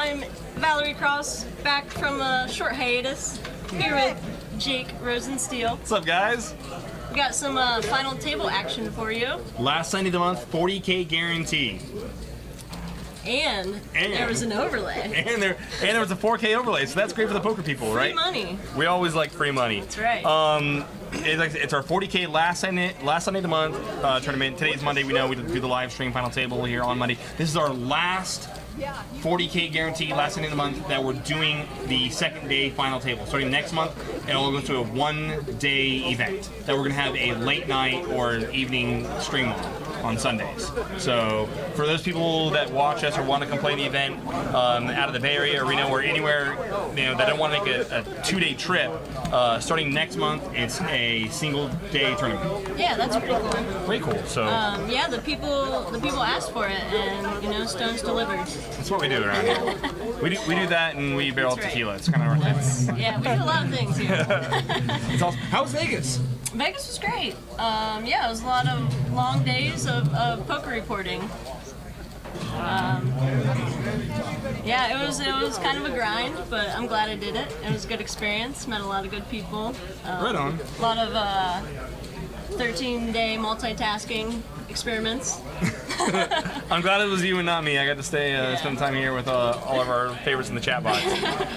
I'm Valerie Cross, back from a short hiatus, here with Jake Rosensteel. What's up, guys? We got some final table action for you. Last Sunday of the month, 40K guarantee. And there was an overlay. And there was a 4K overlay, so that's great for the poker people, right? Free money. We always like free money. That's right. It's our 40K last Sunday of the month tournament. Today's Monday. We know we do the live stream final table here on Monday. This is our last 40K guarantee last Sunday of the month that we're doing the second day final table. Starting next month, and we'll go to a one-day event that we're going to have a late night or evening stream on Sundays. So for those people that watch us or want to come play the event out of the Bay Area, or Reno, or anywhere that don't want to make a two-day trip, starting next month, it's a single-day tournament. Yeah, that's pretty cool. Pretty cool. So yeah, the people asked for it, and Stones delivered. That's what we do around here. We do that, and we barrel tequila. It's kind of our thing. Yeah, we do a lot of things here. It's awesome. How was Vegas? Vegas was great. Yeah, it was a lot of long days of poker reporting. Yeah, it was kind of a grind, but I'm glad I did it. It was a good experience. Met a lot of good people. Right on. A lot of 13-day multitasking experiments. I'm glad it was you and not me. I got to stay spend time here with all of our favorites in the chat box.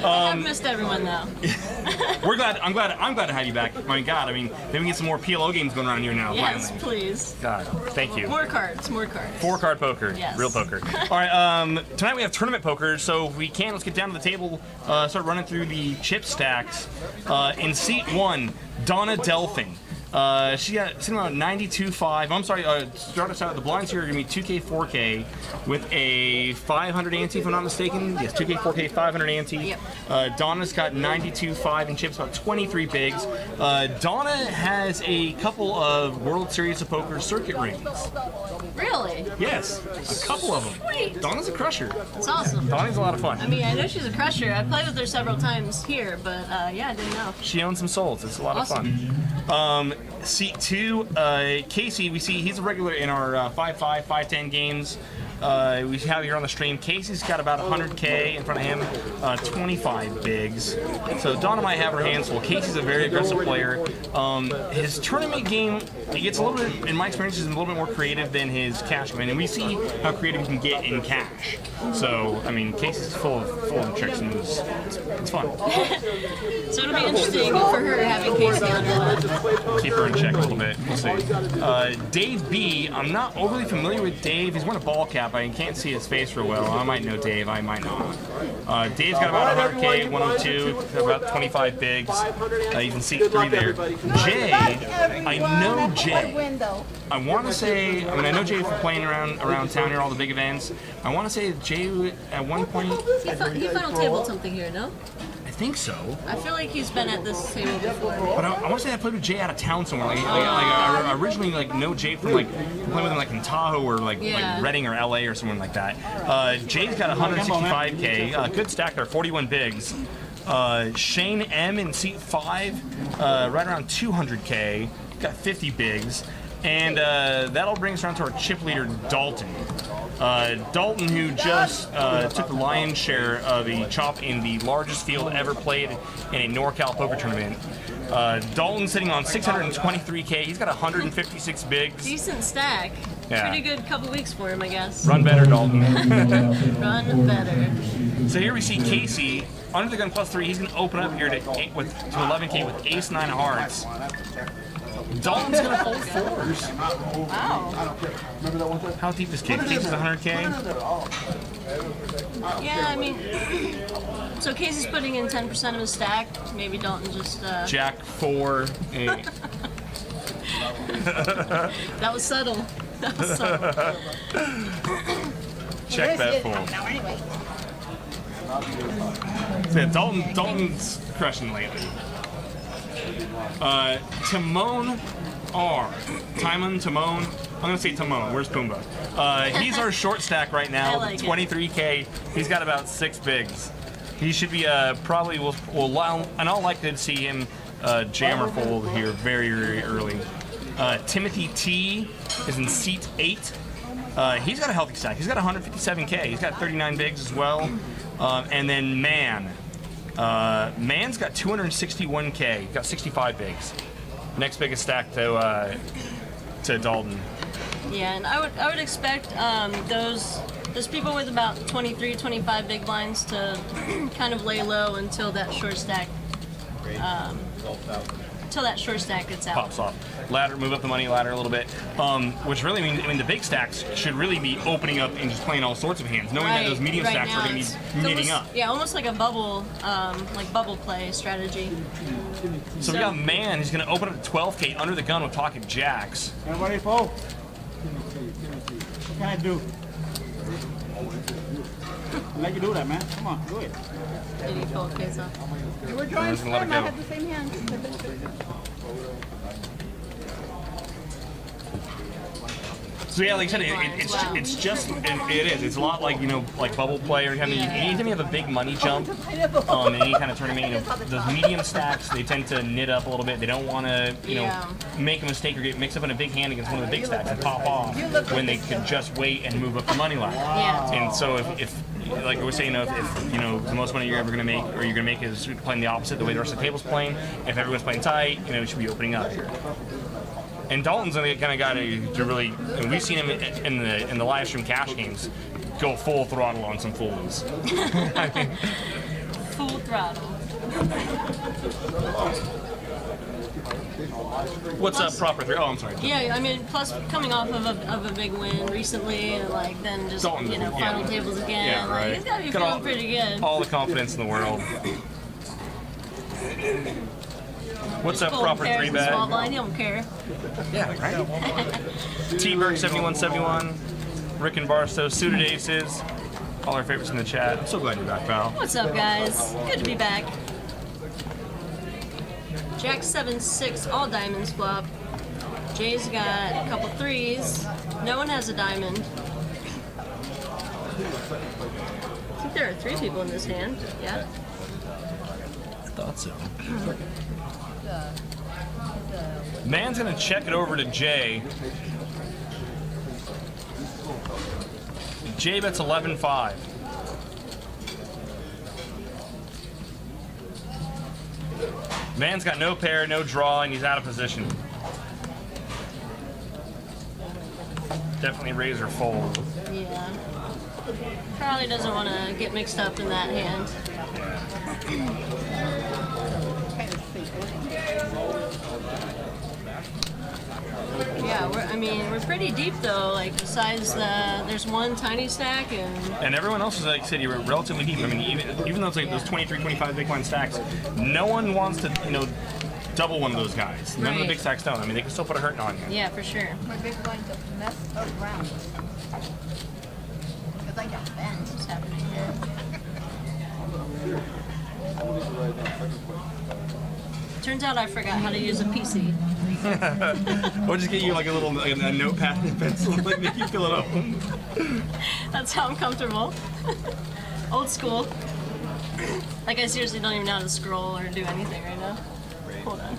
I've missed everyone though. I'm glad to have you back. My God, I mean, maybe we can get some more PLO games going around here now. Yes, finally. please. God, thank you. More cards. 4-card poker. Yes. Real poker. All right. Tonight we have tournament poker, so if we can, let's get down to the table. Start running through the chip stacks. In seat 1, Donna Delphine. She got sitting around 92.5. I'm sorry, start us out. The blinds here are going to be 2K, 4K with a 500 ante, if I'm not mistaken. Yes, 2K, 4K, 500 ante. Yep. Donna's got 92.5 in chips, about 23 bigs. Donna has a couple of World Series of Poker circuit rings. Really? Yes, a couple of them. Sweet. Donna's a crusher. That's awesome. Donna's a lot of fun. I mean, I know she's a crusher. I played with her several times here, but yeah, I didn't know. She owns some souls. It's a lot of fun. Seat 2, Casey, we see he's a regular in our 5-5, 5-10 games. We have here on the stream. Casey's got about 100K in front of him, 25 bigs. So Donna might have her hands full. Casey's a very aggressive player. His tournament game, he gets a little bit, in my experience, is a little bit more creative than his cash game, and we see how creative he can get in cash. So, I mean, Casey's full of tricks and moves. It's fun. So it'll be interesting for her having Casey on her. Keep her in check a little bit. We'll see. Dave B. I'm not overly familiar with Dave. He's won a ball cap. I can't see his face real well. I might know Dave. I might not. Dave's got about 100K, 102, about 25 bigs. You can see 3 there. Jay, I know Jay. I want to say, I mean, I know Jay from playing around town here, all the big events. I want to say Jay at one point. He final tabled something here, no? I think so. I feel like he's been at this table before. But I want to say I played with Jay out of town somewhere. I originally know Jay from playing with him like in Tahoe or like Reading or LA or somewhere like that. Jay's got 165K, good stack there, 41 bigs. Shane M in seat 5, right around 200K, got 50 bigs. And that'll bring us around to our chip leader, Dalton. Dalton, who just took the lion's share of the chop in the largest field ever played in a NorCal poker tournament. Dalton's sitting on 623K. He's got 156 bigs. Decent stack. Yeah. Pretty good couple weeks for him, I guess. Run better, Dalton. Run better. So here we see Casey under the gun +3. He's going to open up here to 11K with ace 9 hearts. Dalton's going to fold 4s. Wow. How deep is Casey? Casey's 100K? Yeah, I mean, so Casey's putting in 10% of his stack. Maybe Dalton just... Jack 4, 8. That was subtle. That was subtle. Check that fold. So yeah, Dalton's crushing lately. Timon R. Timon. I'm going to say Timon. Where's Pumbaa? He's our short stack right now with 23K. He's got about 6 bigs. He should be probably, in all likelihood, see him jam or fold here very, very early. Timothy T is in seat 8. He's got a healthy stack. He's got 157K. He's got 39 bigs as well. And then Man's got 261K, got 65 bigs. Next biggest stack to Dalton. Yeah, and I would expect those people with about 23, 25 big blinds to kind of lay low until that short stack gets out. Pops off. Ladder, move up the money ladder a little bit, which really means, I mean, the big stacks should really be opening up and just playing all sorts of hands, knowing that those medium stacks are going to be knitting up. Yeah, almost like a bubble, bubble play strategy. So we got Man, he's going to open up to 12K under the gun with pocket jacks. Everybody, folks. What can I do? Let you do that, man. Come on, do it. Did he pull case off? You were drawing Just let it slim, I go. had the same hand. So yeah, like I said, it's just it is. It's a lot like, you know, like bubble play or anytime you have a big money jump in any kind of tournament, you know, those medium stacks, they tend to knit up a little bit. They don't want to, you know, make a mistake or get mixed up in a big hand against one of the big stacks and pop off when they could just wait and move up the money line. Yeah. And so if like we were saying, if you know the most money you're ever going to make, or you're going to make, is playing the opposite, the way the rest of the table's playing. If everyone's playing tight, you know, it should be opening up here. And Dalton's the kind of guy to really, and we've seen him in the live stream cash games go full throttle on some fools. Full throttle. What's up, proper three? Oh, I'm sorry. Yeah, I mean, plus coming off of a big win recently, and like then just Dalton, final tables again. Yeah, right. Like, he's got to be Got feeling pretty good. All the confidence in the world. What's up, Full proper pairs three and small bag? blind, he don't care. Yeah, right. T-Berg 7171, Rick and Barstow, suited aces, all our favorites in the chat. I'm so glad you're back, pal. What's up, guys? Good to be back. Jack 7-6, all diamonds flop. Jay's got a couple threes. No one has a diamond. I think there are 3 people in this hand. Yeah. I thought so. Man's gonna check it over to Jay. Jay bets 11-5. Man's got no pair, no draw, and he's out of position. Definitely raise or fold. Yeah. Probably doesn't want to get mixed up in that hand. Yeah, we're pretty deep though. Like besides there's one tiny stack And everyone else is, like I said, you're relatively deep. I mean, even though it's like those 23, 25 big blind stacks, no one wants to, you know, double one of those guys. None of the Right. big stacks don't. I mean, they can still put a hurting on you. Yeah, for sure. My big blind to mess around. It's like a bend. What's happening here? Turns out I forgot how to use a PC. Or just get you like a little a notepad and pencil, like make you fill it up. That's how I'm comfortable. Old school. Like I seriously don't even know how to scroll or do anything right now. Hold on.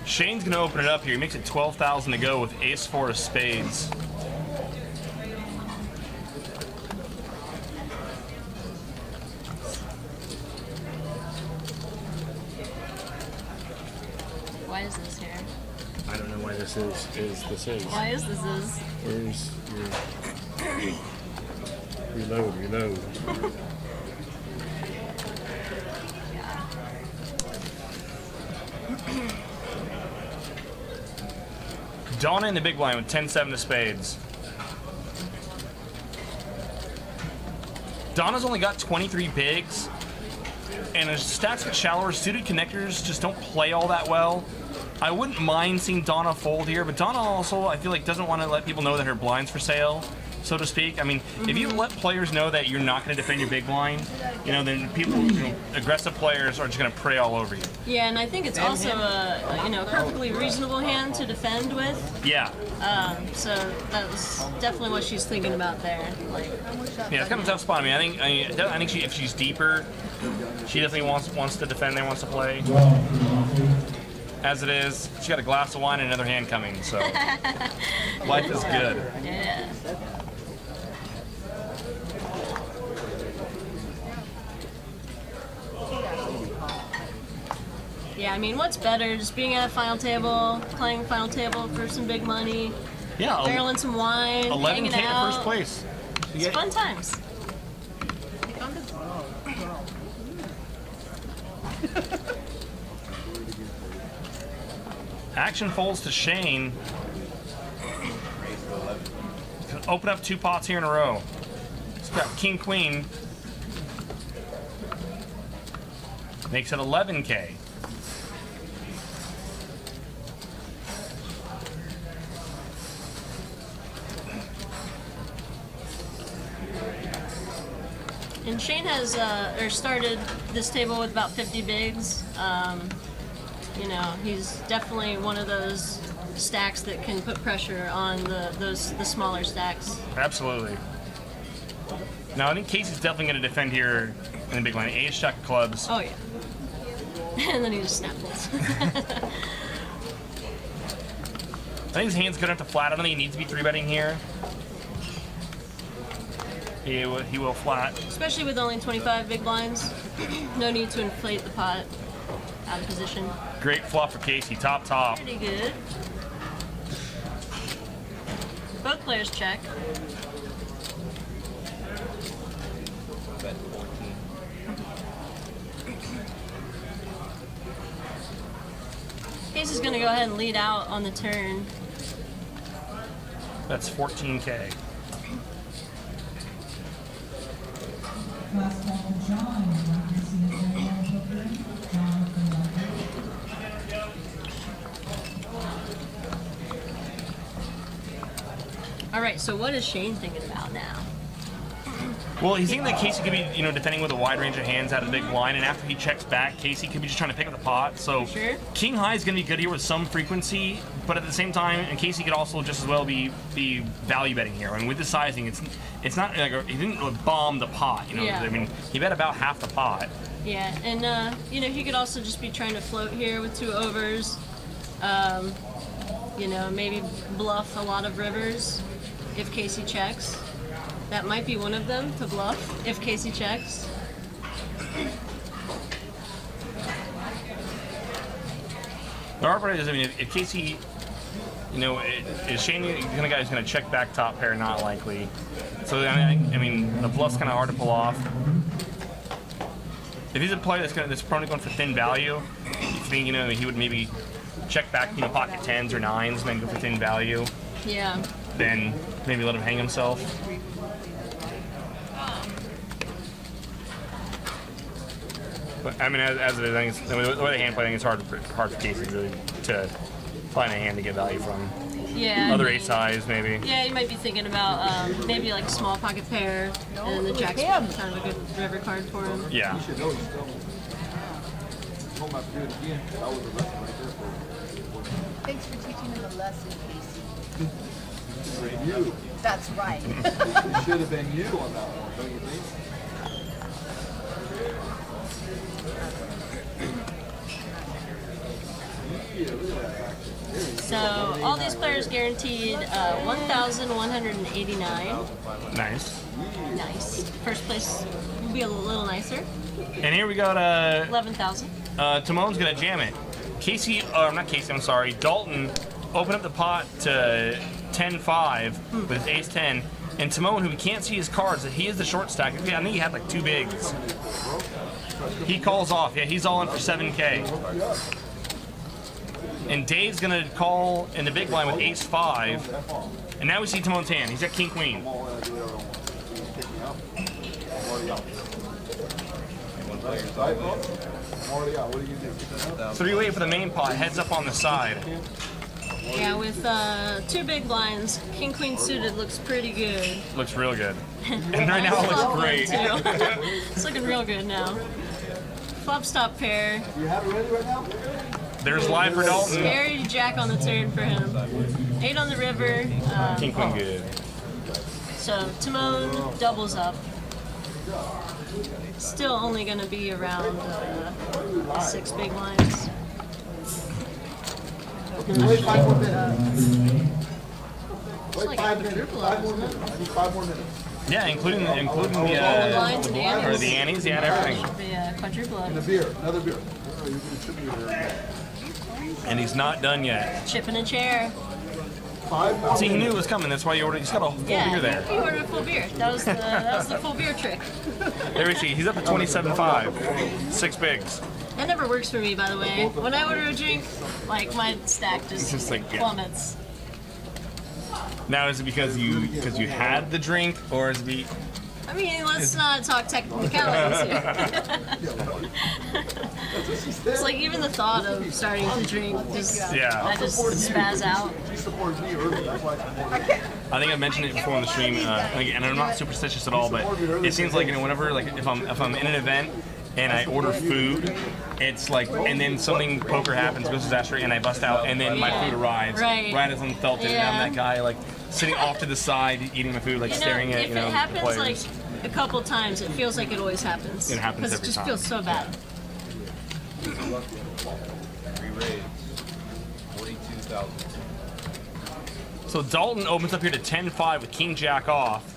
Shane's gonna open it up here. He makes it 12,000 to go with ace-4 of spades. Why is this here? I don't know why this is this is. Why is this? Where's your reload. Donna in the big blind with 10-7 of spades. Donna's only got 23 bigs, and his stacks get shallower. Suited connectors just don't play all that well. I wouldn't mind seeing Donna fold here, but Donna also, I feel like, doesn't want to let people know that her blind's for sale, so to speak. I mean, if you let players know that you're not going to defend your big blind, you know, then people, you know, aggressive players are just going to prey all over you. Yeah, and I think it's also a perfectly reasonable hand to defend with. Yeah. So that was definitely what she's thinking about there. Like, Yeah, it's kind of a tough spot. I think if she's deeper, she definitely wants to defend there, wants to play. as it is. She got a glass of wine and another hand coming, so life is good. Yeah. Yeah, I mean, what's better? Just being at a final table, playing final table for some big money, Yeah, barreling some wine, 11K hanging at out. first place. It's fun times. Action folds to Shane. Open up 2 pots here in a row. He's got King Queen. Makes it 11K. And Shane has started this table with about 50 bigs. You know, he's definitely one of those stacks that can put pressure on the smaller stacks. Absolutely. Now I think Casey's definitely going to defend here in the big line. Ace Jack of clubs. Oh yeah. And then he just snap folds. I think his hand's good enough to flat. I don't think he needs to be 3-betting here. He will flat. Especially with only 25 big blinds. No need to inflate the pot out of position. Great flop for Casey. Top. Pretty good. Both players check. Casey's gonna go ahead and lead out on the turn. That's 14K. All right, so what is Shane thinking about now? Well, he's thinking that Casey could be, defending with a wide range of hands out of the big blind, and after he checks back, Casey could be just trying to pick up the pot. So Sure. King High is going to be good here with some frequency, but at the same time, and Casey could also just as well be value betting here. I mean, with the sizing, it's not like he didn't bomb the pot. Yeah. I mean, he bet about half the pot. Yeah, and he could also just be trying to float here with 2 overs. Maybe bluff a lot of rivers if Casey checks. That might be one of them to bluff if Casey checks. There are parties, I mean, if Casey, is Shane the kind of guy who's going to check back top pair? Not likely. So, I mean, the bluff's kind of hard to pull off. If he's a player that's probably going for thin value, you think, he would maybe check back, pocket 10s or 9s and then go for thin value. Yeah. Then maybe let him hang himself. But, I mean, as it is, I think the way the hand play, I think it's hard for Casey really to find a hand to get value from. Yeah. Other ace highs, maybe. Yeah, you might be thinking about maybe like a small pocket pair, and then the jack's kind of a good river card for him. Yeah. Thanks for teaching him a lesson, Casey. That's right. It should have been you on that one, don't you think? So all these players guaranteed 1,189. Nice. Nice. First place will be a little nicer. And here we got 11,000. Timon's gonna jam it. Casey, or not Casey, I'm sorry. Dalton opened up the pot to 10-5 with ace 10. And Timon, who we can't see his cards, that he is the short stack. I think he had like 2 bigs. He calls off. Yeah, he's all in for 7K. And Dave's gonna call in the big blind with ace 5. And now we see Timon's hand. He's got king queen. 3-way for the main pot, heads up on the side. Yeah, with 2 big blinds, king queen suited looks pretty good. Looks real good. And right now it looks great. It's looking real good now. Flop stop pair. You have it ready right now? There's live for Dalton. Scary jack on the turn for him. 8 on the river. King queen good. So Timon doubles up. Still only going to be around 6 big blinds. Okay, wait 5 more minutes. It's Wait like 5 a minutes. quadruple, 5 more isn't it? minutes. I need 5 more minutes. Yeah, including the blinds and the or annies. the annies, yeah, and everything. Should be a quadruple. And a beer. Another beer. Oh, you're gonna ship me there. And he's not done yet. Chip in a chair. 5 more See, he knew minutes. it was coming. That's why he ordered. He's got a full Yeah, beer there. he ordered a full beer. That was the full beer trick. There we see. He's up to 27.5. 6 bigs. That never works for me, by the way. When I order a drink, like my stack just, just like, yeah. plummets. Now, is it because you had the drink, or is it be? I mean, let's not talk technicalities here. It's like even the thought of starting to drink just Yeah. I just spaz out. She supported me earlier. That's why I supported her. I think I mentioned it before on the stream, and I'm not superstitious at all, but it seems like whenever if I'm in an event and I order food, it's like, and then something poker happens, goes to disaster, and I bust out, and then my food arrives Right. as I'm felt it, and Yeah. I'm that guy sitting off to the side eating my food, staring at if it the happens players. like a couple times, it feels like it always happens. It happens because every it just time. feels so bad. 3 raids, 42,000. So Dalton opens up here to 10-5 with King Jack off.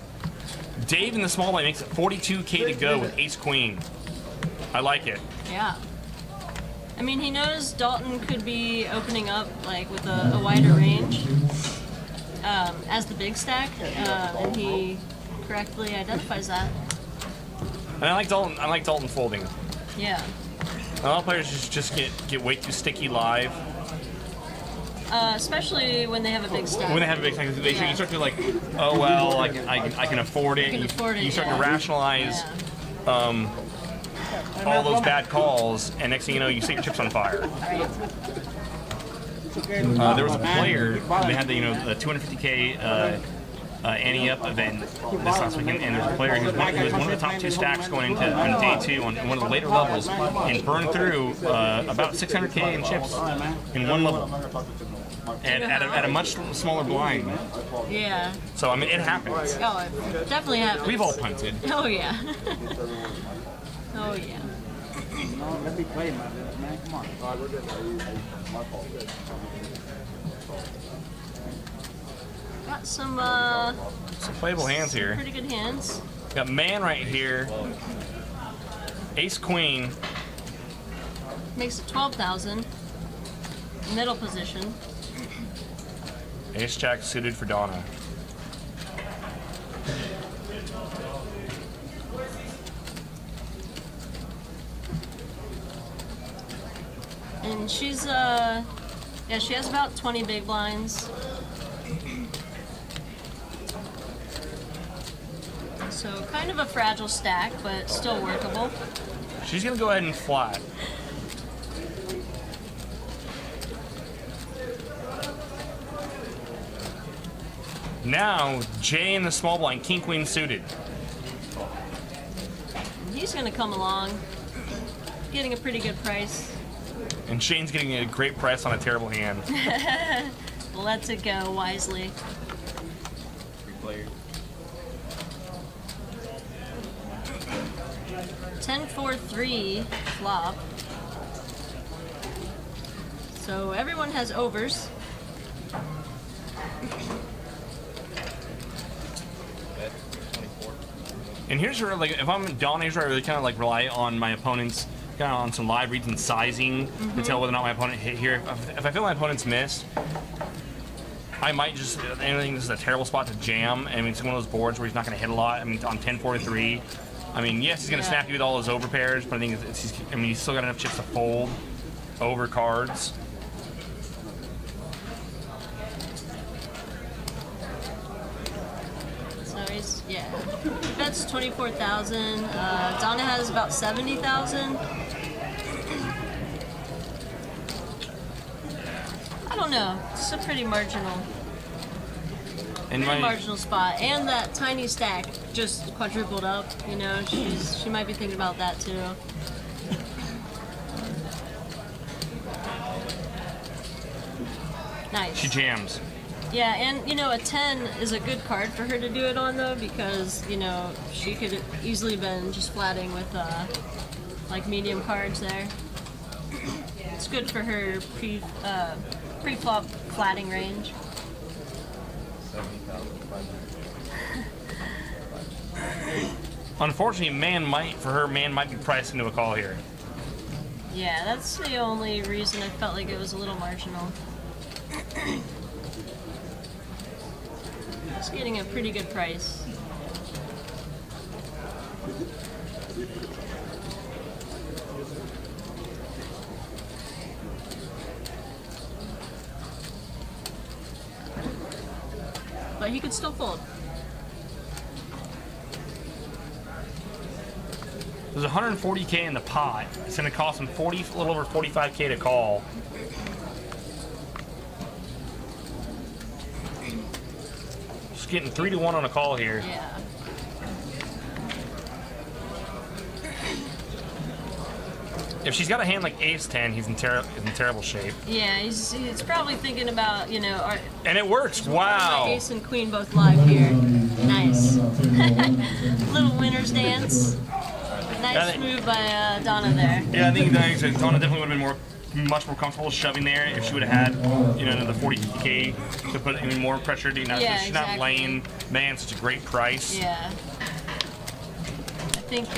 Dave in the small blind makes it 42K to go with Ace Queen. I like it. Yeah. I mean, he knows Dalton could be opening up with a wider range as the big stack, and he correctly identifies that. And I like Dalton folding. Yeah. A lot of players just get way too sticky live. Especially when they have a big stack. When they have a big stack, Yeah. you start to oh well, I can afford it. I can afford it, You start yeah. to rationalize Yeah. all those bad calls, and next thing you know, you set your chips on fire. There was a player. They had the 250K Ante Up event this last weekend, and there was a player who was one of the top 2 stacks going into on day 2 on one of the later levels, and burned through about 600K in chips in one level, and at a much smaller blind. Yeah. So I mean, it happens. Oh, it definitely happens. We've all punted. Oh, yeah. Oh, yeah. No, let me play, man. Come on. Got some Some playable hands here. pretty good hands. Got man right here. Ace Queen. Makes it 12,000. Middle position. Ace Jack suited for Donna. And she's she has about 20 big blinds. So kind of a fragile stack, but still workable. She's gonna go ahead and flat. Now, Jay in the small blind, King Queen suited. He's gonna come along, getting a pretty good price. And Shane's getting a great price on a terrible hand. Lets it go wisely. 3 players. 10-4-3 flop. So everyone has overs. Bet 24. And here's where, if I'm Donna, here's where I really kind of rely on my opponent's, kind of on some live reads and sizing to tell whether or not my opponent hit here. If I feel my opponent's missed, I might just, I think this is a terrible spot to jam. I mean, it's one of those boards where he's not going to hit a lot. I mean, on 10-4-3. I mean, yes, he's going to snap you with all those over pairs, but I think he's still got enough chips to fold over cards. So he's, that's 24,000. Donna has about 70,000. I don't know. It's a pretty marginal marginal spot, and that tiny stack just quadrupled up. She might be thinking about that too. Nice. She jams. Yeah, and a 10 is a good card for her to do it on though, because she could easily been just flatting with medium cards there. It's good for her pre-flop flatting range. 70,500. Unfortunately, man might be priced into a call here. Yeah, that's the only reason I felt like it was a little marginal. It's getting a pretty good price. But he could still fold. There's 140K in the pot. It's going to cost him a little over 45K to call. Just getting 3-1 on a call here. Yeah. If she's got a hand like Ace-10, he's in terrible shape. Yeah, he's probably thinking about, you know, And it works. Wow. Ace and Queen both live here. Nice. Little winner's dance. Nice move by Donna there. Yeah, I think Donna definitely would have been much more comfortable shoving there if she would have had, you know, another 40K to put even more pressure. She's exactly. not laying man such a great price. Yeah. I think.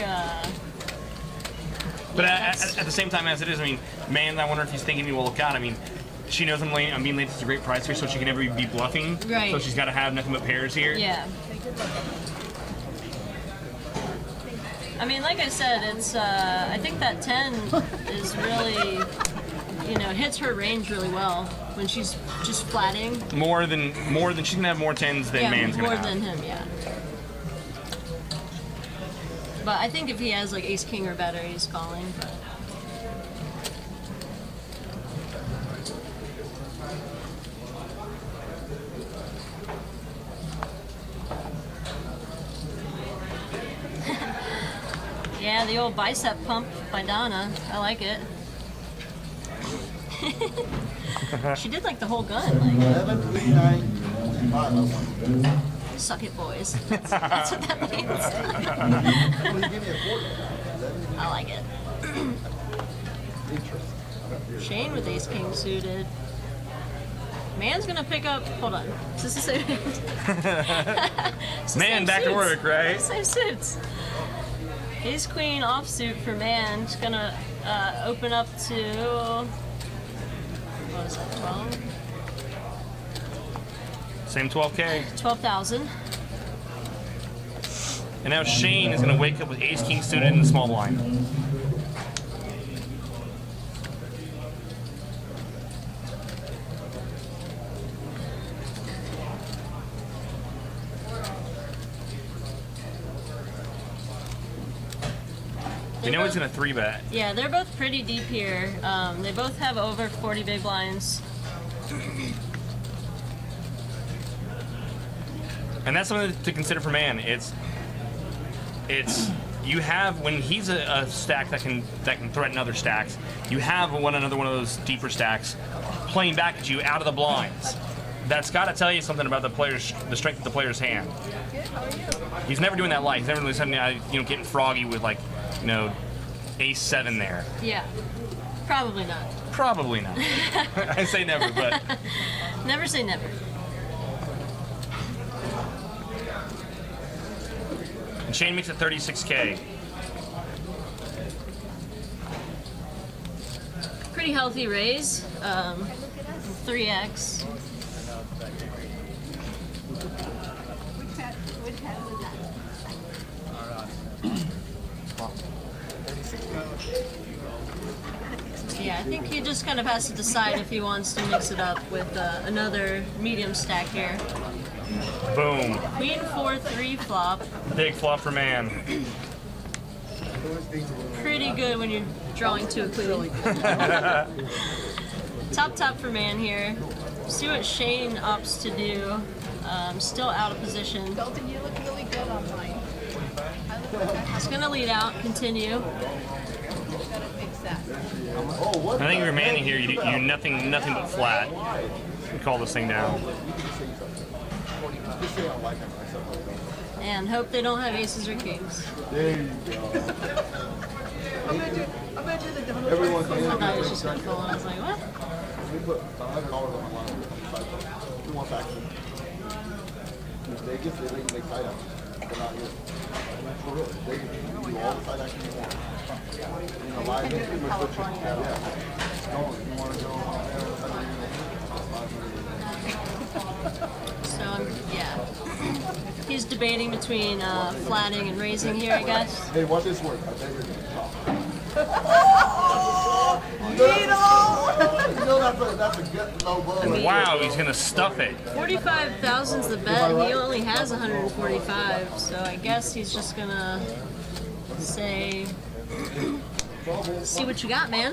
But at the same time, as it is, I mean, man, I wonder if he's thinking, well, God, I mean, she knows I'm being late. It's a great price here, so she can never be bluffing. Right. So she's got to have nothing but pairs here. Yeah. I mean, like I said, it's. I think that 10 is really, you know, hits her range really well when she's just flatting. More than she's gonna have more 10s than man's gonna more have. than him, yeah. But I think if he has like Ace King or better, he's calling. But. Yeah, the old bicep pump by Donna. I like it. She did like the whole gun. Like, 11, 3, 9, 5. I won. suck it, boys. That's what that means. Well, you give me a quarter. I like it. Shane with Ace King suited. Man's gonna pick up. Hold on. Is this the same? It's the Man, same back to suits. work, right? Same suits. Ace Queen offsuit for man. It's gonna open up to. What was that? 12. Same 12K. 12,000. And now Shane is gonna wake up with Ace King suited in the small blind. You know he's gonna 3-bet. Yeah, they're both pretty deep here. They both have over 40 big blinds. And that's something to consider for man. It's you have when he's a stack that can threaten other stacks. You have another one of those deeper stacks playing back at you out of the blinds. That's got to tell you something about the strength of the player's hand. Good, how are you? He's never doing that light. He's never really suddenly getting froggy with like Ace-7 there. Yeah, probably not. Probably not. I say never, but Never say never. and Shane makes it 36K. Pretty healthy raise. 3x. Which hat was that? Yeah, I think he just kind of has to decide if he wants to mix it up with another medium stack here. Boom. Queen 4-3 flop. Big flop for man. Pretty good when you're drawing to a queen. Top for man here. See what Shane opts to do. Still out of position. Dalton, you look really good online. I look like I have He's gonna lead out, continue. gotta fix that. I think if you're manning here, you do nothing but flat. You call this thing down. And hope they don't have aces or kings. There you go. I'm gonna do the Donald Everyone I thought he was just gonna call, and I was like, what? We put $100 on my line on the side. Who wants action? In Vegas, they make side action, but not here. For real, Vegas, you can do all the side action you want. You know, live in California. Yeah. You want to go on there? So, yeah. He's debating between flatting and raising here, I guess. Hey, watch this work. I bet you're going to chop. You know that's a good low blow. Wow, he's gonna stuff it. 45,000's the bet. He only has 145, so I guess he's just gonna say, "See what you got, man."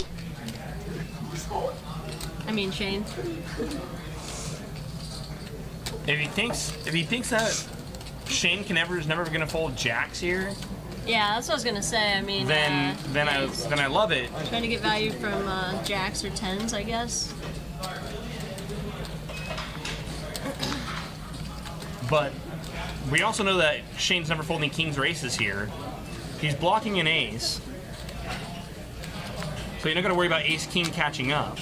I mean, Shane. If he thinks that Shane is never gonna fold jacks here, Yeah, that's what I was gonna say. I mean, then I love it. trying to get value from jacks or tens, I guess. But we also know that Shane's never folding kings or aces here. He's blocking an ace, so you're not gonna worry about ace king catching up.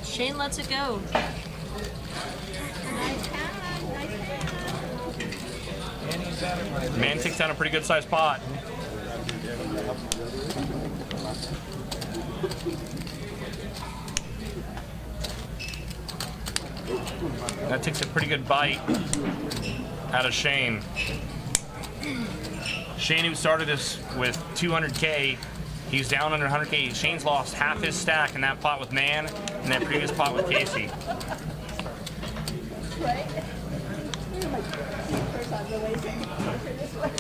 Shane lets it go. Nice hand, nice hand. Man takes down a pretty good sized pot. That takes a pretty good bite out of Shane. Shane, who started this with 200K, he's down under 100K. Shane's lost half his stack in that pot with Man and that previous pot with Casey. Right? First on the racing. This way.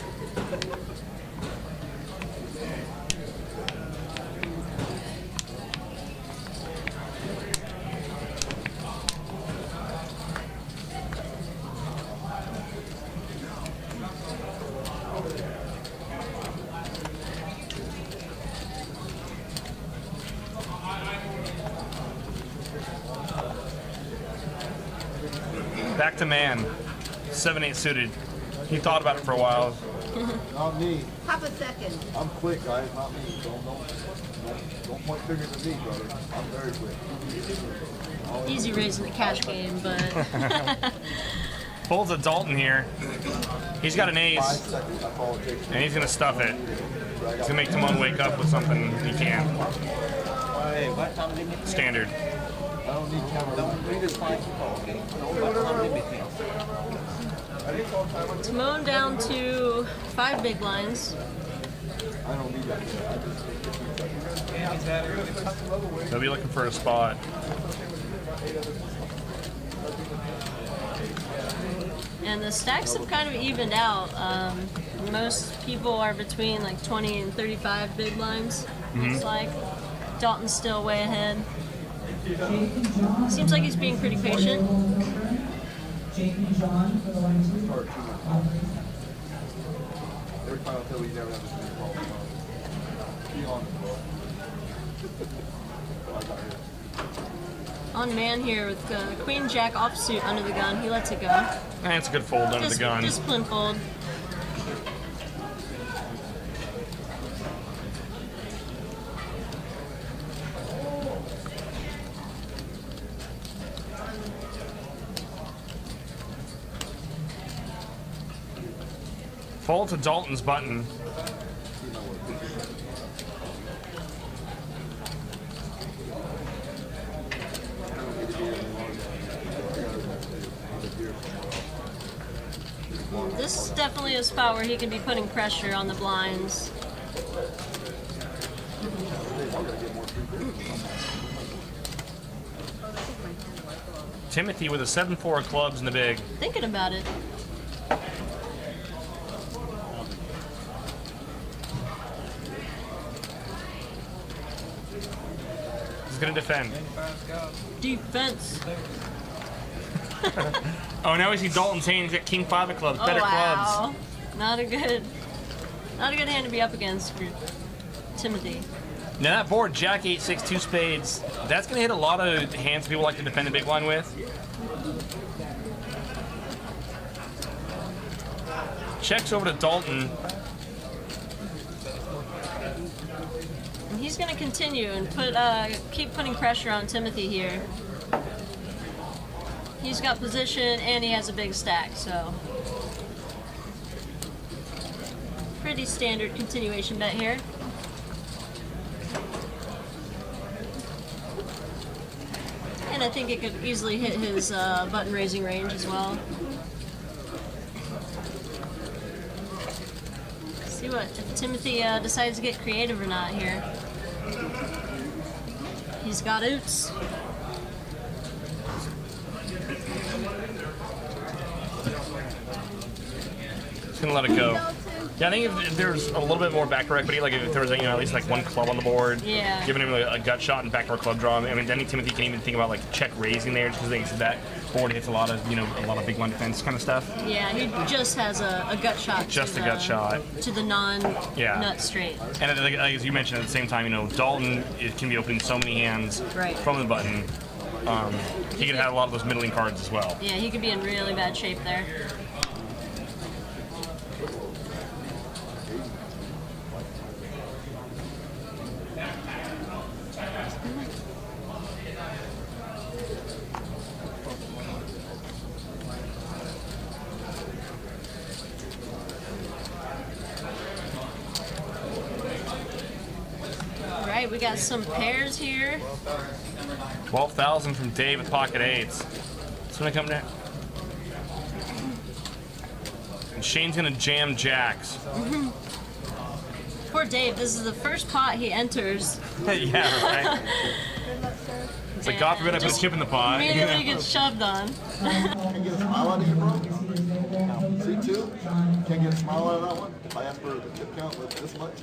Back to Man, 7-8 suited. He thought about it for a while. Not me. Half a second. I'm quick, guys. Not me. Don't point fingers at me, brother. I'm very quick. Easy raising the cash game, but Folds a Dalton here. He's got an 5 ace, seconds. That's all it takes. and he's gonna stuff it. He's gonna make Timon wake up with something he can. Hey, what time limit? Standard. I don't need camera. We just find okay. What time limit? Timon down to 5 big blinds. I don't need that. They'll be looking for a spot. And the stacks have kind of evened out. Most people are between like 20 and 35 big blinds. Looks like Dalton's still way ahead. Seems like he's being pretty patient. Every time I tell you, you never have to see a problem. Be on the ball. I got here. On Man here with Queen Jack offsuit under the gun. He lets it go. And it's a good fold under the gun. Discipline fold. Fold to Dalton's button. This is definitely a spot where he can be putting pressure on the blinds. Timothy with a 7-4 of clubs in the big. Thinking about it. He's gonna defend. Defense. Oh, now we see Dalton's hand. He's got King 5 of clubs. Better oh, wow. clubs. Not a good hand to be up against for Timothy. Now that board, Jack 8, 6, 2 spades. That's gonna hit a lot of hands people like to defend the big blind with. Checks over to Dalton. And he's going to continue and keep putting pressure on Timothy here. He's got position and he has a big stack, so pretty standard continuation bet here. And I think it could easily hit his button raising range as well. See what if Timothy decides to get creative or not here. He's got outs. Just gonna let it go. Yeah, I think if there's a little bit more backdoor equity, like if there was at least like one club on the board, Yeah. giving him a gut shot and backdoor club draw. I mean, then Timothy can even think about like check raising there, just because that board hits a lot of a lot of big line defense kind of stuff. Yeah, he just has a gut shot. Just a gut shot to the non-nut straight. And like, as you mentioned, at the same time, Dalton can be opening so many hands from the button. He could have a lot of those middling cards as well. Yeah, he could be in really bad shape there. All right, we got some pairs here. 12,000 from Dave with pocket eights. It's gonna come next. And Shane's gonna jam jacks. Poor Dave, this is the first pot he enters. Yeah, right. It's like, God forbid I put a chip in the pot. Immediately gets shoved on. Can't get a smile out of you, bro? C2? Can't get a smile out of that one? If I ask for the tip count with this much?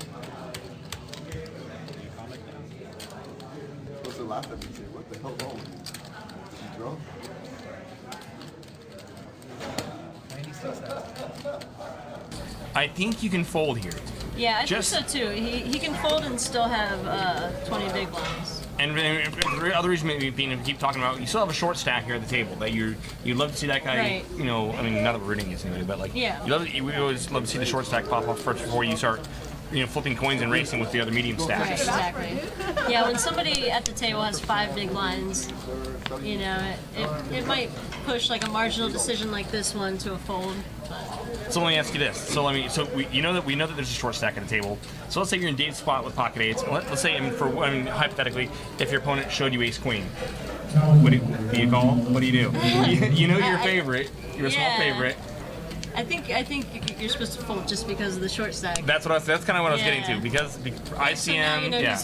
Supposed to laugh at me, say, what the hell wrong with you? You drunk? I think you can fold here. Yeah, I Just- think so too. He can fold and still have 20 big blinds. And the other reason maybe being to keep talking about, you still have a short stack here at the table that you'd love to see that guy. Right. I mean, not that we're rooting against anybody, but like, Yeah. we always love to see the short stack pop off first before you start, flipping coins and racing with the other medium Right, stacks. exactly. Yeah, when somebody at the table has 5 big blinds, it might push like a marginal decision like this one to a fold. So let me ask you this. So we know that there's a short stack at the table. So let's say you're in Dave's spot with pocket eights. Let's say, hypothetically, if your opponent showed you ace queen, do you call? What do you do? You know your favorite. You're a small favorite. I think you're supposed to fold just because of the short stack. That's kind of what I was getting Yeah. to because So ICM. now, yeah.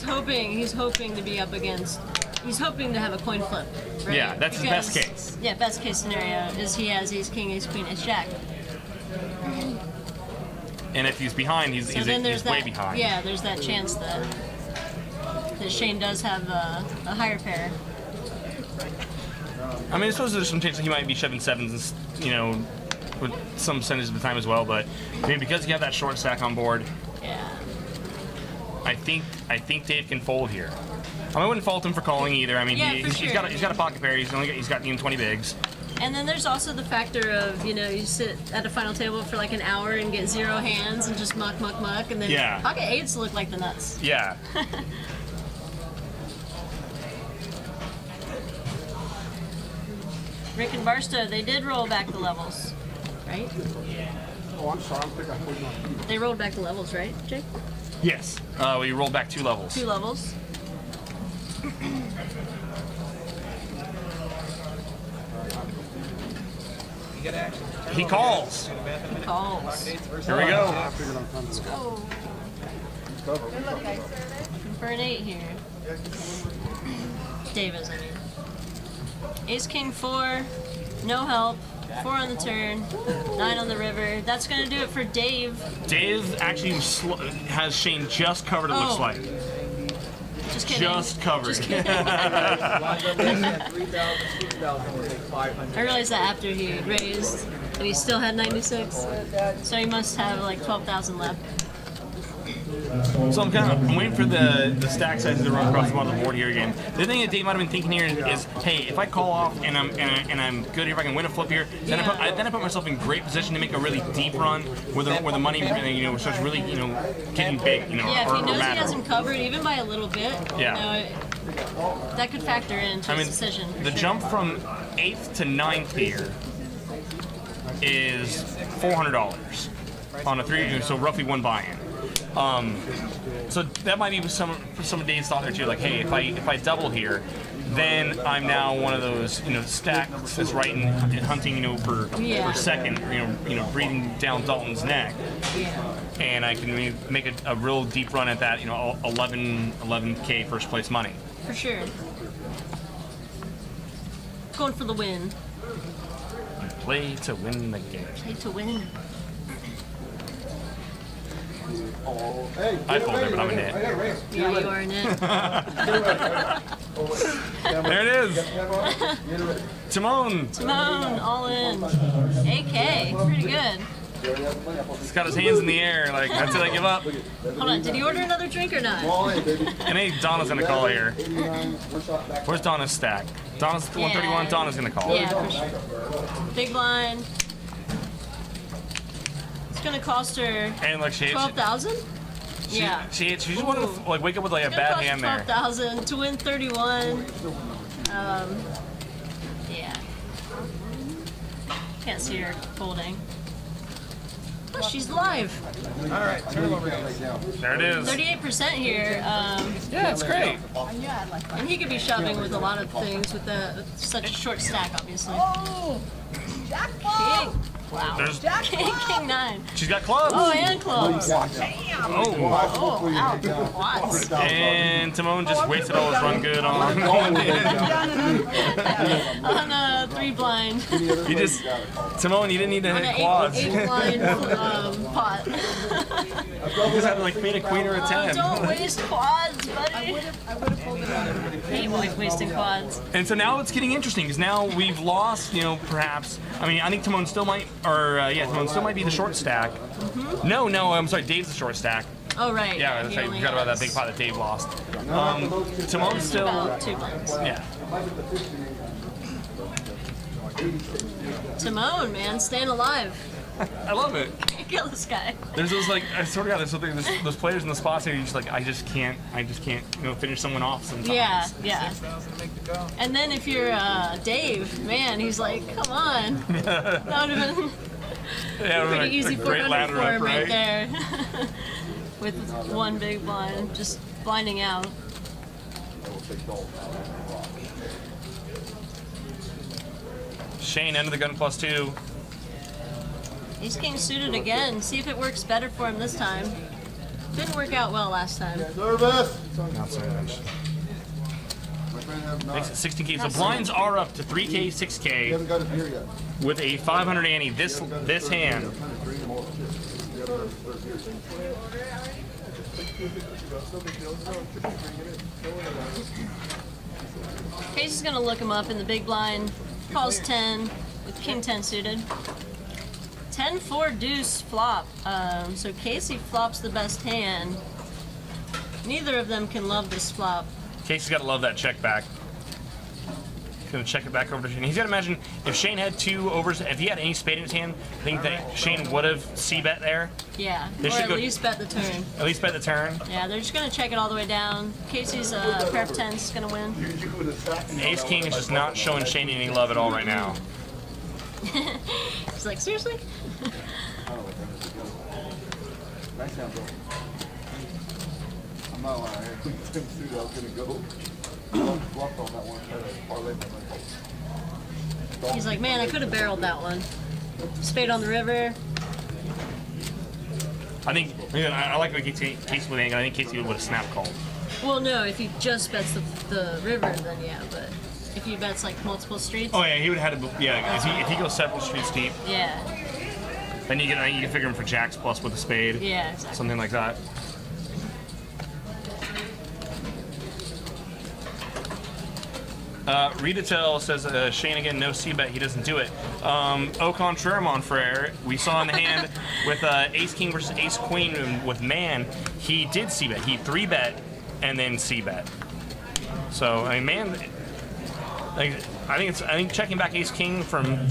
he's hoping to be up against. He's hoping to have a coin flip. Right? Yeah, that's his best Because- case. Yeah, best case scenario is he has ace king, ace queen, ace jack. And if he's behind, he's way behind. Yeah, there's that chance that Shane does have a higher pair. I mean, I suppose there's some chance that he might be shoving sevens, with some percentage of the time as well. But I mean, because you have that short stack on board, Yeah. I think Dave can fold here. I wouldn't fault him for calling either. I mean, Yeah, he's for got sure. a pocket pair. He's got 20 bigs. And then there's also the factor of, you sit at a final table for like an hour and get 0 hands and just muck, and then Yeah. pocket eights look like the nuts. Yeah. Rick and Barstow, they did roll back the levels, right? Oh, I'm sorry. I think I put it on. They rolled back the levels, right, Jake? Yes. We rolled back 2 levels. 2 levels. He calls. Calls. Here we go. Let's go. Looking for an 8 here. Davis, I mean. Ace King 4, no help. 4 on the turn, 9 on the river. That's gonna do it for Dave. Dave actually has Shane just covered. It looks Oh. like Just kidding. just covered. Just kidding. I realized that after he raised, and he still had 96. So he must have like 12,000 left. So I'm waiting for the stack sizes to run across the bottom of the board here again. The thing that Dave might have been thinking here is, hey, if I call off and I'm good here, if I can win a flip here, then I put myself in great position to make a really deep run where the money starts really getting big, Yeah, if or he knows he matter. has him covered even by a little bit, that could factor into his decision. For the sure. jump from 8th to 9th here is $400 on a 3, so roughly one buy-in. So that might be some of Dave's thought there too. Like, hey, if I double here, then I'm now one of those stacks that's right in hunting for second, breathing down Dalton's neck, and I can make a real deep run at that 11K first place money. For sure. Going for the win. Play to win the game. Play to win. I fold there, but I'm in it. Yeah, you are in it. There it is. Timon. Timon, all in. AK, pretty good. He's got his hands in the air, like that's it. I give up. Hold on, did he order another drink or not? And hey, Donna's gonna call here. Where's Donna's stack? Donna's 131. Donna's gonna call. Yeah, for sure. Big blind. It's gonna cost her And like she 12,000. Yeah. She just wanted to like wake up with like a It's bad gonna hand cost there. 12,000 to win 31. Yeah. Can't see her folding. Oh, she's live. Alright, turn him over here. There it is. 38% here. Yeah, it's great. And he could be shoving with a lot of things with such a short stack, obviously. Oh, jackpot! King. Wow. There's, King 9. she's got clubs. Oh, and clubs. Oh. Oh, wow. Quads. And Timon just wasted all his run good on. On 3 blind. You just Timon, you didn't need to On hit an quads. 8 blind pot. You just had to like fade a queen or a 10. Don't waste quads, buddy. I would have pulled it out. Hate wasting quads. And so now it's getting interesting because now we've lost, perhaps. I mean, I think Timon still might, Timon still might be the short stack. No, I'm sorry, Dave's the short stack. Oh, right. Yeah, that's he right. only We forgot about that has big pot that Dave lost. Timon's still, About 2 blinds. yeah. Timon, man, staying alive. I love it. Can't kill this guy. There's those I swear to God, there's those players in the spots here. You're just like, I just can't, finish someone off sometimes. Yeah. And then if you're Dave, man, he's like, come on. That would have been Yeah, pretty easy a great 400 ladder for up, him right right? there. With 1 big blind, just blinding out. Shane, end of the gun +2. Ace King suited again. See if it works better for him this time. Didn't work out well last time. Service! Not so much. My friend have not. Makes it 16K. So blinds are up to 3K, He 6K hasn't got his beer yet. with a 500 ante. This hand. I'm trying to drink them all. Shit. The other beer. Case is gonna look him up in the big blind. Calls 10 with King 10 suited. 10-4 deuce flop. So Casey flops the best hand. Neither of them can love this flop. Casey's got to love that check back. He's going to check it back over to Shane. He's got to imagine if Shane had 2 overs, if he had any spade in his hand, I think that Shane would have C-bet there. Yeah, They or should at go- least bet the turn. At least bet the turn. Yeah, they're just gonna check it all the way down. Casey's pair of 10s is gonna win. Ace King is just not showing Shane any love at all right now. He's like, seriously? Nice hand, bro. I'm not lying. I had 10 suit. I was gonna go. Bluffed on that one. Tried to parlay my money. He's like, man, I could have barreled that one. Spade on the river. I think, I like what Casey would think. I think Casey would have snap called. Well, no, if he just bets the river, then yeah, but if he bets like multiple streets, Oh yeah, he would have had to, if he goes several streets deep, yeah, then you can figure him for jacks plus with a spade. yeah, exactly. Something like that. Rita Tell says Shane again, no C-bet, he doesn't do it. Au contraire, mon frere, we saw in the hand with Ace King versus Ace Queen with Man, he did C-bet. He 3-bet and then C-bet. So I mean, Man, like I think checking back Ace King from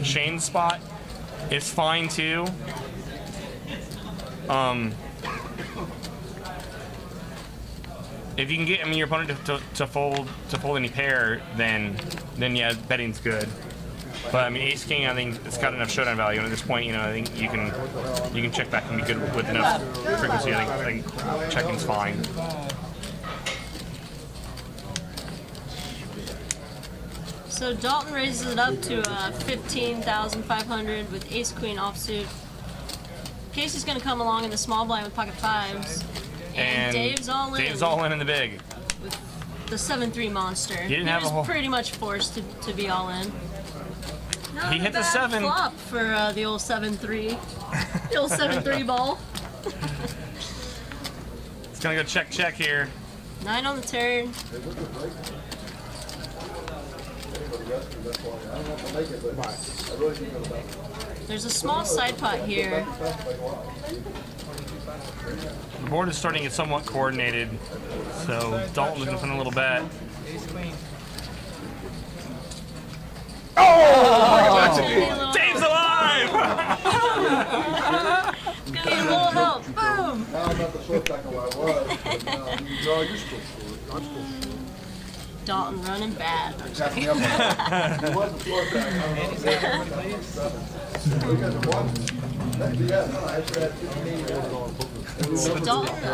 Shane's spot is fine too. If you can get your opponent to fold any pair, then yeah, betting's good. But I mean, Ace King, I think it's got enough showdown value, and at this point, I think you can check back and be good with enough frequency. I think checking's fine. So Dalton raises it up to 15,500 with Ace Queen offsuit. Casey's going to come along in the small blind with pocket fives. And Dave's all in. Dave's all in the big. With the 7-3 monster. He didn't have was a whole... pretty much forced to be all in. Not he a hit the bad 7. Flop for the old 7-3. The old 7-3 ball. It's gonna go check here. 9 on the turn. There's a small side pot here. The board is starting to get somewhat coordinated, so Dalton's gonna put in a little bet. Oh! Dave's alive! Gonna need a little help. Boom! Now I'm not the short stack where I was, but now No, you're still short. I'm still short. Dalton running bad. back me up. It was a short stack. I don't know. You guys are watching. Yeah, no, I actually had 15. Dalton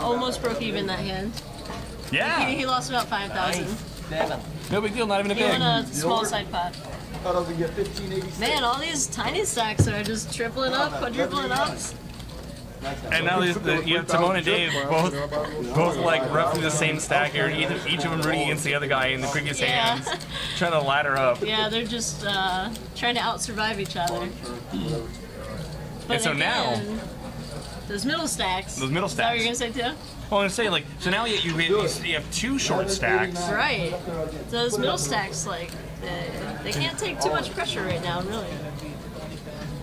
almost broke even that hand. Yeah. He lost about 5,000. No big deal, not even a He won big. a small side pot. I thought I was gonna get 1586. Man, all these tiny stacks are just tripling up, quadrupling up. And now you have Timon and Dave both like roughly the same stack here, each of them rooting against the other guy in the previous Yeah. hands, trying to ladder up. Yeah, they're just trying to out-survive each other. But And so now, those middle stacks. Those middle Is that what you're stacks. gonna say too? I want to say like, so now you have 2 short stacks. Right. Those middle stacks, like, they can't take too much pressure right now, really.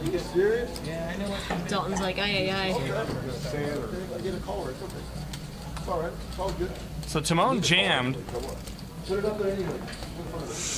You get serious? Dalton's like, aye, aye, aye. I get a caller. It's okay. It's all right. It's all good. So Timon jammed. Put it up there anyway.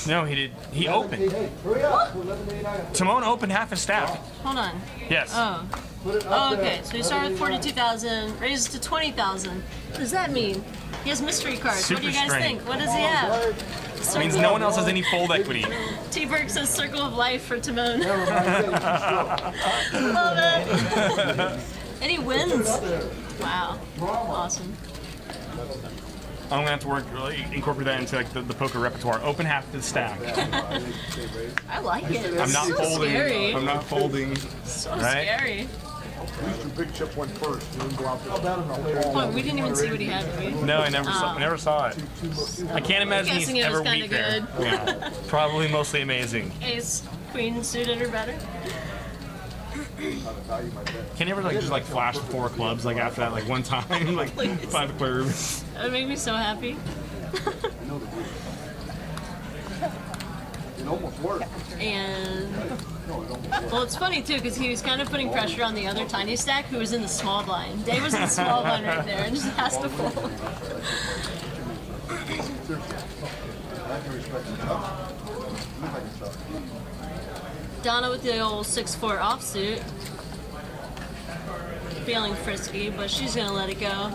No, he did. He opened. Hey, hurry up. 1189. Timon opened half his stack. Hold on. Yes. Oh. Put it Oh, up okay. there. So he started with 42,000, raises to 20,000. What does that mean? He has mystery cards. What do you Super guys strength. think? What does he have? It means no one else has any fold equity. T-Berg says Circle of Life for Timon. Never mind. Yeah, Love it. And he wins. Wow. Awesome. I'm gonna have to incorporate that into like the poker repertoire. Open half the stack. I like it. I'm not so folding. Scary. I'm not folding. So right? scary. At least your big chip went first. You didn't go out there. Oh, we didn't even see what he had. Did we? No, I never saw it. I can't imagine he's Guessing it was ever kinda weak there. good. Yeah, probably mostly amazing. Ace, queen suited or better. Can you ever just flash 4 clubs after that one time like Please. 5 clubs? That would make me so happy. It almost worked. And well, it's funny too because he was kind of putting pressure on the other tiny stack who was in the small blind. Dave was in the small blind right there and just has to fold. I can respect it. Look like it's tough. Donna with the old 6-4 offsuit. Feeling frisky, but she's gonna let it go.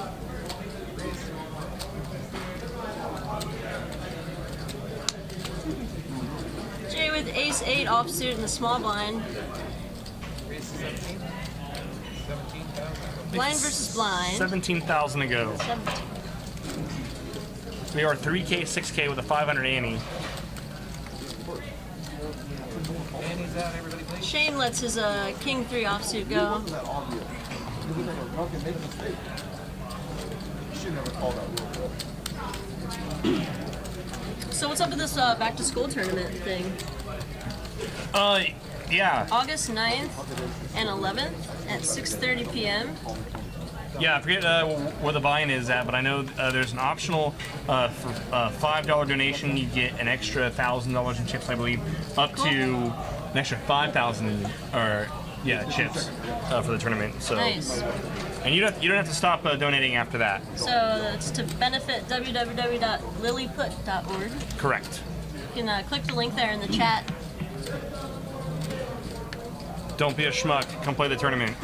Jay with ace-8 offsuit in the small blind. Blind versus blind. 17,000 to go. 17. We are 3K, 6K with a 500 ante. Shane lets his king 3 offsuit go. That obvious. You look like a drunk and make a mistake. You should never call that rule, bro. So what's up with this back to school tournament thing? Yeah. August 9th and 11th at 6:30 p.m. Yeah, I forget where the buy-in is at, but I know there's an optional for $5 donation. You get an extra $1,000 in chips, I believe, up to an extra 5,000 or chips for the tournament. So, Nice. and you don't have to stop donating after that. So it's to benefit www.lilyput.org. Correct. You can click the link there in the chat. Don't be a schmuck. Come play the tournament.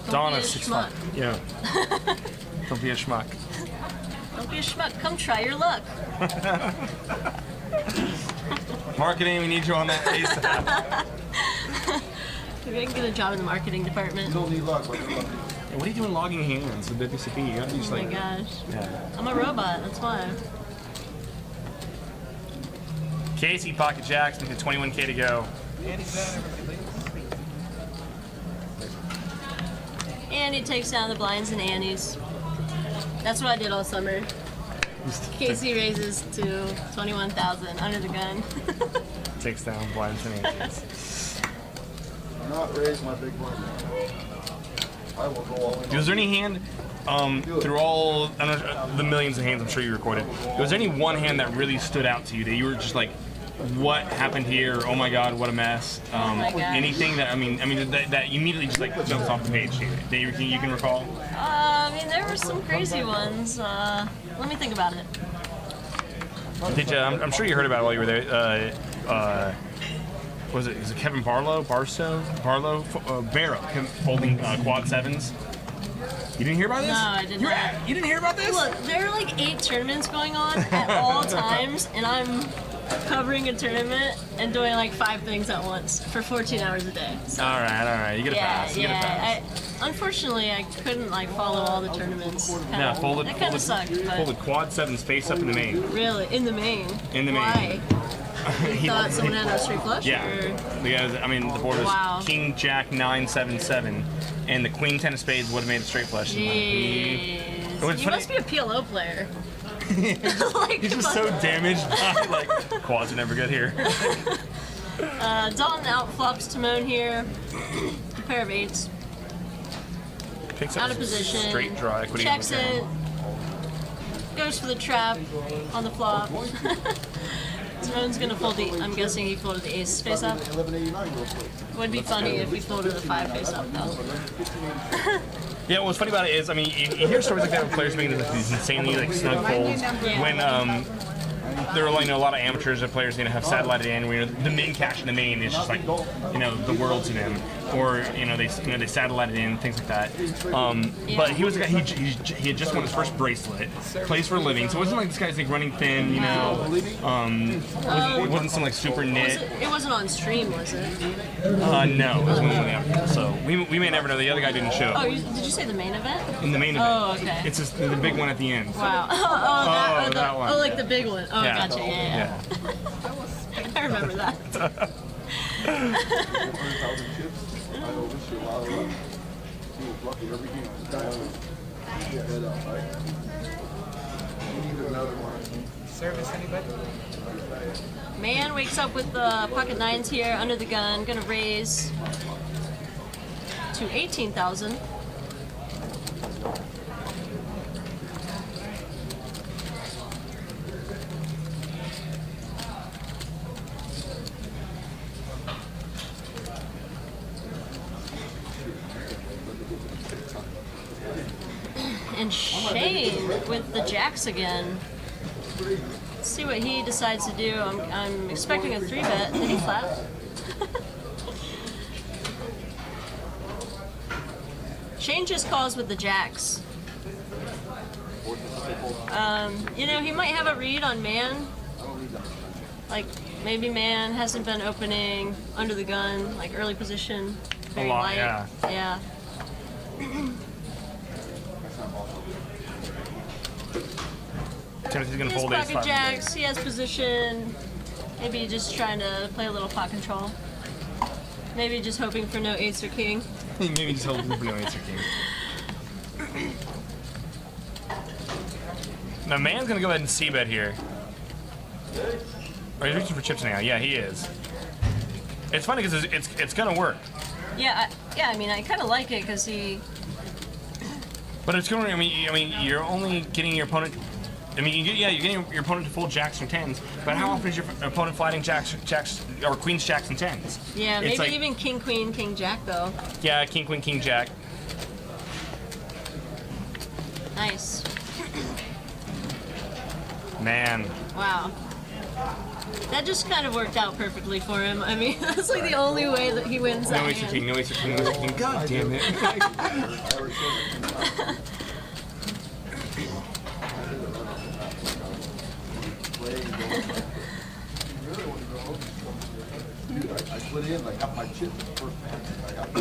Donna, be a 6'5". Yeah. Don't be a schmuck. Don't be a schmuck. Come try your luck. Marketing, we need you on that ASAP. Maybe I can get a job in the marketing department. You don't need luck, but you lucky. What are you doing logging hands with WCP? You gotta be just Oh my like, gosh. yeah. I'm a robot, that's why. Casey, Pocket Jacks, with 21K to go. And he takes down the blinds and annies. That's what I did all summer. Casey raises to 21,000 under the gun. Takes down blinds and aces. Do not raise my big blind. I will go all in. Was there any hand, through all I don't know, the millions of hands I'm sure you recorded, was there any one hand that really stood out to you that you were just like, what happened here? Oh my God, what a mess. my gosh. Anything that, I mean that immediately just like jumps off the page that you can recall? I mean, there were some crazy ones. Let me think about it. Did you, I'm sure you heard about it while you were there. Is it Kevin Barlow? Barlow? Him holding quad sevens. You didn't hear about this? No, I did not. You didn't hear about this? Look, there are like 8 tournaments going on at all times, and I'm covering a tournament and doing like 5 things at once for 14 hours a day. So, All right. You get a pass. You get a pass. Unfortunately, I couldn't like follow all the tournaments. Yeah, folded. That kind of sucked. Folded But quad sevens face up in the main. really, in the main. In the main. Why? You thought someone had a straight flush? Yeah, Or? because I mean the board was Wow. King Jack 9-7-7, and the Queen 10 of Spades would have made a straight flush. Jeez. What's You funny- must be a PLO player. Like, He's just so damaged by like quads are never good here. Dalton outflops Timon here. A pair of 8s. Picks Out up of position. straight draw equity. Checks it. Goes for the trap on the flop. Timon's gonna fold the. I'm guessing he folded the ace face up. 1189 real quick. Would be funny if he folded the 5 face up though. Yeah, what's funny about it is, I mean, you hear stories like that with players making like, these insanely like snug folds when there are like, a lot of amateurs or players have satellited in where the min cash in the main is just like the world to them, or they satellited in things like that. But he was a guy, he had just won his first bracelet, plays for a living, so it wasn't like this guy's like running thin, it wasn't some like super knit. It wasn't on stream, was it? No, it was one of the other. So we may never know. The other guy didn't show. Oh, did you say the main event? In the main event. Oh, okay. It's just the big one at the end. Wow. that one. Oh, like the big one. Oh, Yeah. gotcha. Yeah. I remember that. 400,000 chips. I know this shit while I was he was lucky every game. Get that out, right? We need another one. Service anybody? Man wakes up with the pocket 9s here under the gun. Gonna raise to 18,000. And Shane with the jacks again. Let's see what he decides to do. I'm expecting a 3-bet. Did he flat? Shane just calls with the jacks. He might have a read on man. Like, maybe man hasn't been opening under the gun, like early position. Very lot, light. yeah. Yeah. Timothy's gonna His fold ace pocket 5. jacks, he has position. Maybe just trying to play a little pot control. Maybe just hoping for no ace or king. Maybe just hoping for no answer king. Now, man's gonna go ahead and c-bet here. Oh, he's reaching for chips now. Yeah, he is. It's funny because it's gonna work, Yeah, I mean, I kind of like it because he. but it's going. I mean, you're only getting your opponent. I mean, you're getting your opponent to fold jacks or tens. But how often is your opponent flatting jacks or queens, jacks, and tens? Yeah, It's maybe like- even king, queen, king, jack though. Yeah, king, queen, king, jack. Nice. Man, Wow. That just kind of worked out perfectly for him. I mean, that's like the only way that he wins that no ace of king, hand. no ace of king, no ace of king. God damn it! I slid in, like, got my chip the first man. I got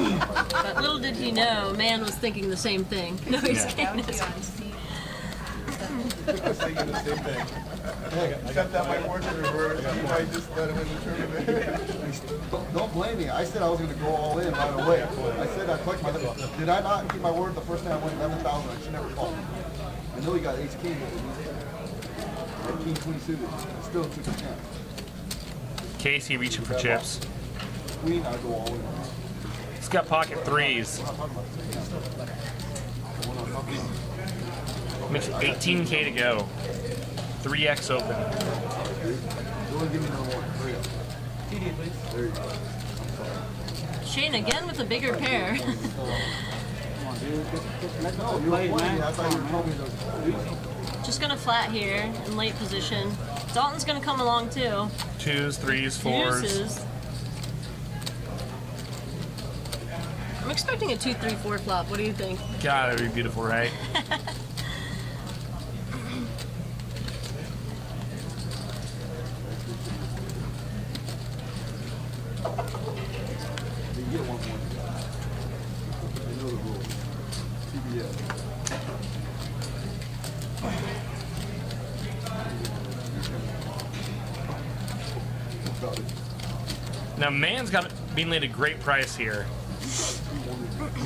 But little did he know, man was thinking the same thing. No, he's Yeah. king. Thinking the same thing. Except that might work in reverse. You might just let him in the tournament. Don't blame me. I said I was going to go all in right away. I said I clicked my limit. Did I not keep my word the first time I went 11,000? I should never call. I know he got ace king. Or king queen suited. Still took a chance. Casey reaching for chips. Queen, I go all in. He's got pocket threes. I'm not talking about the one I'm talking about. Makes it 18K to go. 3x open. Go and give me another one. Hurry up. There you go. Shane again with a bigger pair. No, you were playing. I thought you were telling me those. Just gonna flat here in late position. Dalton's gonna come along too. Twos, threes, fours. Deuces. I'm expecting a 2-3-4 flop. What do you think? God, that'd be beautiful, right? You get one more. They know the rules. CBS. About it. Now, man's got being laid a great price here.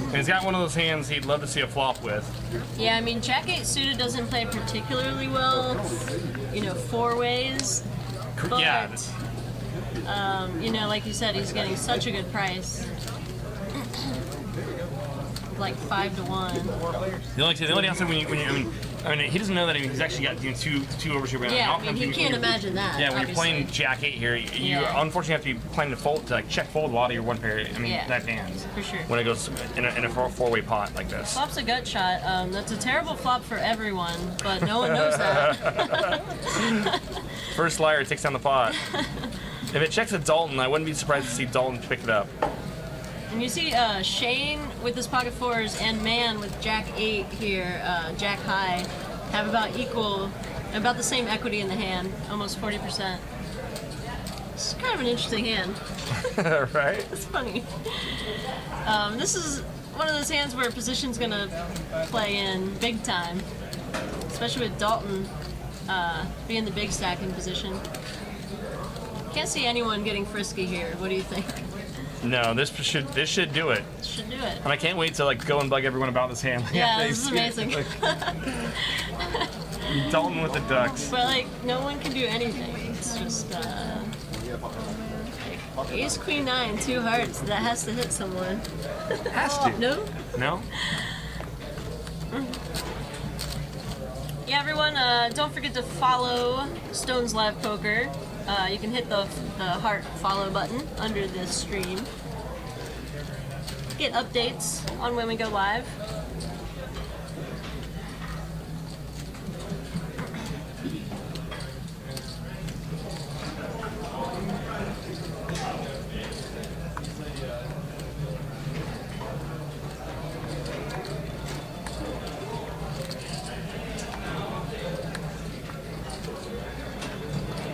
And he's got one of those hands he'd love to see a flop with. Yeah, I mean, Jack 8 suited doesn't play particularly well, you know, four ways. But, Yeah. you know, like you said, he's getting such a good price. Like 5-1. The only downside when you I mean, he doesn't know that he's actually got two overshoot rounds. Yeah, I mean, he can't imagine that. Yeah, when obviously. you're playing Jack 8 here, you Yeah. unfortunately have to be playing to fold to like check fold a lot of your one pair. I mean, Yeah. that hands For sure. when it goes in a four-way pot like this. Flop's a gut shot. That's a terrible flop for everyone, but no one knows that. First liar takes down the pot. If it checks at Dalton, I wouldn't be surprised to see Dalton pick it up. And you see Shane with his pocket fours and man with Jack 8 here, Jack high, have about the same equity in the hand, almost 40%. It's kind of an interesting hand. Right? It's funny. This is one of those hands where position's gonna play in big time, especially with Dalton being the big stacking position. Can't see anyone getting frisky here. What do you think? No, this should do it. Should do it. And I can't wait to like go and bug everyone about this hand. Yeah, this is amazing. Dalton with the ducks. But like, no one can do anything. It's just Ace Queen 9, 2 hearts. That has to hit someone. Has to. No? No? Yeah, everyone, don't forget to follow Stones Live Poker. You can hit the heart follow button under this stream. Get updates on when we go live.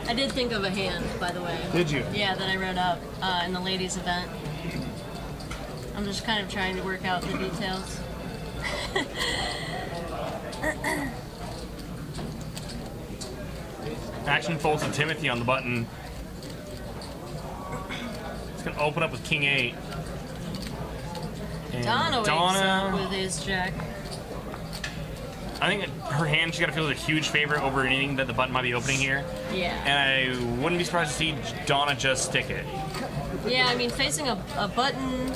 I did think of a hand, by the way. Did you? Yeah, that I wrote up in the ladies' event. I'm just kind of trying to work out the details. Action folds to Timothy on the button. It's gonna open up with King 8. And Donna wakes up with Ace Jack. I think her hand, she's got to feel a huge favorite over anything that the button might be opening here. Yeah. And I wouldn't be surprised to see Donna just stick it. Yeah, I mean, facing a button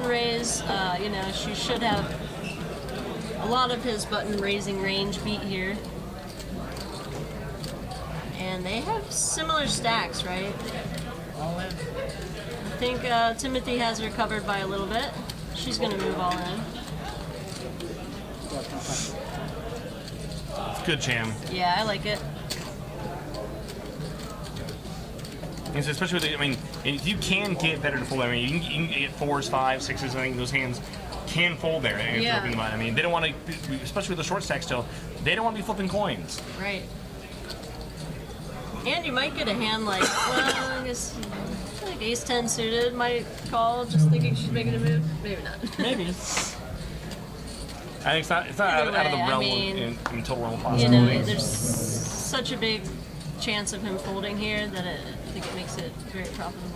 raise, you know, she should have a lot of his button raising range beat here. And they have similar stacks, right? All in. I think Timothy has her covered by a little bit. She's gonna move all in. It's good jam. Yeah, I like it. And so especially with the, I mean, if you can get better to fold, I mean, you can get 4s, 5s, 6s. I think those hands can fold there. And Yeah. flipping the button. I mean, they don't want to, especially with the short stack still, they don't want to be flipping coins. Right. And you might get a hand like, well, I guess like ace 10 suited might call, just thinking she's making a move. Maybe not. Maybe. I think it's not out of the Either way, I realm mean, in total realm of You know, possibility. there's such a big chance of him folding here that I think it makes it very profitable.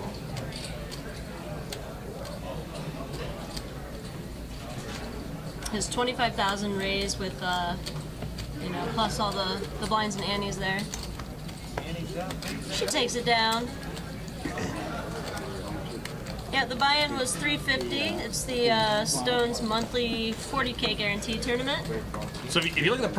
His 25,000 raise with, you know, plus all the blinds and antes there. She takes it down. Yeah, the buy-in was $350. It's the Stones monthly 40K guarantee tournament. So if you look at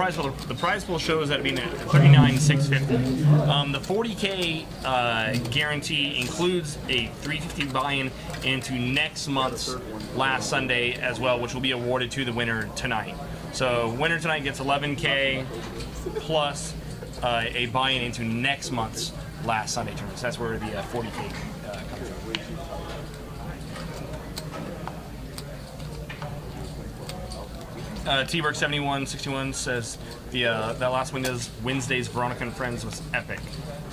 the prize pool shows that being at $39,650. The 40K guarantee includes a $350 buy-in into next month's last Sunday as well, which will be awarded to the winner tonight. So winner tonight gets $11K plus a buy-in into next month's last Sunday tournament. So that's where the 40K comes from. T-Berg7161 says that last Wednesday's Veronica and Friends was epic.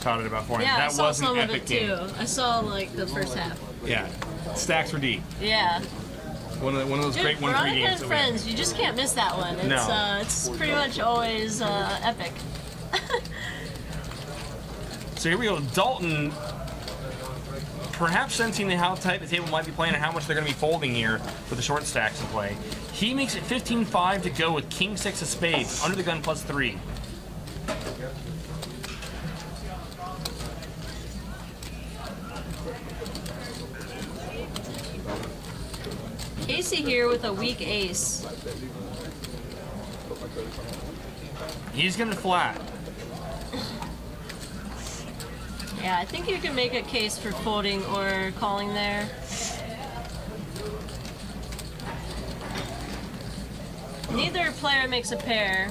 Caught it about 4 Yeah, that I saw was an some of epic it game. too. I saw like the first half. Yeah, stacks were deep. Yeah. One of those Dude, great 1-3 Veronica games. and that we- Friends, you just can't miss that one. It's No. it's pretty much always epic. So here we go. Dalton, perhaps sensing how tight the table might be playing and how much they're going to be folding here with the short stacks in play. He makes it 15-5 to go with King 6 of spades, under the gun plus 3. Casey here with a weak ace. He's going to flat. Yeah, I think you can make a case for folding or calling there. Neither player makes a pair.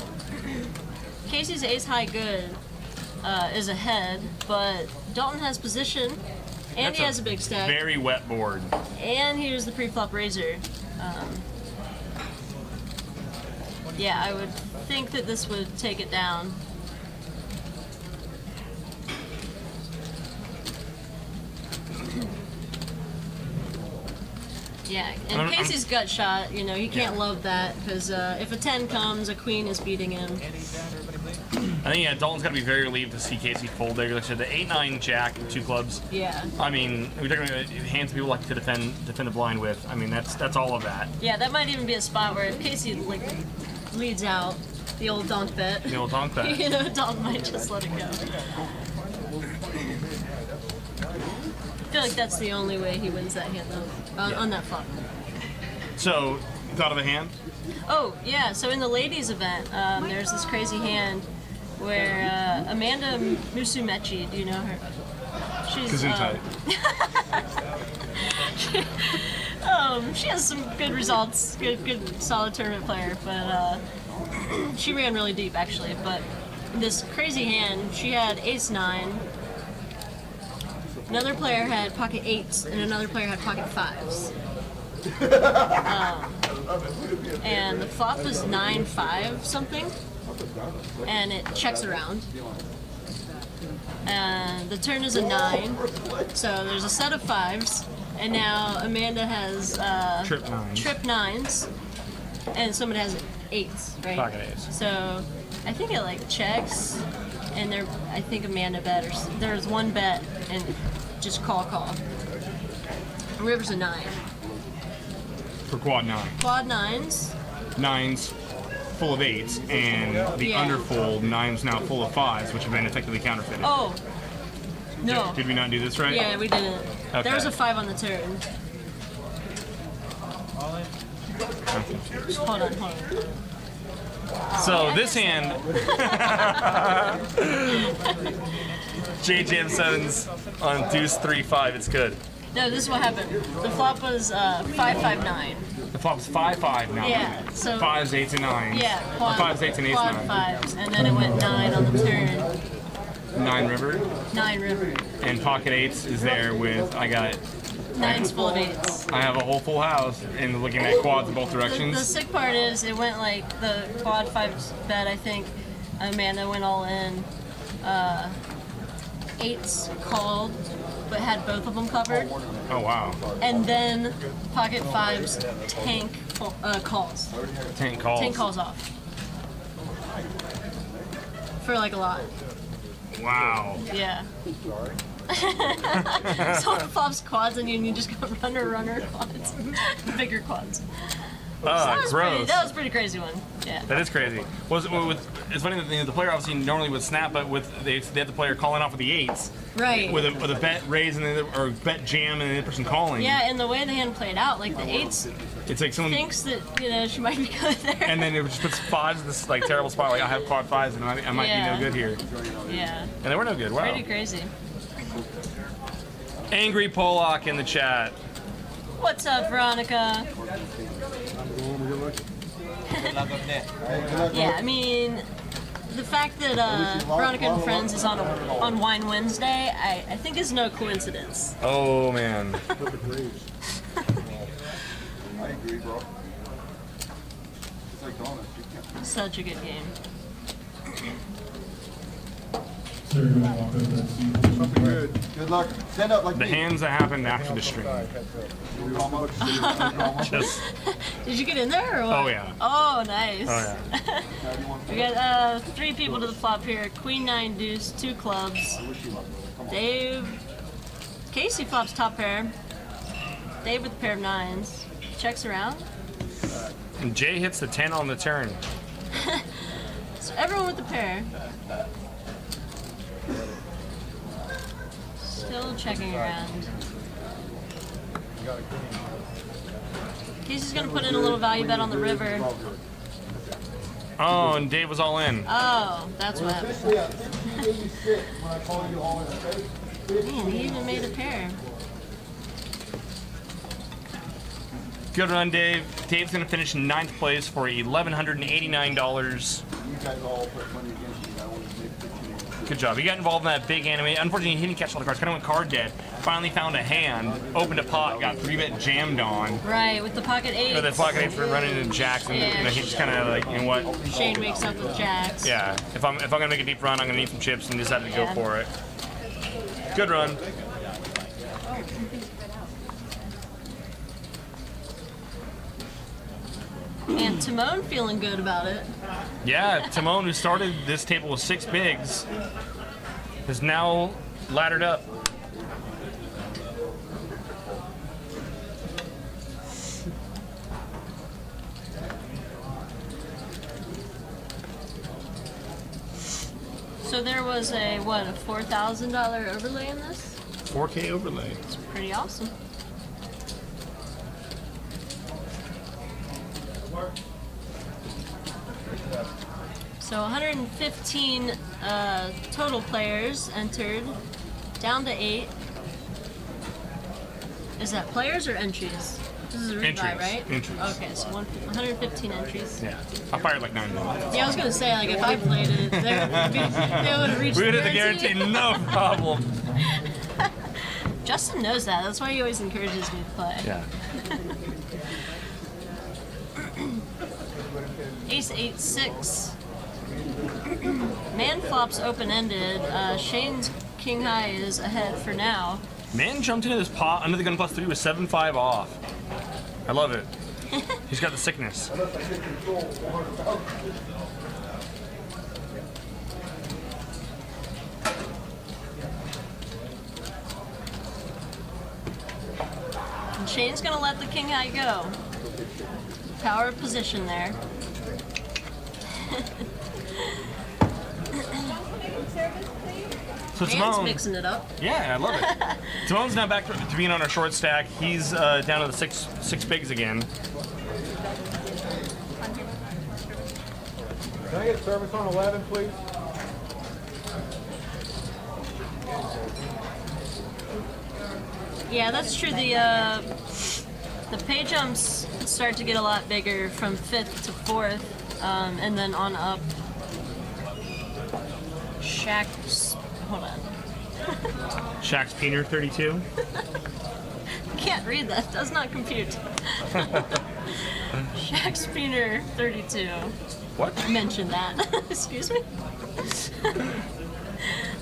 Casey's ace high good is ahead, but Dalton has position, and That's he has a big stack, Very wet board. and here's the pre-flop razor. Yeah, I would think that this would take it down. Yeah, and I'm- Casey's gut shot, you know, he can't Yeah. love that, because if a 10 comes, a queen is beating him. I think, yeah, Dalton's got to be very relieved to see Casey fold there. Like I said, the 8-9 jack, 2 clubs. Yeah. I mean, we're talking about hands people like to defend the blind with. I mean, that's all of that. Yeah, that might even be a spot where if Casey like leads out the old donk bet, The old donk bet. you know, Dalton might just let it go. I feel like that's the only way he wins that hand though, on that flop. So, you thought of a hand? Oh, yeah, so in the ladies event, there's this crazy hand where Amanda Musumeci, do you know her? She's she has some good results, good solid tournament player, but she ran really deep actually. But this crazy hand, she had ace-9. Another player had pocket 8s, and another player had pocket 5s. And the flop was 9-5 something, and it checks around. And the turn is a 9, so there's a set of 5s, and now Amanda has Trip 9s. trip 9s, and someone has 8s, right? Pocket 8s. So I think it like checks, and I think Amanda bet, or there's one bet, and just call. River's a 9. For quad 9. Quad 9s. 9s full of 8s, and the Yeah. underfold 9s now full of 5s, which have been effectively counterfeited. Oh. No. Did we not do this right? Yeah, we didn't. Okay. There was a 5 on the turn. Hold on. So this hand, Jay Jam 7's on deuce 3-5. It's good. No, this is what happened. The flop was 5-5-9. The flop's 5-5 now. Yeah, so 5s, 8s, and 9s. yeah, Or quad, 5s, 8s, and 8s, quad 9. fives, and then it went 9 on the turn. 9 river. 9 river. And pocket 8s is there with, I got, 9's full of 8s. I have a whole full house and looking at quads in both The directions. sick part is it went like the quad 5's bet, I think. Amanda went all in. 8's called, but had both of them covered. Oh wow. And then pocket 5's tank calls. Tank calls. 10 calls off. For like a lot. Wow. Yeah. Someone flops quads and you just go runner quads. Bigger quads. Ah, gross. That was a pretty crazy one. Yeah. That is crazy. It's funny that the player obviously normally would snap, but they have the player calling off with the 8s. Right. With a bet raise and or bet jam and the other person calling. Yeah, and the way the hand played out, like the 8s It's like someone thinks that, she might be good there. and then it just puts 5s in this like terrible spot. Like I have quad 5s and I might Yeah. be no good here. Yeah. And they were no good. Wow. Pretty crazy. Angry Pollock in the chat. What's up, Veronica? Yeah, I mean, the fact that Veronica and Friends is on Wine Wednesday, I think is no coincidence. Oh man. I agree, bro. It's like donuts. You can't. Such a good game. Something good. Good luck. Stand up like The me. hands that happened after the stream. Drama. Just Did you get in there or what? Oh, yeah. Oh, nice. oh yeah. We got 3 people to the flop here. Queen 9 deuce, 2 clubs. Dave. Casey flops top pair. Dave with a pair of 9s. Checks around. And Jay hits the 10 on the turn. So everyone with the pair. Still checking around. Casey's gonna put in a little value bet on the river. Oh, and Dave was all in. Oh, that's what happened. When I call you all in the face. Man, he even made a pair. Good run, Dave. Dave's gonna finish in 9th place for $1,189. You guys all put money against me. I want to make 15. Good job. He got involved in that big anime. Unfortunately, he didn't catch all the cards. Kind of went card dead. Finally found a hand, opened a pot, got 3-bet jammed on. Right, with the pocket 8. Or the pocket 8s were running into jacks, and Yeah. he just kind of like, you know what? Shane wakes up with jacks. Yeah, if I'm gonna make a deep run, I'm gonna need some chips, and decided to go Yeah. for it. Good run. And Timon feeling good about it. Yeah, Timon, who started this table with 6 bigs, is now laddered up. So there was a $4,000 overlay in this? 4K overlay. It's pretty awesome. So 115 total players entered, down to 8. Is that players or entries? This is a rebuy, Entries. right? Entries. Okay, so 115 entries. Yeah, I fired like 9 minutes. Yeah, I was gonna say, like, if I played it, they would have reached We the would hit the guarantee, no problem. Justin knows that. That's why he always encourages me to play. Yeah. Ace 8-6. Man flops open-ended. Shane's king high is ahead for now. Man jumped into this pot under the gun +3 with 7-5 off. I love it. He's got the sickness. And Shane's gonna let the king high go. Power of position there. So Man's Timon, mixing it up. yeah, I love it. Timon's now back to being on our short stack. He's down to the six bigs again. Can I get service on 11, please? Yeah, that's true. The pay jumps start to get a lot bigger from 5th to 4th, and then on up. Shaq's. Hold on. Shaq's Peener 32. Can't read that. Does not compute. Shaq's Peener 32. What? Mention that. Excuse me.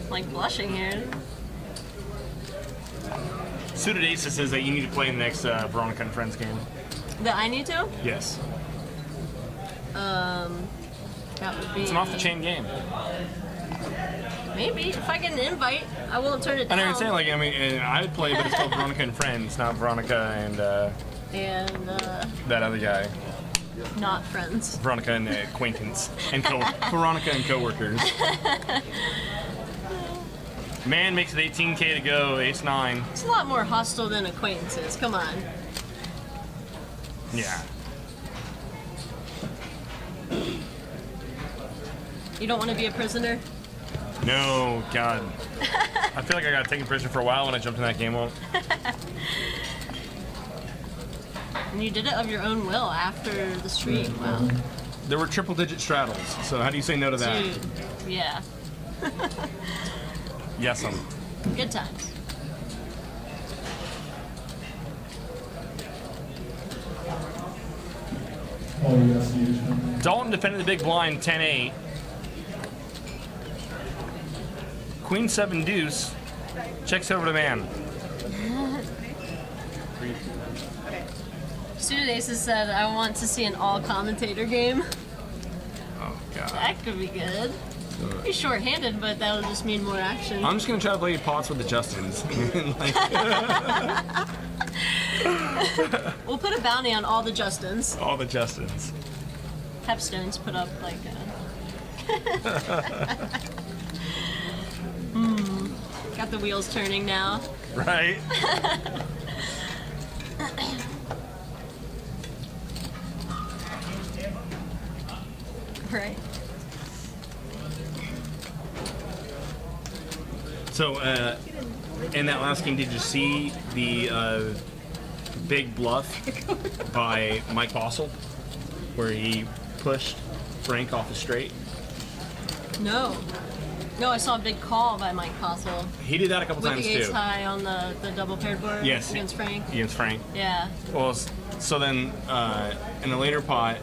Like blushing here. Suited Aces says that you need to play in the next Veronica and Friends game. That I need to? Yes. That would be. It's an off-the-chain game. Maybe if I get an invite, I won't turn it I down. know what you're saying. Like, I mean, I would play, but it's called Veronica and Friends, not Veronica and And that other guy. not friends. Veronica and acquaintance and Veronica and coworkers. Man makes it 18K to go, ace 9. It's a lot more hostile than acquaintances. Come on. Yeah. You don't want to be a prisoner? No, God. I feel like I got taken prisoner for a while when I jumped in that game. And you did it of your own will after the stream. Wow. There were triple-digit straddles, so how do you say no to that? Dude. Yeah. Yes, Good times. Dalton defended the big blind 10-8. Queen 7 deuce. Checks over to man. Suited Aces said, I want to see an all-commentator game. Oh, God. That could be good. Be short-handed, but that'll just mean more action. I'm just going to try to play pots with the Justins. Like, We'll put a bounty on all the Justins. all the Justins. Have Stones put up, like, got the wheels turning now. Right? Right. So, in that last game, did you see the big bluff by Mike Bossel, where he pushed Frank off the straight? No. No, I saw a big call by Mike Postle He did that a couple with times the ace too. high on the double paired board Yes. against Frank. Against Frank. Yeah. Well, so then in a later pot,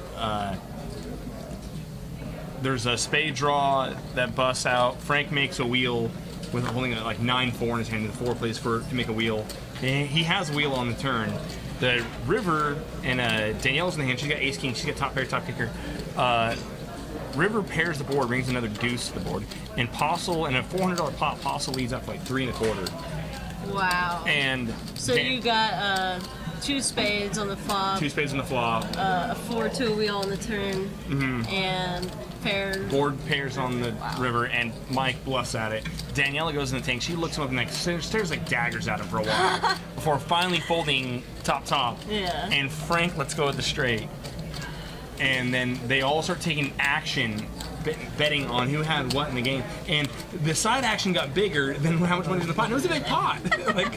there's a spade draw that busts out. Frank makes a wheel with holding like 9-4 in his hand. The 4 plays to make a wheel. And he has a wheel on the turn. The river and Danielle's in the hand. She's got ace king. She's got top pair, top kicker. River pairs the board, brings another deuce to the board, and Postle in a $400 pot. Postle leads up for like 3 1/4. Wow. And So you got 2 spades on the flop, 2 spades on the flop. a 4-2 wheel on the turn, and pairs. Board pairs on the river, and Mike bluffs at it. Daniela goes in the tank. She looks him up and like stares like daggers at him for a while before finally folding top. Yeah. And Frank lets go of the straight. And then they all start taking action, betting on who had what in the game. And the side action got bigger than how much money was in the pot. And it was a big pot. Like,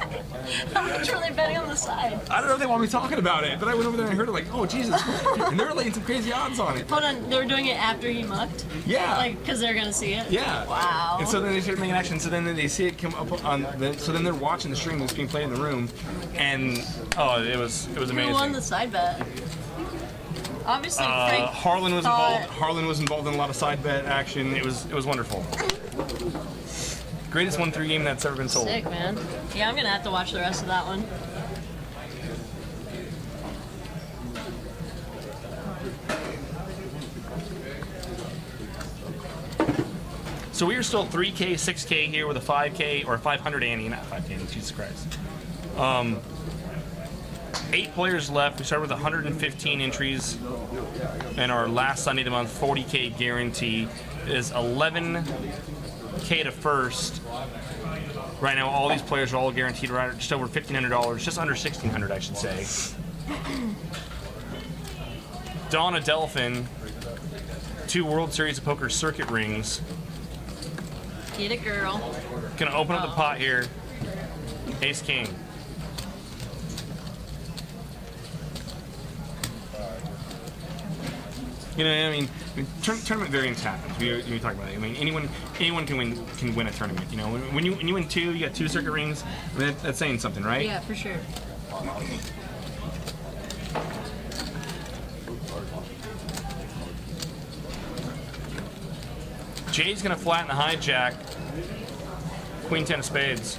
How much are they betting on the side? I don't know if they want me talking about it, but I went over there and I heard it like, oh, Jesus. And they were laying some crazy odds on it. Hold on, they were doing it after he mucked? Yeah. Like, because they're going to see it? Yeah. Wow. And so then they start making action. So then they see it come up on. So then they're watching the stream that's being played in the room, and it was amazing. Who won the side bet? Obviously, Frank Harlan was thought- involved. Harlan was involved in a lot of side bet action. It was wonderful. Greatest 1-3 game that's ever been sold. Sick, man. Yeah, I'm going to have to watch the rest of that one. So we are still 3K, 6K here with a 5K or 500 ante, not 5K. Jesus Christ. 8 players left. We started with 115 entries in our last Sunday of the month, 40K guarantee. is 11K to first. Right now, all these players are all guaranteed right just over $1,500, just under $1,600, I should say. Donna Delphin, 2 World Series of Poker circuit rings. Get it, girl. Gonna open up the pot here. Ace King. You know, I mean tournament variance happens. We talk about it. I mean, anyone can win a tournament. You know, when you win 2, you got 2 circuit rings. I mean, that's saying something, right? Yeah, for sure. Jay's gonna flatten the hijack. Queen 10 of spades.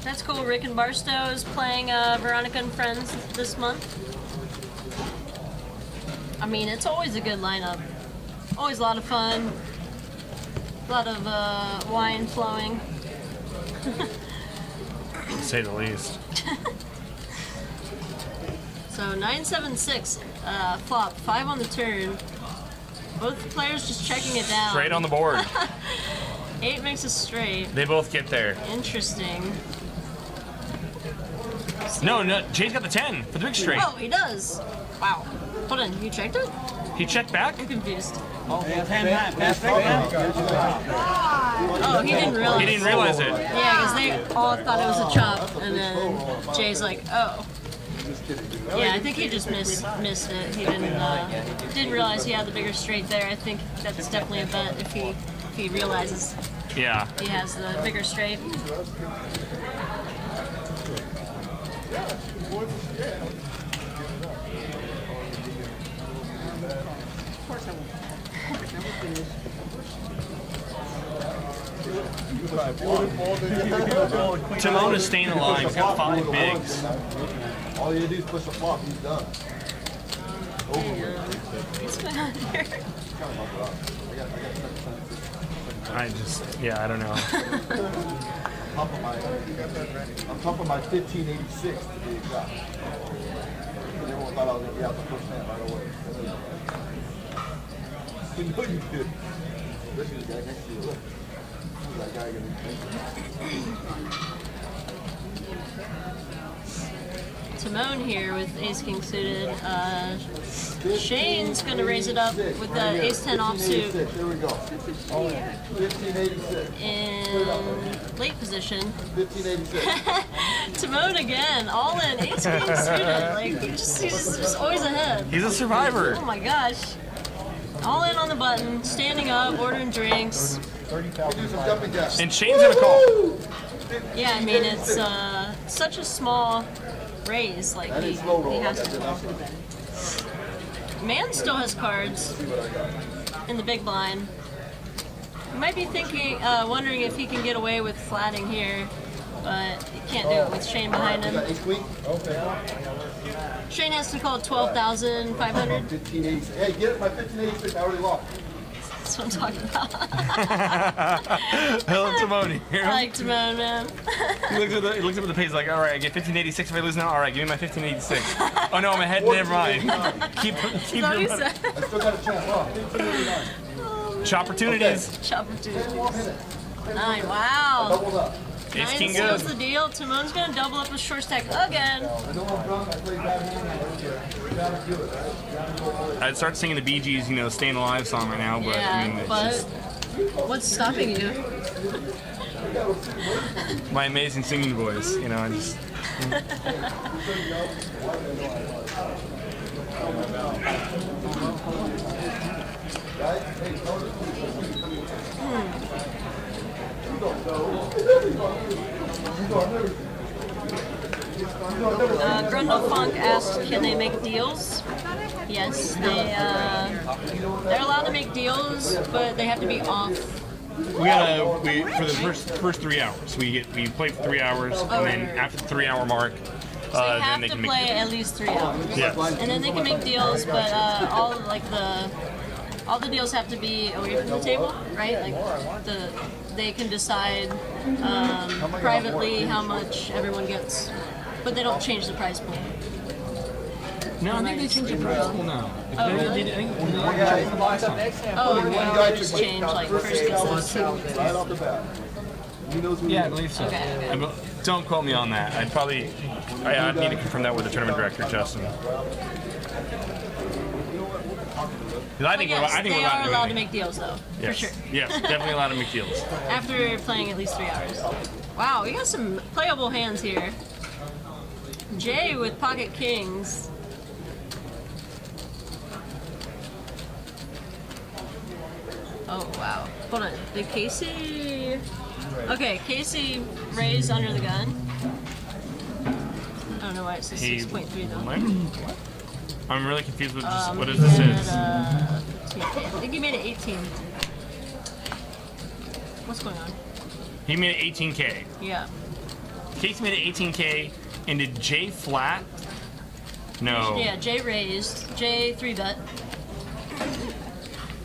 That's cool. Rick and Barstow is playing Veronica and Friends this month. I mean, it's always a good lineup. Always a lot of fun. A lot of wine flowing. To say the least. So 9-7-6 flop, 5 on the turn. Both players just checking it down. Straight on the board. 8 makes a straight. They both get there. Interesting. No, Jay's got the 10 for the big straight. Oh, he does. Wow. Hold on, you checked it? He checked back? I'm confused. Oh, pass back. Oh, he didn't realize. He didn't realize it. Yeah, because they all thought it was a chop, and then Jay's like, oh. Yeah, I think he just missed it. He didn't realize he had the bigger straight there. I think that's definitely a bet if he realizes Yeah. he has the bigger straight. Timon is staying alive. He's got 5 bigs. All you do is push a flop, he's done. What's going on here? I don't know. I'm top of my 1586 to be exact. Everyone thought I was going to be out the first hand right away. You know you did. This is the guy next to you. Look. That guy going to Timon here with Ace King suited. Shane's gonna raise it up with the Ace 10 offsuit. There we go. 1586. In late position. 1586. Timon again, all in. Ace King suited. Like he's just always ahead. He's a survivor. Oh my gosh. All in on the button, standing up, ordering drinks. Do some jumping jacks. And Shane's gonna call. Yeah, I mean it's such a small raise. Like he has to. Man still has cards in the big blind. You might be thinking, wondering if he can get away with flatting here, but he can't do it with Shane behind him. Ace queen? Shane has to call 12,500. 1586. Hey, get it, my 1586. I already lost. That's what I'm talking about. Hello, Timon here. I like Timon, man. He looks up at the page like, all right, I get 1586 if I lose now. All right, give me my 1586. Oh no, I'm ahead. Never mind. keep That's what he your said. I still got a chance. Huh? 1589. opportunities. Opportunities. 9, wow. Doubled up. Ace 9 King seals good. the deal. Timon's gonna double up his short stack again. I know I'm drunk. I play bad hand. You gotta do it, right? I'd start singing the Bee Gees, you know, "Staying Alive" song right now, but I mean, Yeah, it's but just what's stopping you? my amazing singing voice. You know, I just. Grundle Funk asked, can they make deals? Yes, they're allowed to make deals, but they have to be off. We for the first 3 hours. We play for 3 hours, and then after the 3 hour mark, So they then have they to can play make. at least 3 hours. Yes. And then they can make deals, but all all the deals have to be away from the table, right? Like they can decide privately how much everyone gets, but they don't change the prize pool. No, I think they changed the prize pool now. Oh, really? I think they changed the last time. Oh, well, they just changed like first gets this. Right off the bat. He knows who he Yeah, I is. believe so. Okay. Don't quote me on that. I'd need to confirm that with the tournament director, Justin. 'Cause I think Yes, I think they we're are allowed to to make deals though, yes. for sure. Yes, definitely allowed to make deals. After playing at least 3 hours. Wow, we got some playable hands here. Jay with pocket kings. Oh wow. Hold on. Did Casey? Okay, Casey raised under the gun. I don't know why it says 6.3 though. I'm really confused with what He this had, is. 15. I think he made it 18. What's going on? He made it 18K. Yeah. Casey made it 18K, and did Jay flat? No. Yeah, Jay raised. Jay 3-bet.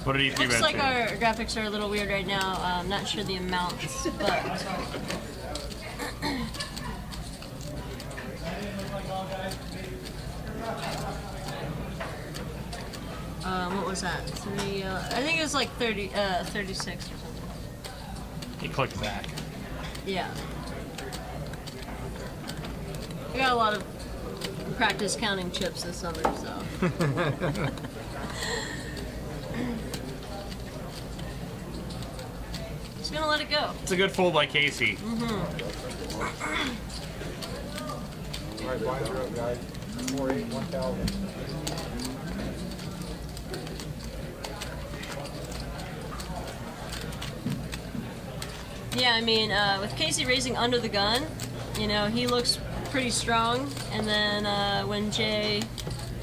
What did he 3-bet Looks like to? our graphics are a little weird right now. I'm not sure the amounts, but what was that? I think it was like 36 or something. He clicked back. Yeah. I got a lot of practice counting chips this summer, so. Just gonna let it go. It's a good fold by Casey. All right, blinds are up, guys. 4-8, 1,000. Yeah, I mean, with Casey raising under the gun, you know, he looks pretty strong. And then when Jay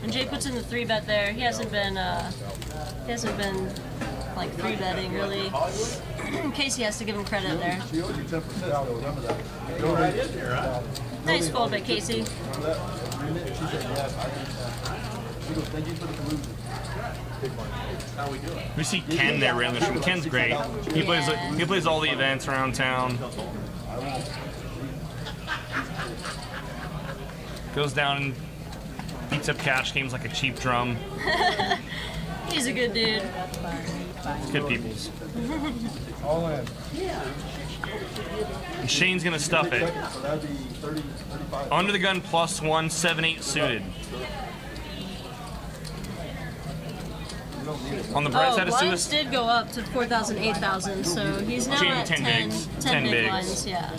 puts in the 3-bet there, he hasn't been like 3-betting really. Casey has to give him credit there. She owes you 10%, so remember that. Go right in here, huh? Nice fold by Casey. Remember that agreement? She said, yes, I understand. She goes, thank you for the collusion. We see Ken there around the show. Ken's great. He plays all the events around town. Goes down and beats up cash games like a cheap drum. He's a good dude. Good peoples. All in. And Shane's gonna stuff it. So that'd be 30, 35. Under the gun +1, 7-8 suited. You don't need it. On the bright Oh, side of blinds suicide. did go up to 4,000, 8,000, so he's now Jamie, at 10 10, bigs. 10 10 big bigs. blinds, yeah.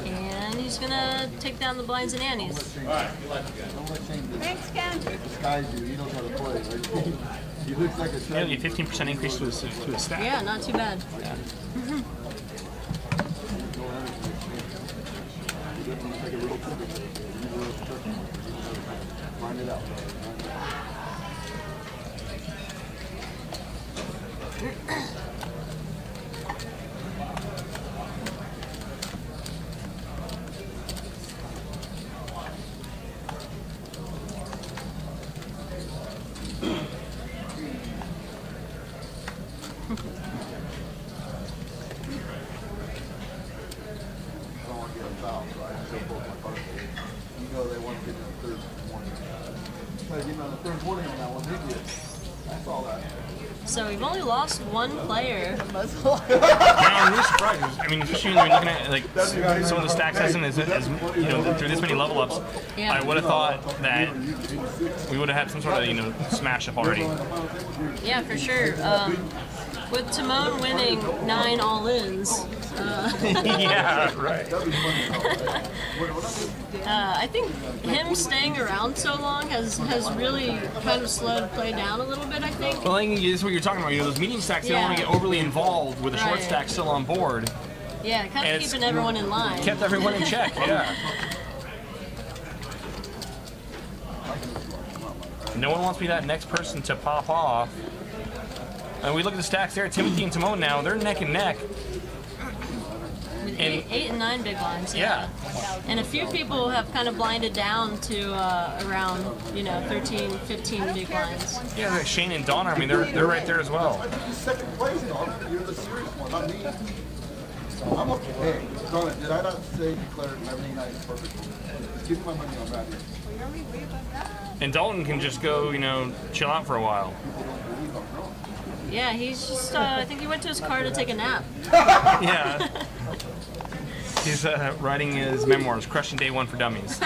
And he's gonna take down the blinds and annies. Don't let Shane Thanks, Ken. disguise you. He knows how to play. Right? He looks like a Nearly a shaggy. 15% increase to his stat. Yeah, not too bad. Take a little trip. Find it out. I don't want to get them fouled, so I just go both my cards. You know they want to get in the third warning. Try to get me on the third warning on that one, didn't you? I saw that. So we've only lost one player. Yeah, I'm really surprised. I mean, especially when you're looking at like some of the stacks as you know, through this many level ups, Yeah. I would have thought that we would have had some sort of smash up already. Yeah, for sure. With Timon winning 9 all-ins, Yeah, right. I think him staying around so long has really kind of slowed play down a little bit, I think. Well, I think this is what you're talking about. Those medium stacks, they don't want to Yeah. get overly involved with the short Right. stack still on board. Yeah, kind And of it's keeping everyone in line. Kept everyone in check. Yeah. No one wants to be that next person to pop off. And we look at the stacks there. Timothy and Timon now, they're neck and neck. with And- 8 and 9 big blinds. Yeah. And a few people have kind of blinded down to around 13, 15 big blinds. Yeah, like Shane and Donna. I mean, they're right there as well. You're second place, dog. You're the serious one, not me. I'm okay. Hey, Donna, did I not say declare everything night is perfect? Just give me my money on that here. And Dalton can just go, chill out for a while. Yeah, he's just, I think he went to his car to take a nap. Yeah. He's writing his memoirs, Crushing Day 1 for Dummies.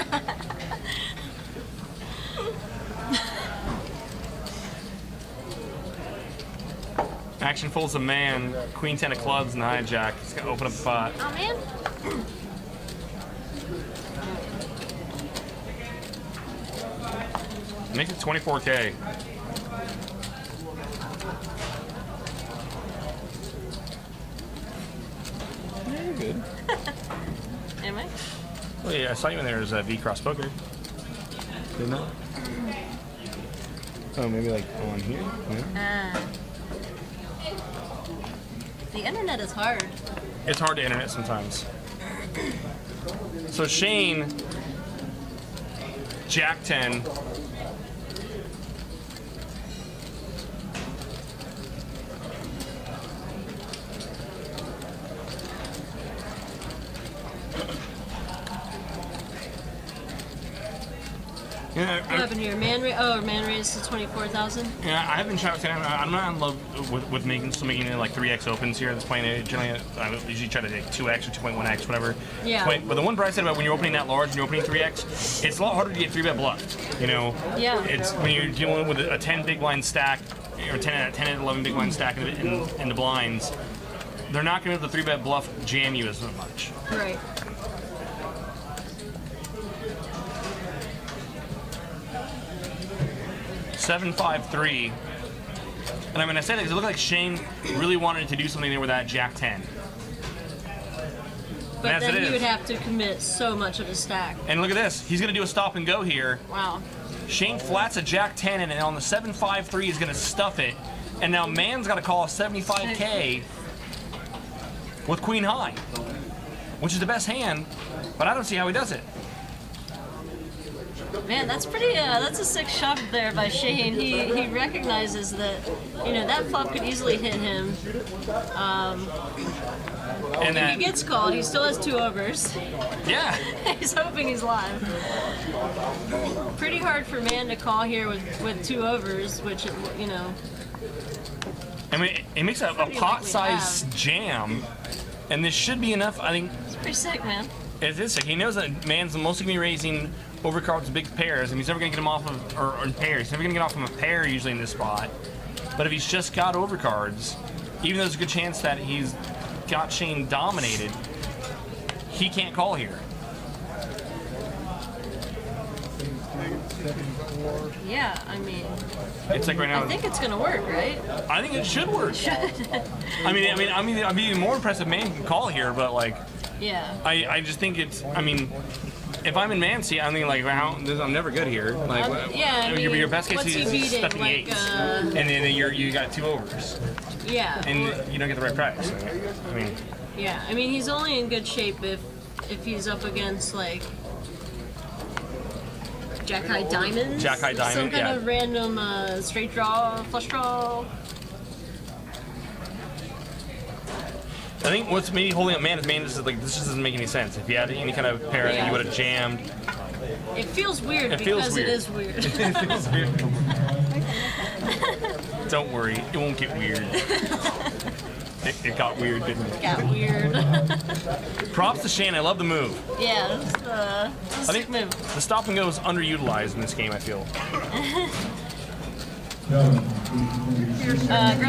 Action folds a man, Queen 10 of clubs and hijack. He's gonna open up the pot. Oh, man. Makes it 24K. Yeah, you're good. Am I? Well, yeah, I saw you in there as V-Cross Poker. Didn't I? Oh, maybe like on here? Yeah. The internet is hard. It's hard to internet sometimes. So Shane, Jack 10. Yeah, What happened here? Man raised to 24,000. yeah, I have been trying to. I'm not in love with making it like 3x opens here. That's playing. Generally, I usually try to take 2x or 2.1x, whatever. Yeah. But the one part I said about when you're opening that large and you're opening 3x, it's a lot harder to get 3-bet bluffed. Yeah. It's when you're dealing with a 10 big blind stack or 10 and 11 big blind stack in the blinds. They're not going to be able to 3-bet bluff jam you as much. Right. Seven, 5, 3. And I mean, I say that because it looked like Shane really wanted to do something there with that Jack 10. But As then it he is. would have to commit so much of his stack. And look at this. He's going to do a stop and go here. Wow. Shane flats a Jack 10, and on the 7, 5, 3 he's going to stuff it. And now Man's got to call a 75K with Queen High, which is the best hand, but I don't see how he does it. Man, that's pretty. That's a sick shove there by Shane. He recognizes that, that flop could easily hit him. And If then, he gets called, he still has 2 overs. yeah. He's hoping he's live. Pretty hard for Man to call here with 2 overs, which I mean, it makes a pot-sized jam, and this should be enough. I think it's pretty sick, man. it is sick. He knows that Man's mostly going to be raising overcards with big pairs, and he's never going to get him off of, or pairs. He's never going to get off from a pair usually in this spot. But if he's just got overcards, even though there's a good chance that he's got Shane dominated, he can't call here. Yeah, I mean, It's like right now. I think it's gonna work, right? I think it should work. I mean, I'd be even more impressed if Man can call here, but like, Yeah. I just think it's. I mean, if I'm in Mancy, I'm thinking like, I'm never good here. Like, Yeah, I mean, your best case what's he is beating? stuffing Like, eights, and then you got 2 overs, Yeah. and you don't get the right price. I mean, Yeah, I mean, he's only in good shape if he's up against like Jack High Diamonds. Jack High Diamond, Some kind yeah. of random straight draw, flush draw. I think what's maybe holding up Man is this just doesn't make any sense. If you had any kind of pair that you would have jammed, It feels weird It because feels it weird. is weird. it feels weird. Don't worry, it won't get weird. It got weird, didn't it? Got weird. Props to Shane. I love the move. Yeah, it's a I sick think move. the stop and go is underutilized in this game, I feel. Girl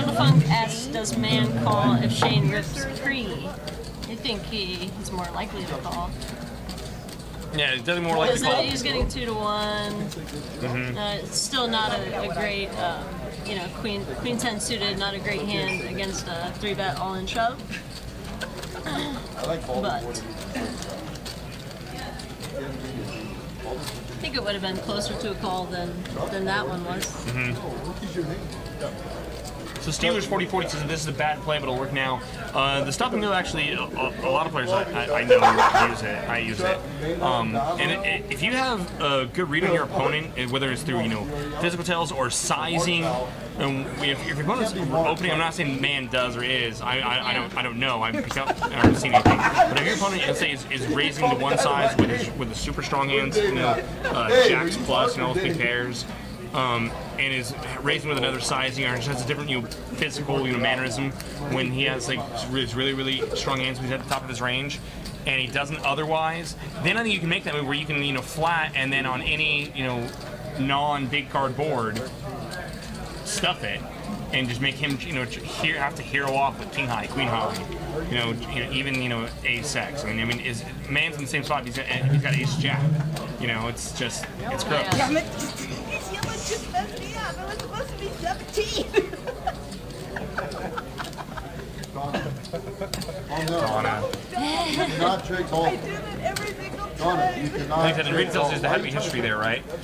the Funk asks, does Man call if Shane rips pre? I think he's more likely to call. Yeah, it's definitely more likely to call. He's getting 2 to 1. It's still not a great, Queen 10 suited, not a great hand against a 3-bet all-in shove. I like ball But before I think it would have been closer to a call than that one was. So Steelers 4040 says this is a bad play, but it'll work now. The stop and go actually, a lot of players I know use it. I use it. If you have a good read on your opponent, whether it's through physical tells or sizing, if your opponent's opening, I'm not saying man does or is. I don't know. I haven't seen anything. But if your opponent, let's say, is raising to one size with the super strong hands, jacks plus, all those big pairs. And is raising with another sizing or just has a different physical mannerism when he has like really strong hands when he's at the top of his range and he doesn't otherwise, then I think you can make that move where you can flat and then on any non-big card board stuff it and just make him have to hero off with king high, queen high, even ace x. I mean is man's in the same spot. He's got ace jack. It's gross. Damn it. These humans just messed me up. It was supposed to be 17. Donna. You cannot trick I Hulk. did it every single Donna, time. you cannot Like I said, trick Reed tells Hulk. there's the happy history there, right? Pro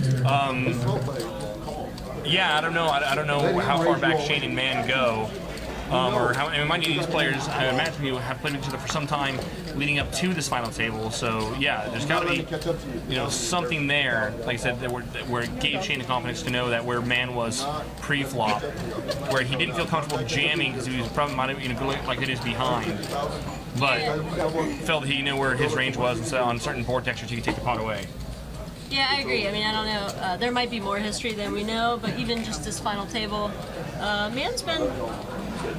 players, come on. Yeah, I don't know. I don't know how far back Shane and Man go, or how. And mind you, these players, I imagine you have played with each other for some time leading up to this final table. So yeah, there's got to be, something there. Like I said, where it gave Shane the confidence to know that where Man was pre-flop, where he didn't feel comfortable jamming because he was probably might have like it is behind, but felt that he knew where his range was, and so on certain board textures he could take the pot away. Yeah, I agree. I mean, I don't know. There might be more history than we know, but even just this final table, Man's been,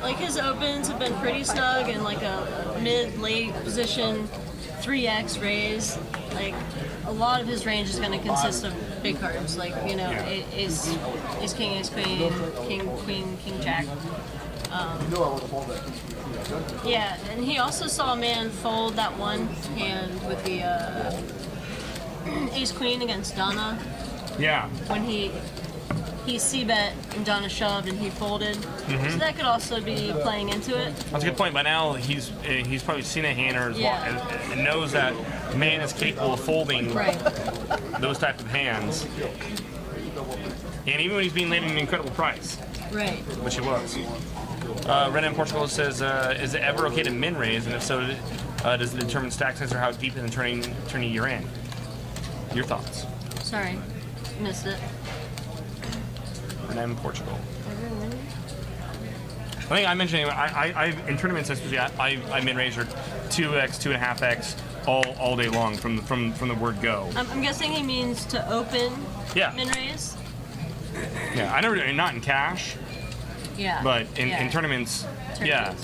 like, his opens have been pretty snug in, like, a mid-late position, 3x raise. Like, a lot of his range is going to consist of big cards, like, ace king, ace queen, king queen, king jack. Yeah, and he also saw Man fold that one hand with the ace queen against Donna. Yeah. When he c-bet and Donna shoved and he folded. So that could also be playing into it. That's a good point. By now, he's probably seen a hand or and knows that Man is capable of folding those type of hands. And even when he's being laid at an incredible price, Right. which it was. Ren in Portugal says, is it ever okay to min raise? And if so, does it determine stack size or how deep in the tourney you're in? Your thoughts? Sorry, missed it. Ren in Portugal. I think I mentioned I in tournaments especially I min raise or 2x, 2.5x all day long from the word go. I'm guessing he means to open min raise. Yeah, I never not in cash. Yeah. But in tournaments, yeah.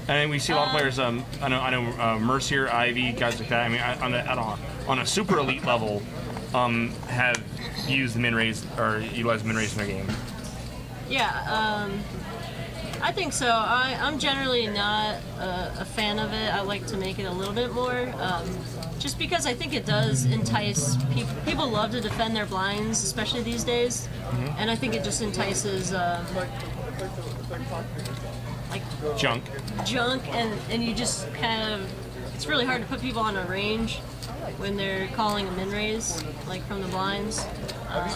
And we see a lot of players. I know Mercier, Ivy, guys like that. I mean, on a super elite level, have used the min raise or utilized min raise in their game. Yeah. I think so. I'm generally not a fan of it. I like to make it a little bit more, just because I think it does entice people. People love to defend their blinds, especially these days, and I think it just entices like junk, and you just kind of. It's really hard to put people on a range when they're calling a min raise, like from the blinds. I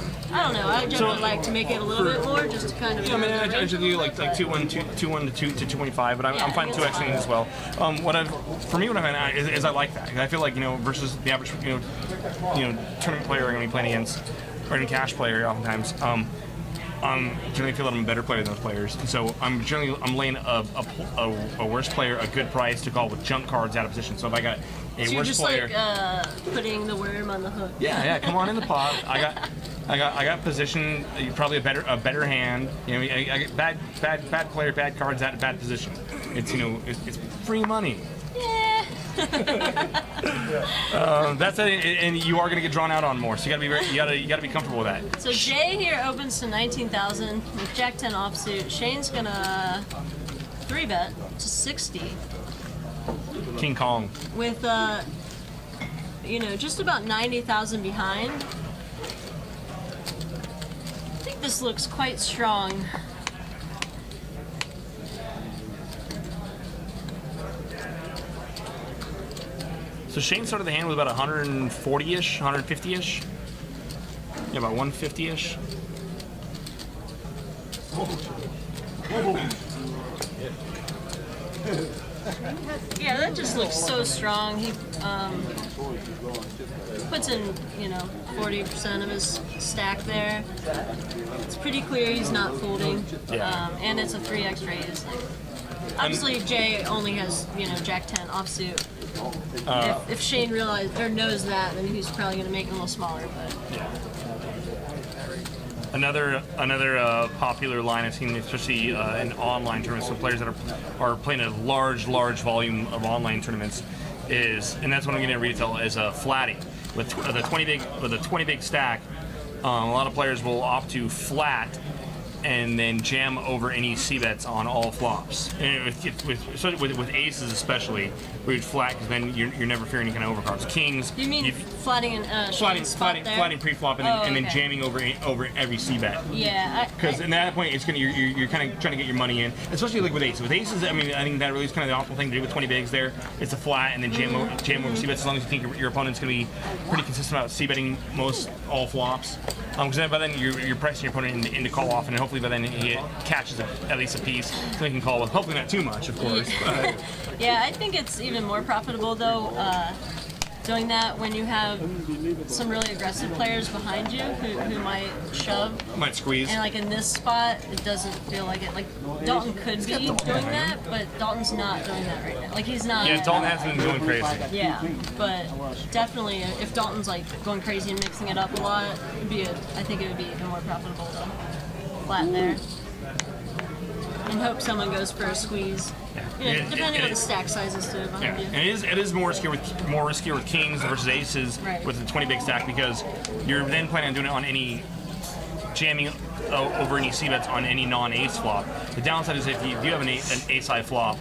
don't know. I generally like to make it a little bit more, just to kind of. Yeah, I mean, I usually do like 2-1 to 225, but I'm fine 2xing as well. What I find is I like that. I feel like versus the average tournament player I'm going to be playing against, or even cash player oftentimes. Generally feel that I'm a better player than those players, and so I'm laying a worse player a good price to call with junk cards out of position. So if I got a So you're worse just player, like putting the worm on the hook. yeah, come on in the pot. I got position. Probably a better hand. I get bad player, bad cards out of bad position. It's it's free money. Yeah. That's it, and you are going to get drawn out on more. So you gotta be comfortable with that. So Jay here opens to 19,000 with Jack 10 offsuit. Shane's gonna 3-bet to 60 King Kong. with just about 90,000 behind. I think this looks quite strong. So Shane started the hand with about 140-ish, 150-ish. Yeah, about 150-ish. Yeah, that just looks so strong. He puts in, 40% of his stack there. It's pretty clear he's not folding. Yeah. And it's a 3x raise. Like, obviously, Jay only has, Jack 10 offsuit. If Shane knows that, then he's probably going to make it a little smaller. But Another popular line I've seen, especially in online tournaments, so players that are playing a large volume of online tournaments, and that's what I'm getting at retail, is a flatty with a 20 big stack. A lot of players will opt to flat and then jam over any c-bets on all flops. And with aces especially, where you'd flat, because then you're never fearing any kind of overcards. Kings, you mean flatting and flatting pre-flop and then jamming over every c-bet. Yeah, Because at that point, you're kind of trying to get your money in, especially like with aces. With aces, I mean, I think that really is kind of the optimal thing to do with 20 bigs. There, it's a flat and then jam over c-bets, as long as you think your opponent's going to be pretty consistent about c-betting most all flops. Because by then you're pressing your opponent into call off, and hopefully by then he catches at least a piece, so he can call with. Hopefully not too much, of course. But. Yeah, I think it's even more profitable though. Doing that when you have some really aggressive players behind you who might shove. Might squeeze. And like in this spot, it doesn't feel like it. Like Dalton could be doing that, but Dalton's not doing that right now. Like he's not. Yeah, Dalton hasn't been going crazy. Yeah, but definitely if Dalton's like going crazy and mixing it up a lot, I think it would be even more profitable to flat there. And hope someone goes for a squeeze. Depending on the stack sizes too behind you. And it is more riskier with kings versus aces with the 20 big stack, because you're then planning on doing it on any jamming over any c-bets on any non-ace flop. The downside is if you do have an ace-high flop,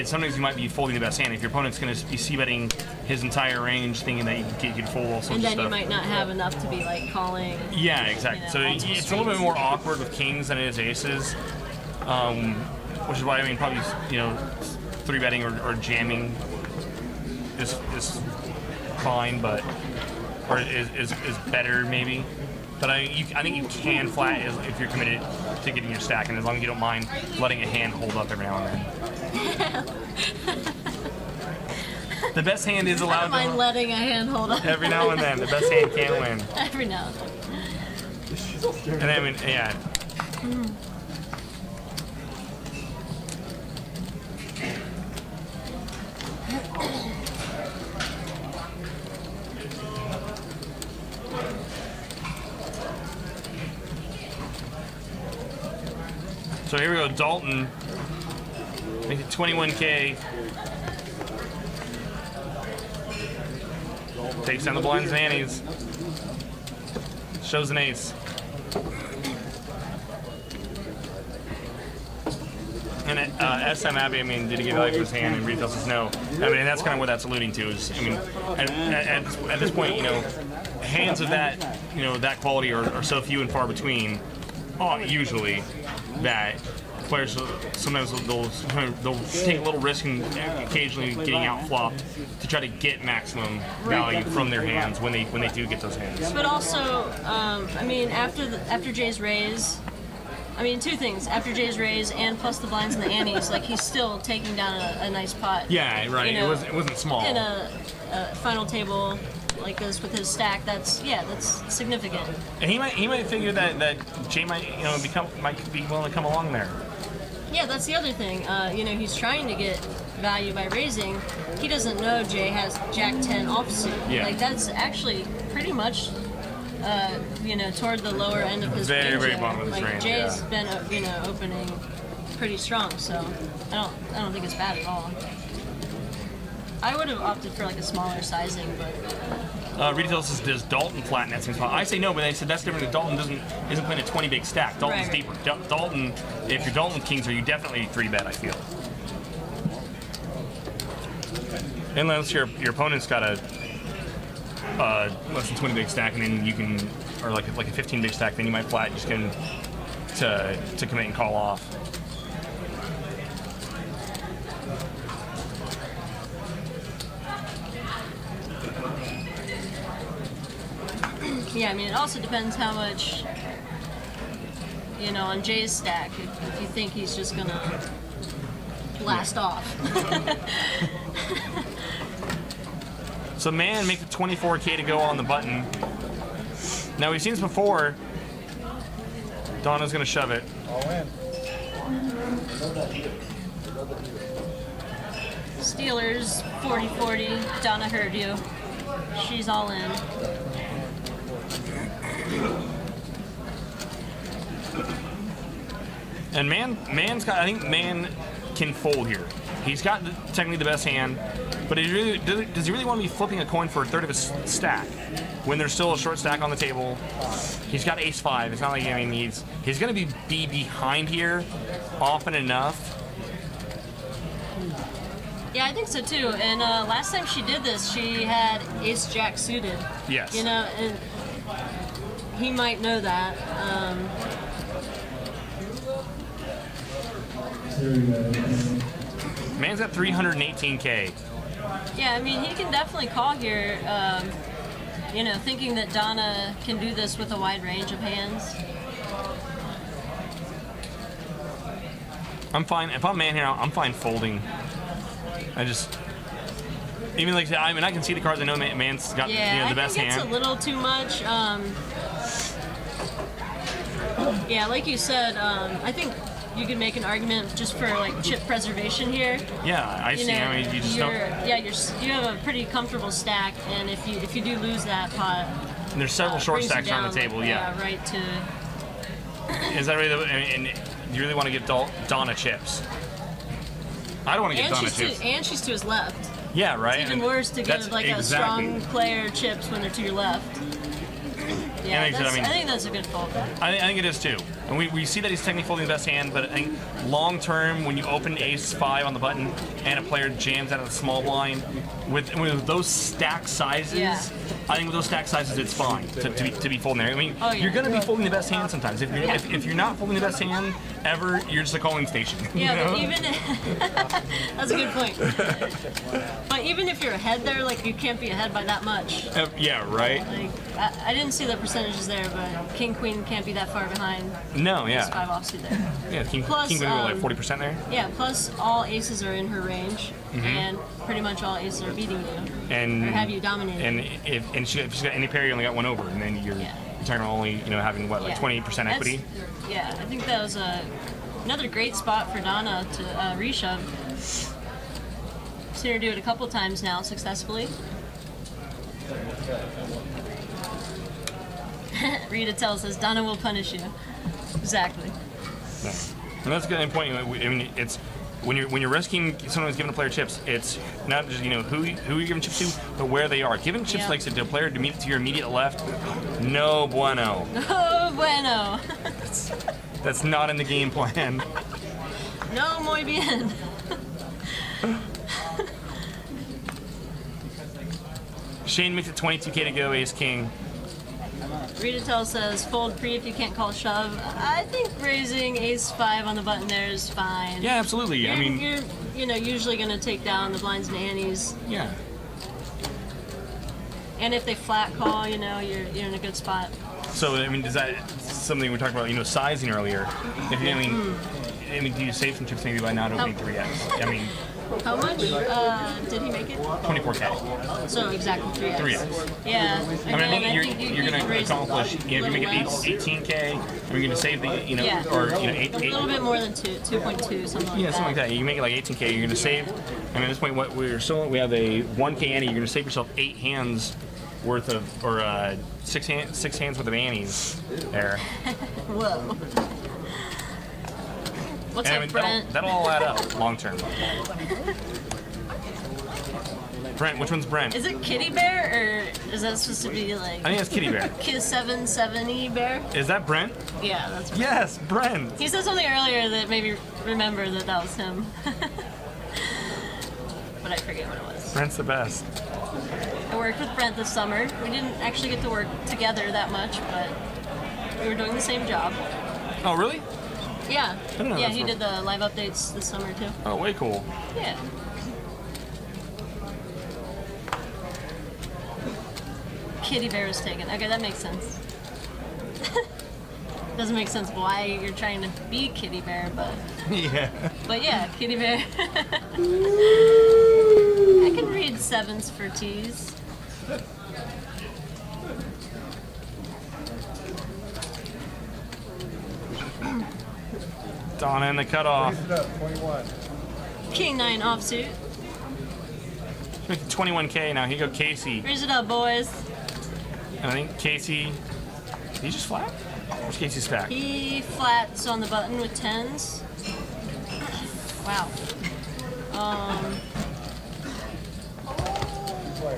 sometimes you might be folding the best hand. If your opponent's going to be c-betting his entire range, thinking that you could fold all sorts of stuff. And then you might not have enough to be like calling. Yeah, exactly. So it's a little bit more awkward with kings than it is aces. Which is why I mean probably 3-betting or jamming is fine, but or is better maybe. But I think you can flat if you're committed to getting your stack, and as long as you don't mind letting a hand hold up every now and then. The best hand is allowed. I don't mind letting a hand hold up every now and then. The best hand can win. Every now and then. And I mean, yeah. So here we go, Dalton, make it 21K. Takes down the blinds and antes. Shows an ace. And SM Abbey, I mean, did he get value for his hand? And retail says no. I mean, and that's kind of what that's alluding to. Is, I mean, at this point, hands of that, that quality are so few and far between. Usually, that players sometimes they'll take a little risk in occasionally getting out flopped to try to get maximum value from their hands when they do get those hands. But also, I mean, after Jay's raise, I mean, two things. After Jay's raise and plus the blinds and the antes, like he's still taking down a nice pot. Yeah, right. It wasn't small. In a final table like this with his stack, that's significant. And he might figure that Jay might be willing to come along there. Yeah, that's the other thing. He's trying to get value by raising. He doesn't know Jay has Jack 10 offsuit. Yeah. Like that's actually pretty much toward the lower end of his range. Very bottom of his range. Jay's been opening pretty strong, so I don't think it's bad at all. I would have opted for like a smaller sizing, but Retail says, does Dalton flatten that same spot? I say no, but they said that's different. Dalton isn't playing a 20 big stack. Dalton's deeper. Dalton, if you're Dalton with kings, are you definitely 3-bet? I feel. Unless your opponent's got a less than 20 big stack, and then you can, or like a 15 big stack, then you might flat just getting to commit and call off. yeah, I mean, it also depends how much you know, on Jay's stack, if you think he's just gonna blast off. So man makes it 24K to go on the button. Now we've seen this before. Donna's gonna shove it. All in. Steelers 40-40. Donna heard you. She's all in. And man's got. I think man can fold here. He's got technically the best hand, but does he really want to be flipping a coin for a third of a stack when there's still a short stack on the table? He's got ace five. It's not like he's going to be behind here often enough. Yeah, I think so too. And last time she did this, she had ace jack suited. Yes. You know, and he might know that. Man's at 318K. Yeah, I mean, he can definitely call here, you know, thinking that Donna can do this with a wide range of hands. I'm fine. If I'm man here, I'm fine folding. I just, even like I mean, I can see the cards. I know man's got Yeah, the best I think hand. it's a little too much. Yeah, like you said, I think you could make an argument just for like chip preservation here. Yeah, I You see. know, I mean, you just don't. yeah, you have a pretty comfortable stack, and if you do lose that pot, There's several short brings you stacks on the down, table. Yeah. right to. Is that really? And you really want to give Donna chips? I don't want to give And Donna she's chips. and she's to his left. Yeah, right. It's even And worse to that's give like exactly. a strong player chips when they're to your left. Yeah, like I said, I mean- I think that's a good fold. I think it is too. And we see that he's technically folding the best hand, but I think long term, when you open ace five on the button and a player jams out of the small blind, with those stack sizes, Yeah. I think with those stack sizes, it's fine to be folding there. I mean, Oh, yeah. you're going to be folding the best hand sometimes. If you're not folding the best hand ever, you're just a calling station. Yeah, you know? but even that's a good point. But even if you're ahead there, like you can't be ahead by that much. Yeah, right. Like I didn't see the percentages there, but king queen can't be that far behind. No, Ace yeah, five offsuit there. yeah. King Plus, Queen was like 40% there, Yeah. Plus, all aces are in her range, and pretty much all aces are beating you and or have you dominated. And if she's got any pair, you only got one over, and then you're Yeah. talking about only having what, like Yeah. 20% equity. Yeah, I think that was another great spot for Donna to reshove. Seen her do it a couple times now successfully. Rita tells us Donna will punish you. Exactly. Yeah. And that's a good point. I mean, it's when you're risking someone who's giving a player chips, it's not just who you're giving chips to, but where they are. Giving chips Yeah. like to a player to your immediate left, no bueno. Oh bueno. That's not in the game plan. No muy bien. Shane makes it 22K to go, ace king. Rita Tell says fold pre if you can't call shove. I think raising ace five on the button there is fine. Yeah, absolutely. You're, I mean, you're usually gonna take down the blinds and antes, yeah. and if they flat call, you're in a good spot. So I mean, is that something we talked about? Sizing earlier. If you, I mean, do you save some chips maybe by not opening 3x? I mean, How much did he make it? 24K. So exactly 3x. 3x. Yeah. I mean, I think you're going to raise accomplish. If you make it 18K, are you going to save the Yeah. or a 8? little bit more than 2.2, something like Yeah, that. something like that. You can make it like 18K. You're going to save. I mean, at this point, we have a 1K ante. You're going to save yourself 8 hands worth of, or 6 hands worth of antes there. Whoa. What's And I up, mean, Brent? that'll all add up long term. Brent, which one's Brent? Is it Kitty Bear or is that supposed to be like I think it's Kitty Bear. Kiss 770 Bear? Is that Brent? Yeah, that's Brent. Yes, Brent. He said something earlier that made me remember that was him. But I forget what it was. Brent's the best. I worked with Brent this summer. We didn't actually get to work together that much, but we were doing the same job. Oh, really? Yeah. didn't know Yeah, that's he where- did the live updates this summer too. Oh, way cool. Yeah. Kitty Bear was taken. Okay, that makes sense. doesn't make sense why you're trying to be Kitty Bear, Yeah. but yeah, Kitty Bear. I can read sevens for tees. Donna in the cutoff. Raise it up, 21. King 9 offsuit. Making 21K now. Here you go, Casey. Raise it up, boys. And I think Casey. He just flat? Where's Casey's stack? He flats on the button with 10s. Wow.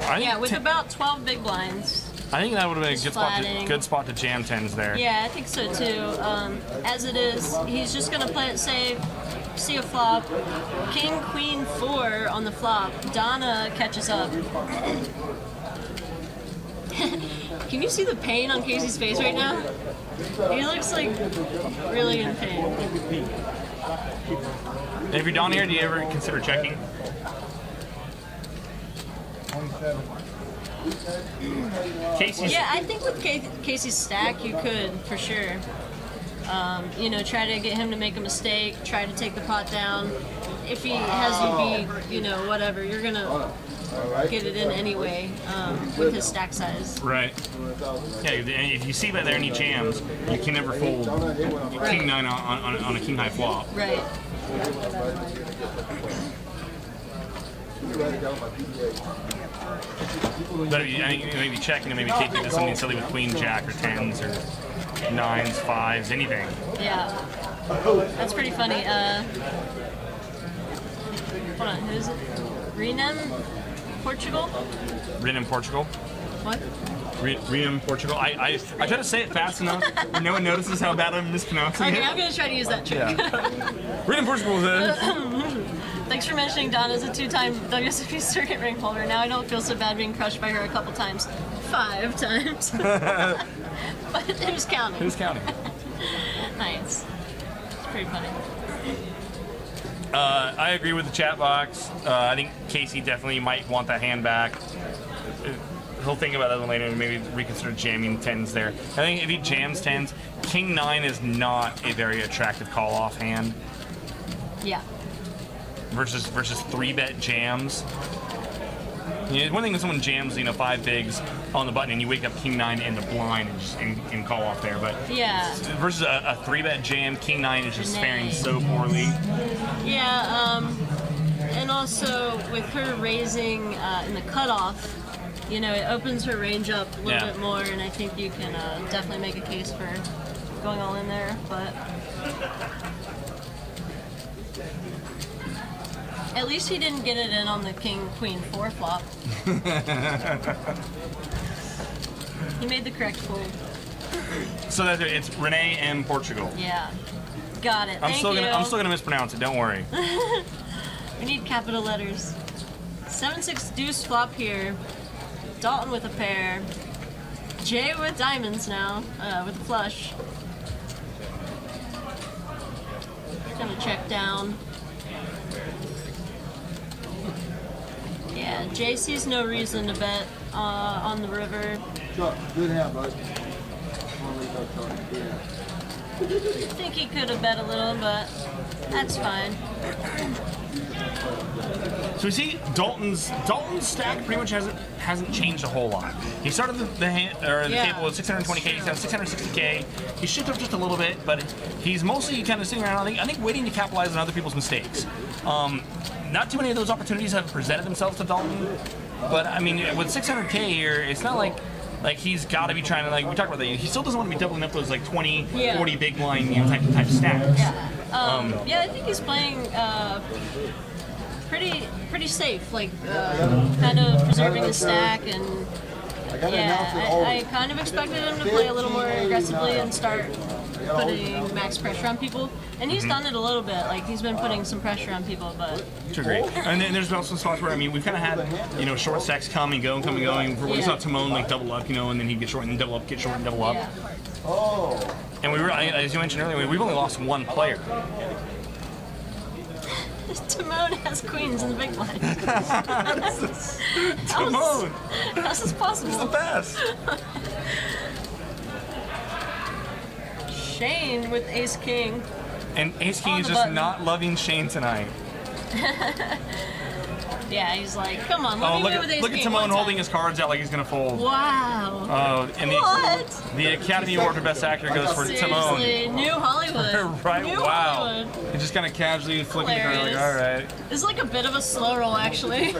I think Yeah, with about 12 big blinds. I think that would have been a Just good spot to jam 10s there. Yeah, I think so too. As it is, he's just gonna play it safe. See a flop. King, Queen, 4 on the flop. Donna catches up. Can you see the pain on Casey's face right now? He looks like really in pain. And if you're down here, do you ever consider checking? 27. Casey's. Yeah, I think with Casey's stack, you could for sure. You know, try to get him to make a mistake. Try to take the pot down. If he has you beat, you know, whatever, you're gonna get it in anyway with his stack size. Right. Yeah, and if you see that there and he jams, you can never fold King 9 on a King High flop. Right. But I think maybe checking and maybe taking to something silly with Queen Jack or 10s or 9s, 5s, anything. Yeah. That's pretty funny. Hold on, who is it? Renem, Portugal? Renem Portugal. What? Renem Portugal. I try to say it fast enough where no one notices how bad I'm mispronouncing Okay, it. I'm gonna try to use that trick. Yeah. Renem Portugal is Thanks for mentioning Donna's a 2-time WSOP circuit ring holder. Now I don't feel so bad being crushed by her a couple times. 5 times. But who's counting? Who's counting? Nice. It's pretty funny. I agree with the chat box. I think Casey definitely might want that hand back. He'll think about that later and maybe reconsider jamming 10s there. I think if he jams 10s, King 9 is not a very attractive call-off hand Yeah. versus 3-bet jams. You know, one thing when someone jams, 5 bigs on the button and you wake up King 9 in the blind and call off there, but Yeah. versus a 3-bet jam, King 9 is just Nay. faring so poorly. Yeah, and also with her raising in the cutoff, you know, it opens her range up a little bit more, and I think you can definitely make a case for going all in there, but at least he didn't get it in on the King, Queen, 4 flop. He made the correct fold. So that's it. It's Renee M. Portugal. Yeah. Got it. I'm Thank still you. gonna mispronounce it. Don't worry. We need capital letters. 7-6 deuce flop here. Dalton with a pair. Jay with diamonds now, with a flush. Gonna check down. Yeah, Jay sees no reason to bet on the river. Chuck, good hand, bud. Good hand. I think he could have bet a little, but that's fine. So we see Dalton's stack pretty much hasn't changed a whole lot. He started the table with 620K, he's got 660K. He shifted up just a little bit, but he's mostly kind of sitting around. I think waiting to capitalize on other people's mistakes. Not too many of those opportunities have presented themselves to Dalton, but I mean with 600K here, it's not like he's got to be trying to, like we talked about that. He still doesn't want to be doubling up those 20, 40 big blind type stacks. Yeah. Yeah, I think he's playing pretty safe, kind of preserving the stack, and I kind of expected him to play a little more aggressively and start putting max pressure on people, and he's done it a little bit. He's been putting some pressure on people, but Too great. And then there's also spots where we've kind of had short stacks come and go. We saw Timon double up, and then he'd get short and then double up, get short and double up. yeah. And we were, as you mentioned earlier, we've only lost one player. Timon has queens in the big blind. Timon, How's this possible? the best. Shane with Ace King. And Ace King On is the just button. not loving Shane tonight. Yeah, he's like, come on, let Oh, me look win with at Ace look at King Timon one holding time. his cards out like he's gonna fold. Wow. Oh, and What? the Academy Award for Best Actor goes for Timon. Seriously, New Hollywood. Right? New Wow. Hollywood. He's just kind of casually flicking the card like, Hilarious. all right. It's like a bit of a slow roll, actually.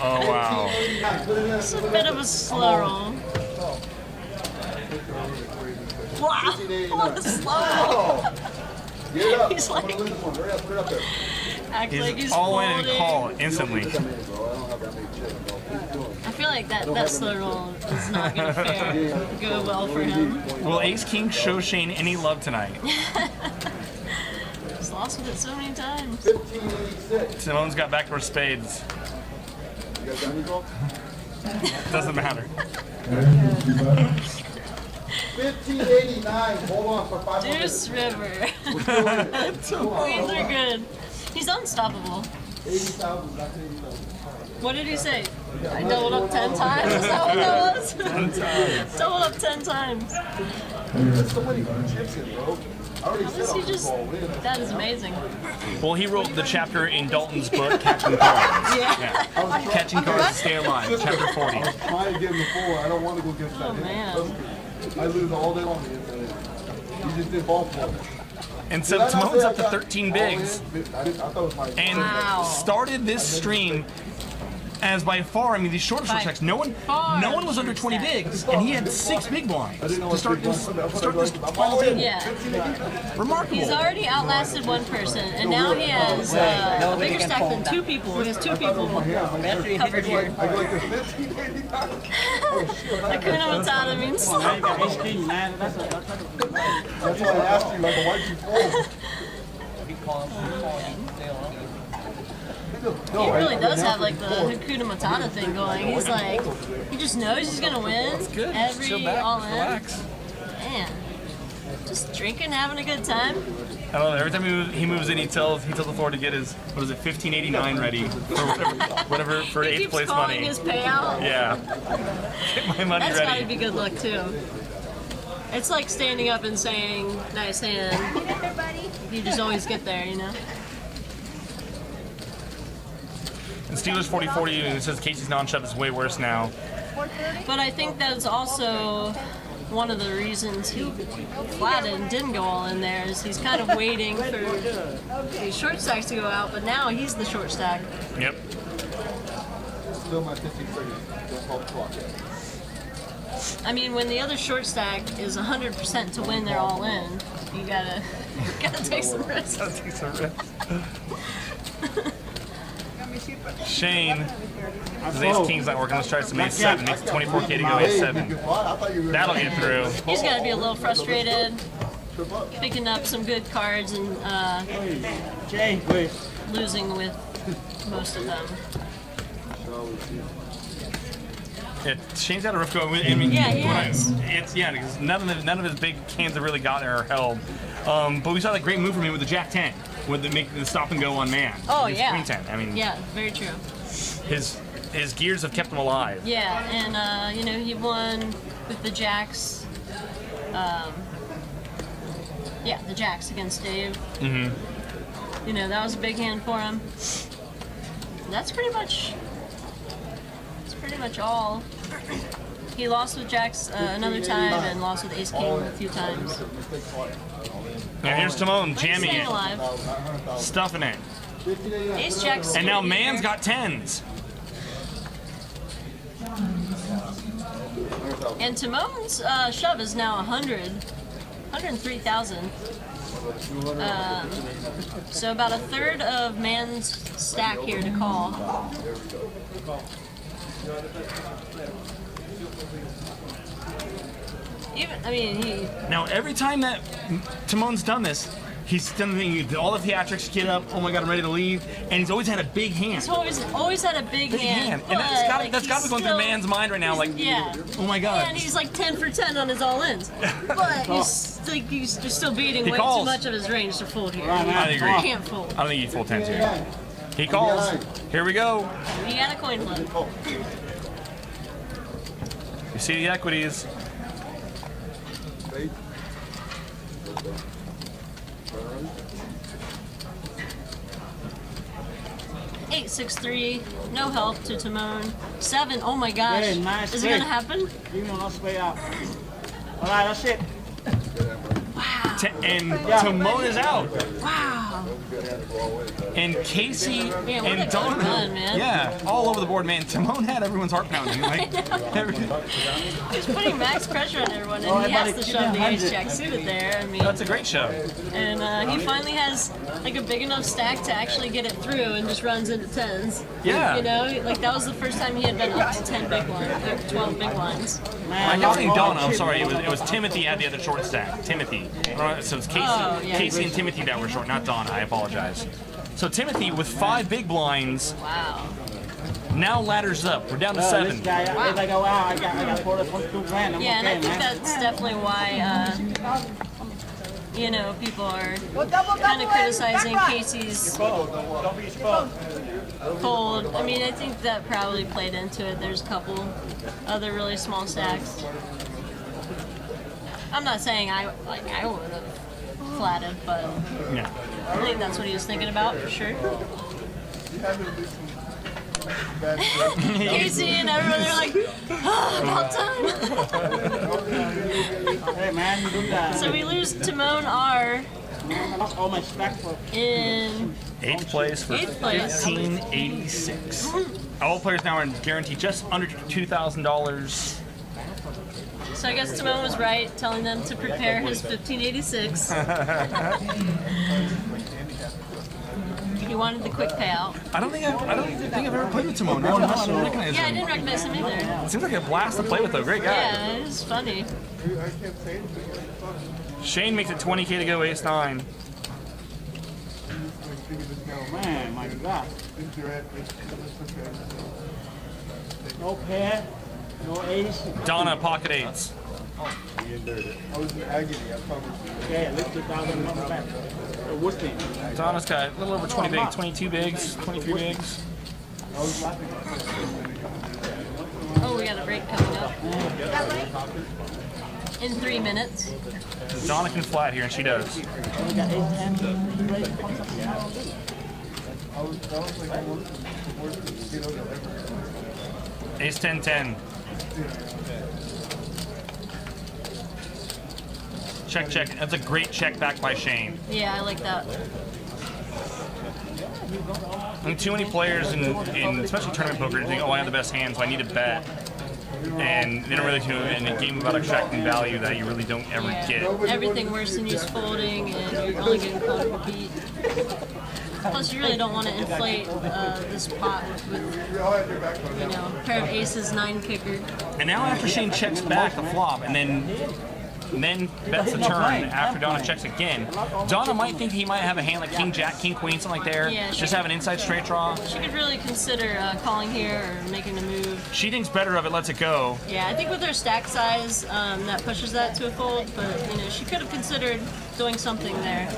Oh wow. It's a bit of a slow roll. Wow. What a slow roll. Get it up. He's I'm gonna like- win this one. Hurry up, put it up there. Act like He's he's all in folding. and call instantly. Come in, bro. I don't have that many chips, bro. What are you doing? I feel like that slow roll is not going to go well for him. Will Ace King show Shane any love tonight? He's lost with it so many times. 1586. Timon's got backdoor spades. You guys got any, bro? Doesn't matter. 1589. Hold on for 500. Deuce River. Hold on, Queens are good. He's unstoppable. 80,000. That's 80,000. What did he say? I doubled up 10 times? Is that what that was? 10 times. Doubled up 10 times. There's so many chips in, bro. I already How said does I he was just... gonna win. That is amazing. Well, he wrote the chapter in Dalton's book, Catching Cards. Yeah. Catching Cards to Stay Alive, chapter 40. I was trying to get him before. I don't want to go against that. Oh, man. I lose all day long against that. You just did ball for me. And so Timon's up to 13 bigs. I thought it was my. And Wow. started this stream as by far, I mean, these short By checks, no one was under 20 bigs, and he had 6 big blinds to start this final table. Yeah. Remarkable. He's already outlasted one person, and now he has a bigger stack than 2 people. He has 2 people covered here. I go like this. 1589. Hakuna Matata means slow. Now you got Ace King, man. That's That's why I asked you, like, why'd you fold? He really does have like the Hakuna Matata thing going. He's like, he just knows he's gonna win Good. every Chill back, all in. relax. Man, just drinking, having a good time. I don't know. Every time he moves in, he tells the floor to get his 1589 ready for whatever for He 8th keeps place calling money. his payout. Yeah. Get my money That's gotta ready. be good luck too. It's like standing up and saying, "Nice hand." Everybody. You just always get there, you know. And Steelers 40-40, and it says Casey's non-shove is way worse now. 430. But I think that's also one of the reasons he flatted and didn't go all in there is he's kind of waiting for these short stacks to go out, but now he's the short stack. Yep. Still my 15 seconds. Don't call the clock yet. I mean, when the other short stack is 100% to win, they're all in. You gotta take some risks. Take some risks. Shane, his ace king's not working. Let's try some ace 7. Makes 24K to go ace 7. That'll get through. He's gotta be a little frustrated, Trip up. picking up some good cards and Jay, wait. losing with most of them. Yeah, Shane's got a rough go. I mean, Yeah, he when I- has. It's because none of his big cans have really got there or held. But we saw that great move from him with the Jack 10, with the make the stop and go on man. Oh His yeah. Queen 10. I mean, Yeah, very true. his gears have kept him alive. Yeah, and you know, he won with the jacks. Yeah, the jacks against Dave. You know, that was a big hand for him. That's pretty much all. He lost with jacks another time and lost with ace king a few times. And here's Timon But he's jamming staying it, alive. stuffing it. Ace jacks. And now man's got 10s. And Timon's shove is now 103,000. So about a third of man's stack here to call. Even, I mean, he Now every time that Timon's done this, he's done the thing, all the theatrics get up, oh my god, I'm ready to leave, and he's always had a big hand. he's always had a big hand. And that's but, gotta, like, that's gotta be he's going through still- man's mind right now, like, Yeah. oh my god. And he's like 10 for 10 on his all-ins. But he's like he's just still beating He way calls. too much of his range to fold here. I agree. You can't fold. I don't think he's full 10s here. He calls. Here we go. You got a coin flip. You see the equities. Eight, 6-3, no help to Timon. 7, oh my gosh. Very nice Is it play. gonna happen? Give me a nice way out. All right, that's it. And Timon is out. Wow. And Casey Man, what a and good Donna, run, man. yeah, all over the board, man. Timon had everyone's heart pounding. Like, He's putting max pressure on everyone, and Oh, he has to everybody shove the keep ace their jack suited there. I mean, that's a great show. and he finally has like a big enough stack to actually get it through, and just runs into tens. Yeah. You know, like that was the first time he had been up to 10 big lines, or 12 big lines. Man, I kept saying Donna. I'm sorry. It was Timothy had the other short stack. Timothy. So it's Casey, Oh, yeah. Casey and Timothy that were short, not Donna. I apologize. So Timothy with 5 big blinds Wow. now ladders up. We're down to This 7. guy, if I go out, I got 42 grand. I'm Yeah, and okay, I think man. that's definitely why, you know, people are Well, double, kind of double, criticizing back right. Casey's Don't be spoiled. fold. I mean, I think that probably played into it. There's a couple other really small stacks. I'm not saying I would have flatted, but Yeah. I think that's what he was thinking about for sure. You have to do some bad stuff. Casey and everyone, they're like, about time. Hey, man, you do that. So we lose Timon R I lost all my stack for in 8th place for 8th place. 1586. All players now are guaranteed just under $2,000. So I guess Timon was right, telling them to prepare his 1586. He wanted the quick payout. I don't think I've ever played with Timon. I don't recognize Yeah, I him. didn't recognize him either. It seems like a blast to play with though. Great guy. Yeah, it was funny. I can't say anything. Shane makes it 20K to go, ace 9. man, my God. Since you're at this, No pair, no ace. Donna, pocket 8s. I was in agony. I promise you. Okay, lift it down and come back. What's the Donna's got a little over 20 bigs, 22 bigs, 23 bigs. Oh, we got a break coming up in 3 minutes. Donna can flat here, and she does. We got 8-10. I was like the worst kiddo that ever. Ace 10, 10. Check, check. That's a great check back by Shane. Yeah, I like that. I think too many players in especially tournament poker think, oh, I have the best hand, so I need to bet. And they don't really do it in a game about extracting value that you really don't ever get. Everything worse than you folding, and you're only getting called a beat. Plus, you really don't want to inflate this pot with, We all had your back on you know, pair of aces, 9 kicker. And now after Shane checks back the flop and then bets the turn after Donna checks again, Donna might think he might have a hand like King Jack, King Queen, something like there. Yeah, Just have an inside straight draw. She could really consider calling here or making a move. She thinks better of it, lets it go. Yeah, I think with her stack size, that pushes that to a fold. But you know, she could have considered doing something there.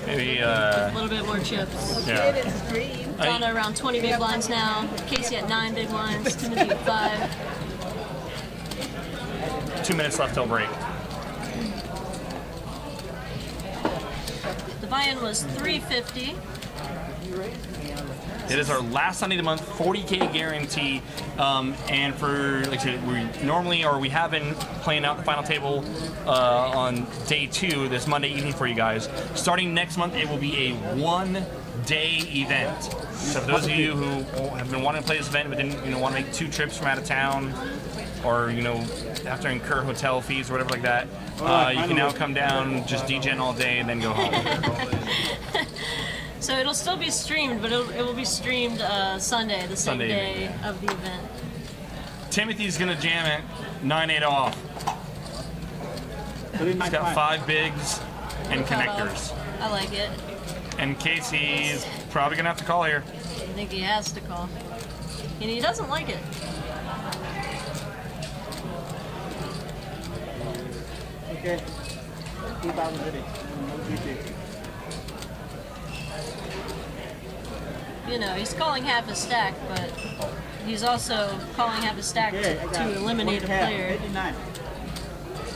Maybe, A little bit more chips. yeah. It's green. Donna around 20 big blinds now. Casey at 9 big blinds. Timothy at 5. 2 minutes left till break. The buy-in was $350. It is our last Sunday of the month, 40K guarantee. And for, like I said, we have been playing out the final table on day 2 this Monday evening for you guys. Starting next month, it will be a 1-day event. So for those of you who have been wanting to play this event but didn't want to make 2 trips from out of town, or have to incur hotel fees or whatever like that, you can now come down, just DGen all day, and then go home. So it'll still be streamed, but it will be streamed Sunday, the same Sunday day evening. of the event. Timothy's gonna jam it, 9-8 off. He's got 5 bigs and connectors. I like it. And Casey's probably gonna have to call here. I think he has to call. And he doesn't like it. Okay. 2,000 You know, he's calling half a stack, but he's also calling half a stack to eliminate a player. 89.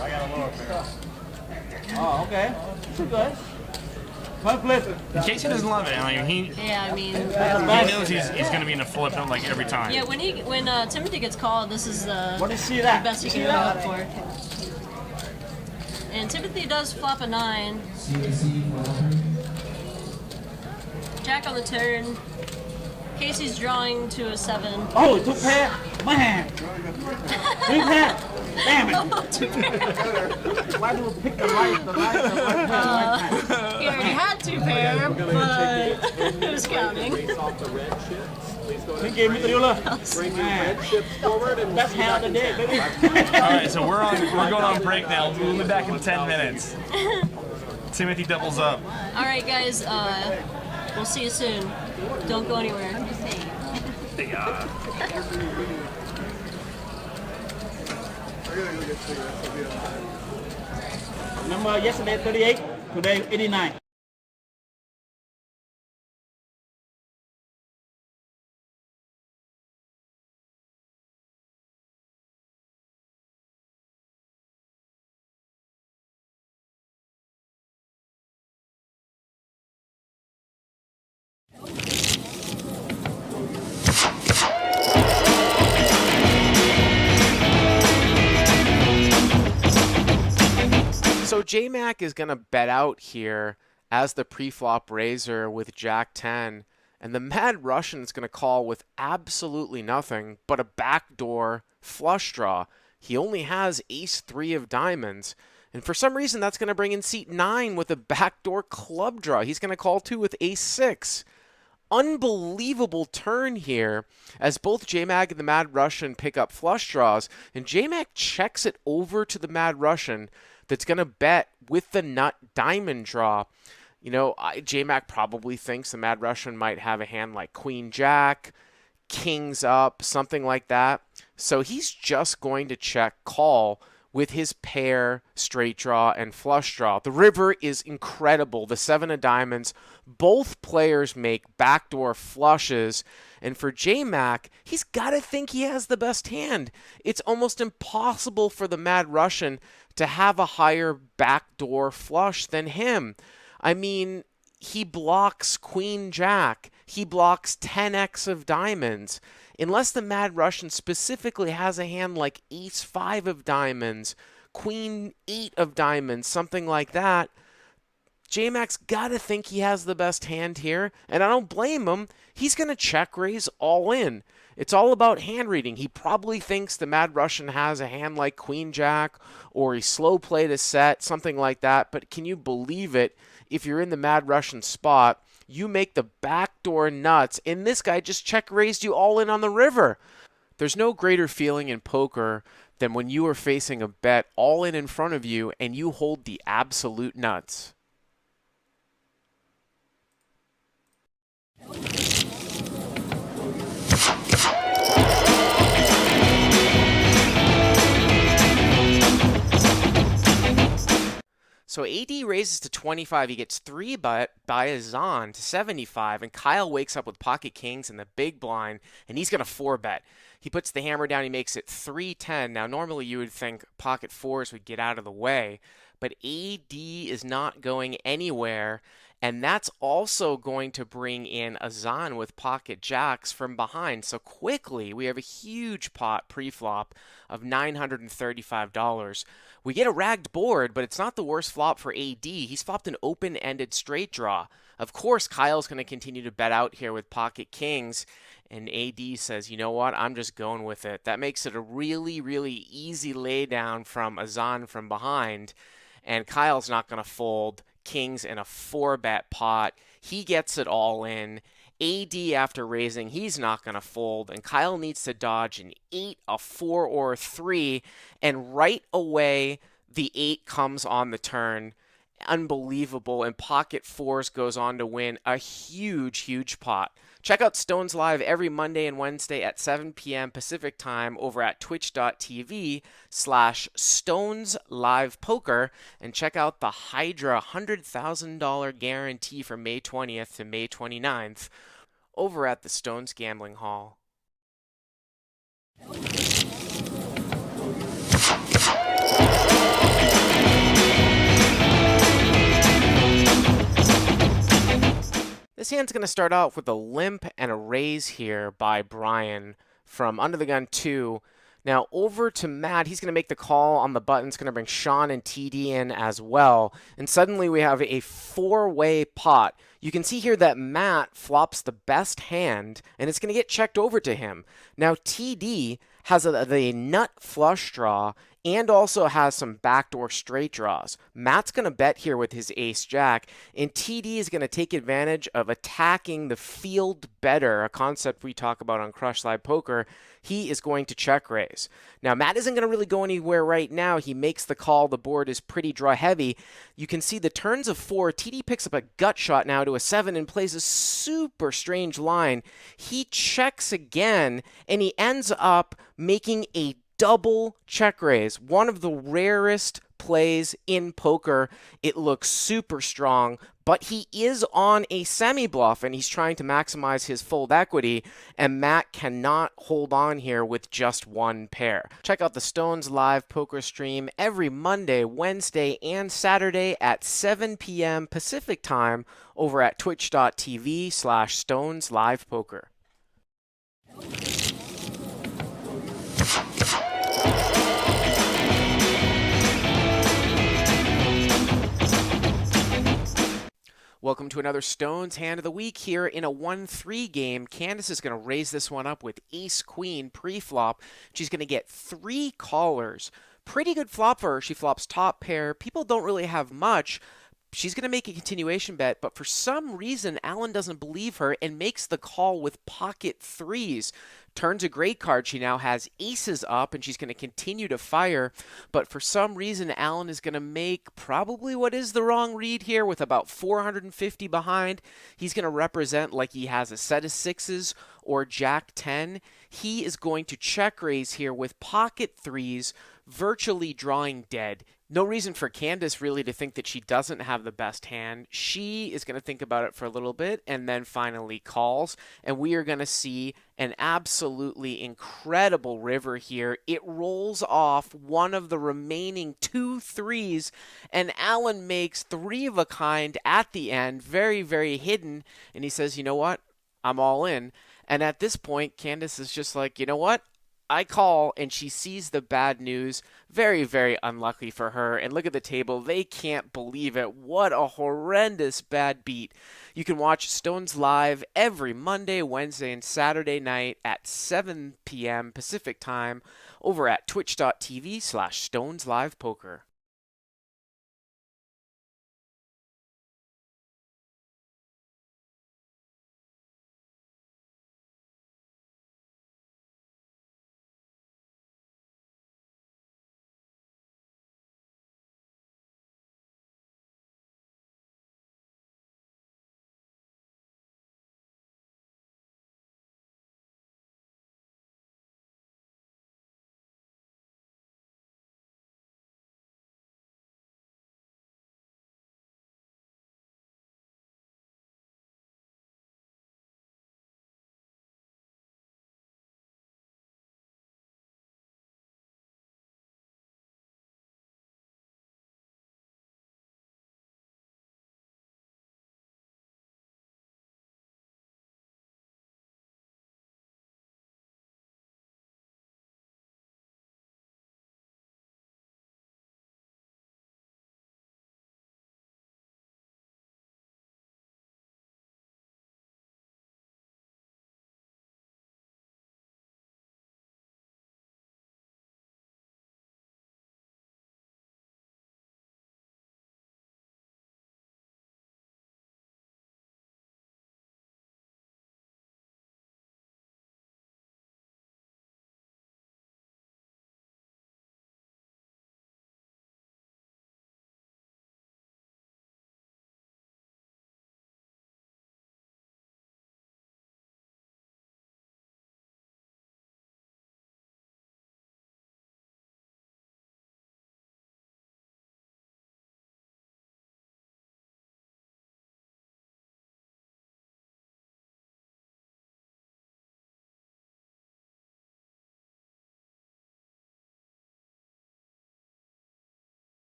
I got a lower pair. All Oh, okay. Pretty good. First place. Casey doesn't love it. Like, he Yeah, I mean, knows he's going to be in a flip like every time. yeah. When Timothy gets called, this is the What do you see that? best you See can that? hope for. And Timothy does flop a 9. Jack on the turn. Casey's drawing to a 7. Oh, 2 pair. Man. 3 pair. Damn it. Why do we pick the right pair? He already had 2 pair, but who's counting? He gave me the dealer. Bring your Man. red chips forward and That's how the day, baby. All right, so we're going on break now. We'll be back in 10 minutes. Timothy doubles up. All right, guys. We'll see you soon. Don't go anywhere. Remember yesterday 38, today 89. So J-Mac is going to bet out here as the pre-flop raiser with Jack 10, and the Mad Russian is going to call with absolutely nothing but a backdoor flush draw. He only has ace 3 of diamonds, and for some reason that's going to bring in seat 9 with a backdoor club draw. He's going to call too with ace 6. Unbelievable turn here as both J-Mac and the Mad Russian pick up flush draws, and J-Mac checks it over to the Mad Russian that's going to bet with the nut diamond draw. You know, J-Mac probably thinks the Mad Russian might have a hand like Queen Jack, Kings up, something like that. So he's just going to check call with his pair, straight draw, and flush draw. The river is incredible. The 7 of diamonds. Both players make backdoor flushes. And for J-Mac, he's got to think he has the best hand. It's almost impossible for the Mad Russian to have a higher backdoor flush than him. I mean, he blocks Queen Jack. He blocks 10x of diamonds. Unless the Mad Russian specifically has a hand like ace 5 of diamonds, Queen 8 of diamonds, something like that, J-Mac's got to think he has the best hand here, and I don't blame him. He's going to check raise all in. It's all about hand reading. He probably thinks the Mad Russian has a hand like Queen Jack, or he slow played a set, something like that. But can you believe it? If you're in the Mad Russian spot, you make the backdoor nuts, and this guy just check raised you all in on the river. There's no greater feeling in poker than when you are facing a bet all in front of you, and you hold the absolute nuts. So AD raises to 25. He gets 3 by Azan to 75, and Kyle wakes up with pocket kings in the big blind, and he's going to 4-bet. He puts the hammer down. He makes it 3-10. Now, normally you would think pocket 4s would get out of the way, but AD is not going anywhere, and that's also going to bring in Azan with pocket jacks from behind. So quickly, we have a huge pot pre-flop of $935. We get a ragged board, but it's not the worst flop for AD. He's flopped an open-ended straight draw. Of course, Kyle's going to continue to bet out here with pocket kings, and AD says, you know what, I'm just going with it. That makes it a really, really easy laydown from Azan from behind, and Kyle's not going to fold kings in a 4-bet pot. He gets it all in. AD after raising, he's not going to fold, and Kyle needs to dodge an 8, a 4, or a 3, and right away the 8 comes on the turn. Unbelievable, and pocket 4s goes on to win a huge, huge pot. Check out Stones Live every Monday and Wednesday at 7 p.m. Pacific Time over at twitch.tv/Stones Live Poker, and check out the Hydra $100,000 guarantee from May 20th to May 29th over at the Stones Gambling Hall. hand's going to start off with a limp and a raise here by Brian from under the gun 2. Now over to Matt. He's going to make the call on the button. It's going to bring Sean and TD in as well. And suddenly we have a 4-way pot. You can see here that Matt flops the best hand, and it's going to get checked over to him. Now TD has the nut flush draw and also has some backdoor straight draws. Matt's going to bet here with his ace-jack, and TD is going to take advantage of attacking the field better, a concept we talk about on Crush Live Poker. He is going to check raise. Now, Matt isn't going to really go anywhere right now. He makes the call. The board is pretty draw heavy. You can see the turns of 4. TD picks up a gut shot now to a 7 and plays a super strange line. He checks again, and he ends up making a double check raise, one of the rarest plays in poker. It looks super strong, but he is on a semi-bluff, and he's trying to maximize his fold equity, and Matt cannot hold on here with just one pair. Check out the Stones Live Poker stream every Monday, Wednesday, and Saturday at 7 p.m. Pacific time over at twitch.tv/Stones Live Poker. Welcome to another Stones Hand of the Week here in a 1-3 game. Candace is going to raise this one up with ace-queen pre-flop. She's going to get 3 callers. Pretty good flop for her. She flops top pair. People don't really have much. She's going to make a continuation bet, but for some reason, Alan doesn't believe her and makes the call with pocket 3s. Turns a great card. She now has aces up, and she's going to continue to fire. But for some reason, Alan is going to make probably what is the wrong read here with about 450 behind. He's going to represent like he has a set of 6s or Jack 10. He is going to check raise here with pocket 3s, virtually drawing dead. No reason for Candace really to think that she doesn't have the best hand. She is going to think about it for a little bit and then finally calls. And we are going to see an absolutely incredible river here. It rolls off one of the remaining 2 3s, and Alan makes 3 of a kind at the end, very, very hidden. And he says, you know what? I'm all in. And at this point, Candace is just like, you know what? I call, and she sees the bad news. Very, very unlucky for her. And look at the table. They can't believe it. What a horrendous bad beat. You can watch Stones Live every Monday, Wednesday, and Saturday night at 7 p.m. Pacific time over at twitch.tv/Stones Live Poker.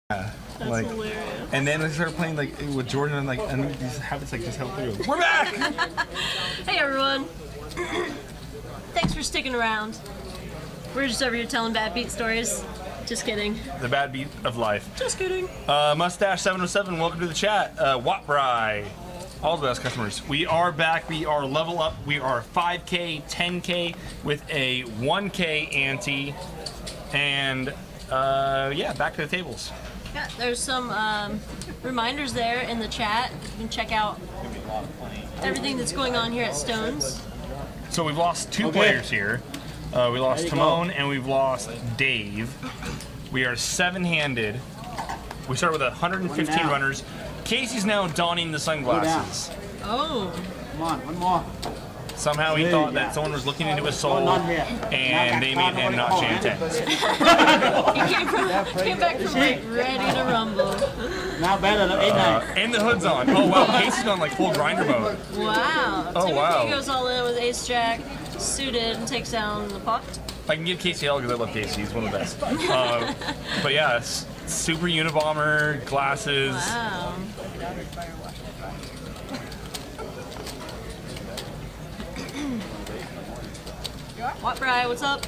That's like, hilarious. and then we started playing like with Jordan, and like, and these habits like just held through. We're back. Hey everyone. Thanks for sticking around. We're just over here telling bad beat stories. Just kidding. The bad beat of life. Just kidding. Mustache 707, welcome to the chat. Watbry, all the best customers. We are back. We are level up. We are 5K, 10K with a 1K ante, and yeah, back to the tables. Yeah, there's some reminders there in the chat. You can check out everything that's going on here at Stones. So we've lost two players here. We lost Timon and we've lost Dave. We are 7-handed. We started with 115 runners. Casey's now donning the sunglasses. Oh. Come on, one more. Somehow he thought that someone was looking into his soul and they made him not Shantae. He came back from break ready to rumble. Now better than 8-9. And the hood's on. Oh wow, Casey's on like full grinder mode. Wow. Oh, Timothy wow. goes all in with ace jack, suited, and takes down the pot. I can give Casey hell because I love Casey. He's one of the best. But yeah, super Unabomber, glasses. Wow. What, Bri? What's up?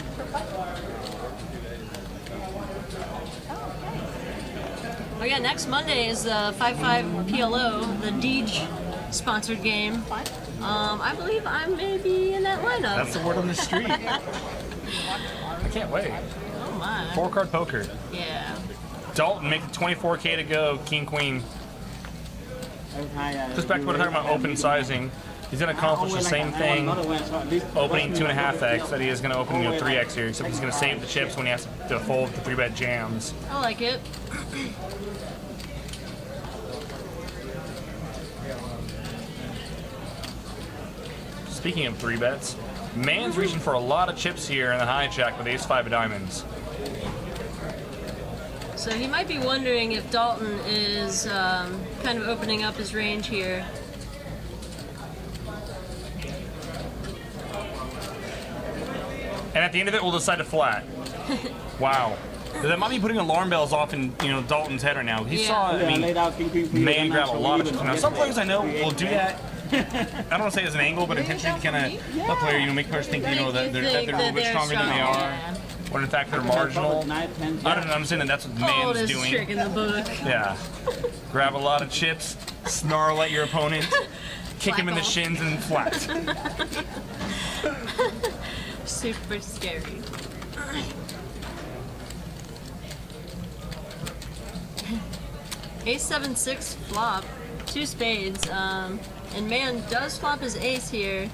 Oh yeah, next Monday is the 5-5 PLO, the Deej sponsored game. I believe I may be in that lineup. That's the word on the street. I can't wait. Oh my. 4-card poker. Yeah. Dalton, make it 24K to go. King, queen. Just back to what I'm talking about, open sizing. He's going to accomplish the same thing, opening 2.5x, that he is going to open 3x here, except he's going to save the chips when he has to fold the 3-bet jams. I like it. Speaking of 3-bets, Man's reaching for a lot of chips here in the hijack with ace-5 of diamonds. So he might be wondering if Dalton is kind of opening up his range here. And at the end of it, we'll decide to flat. Wow. That might be putting alarm bells off in Dalton's head right now. He saw, I mean, Man grab a lot of chips. Now, some players I know will do that. I don't want to say as an angle, but intentionally kind of let player, make players think, that they're a little bit stronger than they are. When in fact they're marginal. I don't know, I'm saying that that's what Man's Oldest doing. trick in the book. Yeah. Grab a lot of chips, snarl at your opponent, kick him in the shins, and flat. Super scary. Ace 7-6 flop, 2 spades, and Man does flop his ace here.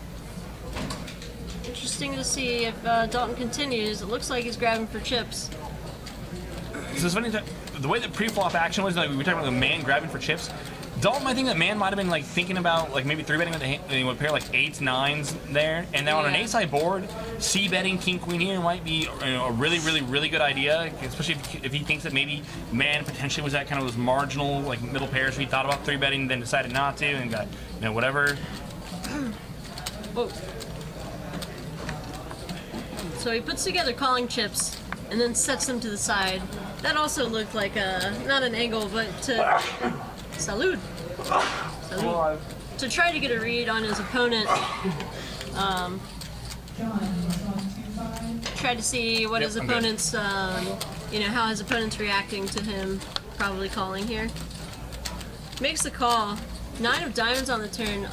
Interesting to see if Dalton continues. It looks like he's grabbing for chips. So it's funny that the way the pre-flop action was, like we were talking about the Man grabbing for chips. Dalton, I think that Man might have been like thinking about like maybe 3-betting with a pair like 8s, 9s there, and now on an ace-high board, c-betting king queen here might be a really good idea, especially if he thinks that maybe Man potentially was at kind of those marginal like middle pairs. He thought about 3-betting, then decided not to, and got whatever. Whoa. So he puts together calling chips and then sets them to the side. That also looked like not an angle, but to salute. Salute. To try to get a read on his opponent. Try to see what his opponent's, how his opponent's reacting to him probably calling here. Makes the call. 9 of diamonds on the turn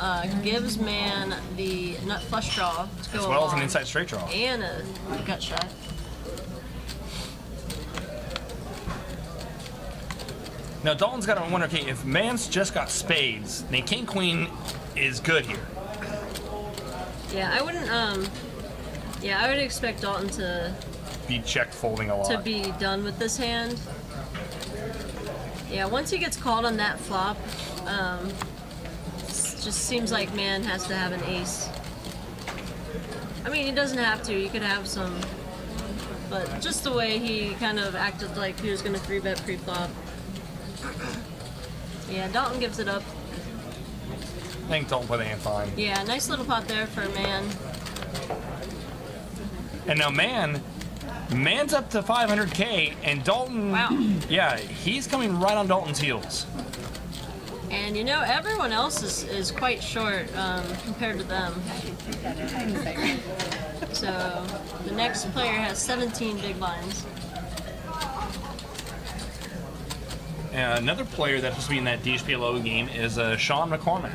gives Man the nut flush draw to go As well as an along. inside straight draw. And a gut shot. Now Dalton's got to wonder, okay, if Man's just got spades, then king queen is good here. Yeah, I wouldn't. I would expect Dalton to Be check folding a lot. to be done with this hand. Yeah, once he gets called on that flop, it just seems like Man has to have an ace. I mean, he doesn't have to. He could have some, but just the way he kind of acted like he was going to 3-bet pre-flop. Yeah, Dalton gives it up. I think Dalton played the hand fine. Yeah, nice little pot there for Man. And now Man Man's up to 500K, and Dalton, Wow. yeah, he's coming right on Dalton's heels. And you know, everyone else is quite short compared to them. So the next player has 17 big blinds. Another player that's supposed to be in that DHPLO game is Sean McCormick.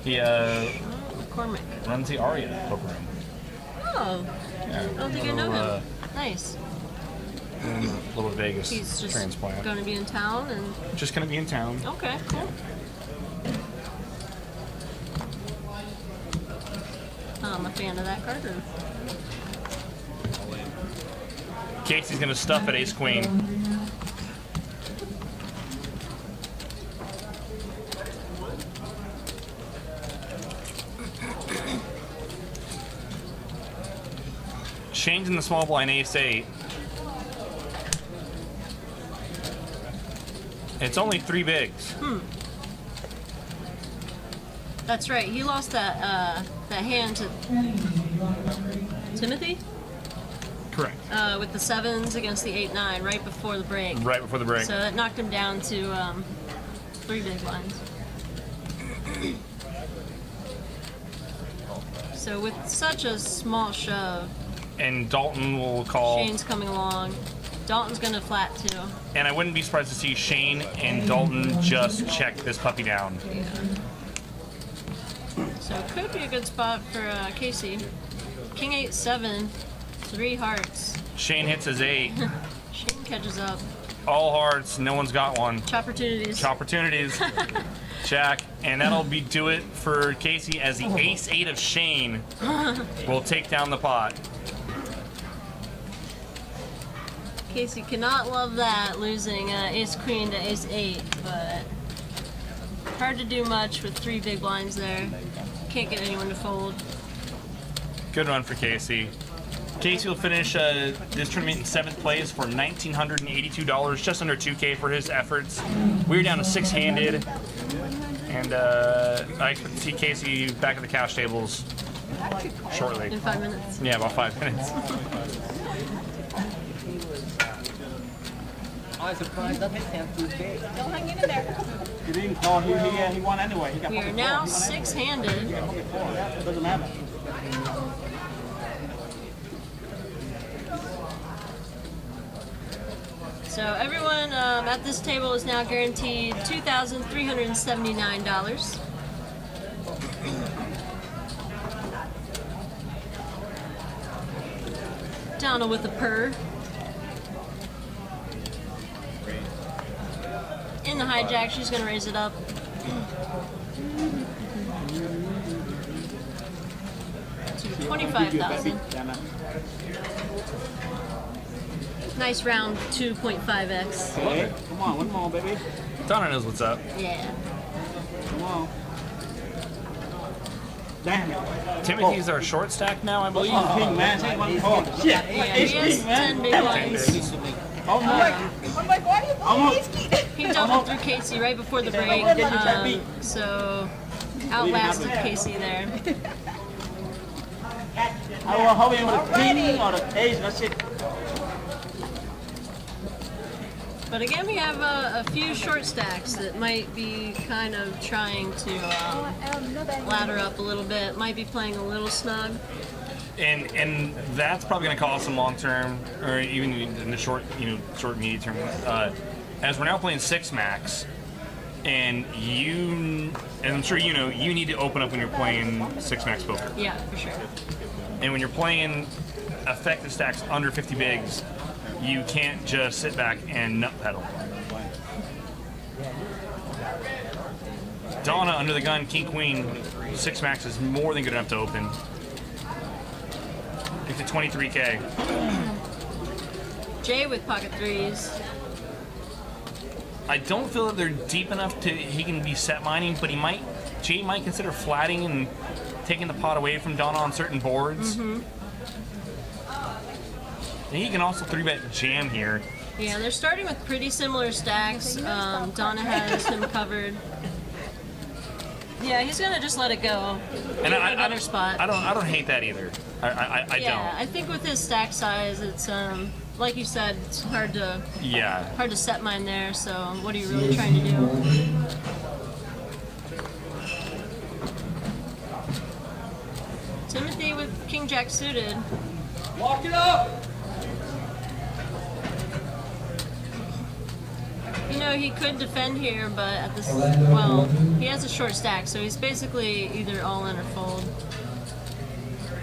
He McCormick. runs the Aria poker room. Oh, Yeah, I don't think I know him. Nice. Little Vegas He's just transplant. going to be in town and. Just gonna be in town. Okay, cool. I'm a fan of that card room. Casey's gonna stuff at Ace Queen. Shane's in the small blind Ace 8. It's only 3 bigs. That's right. He lost that hand to Timothy Correct. with the 7s against the 8-9 right before the break. Right before the break. So that knocked him down to 3 big blinds. So with such a small shove, And Dalton will call. Shane's coming along. Dalton's gonna flat too. And I wouldn't be surprised to see Shane and Dalton just check this puppy down. So it could be a good spot for Casey. King 8-7, 3 hearts. Shane hits his 8. Shane catches up. All hearts. No one's got one. Opportunities. Opportunities. Jack. And that'll do it for Casey as the Ace 8 of Shane will take down the pot. Casey cannot love that, losing Ace Queen to Ace 8, but hard to do much with 3 big blinds there. Can't get anyone to fold. Good run for Casey. Casey will finish this tournament in 7th place for $1,982, just under $2K for his efforts. We're down to 6-handed, and I expect to see Casey back at the cash tables shortly. In 5 minutes. Yeah, about 5 minutes. I was surprised that his hand too big. Don't hang in there. He didn't call. He won anyway. He got We are pocket now four. 6-handed. It doesn't matter. So everyone at this table is now guaranteed $2,379. Donna with a purr. In the hijack, she's going to raise it up. To 25,000. Nice round 2.5x. Okay. Come on, one more, baby. Donna knows what's up. Yeah. Come on. Damn it. Timothy's our short stack now, I believe. Oh, king, man. Take one call. Shit. Yeah, he has 10 big blinds. Oh, my. I'm like, why are you playing Ace King? He doubled through Casey right before the break, so outlasted Casey there. I was hoping with the king or the ace. That's it. But again, we have a few short stacks that might be kind of trying to ladder up a little bit, might be playing a little snug. And that's probably going to cause some long term, or even in the short, short medium term. As we're now playing 6 max, and I'm sure you know, you need to open up when you're playing 6 max poker. Yeah, for sure. And when you're playing effective stacks under 50 bigs, you can't just sit back and nut pedal. Donna under the gun, King Queen, 6 max is more than good enough to open. Get to 23K. Jay with pocket 3s. I don't feel that they're deep enough to he can be set mining, but Jay might consider flatting and taking the pot away from Donna on certain boards. And he can also 3-bet jam here. Yeah, they're starting with pretty similar stacks. Donna has him covered. Yeah, he's gonna just let it go. And Another spot. I don't hate that either. I Yeah, don't. I think with his stack size, it's like you said, it's hard to Yeah. set mine there. So what are you really trying to do? Timothy with King Jack suited. Walk it up. You know, he could defend here, but at this, well, he has a short stack, so he's basically either all in or fold.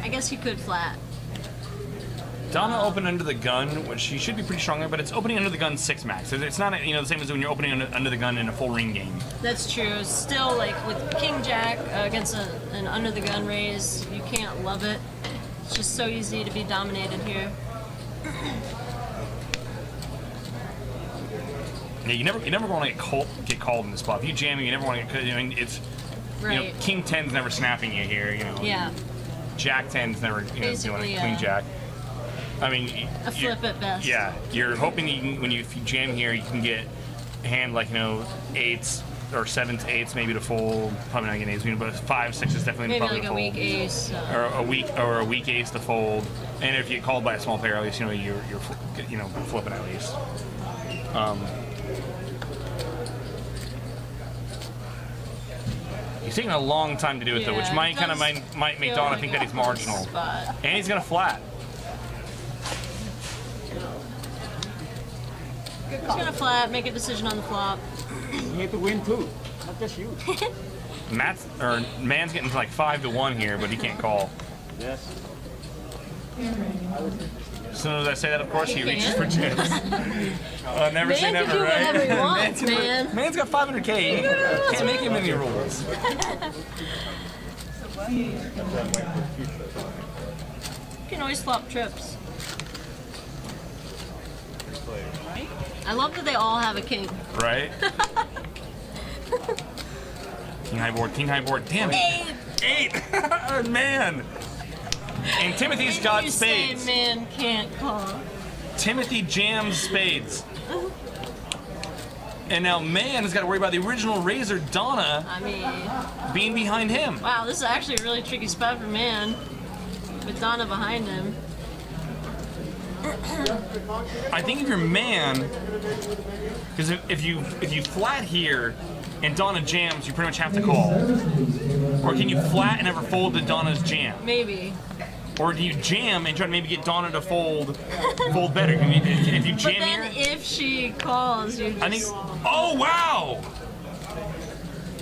I guess he could flat. Donna opened under the gun, which she should be pretty strong there, but it's opening under the gun 6 max. It's not the same as when you're opening under the gun in a full ring game. That's true. Still, like with King Jack against an under the gun raise, you can't love it. It's just so easy to be dominated here. Yeah, you never want to get called in this spot. If you jam, you never want to get. I mean, it's Right. King 10's never snapping you here. Yeah. Jack 10's never doing Basically, it. Queen Jack. I mean, A flip at best. Yeah, you're hoping that you can, if you jam here, you can get a hand like 8s or 7s, 8s maybe to fold. Probably not getting 8s, but 5, 6 is definitely Maybe probably like to a fold. weak ace. Or a weak ace to fold. And if you get called by a small pair, at least you're flipping at least. He's taking a long time to do it though, which Yeah, might it kind of does might make feel Donna like think a that he's marginal. spot. And he's gonna flat. He's gonna flat, make a decision on the flop. You need to win too, not just you. Man's getting to like 5-1 here, but he can't call. Yes. As soon as I say that, of course, he He reaches can. for chips. Never Man say can never, do right? whatever he wants, man. Man's got 500K. He can't make him any rules. You can always flop trips. I love that they all have a king. Right? King high board. Damn it. 8! Man! And Timothy's got You spades. say man can't call. Timothy jams spades. And now Man has got to worry about the original raiser, Donna, I mean, being behind him. wow, this is actually a really tricky spot for man. With Donna behind him. I think if you're Man, because if you flat here and Donna jams, you pretty much have to call. Or can you flat and never fold to Donna's jam? Maybe. Or do you jam and try to maybe get Donna to fold better? If you But jam then here, if she calls, you just... I think. Oh wow!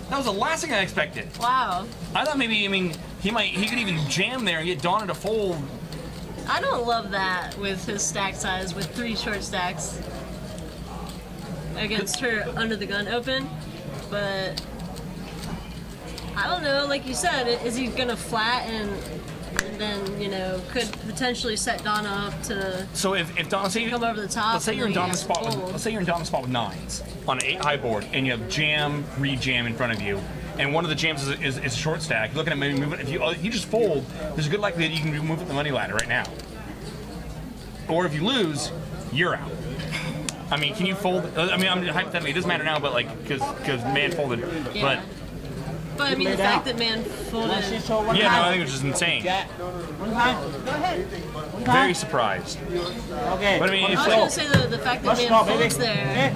That was the last thing I expected. Wow. I thought maybe he could even jam there and get Donna to fold. I don't love that with his stack size, with 3 short stacks against her under the gun open, but I don't know, like you said, is he gonna flat and then, could potentially set Donna up to So if Donna, say come over the top? let's say you're in and then he Donna's has spot. fold. Let's say you're in Donna's spot with 9s on an 8 high board, and you have jam, re-jam in front of you, and one of the jams is a short stack. You're looking at maybe moving. If you just fold, there's a good likelihood you can move up the money ladder right now. Or if you lose, you're out. I mean, can you fold? I mean, hypothetically, it doesn't matter now, but because Man folded, Yeah. But I mean, the Lay fact down. that man folded. She's so one yeah, no, I time. think it was just insane. Jack. One time. Go ahead. One time. Very surprised. Okay. But I mean, I if was so, gonna say the fact that Let's man go, baby. folds there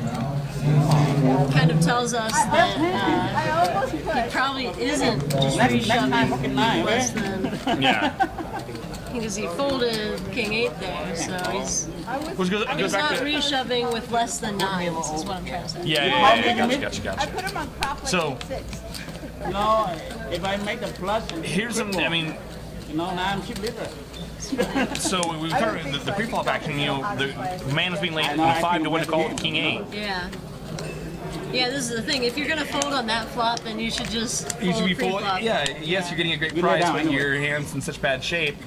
Okay. kind of tells us that I almost he put. probably isn't just Next time, reshoving fucking 9, less okay? than, yeah, because he folded king 8 there, so which goes he's back not to reshoving with less than 9s, is what I'm trying to say. yeah, I gotcha. put him on crop like So- 6. No, if I make the plus, and Here's some. I mean, now I'm cheap liver. so we covered the pre-flop action. The Man was being late in the 5 to win a call with King 8. Yeah. Yeah, this is the thing. If you're gonna fold on that flop, then you should just fold You should be full. pre-flop. Yeah, yes, you're getting a great You lay price, down but anyway. your hand's in such bad shape.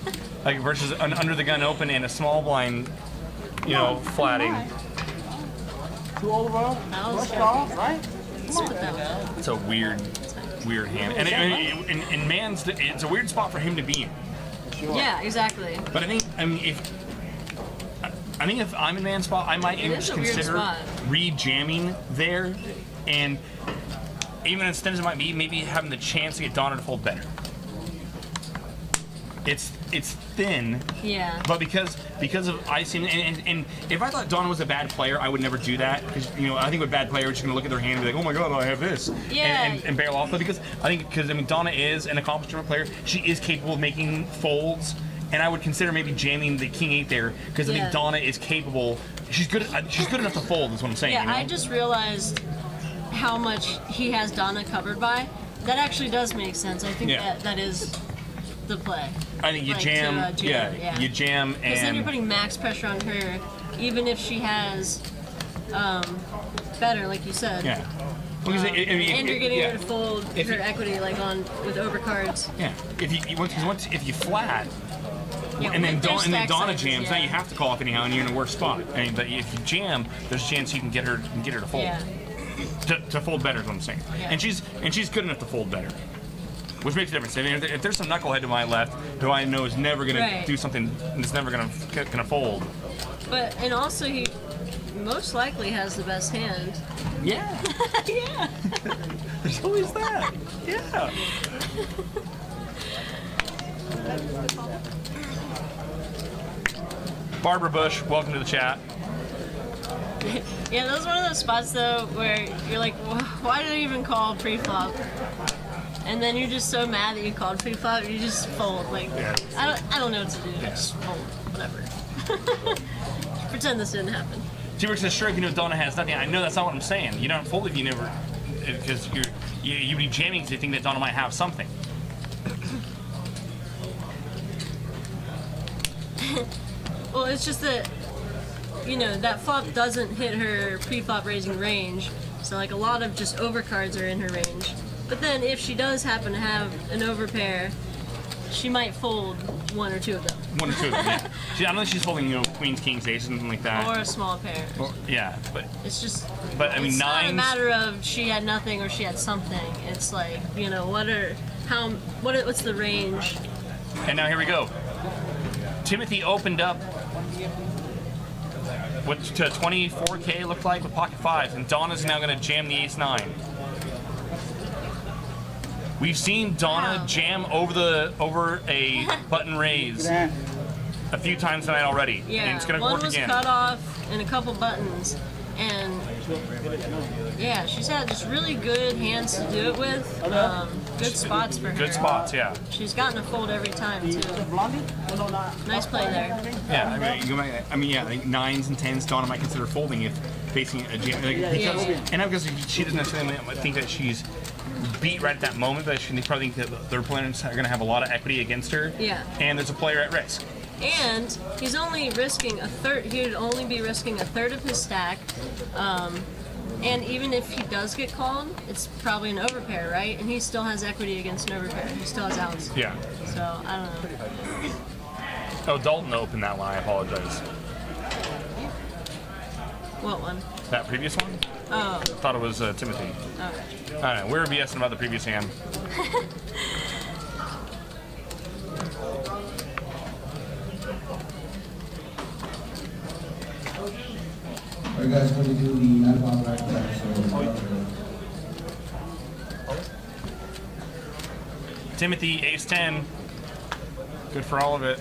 Like versus an under the gun open and a small blind, flatting. 2 over. That was First call, right? Let's put that one. It's a weird hand, and Man's. It's a weird spot for him to be in. Yeah, exactly. But I think if I'm in Man's spot, I might even is just a weird consider spot. re-jamming there, and even as thin as it might be, maybe having the chance to get Donna to fold better. it's thin. Yeah. But because of icing, and if I thought Donna was a bad player, I would never do that. Because I think with bad players, you're just gonna look at their hand and be like, oh my god, I have this, Yeah. and bail off. But because Donna is an accomplished tournament player, she is capable of making folds, and I would consider maybe jamming the king 8 there because I think Donna is capable. She's good enough to fold. Is what I'm saying. Yeah, I just realized how much he has Donna covered by. That actually does make sense. I think that is the play. I think you Like, jam, to jam, you jam, Because then you're and putting max pressure on her, even if she has better, like you said. yeah. Because And you're getting her to fold If her you- equity like on with overcards. Yeah. If you flat. Yeah, And then with their Donna stack sizes, jams. Now you have to call off anyhow, and you're in a worse spot. I mean, but if you jam, there's a chance you can get her to fold. Yeah. To fold better is what I'm saying. Yeah. And she's good enough to fold better, which makes a difference. I mean, if there's some knucklehead to my left who I know is never gonna Right. do something that's never gonna fold. And also he most likely has the best hand. Yeah. Yeah. There's always that. Yeah. Barbara Bush, welcome to the chat. Yeah, that was one of those spots though where you're like, why did I even call pre-flop? And then you're just so mad that you called pre-flop, you just fold. Like, I don't know what to do. Just fold, whatever. Pretend this didn't happen. T-Rex says, sure, if you know Donna has nothing. I know that's not what I'm saying. You don't fold if you never, because you'd be jamming because you think that Donna might have something. Well, it's just that, that flop doesn't hit her pre-flop raising range. So like a lot of just overcards are in her range. But then if she does happen to have an overpair, she might fold one or two of them. One or two of them, yeah. I don't think she's holding, queens, kings, aces, something like that. Or a small pair. Yeah, but It's just. But, I mean, it's not a nines- matter of she had nothing or she had something. It's like, what's the range? and now here we go. Timothy opened up to 24K looked like with pocket fives, and Donna's now going to jam the ace-9. We've seen Donna Wow. jam over a button raise a few times tonight already. Yeah, And it's going to one work was again. cut off and a couple buttons, and yeah, she's had just really good hands to do it with. Good spots for her. Good spots, yeah. She's gotten a fold every time too. Nice play there. Yeah, I mean, I think 9s and 10s Donna might consider folding if facing a jam. And because she doesn't necessarily think that she's beat right at that moment, but she probably think that their opponents are going to have a lot of equity against her. Yeah. And there's a player at risk. And he's only risking a third. He would only be risking a third of his stack. And even if he does get called, it's probably an overpair, right? And he still has equity against an overpair. He still has outs. Yeah. So I don't know. Oh, Dalton opened that one. I apologize. What one? That previous one? Oh, Thought it was Timothy. okay. I don't know. We were BSing about the previous hand. Alright guys, going to do the 9 rack attack, so Timothy, ace-10. Good for all of it.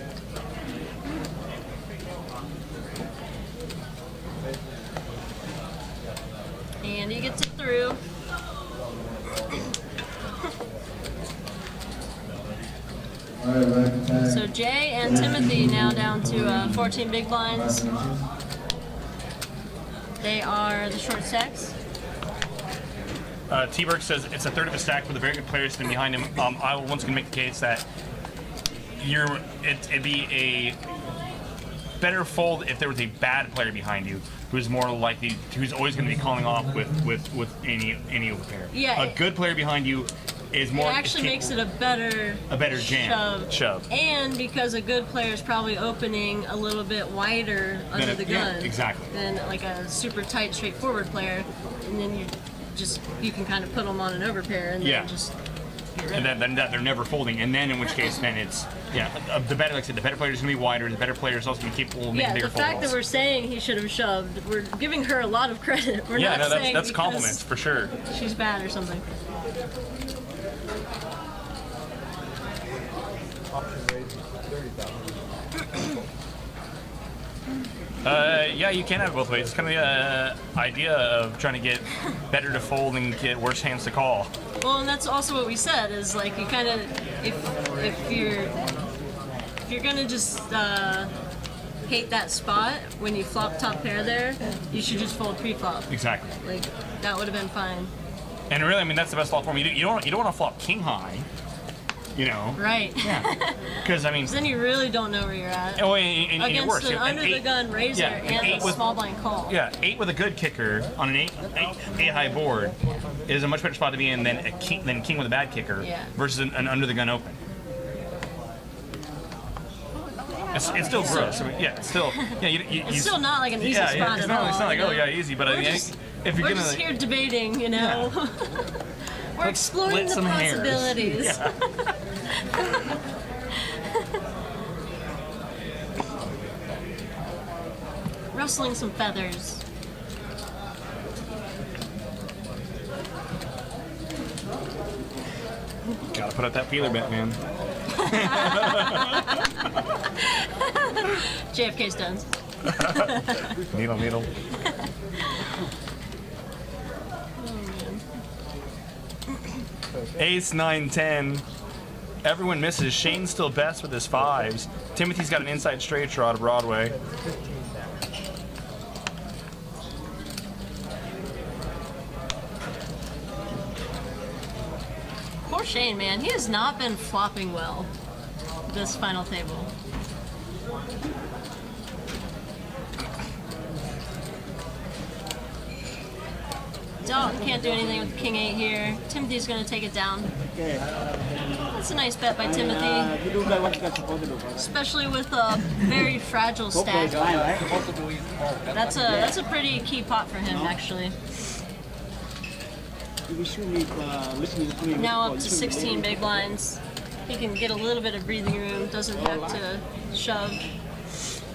And he gets it through. alright, rack attack. So Jay and Timothy now down to 14 big blinds. They are the short stacks. T-Berg says it's a third of a stack with a very good player sitting behind him. I will once again make the case that it'd be a better fold if there was a bad player behind you who's more likely, who's always going to be calling off with any overpair. Yeah, a good player behind you is more. It actually makes it a better jam. Shove. And because a good player is probably opening a little bit wider under the gun. Yeah, exactly. Than like a super tight, straightforward player, and then you can kind of put them on an overpair and then just get rid of And then they're never folding, and then in which case, then it's the better. Like I said, the better player is going to be wider. The better player is also going to be capable of making bigger the fold fact that balls. we're saying he should have shoved, we're giving her a lot of credit. We're not saying that's because compliments for sure. she's bad or something. Option raises to 30,000. Yeah, you can have it both ways. It's kind of the idea of trying to get better to fold and get worse hands to call. Well, and that's also what we said is like you kind of if you're gonna just hate that spot when you flop top pair there, you should just fold pre-flop. Exactly. Like that would have been fine. And really, I mean, that's the best flop form. You don't want to flop king high, you know. Right. Yeah. Because I mean, Then you really don't know where you're at. oh, and you're Against worse. an An under the eight- gun razor yeah, an and eight a with- small blind call. Yeah, 8 with a good kicker on an 8 high board is a much better spot to be in than a king with a bad kicker Yeah. versus an under the gun open. It's still gross. I mean, yeah, it's still It's still not like an easy yeah, spot it's at not, all. it's not like you oh know? yeah easy, but I We're mean, just- if you're We're gonna just here debating, you know. We're Let's exploring split the some hairs. possibilities. Yeah. Rustling some feathers. Gotta put out that feeler bet, man. JFK stones. Needle. Ace 9-10. Everyone misses. Shane's still best with his 5s. Timothy's got an inside straight draw to Broadway. Poor Shane, man. He has not been flopping well this final table. Dalton can't do anything with King 8 here. Timothy's going to take it down. Okay. That's a nice bet by Timothy, You do guys what you guys supposed to do, brother. especially with a very fragile Okay, stack. fine, right? That's a pretty key pot for him, actually. You should be listening to me. Now up to 16 big blinds. He can get a little bit of breathing room, doesn't have to shove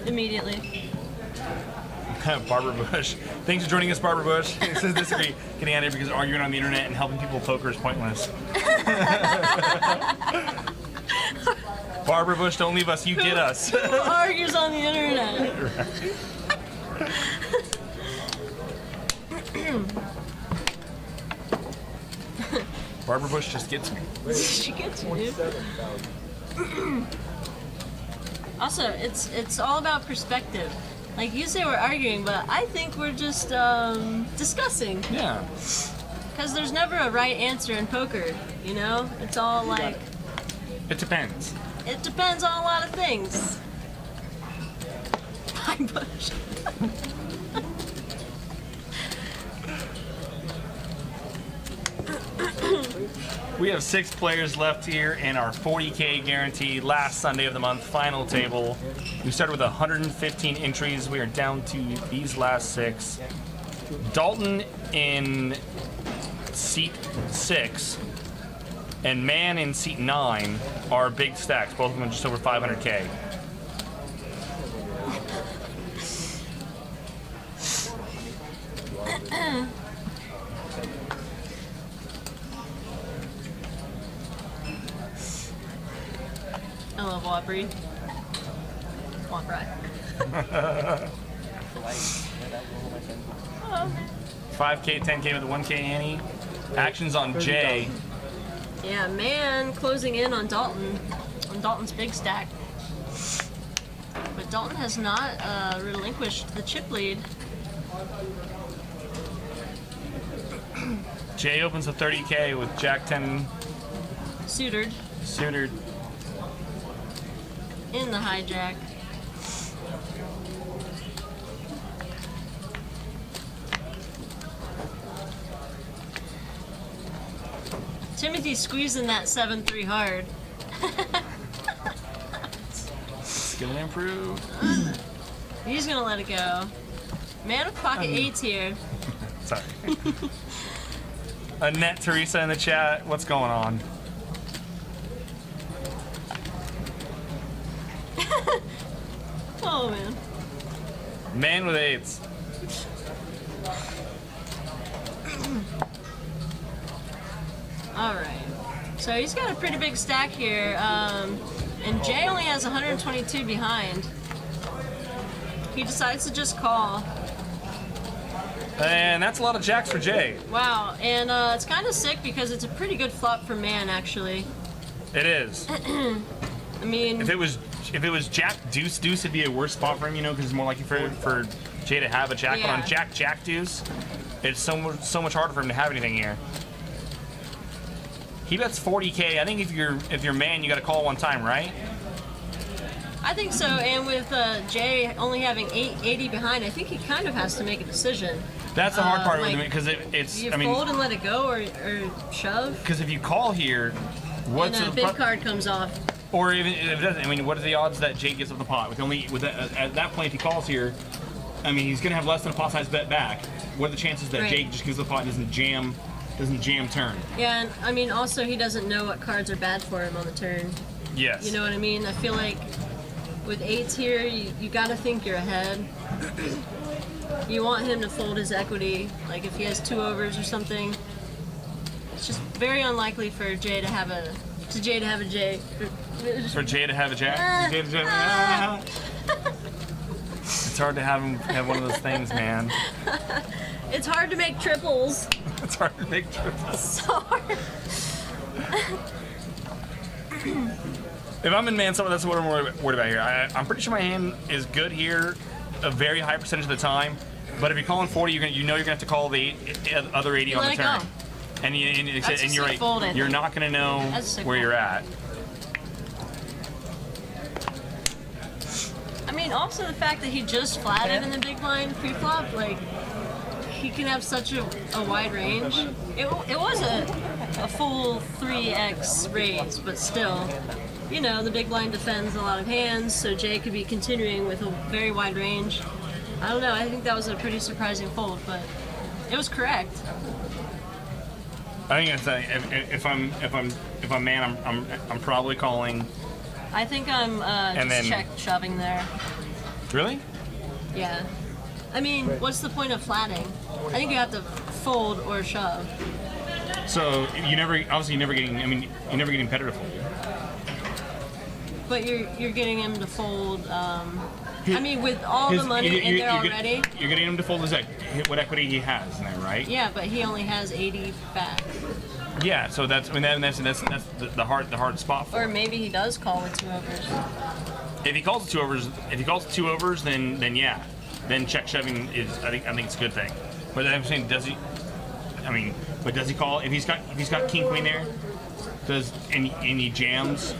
immediately. Barbara Bush. Thanks for joining us, Barbara Bush. It says disagree. Getting out of here because arguing on the internet and helping people poker is pointless. Barbara Bush, don't leave us. You get us. Who argues on the internet? Barbara Bush just gets me. She gets you, dude. Also, it's all about perspective. Like you say we're arguing, but I think we're just discussing. Yeah. Because there's never a right answer in poker, you know? It's all like, It depends. it depends on a lot of things. Pine Bush. We have 6 players left here in our 40K guaranteed last Sunday of the month final table. We started with 115 entries. We are down to these last 6. Dalton in seat 6 and Man in seat 9 are big stacks. Both of them just over 500K. I love Aubrey. Want right. 5K, 10K with the 1K Annie. Actions on Jay. Yeah, Man closing in on Dalton, on Dalton's big stack. But Dalton has not relinquished the chip lead. Jay opens with 30K with Jack 10 Suitored suited. in the hijack. Timothy squeezing that 7-3 hard. It's gonna improve. He's gonna let it go. Man with pocket 8s here. Sorry. Annette Teresa in the chat. What's going on? Oh man. Man with 8s. All right. So he's got a pretty big stack here. And Jay only has 122 behind. He decides to just call. And that's a lot of jacks for Jay. Wow, and it's kind of sick because it's a pretty good flop for man, actually. It is. I mean, If it was Jack Deuce Deuce, it'd be a worse spot for him, you know, because it's more likely for Jay to have a jack. But Yeah. on Jack Deuce, it's so much harder for him to have anything here. He bets 40K. I think if you're man, you got to call one time, right? I think so. And with Jay only having 80 behind, I think he kind of has to make a decision. That's the hard part like, because it's. You I mean, fold and let it go, or shove. because if you call here, what's And a the big card comes off. Or even if it doesn't, I mean, what are the odds that Jay gives up the pot? At that point, if he calls here, I mean, he's gonna have less than a pot size bet back. What are the chances that Right. Jay just gives the pot and doesn't jam turn? Yeah, and I mean, also he doesn't know what cards are bad for him on the turn. Yes. You know what I mean? I feel like with 8s here, you got to think you're ahead. You want him to fold his equity, like if he has 2 overs or something. It's just very unlikely for Jay to have a Jay. For Jay to have a jack. Jay to have- It's hard to have him have one of those things, man. It's hard to make triples. It's hard to make triples. So hard. If I'm in man, that's what I'm worried about here. I'm pretty sure my hand is good here, a very high percentage of the time. But if you're calling 40, you're gonna have to call the other 80 on Let the it turn. go. And That's and just you're a right. fold, I You're think. not gonna know That's a sick where fold. you're at. I mean, also the fact that he just flatted in the big blind pre-flop, like, he can have such a wide range. It was a full 3x raise, but still, you know, the big blind defends a lot of hands, so Jay could be continuing with a very wide range. I don't know, I think that was a pretty surprising fold, but it was correct. I think if I'm man, I'm probably calling. I think I'm And just then- check shoving there. Really? Yeah. I mean, what's the point of flatting? I think you have to fold or shove. So you're never getting better to fold. But you're getting him to fold. I mean, with all the money in there already. You're getting him to fold what equity he has in there, right? Yeah, but he only has 80 back. Yeah. So that's the hard spot for Or him. maybe he does call with 2 overs. If he calls it 2 overs, then yeah, then check shoving is I think it's a good thing. But I'm saying, does he? I mean, but does he call if he's got king queen there? And he jams?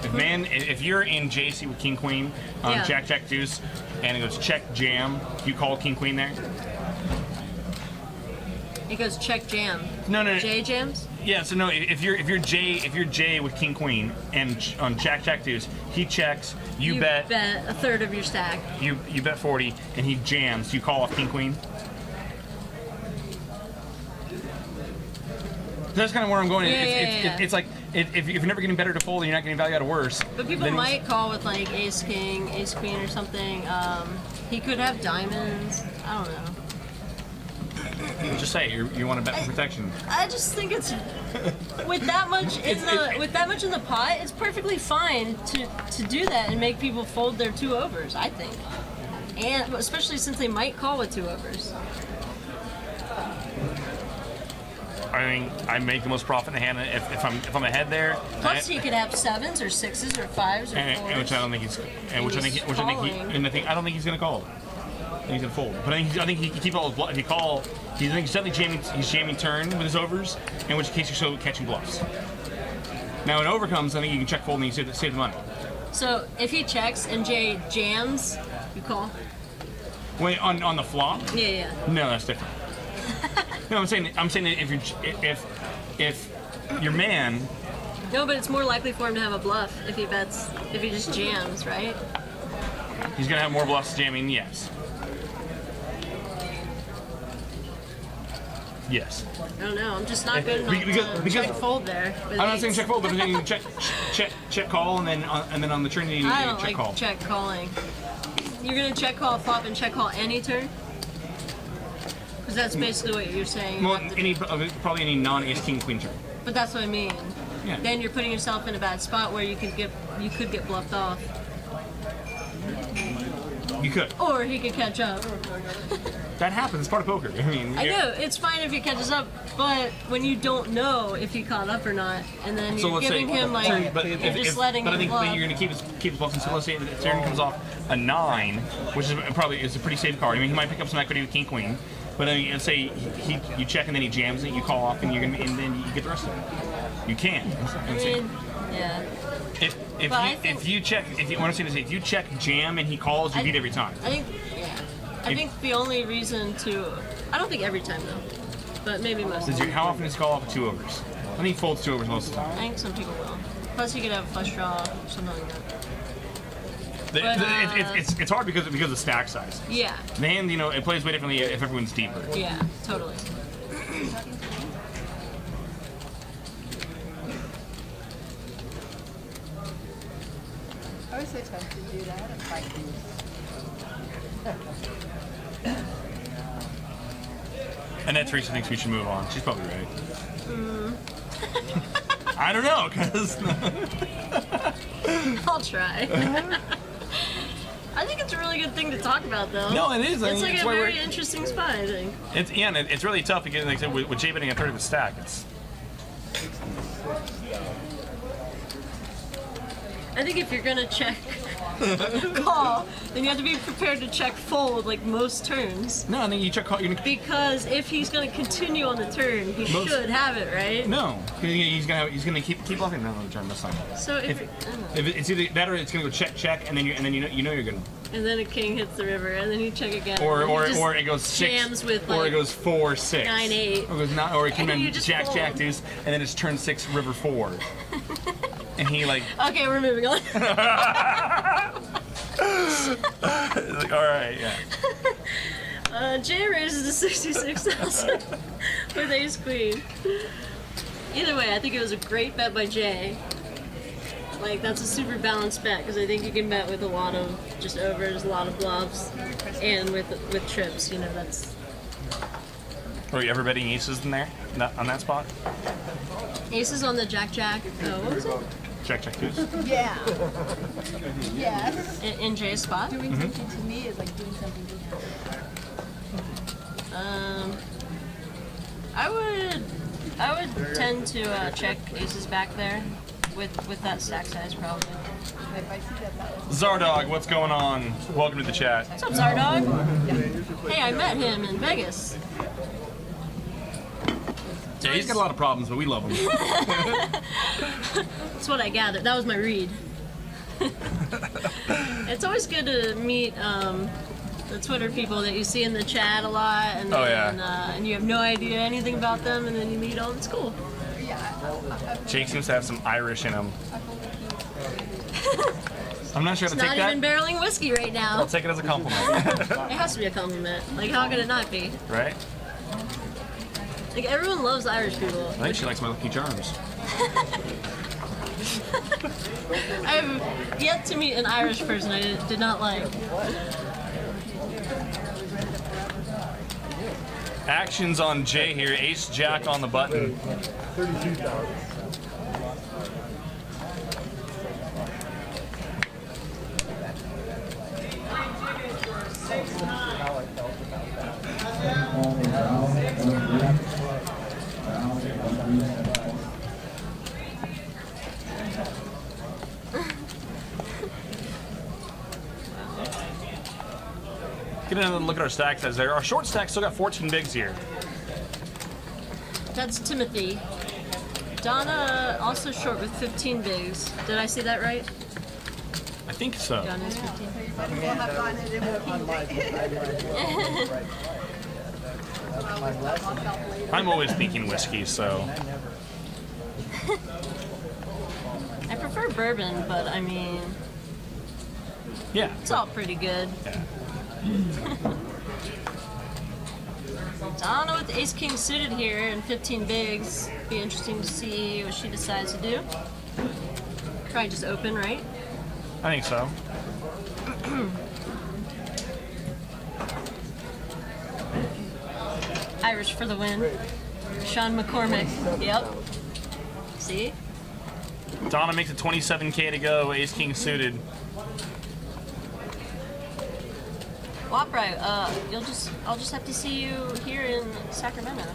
If you're in JC with king queen on Yeah. jack deuce, and it goes check jam, you call king queen there? He goes check jam. No. J jams? Yeah, so no. If you're Jay with king queen and on jack deuce, he checks. You bet a third of your stack. you bet 40, and he jams. You call off king queen. That's kind of where I'm going. Yeah. It's like if you're never getting better to fold, and you're not getting value out of worse. But people then might call with like ace king, ace queen, or something. He could have diamonds. I don't know. just say you want to bet for protection. I just think it's with that much in the pot, it's perfectly fine to do that and make people fold their 2 overs. I think, and especially since they might call with 2 overs. I think I make the most profit in the hand if I'm ahead there. Plus, he could have 7s or 6s or 5s or 4s. and which I don't think he's, I don't think he's gonna call. I think he's gonna fold. But I think he can keep all his bluffs. If he call, he's definitely jamming turn with his overs. In which case, you're still catching bluffs. Now, when over comes, I think you can check fold and you save the money. So if he checks and Jay jams, you call. Wait, on the flop? Yeah. No, that's different. No, I'm saying that if your man, No, but it's more likely for him to have a bluff if he just jams, right? he's gonna have more bluffs jamming. Yes. I don't know. I'm just not good enough Because- to check fold there. I'm not saying check fold, but I'm saying check call, and then on the turn you I don't check like call. check calling. You're gonna check call flop and check call any turn? Because that's basically what you're saying. You Well, have to do. probably any non-ace king queen turn. But that's what I mean. Yeah. then you're putting yourself in a bad spot where you could get bluffed off, You could. or he could catch up. That happens. It's part of poker. I mean, I know it's fine if he catches up, but when you don't know if he caught up or not, and then So you're let's giving say, him like but you're just letting but I him think bluff. you're going to keep his bluffs. So let's say the turn comes off a 9, which is probably a pretty safe card. I mean, he might pick up some equity with king queen, but I mean, let's say you check and then he jams it, you call off, and then you get the rest of it. You can. I mean, yeah. If you check, if you want to say this, if you check jam and he calls, you beat every time. I think the only reason I don't think every time though, but maybe most. How often does he call off with 2 overs? I think he folds 2 overs most of the I time. think some people will. Plus, you could have a flush draw or something like that. It's hard because of stack size. Yeah. The hand, it plays way differently if everyone's deeper. Yeah. Totally. I was so tempted to do that and fight these. Annette Teresa thinks we should move on. She's probably right. I don't know, because... I'll try. I think it's a really good thing to talk about, though. No, it is. It's like it's a why very interesting spot, I think. It's really tough because, like I said, with Jay betting a third of the stack, I think if you're gonna check call, then you have to be prepared to check fold like most turns. No, I think you check call. Because if he's gonna continue on the turn, he should have it, right? No, he's gonna keep bluffing on the turn. That's not. So if It's either that or it's gonna go check, and then you know you're gonna. and then a king hits the river, and then you check again. Or and he just it goes 6, jams with or like it goes 4, 6, 9, 8. or it goes 9, or it can And you then just jack fold. jack deuce, and then it's turn 6 river 4, and he like. Okay, we're moving on. Like, all right, yeah. Jay raises to 66,000 with ace queen. Either way, I think it was a great bet by Jay. Like, that's a super balanced bet because I think you can bet with a lot of just overs, a lot of bluffs, and with trips. That's. Were you ever betting aces in there, on that spot? Aces on the jack. Oh, what was it? Check deuce. Yeah. Yes. In Jay's spot. Doing something to me is like doing something to him. I would tend to check aces back there with that stack size probably. If I see that was Zardog, what's going on? Welcome to the chat. What's up, Zardog? Hey, I met him in Vegas. Yeah, he's got a lot of problems, but we love him. That's what I gathered. That was my read. It's always good to meet the Twitter people that you see in the chat a lot, and and you have no idea anything about them, and then you meet them. It's cool. Jake seems to have some Irish in him. I'm not sure how to It's take not that. even barreling whiskey right now. I'll take it as a compliment. It has to be a compliment. Like, how could it not be? Right? Like, everyone loves Irish people. I think she likes my Lucky Charms. I've yet to meet an Irish person I did not like. Actions on Jay here. Ace Jack on the button. 32,000. Get another look at our stack size there. Our short stack still got 14 bigs here. That's Timothy. Donna also short with 15 bigs. Did I see that right? I think so. Donna's 15. we'll have fun and it will be I'm always thinking whiskey, so. I prefer bourbon, but I mean, Yeah. it's all pretty good. Yeah. Donna with ace king suited here and 15 bigs. Be interesting to see what she decides to do. Probably just open, right? I think so. Irish for the win. Sean McCormick. Yep. See? Donna makes it 27K to go. Ace King suited. Wapri, I'll just have to see you here in Sacramento.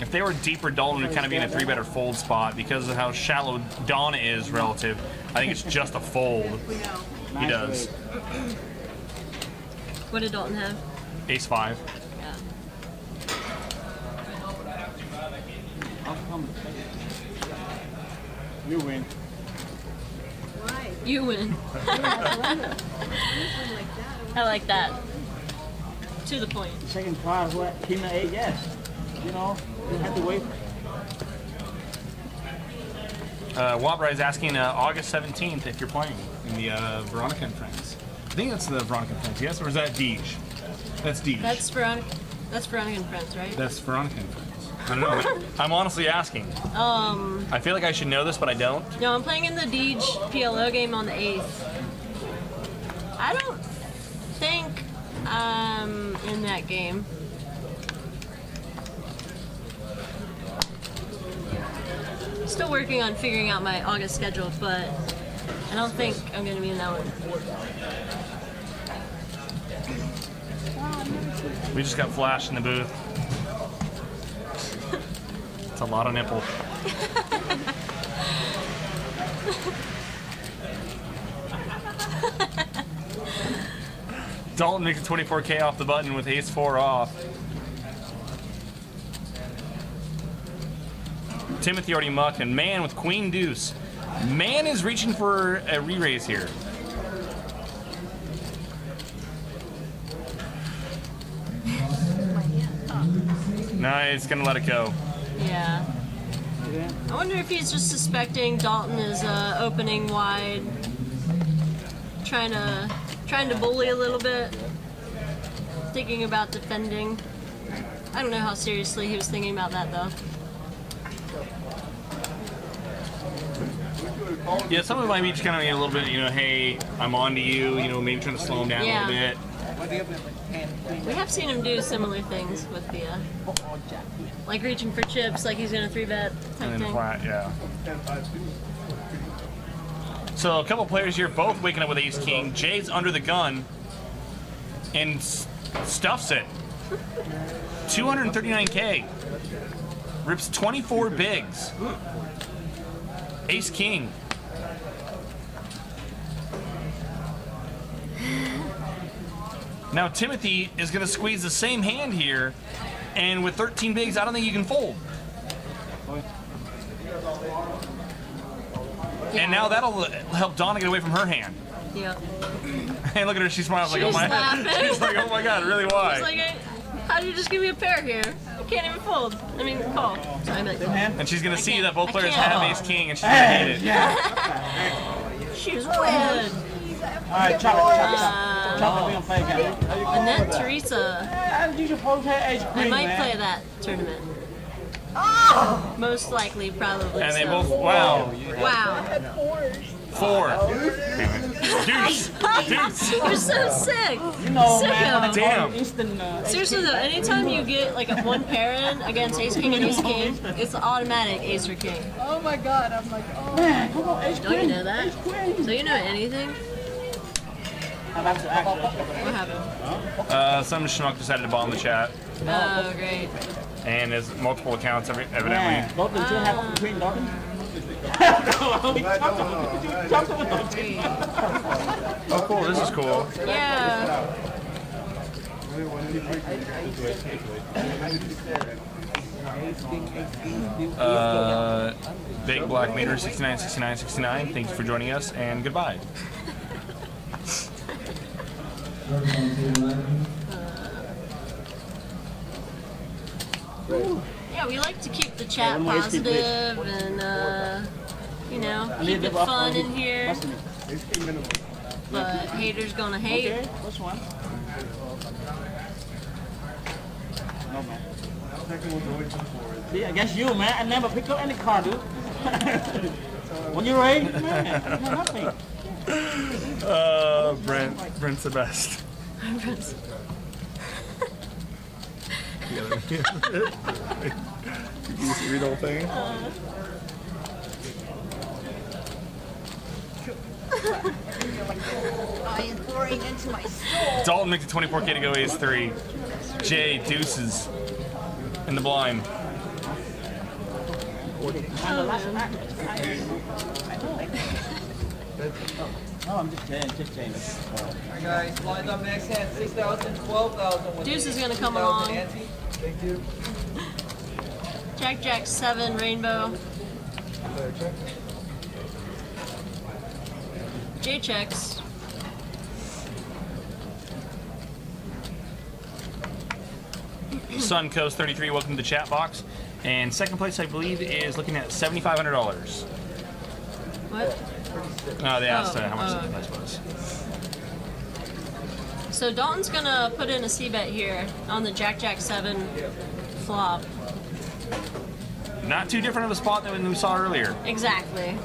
If they were deeper, Dalton would kind of be in a 3-bet or fold spot because of how shallow Donna is relative. I think it's just a fold. He does. What did Dalton have? Ace 5. Yeah. You win. You win. I like that. To the point. The second card, what? King of 8, yes. You know, you have to wait. Wabra is asking August 17th if you're playing in the Veronica and Friends. I think that's the Veronica and Friends, yes? Or is that Deej? That's Deej. That's Veronica and Friends, right? That's Veronica and Friends. I don't know. I'm honestly asking. I feel like I should know this, but I don't. No, I'm playing in the Deej PLO game on the 8th. I don't think I'm in that game. Still working on figuring out my August schedule, but I don't think I'm going to be in that one. We just got Flash in the booth. It's a lot of nipple. Dalton makes a 24K off the button with Ace 4 off. Timothy already mucked, and Man with Queen Deuce. Man is reaching for a re-raise here. No, he's gonna let it go. Yeah. I wonder if he's just suspecting Dalton is opening wide, trying to bully a little bit, thinking about defending. I don't know how seriously he was thinking about that though. Yeah, some of it might be just kind of a little bit, hey, I'm on to you, maybe trying to slow him down a little bit. We have seen him do similar things with the, like reaching for chips, like he's gonna 3-bet type And then thing. flat, yeah. So a couple players here, both waking up with Ace King. Jay's under the gun and stuffs it. 239K. Rips 24 bigs. Ace King. Now Timothy is going to squeeze the same hand here, and with 13 bigs, I don't think you can fold. And now that'll help Donna get away from her hand. Yeah. And look at her, she smiles like, She's oh my laughing. She's like, oh my god, really, why? She's like, how do you just give me a pair here? I can't even fold. I mean, call. Sorry, I meant call. And she's going to see that both I players can't. have Ace King, and she's going to hate it. She's good. Alright, chocolate. Chocolate, we gonna play again. Annette Teresa. You supposed to have Ace I Queen, might man. play that tournament. Most likely, probably. And they so. both, wow. Wow. 4. Deuce. Deuce. You're so sick. You know, Sicko. man, when I Damn. call instant, Seriously though, anytime you get like a one pair in against Ace King and Ace King, it's automatic Ace or King. Oh my god, I'm like, oh. man, come on, Ace Queen. Don't you know that? Ace Queen. So you know anything? That's actually. What happened? Some schmuck decided to bomb the chat, Oh, great. and there's multiple accounts evidently. Man, both of them still have Queen, Dalton. Oh, cool. This is cool. Yeah. Big Black Meter 696969. Thank you for joining us, and goodbye. Yeah, we like to keep the chat positive and, keep it fun in here. But haters gonna hate. Okay, what's one? No, man. See, I guess you, man. I never pick up any card, dude. When you raise, man, nothing. Brent's the best. You just read the whole thing? I am pouring into my soul. Dalton makes a 24K to go ace 3. Jay deuces in the blind. No, I'm just saying, Alright guys, blinds on next hand, 6,000, 12,000. Deuce is gonna come along. Thank you. Jack 7 rainbow. J checks. Sun Coast 33, welcome to the chat box. And second place, I believe, is looking at $7,500. What? No, they asked how much oh, second place was. So Dalton's gonna put in a C-bet here on the Jack 7 flop. Not too different of a spot than we saw earlier. Exactly.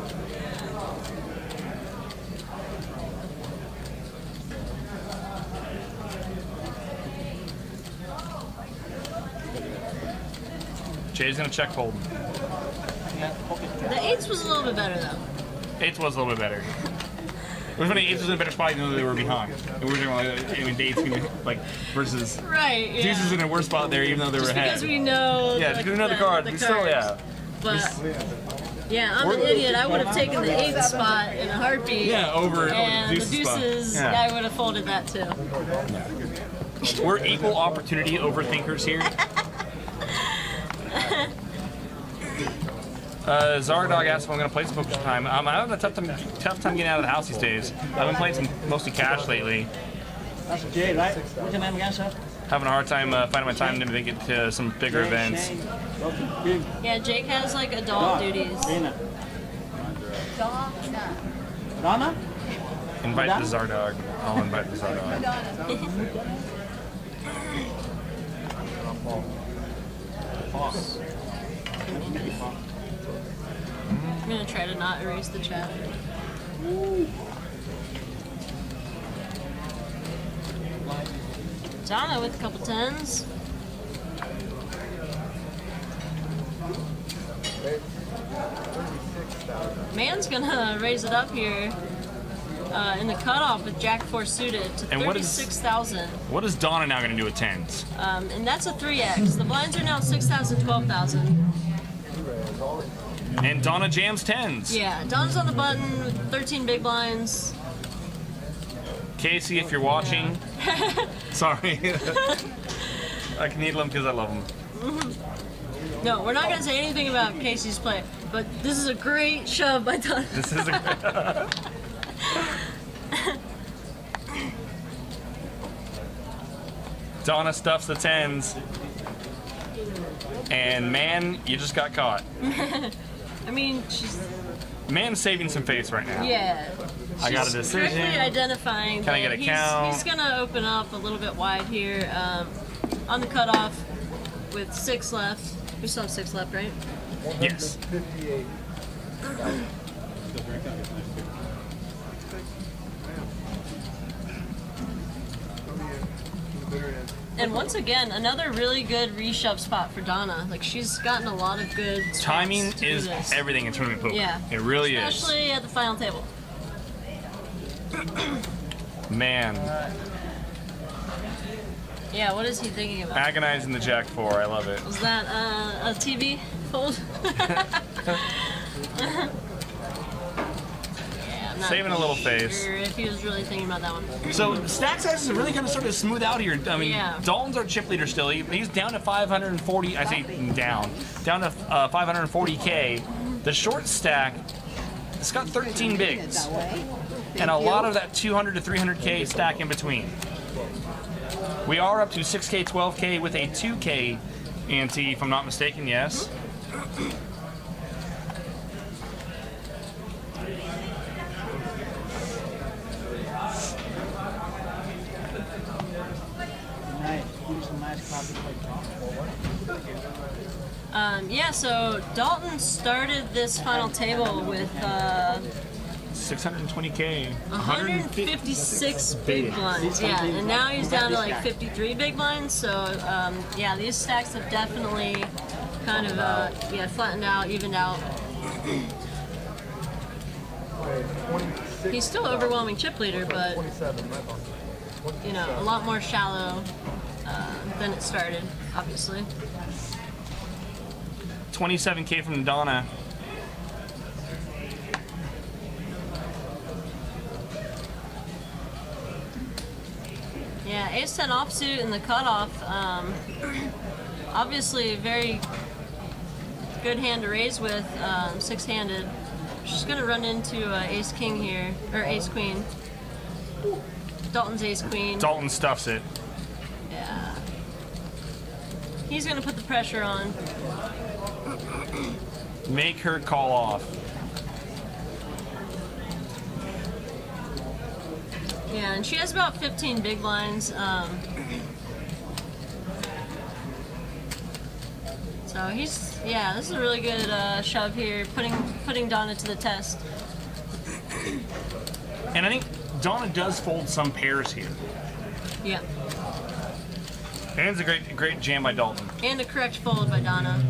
Jay's gonna check fold. The 8s was a little bit better though. 8s was a little bit better. It was funny, 8s was in a better spot even though they were behind. And we were talking about, I mean, dates like versus Right, yeah. Deuces in a worse spot there even though they were ahead. Because we know Yeah, because we know the card. the We still, cards. yeah. But yeah, I'm an idiot. I would have taken the 8th spot in a heartbeat. Yeah, over and Deuce's the spot. deuces, Yeah. I would have folded that too. We're equal opportunity overthinkers here. Zardog asked if I'm going to play some poker time. I'm having a tough time getting out of the house these days. I've been playing some mostly cash lately. That's Jay, right? What's your name again, sir? Having a hard time finding my time to make it to some bigger events. Yeah, Jake has like adult duties. Dana. Donna? Invite the Zardog. I'll invite the Zardog. I'm gonna try to not erase the chat. Donna with a couple 10s. Man's gonna raise it up here in the cutoff with Jack 4 suited to And what is- 36,000. What is Donna now going to do with 10s? And that's a 3x. The blinds are now 6,000, 12,000. And Donna jams 10s. Yeah, Donna's on the button with 13 big blinds. Casey, if you're watching, sorry. I can needle him because I love him. No, we're not going to say anything about Casey's play, but this is a great shove by Donna. This is a Donna stuffs the 10s. And man, you just got caught. I mean, she's, Man's saving some face right now. yeah. I got a She's decision. correctly identifying Can I that get a count? he's going to open up a little bit wide here on the cutoff with 6 left. We still have 6 left, right? Yes. 58. And once again, another really good reshove spot for Donna. Like, she's gotten a lot of good spots Timing to do is this. everything in tournament poker. Yeah. It really Especially at the final table. is. Man, Yeah, what is he thinking about? agonizing the Jack 4. I love it. Was that a TV fold? Yeah, I'm not Saving a little face. sure if he was really thinking about that one. So stack sizes are really going to sort of smooth out here. I mean, Yeah. Dalton's our chip leader still. He's down to 540. I say down to 540K. The short stack, it's got 13 bigs, and a lot of that 200 to 300K stack in between. We are up to 6K, 12K with a 2K ante, if I'm not mistaken. Yes. Nice. Give me some nice coffee. Yeah, so Dalton started this final table with 620K. 156 big blinds, yeah, and now he's down to like 53 big blinds. So yeah, these stacks have definitely kind of flattened out, evened out. He's still overwhelming chip leader, but you know, a lot more shallow than it started, obviously. 27K from Donna. Yeah, ace-10 offsuit in the cutoff. Obviously, very good hand to raise with, six-handed. Just gonna run into ace-king here, or ace-queen. Dalton's ace-queen. Dalton stuffs it. Yeah. He's gonna put the pressure on. Make her call off. Yeah, and she has about 15 big blinds. So he's, yeah, this is a really good shove here, putting Donna to the test. And I think Donna does fold some pairs here. Yeah. And it's a great jam by Dalton. And a correct fold by Donna.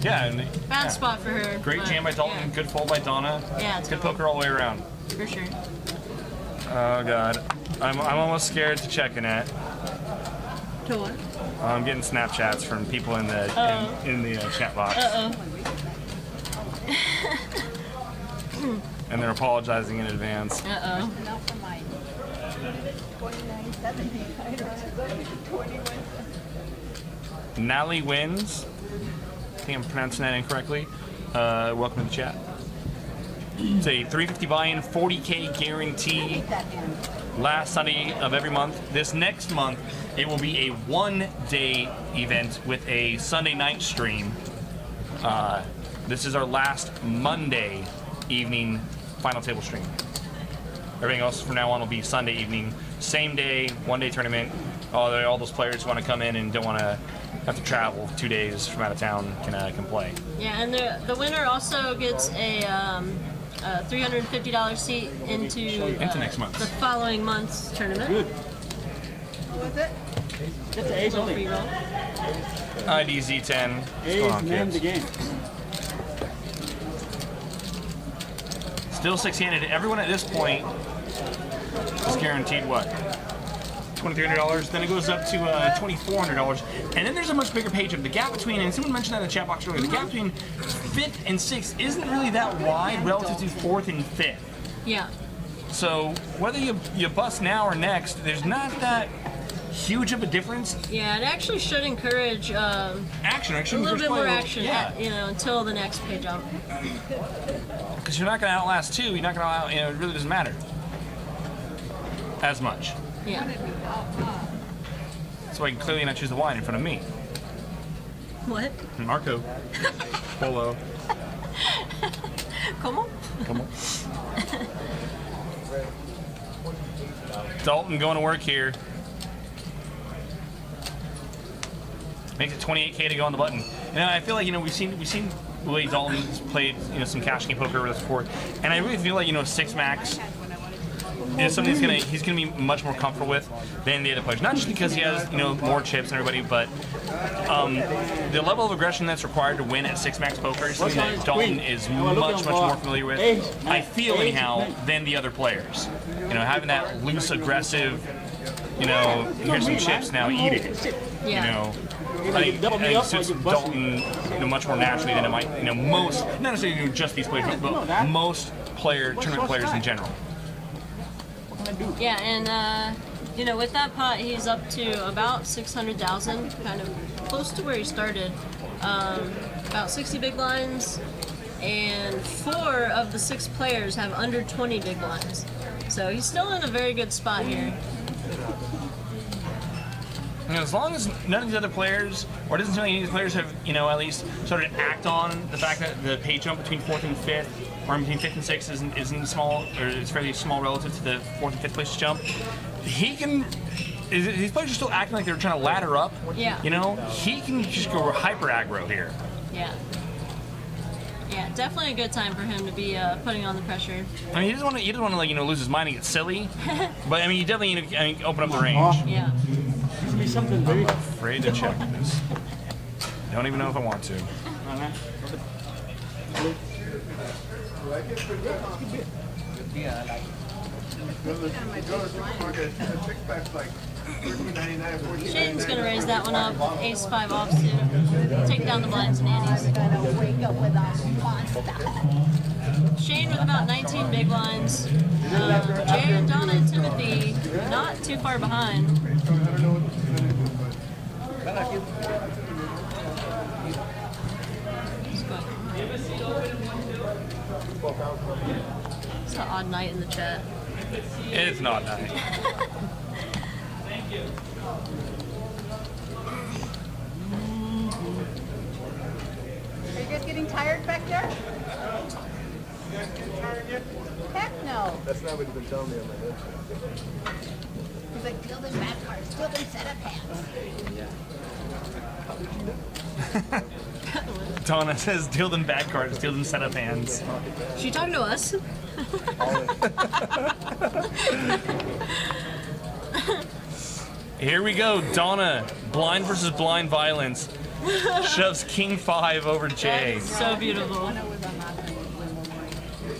Yeah. And Bad spot for her. Great but, jam by Dalton, yeah. good fold by Donna. Yeah, it's good poker all the way around. For sure. Oh God, I'm almost scared to check in it. To what? I'm getting Snapchats from people in the in the chat box. And they're apologizing in advance. Nally wins. I think I'm pronouncing that incorrectly. Welcome to the chat. It's a 350 buy-in, 40K guarantee. Last Sunday of every month. This next month, it will be a one-day event with a Sunday night stream. This is our last Monday evening final table stream. Everything else from now on will be Sunday evening, same day, one-day tournament. All those players who want to come in and don't want to have to travel 2 days from out of town can play. Yeah, and the winner also gets a $350 seat into next month, the following month's tournament. Good. That's the ace only. IDZ10. Ace named the game. Still six-handed. Everyone at this point is guaranteed what? $2,300. Then it goes up to $2,400. And then there's a much bigger page up. The gap between, and someone mentioned that in the chat box earlier, the gap between 5th and 6th isn't really that wide relative to 4th and 5th. Yeah. So whether you bust now or next, there's not that huge of a difference. Yeah, it actually should encourage action. A little bit more action, yeah. Until the next page up. Because you're not going to outlast 2. You're not going to out. It really doesn't matter as much. Yeah. That's why you can clearly not choose the wine in front of me. What? Marco. Polo. Como? Come on. Dalton going to work here. Makes it 28K to go on the button. And I feel like we've seen the way Dalton's played some cash game poker with us before, and I really feel like six max is something he's gonna be much more comfortable with than the other players. Not just because he has more chips than everybody, but the level of aggression that's required to win at six max poker is something that Dalton is much more familiar with. I feel anyhow than the other players. Having that loose, aggressive. Here's some chips now, eat it. Yeah. I think suits Dalton much more naturally than it might most, not necessarily just these players, but most tournament players in general. Yeah, and with that pot, he's up to about 600,000, kind of close to where he started. About 60 big blinds, and 4 of the 6 players have under 20 big blinds. So he's still in a very good spot here. As long as none of these other players, or it doesn't seem like any of these players have, at least started to act on the fact that the pay jump between 4th and 5th, or between 5th and 6th isn't small, or it's fairly small relative to the 4th and 5th place jump, these players are still acting like they're trying to ladder up. Yeah. He can just go hyper aggro here. Yeah. Yeah, definitely a good time for him to be putting on the pressure. I mean, he doesn't want to like lose his mind and get silly. But I mean, you definitely need to open up the range. Yeah. Gives me something very. I'm afraid to check this. Don't even know if I want to. Shane's gonna raise that one up. Ace 5 offsuit. Take down the blinds and antes. Shane with about 19 big blinds. Jay and Donna and Timothy not too far behind. It's an odd night in the chat. It's not nice. Are you guys getting tired back there? Heck no. That's not what you've been telling me on my head. He's like, steal them bad cards, steal them setup hands. Donna says, deal them bad cards, deal them setup hands. She talking to us? Here we go, Donna, blind versus blind violence. Shoves King 5 over Jay. That's so beautiful.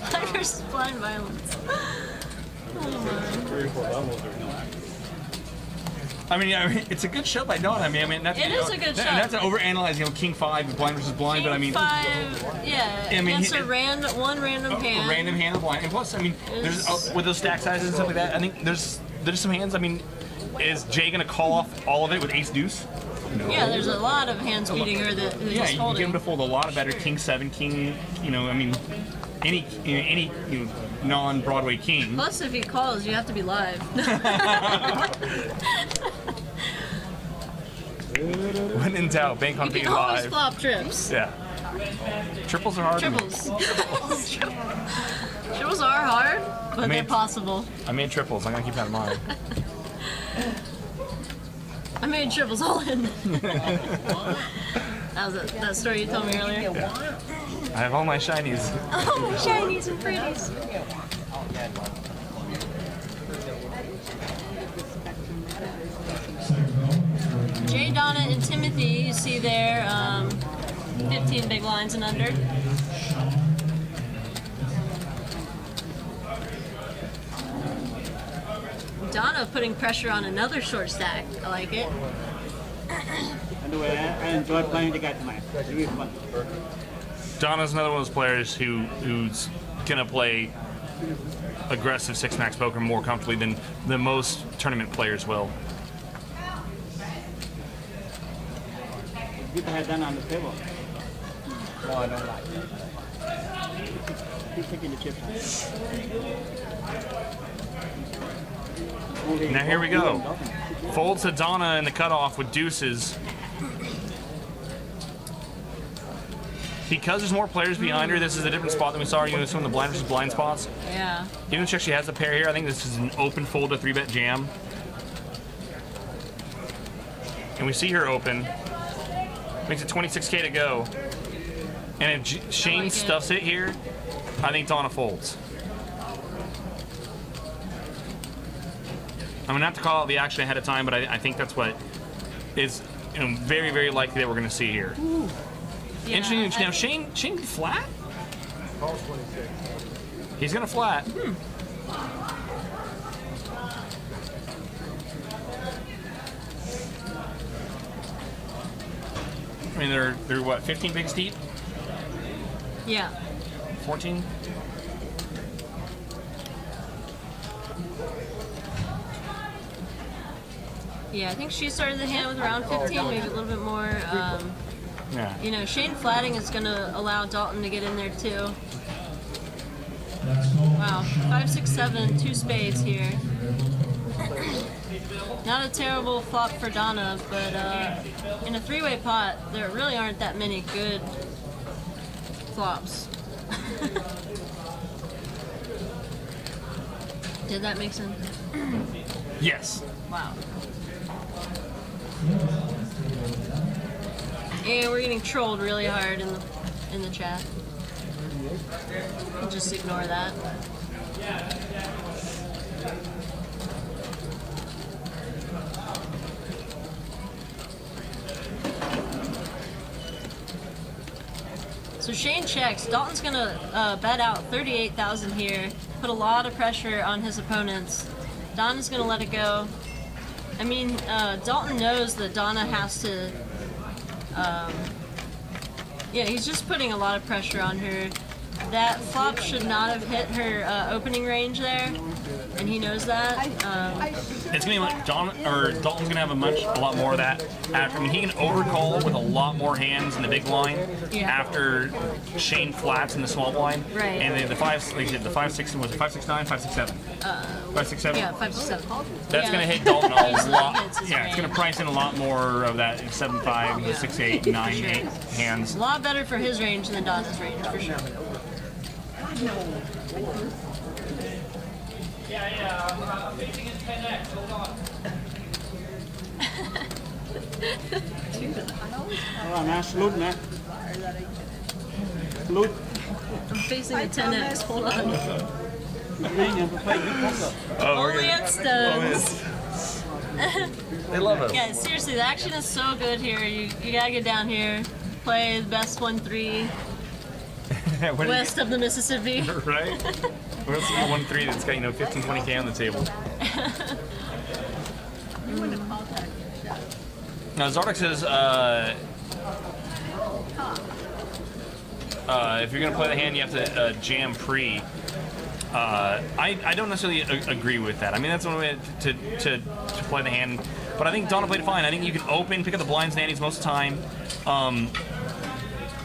Blind versus blind violence. I mean, it's a good show by Donna. I mean, that's, It is a good show. That's an overanalyzing, King 5, blind versus blind, but I mean, King 5, yeah, I mean, against one random hand. a random hand of blind. And plus, I mean, there's with those stack sizes and stuff like that. I think there's some hands. I mean, is Jay gonna call off all of it with Ace Deuce? No. Yeah, there's a lot of hands beating her that Yeah, he's you holding. get him to fold a lot of better King 7, King. I mean, any non-Broadway king. Plus, if he calls, you have to be live. When in doubt, bank on You being can always live. flop trips. Yeah. Triples are hard. Triples. Triples are hard, but they're possible. I made triples. I'm gonna keep that in mind. I made triples all in. That was that story you told me earlier. Yeah. I have all my shinies. Oh, my shinies and pretties. Jay, Donna, and Timothy, you see there, 15 big lines and under. Donna putting pressure on another short stack. I like it. Anyway, I enjoy playing the guy tonight. It's really fun. Donna's another one of those players who's gonna play aggressive 6-max poker more comfortably than most tournament players will. Keep the head down on the table. No, I don't like it. Keep taking the chips. Now here we go. Folds to Donna in the cutoff with deuces. Because there's more players behind her, this is a different spot than we saw some of the blind versus blind spots. Yeah. Even though she has a pair here, I think this is an open fold to 3-bet jam. And we see her open. Makes it 26K to go. And if Shane stuffs it here, I think Donna folds. I'm gonna have to call out the action ahead of time, but I think that's what is very, very likely that we're gonna see here. Yeah, Interesting. Now Shane flat? He's gonna flat. I mean, they're what, 15 bigs deep? Yeah. 14? Yeah, I think she started the hand with around 15, maybe a little bit more. Yeah. You know, Shane flatting is going to allow Dalton to get in there too. Wow, 5, 6, 7, 2 spades here. Not a terrible flop for Donna, but in a 3-way pot, there really aren't that many good flops. Did that make sense? Yes. Wow. And we're getting trolled really hard in the chat. We'll just ignore that. So Shane checks. Dalton's gonna bet out 38,000 here. Put a lot of pressure on his opponents. Donna's gonna let it go. I mean, Dalton knows that Donna has to. Yeah, he's just putting a lot of pressure on her. That flop should not have hit her opening range there, and he knows that. It's gonna be like Dalton's gonna have a lot more of that after. I mean, he can overcall with a lot more hands in the big blind after Shane flats in the small blind. Right. And the 5-6 was it 5-6-9, 5-6-7, 5-6-7. Yeah, 5-7. That's gonna hit Dalton a lot. Yeah, it's gonna price in a lot more of that 7-5, 6-8, 9-8 hands. A lot better for his range than Donna's range, for sure. Facing in 10x, hold on. All right, man. Salute, man. Salute. I'm facing a 10x, hold on. Only at stones. They love us. Yeah, seriously, the action is so good here. You gotta get down here, play the best 1-3 west of the Mississippi. Right? Where's the 1-3 that's got 15-20K on the table? Now Zardox says if you're gonna play the hand, you have to jam pre. I don't necessarily agree with that. I mean, that's one way to play the hand, but I think Donna played it fine. I think you can open, pick up the blinds and antes most of the time,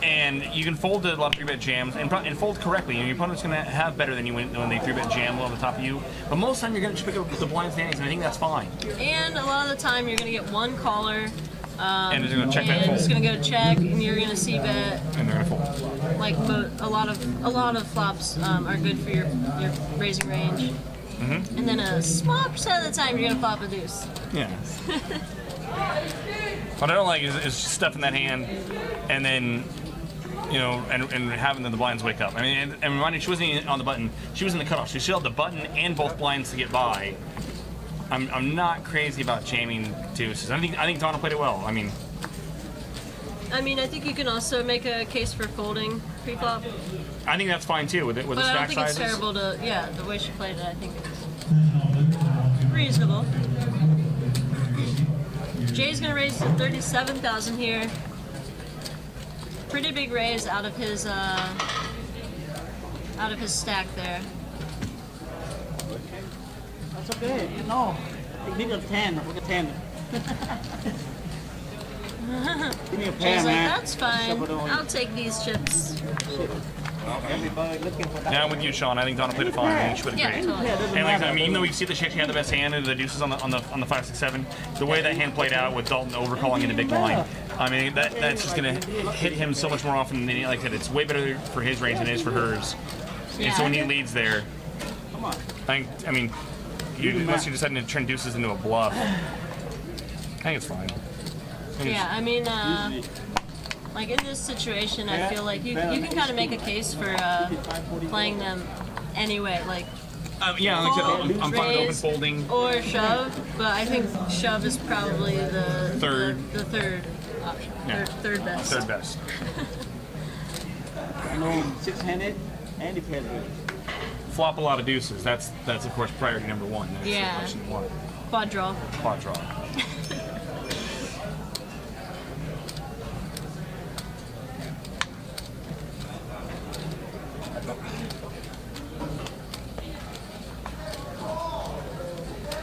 and you can fold to a lot of 3-bet jams and fold correctly. Your opponent's going to have better than you when they 3-bet jam on the top of you, but most of the time you're going to just pick up the blinds and antes, and I think that's fine. And a lot of the time you're going to get one caller. And it's going to check that and fold. it's going to go check, and you're going to see bet. And they're going to fold. Like a lot of flops are good for your raising range. Mm-hmm. And then a small percent of the time you're going to flop a deuce. Yeah. What I don't like is stuffing that hand, and then and having the blinds wake up. I mean, and remind you, she wasn't even on the button. She was in the cutoff. So she still had the button and both blinds to get by. I'm not crazy about jamming deuces. I think Donna played it well. I mean, I think you can also make a case for folding pre-flop. I think that's fine too with the But I don't stack think sizes. it's terrible to, the way she played it, I think it's reasonable. Jay's gonna raise to 37,000 here. Pretty big raise out of his stack there. That's okay. No, you need a 10. Look at 10. Give me a pair, Jay's like, man. that's fine. I'll take these chips. Everybody looking for that. Yeah, I'm with you, Sean. I think Donna played it fine. I think she played it Yeah, great. totally. And like, I mean, even though we see that she actually had the best hand and the deuces on the 5-6-7, the way that hand played out with Dalton overcalling in the big blind, I mean, that's just gonna hit him so much more often than like I said. It's way better for his range than it is for hers. And so when he leads there, Come on. unless you're deciding to turn deuces into a bluff, I think it's fine. Yeah, I mean, like in this situation, I feel like you can kind of make a case for playing them anyway. Like, Yeah, like I said, I'm fine with open raise, folding. or shove, but I think shove is probably the Third. the third option. Yeah. Third best. Third best. No, 6-handed and dependent. Flop a lot of deuces. That's of course priority number one. That's Yeah. option one. Quad draw. Quad draw.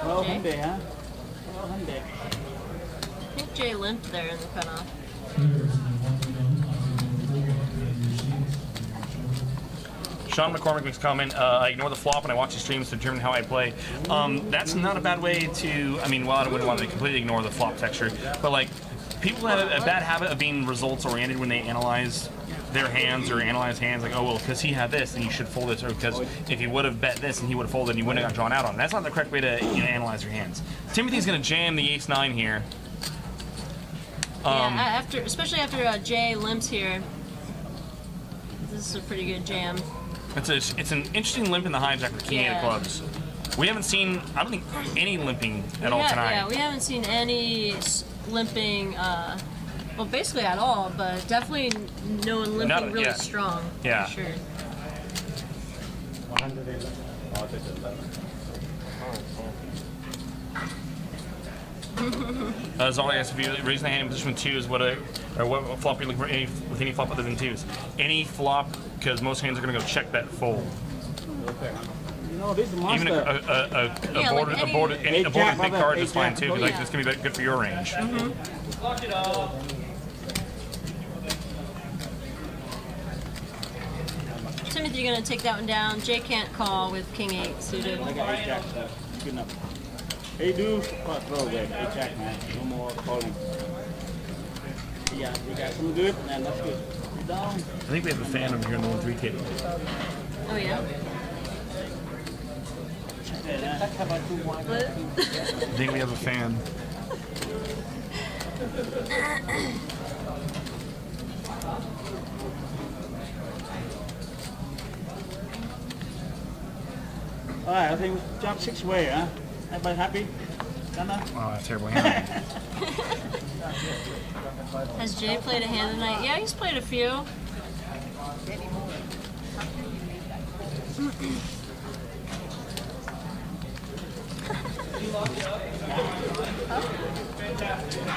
Well, Jay? Hyundai, huh? Well, Hyundai. I think Jay limped there in the cutoff. Sean McCormick makes a comment, I ignore the flop when I watch the streams to determine how I play. That's not a bad way to, I mean, well, I wouldn't want to completely ignore the flop texture, but like, people have a bad habit of being results-oriented when they analyze their hands or analyze hands, like, oh, well, because he had this, then you should fold this, or because if he would have bet this and he would have folded, and you wouldn't have got drawn out on it. That's not the correct way to analyze your hands. Timothy's going to jam the ace-9 here. Yeah, especially after Jay limps here. This is a pretty good jam. It's an interesting limp in the hijack with King 8 of clubs. We haven't seen, I don't think, any limping at all tonight. Yeah, we haven't seen any limping, well, basically at all, but definitely no one limping really strong. Yeah. For sure. 111. As always, if you raise the hand in position with 2s, what flop you're looking for with any flop other than 2s. Any flop, because most hands are going to go check that fold. You know, this is monster. Even a boarded big card is fine too, because like, this can be good for your range. Lock it up. Timothy, you're going to take that one down. Jay can't call with King 8 suited. I got 8 jack stuff. Good enough. Hey, dude, throw away. 8 jack, man. No more calling. Yeah, we got some good, man. That's good. Down. I think we have a fan over here in the 1-3 table. Oh, yeah? What? I think we have a fan. Alright, I think we jump 6 way, huh? Everybody happy? Donna? Oh, that's terrible hand. Has Jay played a hand tonight? Yeah, he's played a few.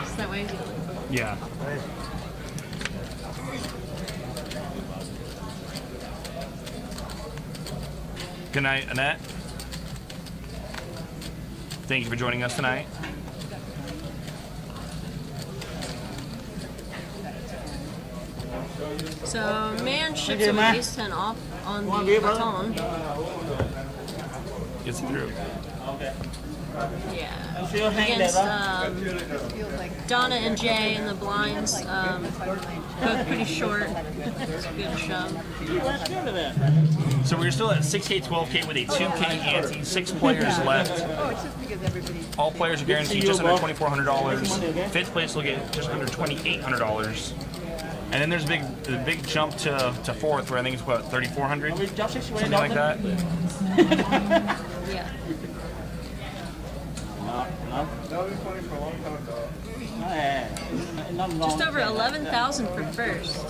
Is that way? Yeah. Good night, Annette. Thank you for joining us tonight. So, man ships him with ace 10 off on the baton. Gets through. Yeah. Against Donna and Jay in the blinds, both pretty short. It's a good shove. So we're still at 6K, 12K with a 2K ante, 6 players left. All players are guaranteed just under $2,400. Fifth place will get just under $2,800. And then there's a big jump to fourth, where I think it's what, $3,400, something like that. Yeah. No. That was funny for a long time, though. Just over 11,000 for first. I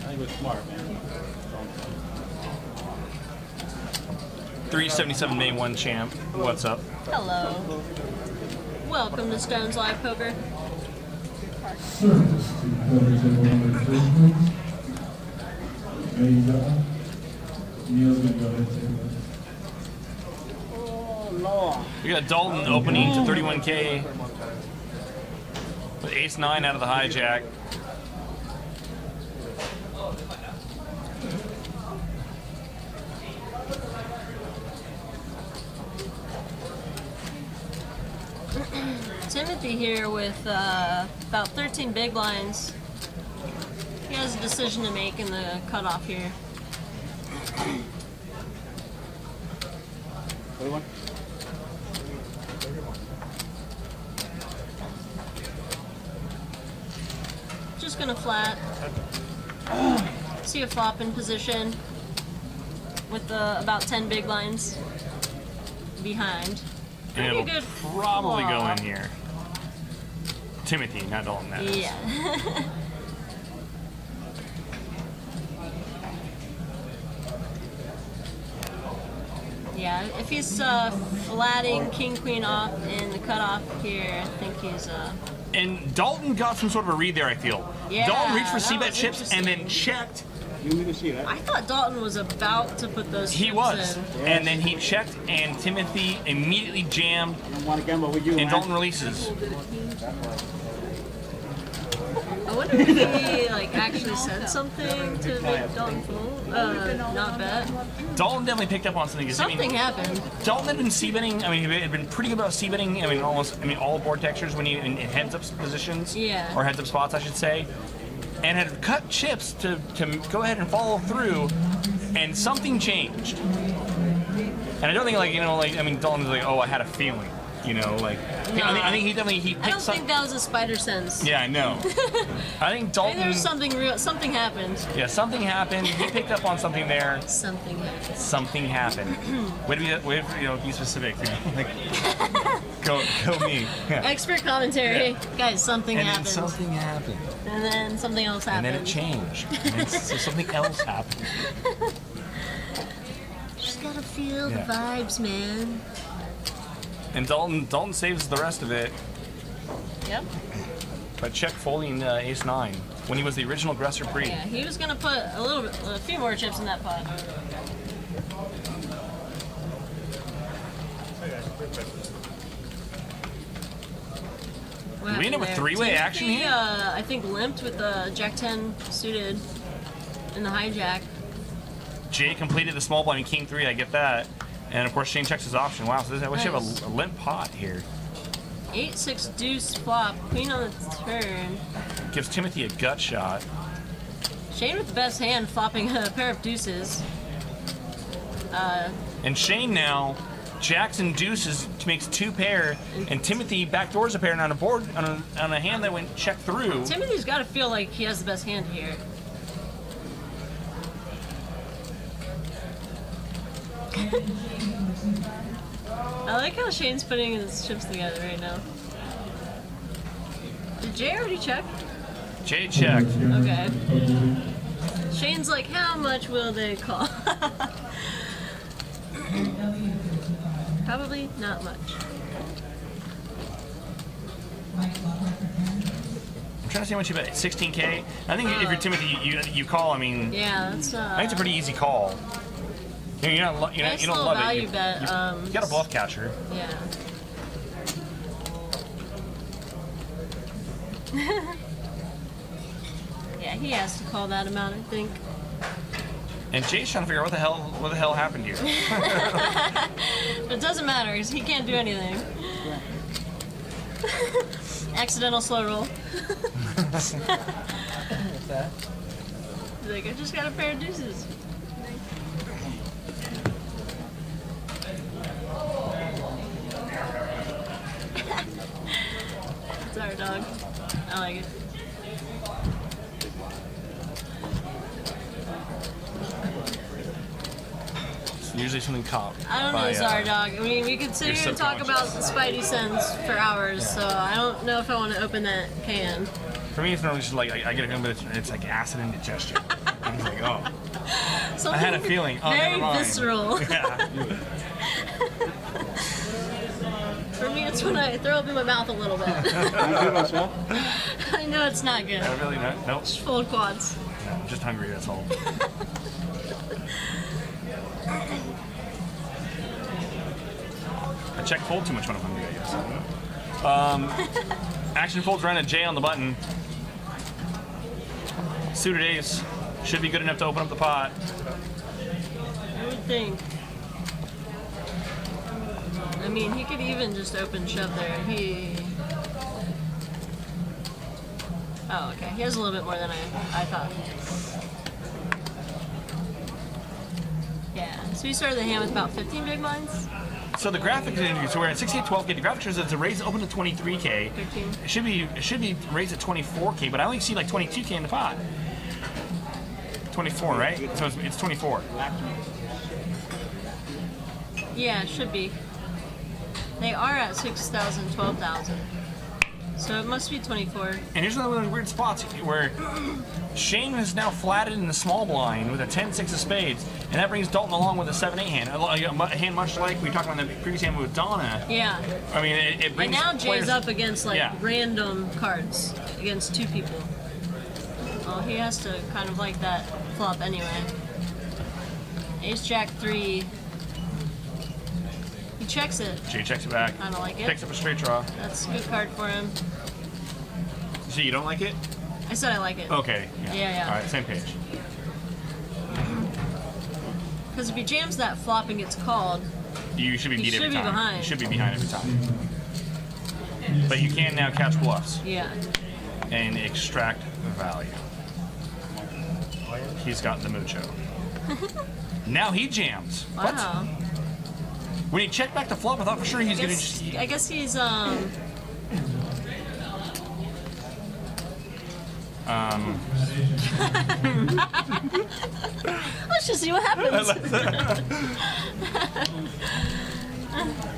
think it's smart, man. 377 May 1 champ. What's up? Hello. Welcome to Stones Live Poker. Service to quarter table number 3, please. Ready, John? Neil's going to go ahead and take it. Oh, Lord. We got Dalton opening to 31K with ace 9 out of the hijack. Timothy here with about 13 big blinds. He has a decision to make in the cutoff here. Just gonna flat. See a flop in position with about 10 big blinds behind. And it'll good probably go flop. in here. Timothy, not Dalton, that is. Yeah. Yeah, if he's flatting king queen off in the cutoff here, I think he's And Dalton got some sort of a read there, I feel. Yeah, Dalton reached for that c-bet was chips and then checked. You need to see that. I thought Dalton was about to put those He chips was. in. And then he checked and Timothy immediately jammed I don't want to gamble with you, and man. Dalton releases. I wonder if he actually said something to make Dalton fold, not bet. Dalton definitely picked up on something. 'Cause, Something happened. Dalton had been c-betting. I mean, he had been pretty good about c-betting. I mean, all board textures when he in heads-up positions. Yeah. Or heads-up spots, I should say. And had cut chips to go ahead and follow through, and something changed. And I don't think Dalton was like, oh, I had a feeling. You know, like I think he definitely I picked don't think that was a spider sense. Yeah, I know. I think Maybe Dalton. there was something real. Something happened. Yeah, something happened. He picked up on something there. Something happened. Something happened. Way to be specific. Like, go me. Yeah. Expert commentary, Yeah. guys. Something And then happened. something happened. And then something else And happened. then it changed. And then so something else happened. Just gotta feel Yeah. the vibes, man. And Dalton saves the rest of it. Yep. But check folding ace-9 when he was the original aggressor pre. Yeah, he was gonna put a few more chips in that pot. What Do we end up happened with there? three-way action Timothy, here? I think limped with the Jack-10 suited in the hijack. Jay completed the small blind king 3. I get that. And of course Shane checks his option. Wow, so we should have a limp pot here. 8-6 deuce flop, queen on the turn. Gives Timothy a gut shot. Shane with the best hand, flopping a pair of deuces. And Shane now, jacks and deuces makes 2 pair, and Timothy backdoors a pair and on a board on a hand that went check through. Timothy's got to feel like he has the best hand here. I like how Shane's putting his chips together right now. Did Jay already check? Jay checked. Okay. Shane's like, how much will they call? Probably not much. I'm trying to see how much you bet. 16K. I think if you're Timothy, you call. I mean, Yeah, that's I think it's a pretty easy call. You know, nice you don't little love value it. bet. You got a bluff catcher. Yeah. Yeah, he has to call that amount, I think. And Jay's trying to figure out what the hell happened here. But it doesn't matter, 'cause he can't do anything. Accidental slow roll. What's that? He's like, I just got a pair of deuces. It's our dog. I like it. It's usually something caught. I don't know by, this our dog. I mean, we could sit your here and talk about the Spidey sense for hours, so I don't know if I want to open that can. For me, it's normally just like I get it, but it's like acid indigestion. I'm like, oh, Something I had a feeling. Oh, very never mind. visceral. Yeah. For me, it's when I throw up in my mouth a little bit. I know it's not good. I really not. Nope. Just full quads. No, I'm just hungry. That's all. I check fold too much when I'm hungry, I guess. Action folds around a J on the button. Suited ace should be good enough to open up the pot. I would think. I mean, he could even just open shove there. Oh, okay. He has a little bit more than I thought. Yeah. So we started the hand with about 15 big blinds. So the graphics, so we're at 6812K. The graphics shows it's a raise open to 23K. 13. It should be raised at 24K, but I only see like 22K in the pot. 24, right? So it's 24. Yeah, it should be. They are at 6,000, 12,000. So it must be 24. And here's another one of the weird spots where Shane is now flatted in the small blind with a 10-6 of spades, and that brings Dalton along with a 7-8 hand. A hand much like we talked about in the previous hand with Donna. Yeah. I mean, it And brings now Jay's players up against like Yeah. random cards against 2 people. Well, he has to kind of like that flop anyway. Ace Jack 3. He checks it. Jay checks it back. Kinda like it. Picks up a straight draw. That's a good card for him. So you don't like it? I said I like it. Okay. Yeah. All right, same page. Because if he jams that flop and gets called, You should be He beat every should be time. behind. You should be behind every time. But you can now catch bluffs yeah. and extract value. He's got the mucho. Now he jams. What? Wow. When he checked back the flop, I thought for sure he was going to just... I guess he's let's just see what happens.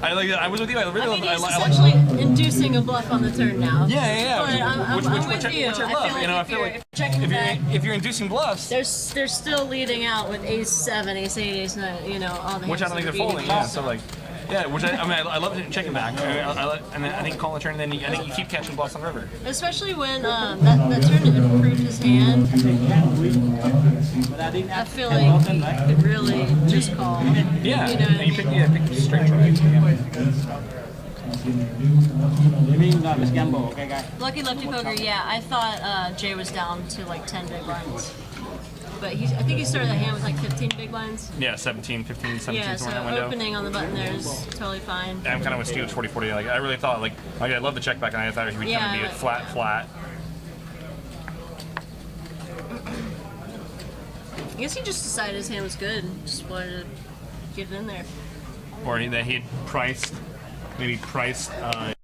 I like that. I was with you. I really I mean, love. he's I like. essentially inducing a bluff on the turn now. Yeah. But I'm with you. Which I I love. feel like You know, I if feel you're like checking back, if you're inducing bluffs, they're still leading out with ace 7, ace 8, ace 9. You know, all the which I hands don't think that they're are folding. beating Yeah. you. So like, yeah. Which I mean, I love checking back. And then I think call the turn. And then I think you keep catching bluffs on the river. Especially when that turn improved his hand. But I didn't I have feel 10,000, like right? he could really just call. Yeah. You know what I And you mean? pick straight try. You mean Miss Gamble, okay, guys? Lucky Lefty Poker, yeah. I thought Jay was down to like 10 big blinds. But I think he started the hand with like 15 big blinds. Yeah, 17, 15, 17, Yeah, so somewhere in that window. opening on the button there is totally fine. I'm kind of with Stu at 40-40. Like I really thought like I love the check back, and I thought he would kind Yeah, of be but- flat. I guess he just decided his hand was good and just wanted to get it in there. Or that he had priced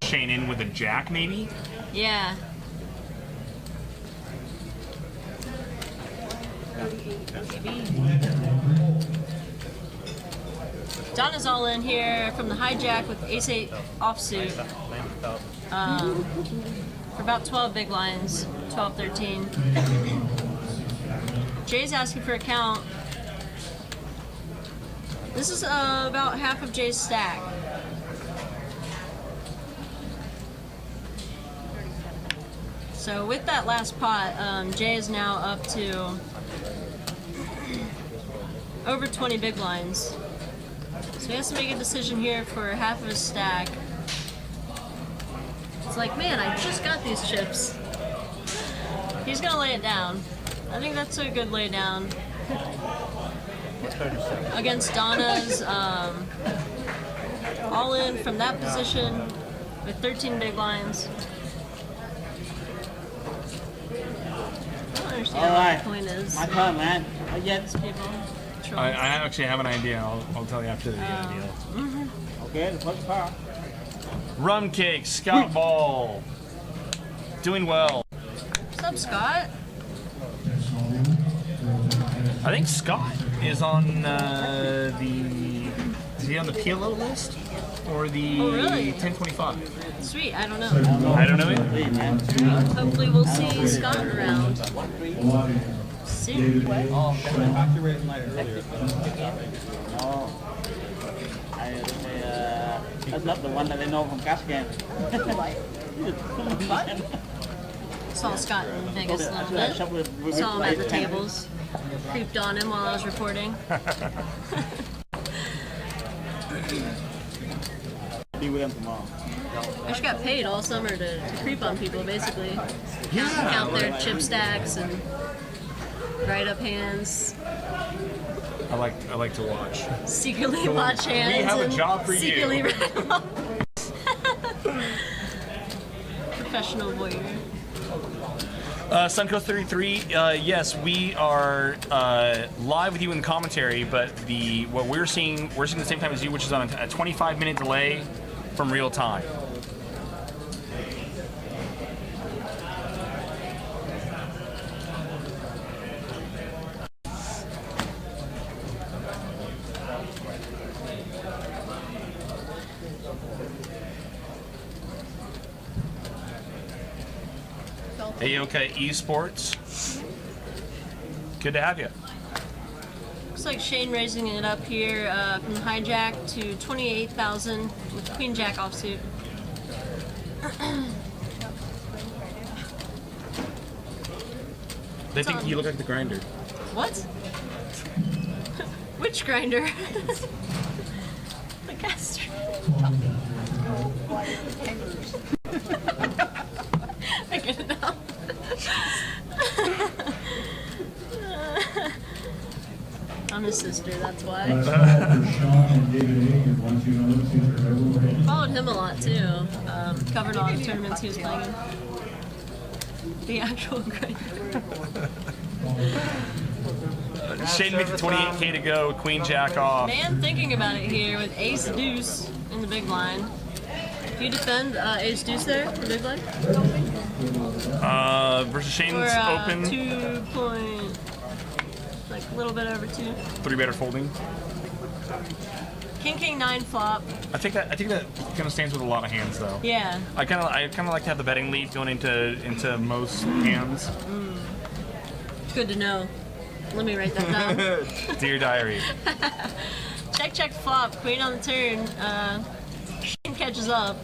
Shane in with a jack, maybe. Yeah. Donna's all in here from the hijack with ace 8 offsuit. For about 12 big lines, 12, 13. Jay's asking for a count. This is about half of Jay's stack. So with that last pot, Jay is now up to over 20 big blinds. So he has to make a decision here for half of his stack. It's like, man, I just got these chips. He's gonna lay it down. I think that's a good lay down. Against Donna's all in from that position with 13 big blinds. I don't understand All right. what the point is. My turn, man. Against people. I actually have an idea. I'll tell you after the deal. Okay, the first card. Rum Cake, Scott Ball. Doing well. What's up, Scott? I think Scott is on is he on the PLO list? Or the Oh, really? 1025? Sweet, I don't know. I don't know either. Please, man. Hopefully we'll see Scott around soon. Oh, that's not the one that they know from Cascan. Saw Scott in Vegas a little bit. Saw him at the tables. Creeped on him while I was reporting. Be with him tomorrow. I just got paid all summer to creep on people, basically. Count their chip stacks and write up hands. I like to watch. Secretly watch hands. We have a and job for you. secretly write them up. Professional voyeur. Suncoast 33, yes, we are live with you in the commentary, but what we're seeing the same time as you, which is on a 25-minute delay from real time. Aoka Esports. Good to have you. Looks like Shane raising it up here from the hijack to 28,000 with Queen Jack offsuit. They think you look like the grinder. What? Which grinder? The caster. I get it now. I'm his sister, that's why. Followed him a lot too. Covered all the tournaments he was playing in. The actual grinder. Shane makes it 28K to go. Queen Jack off. Man thinking about it here with Ace Deuce in the big blind. Do you defend Ace Deuce there, the big blind? Versus Shane's Or open. 2 point, like a little bit over 2. 3-better folding. King 9 flop. I think that kind of stands with a lot of hands though. Yeah. I kind of like to have the betting lead going into most hands. Good to know. Let me write that down. Dear diary. Check flop. Queen on the turn. Shane catches up.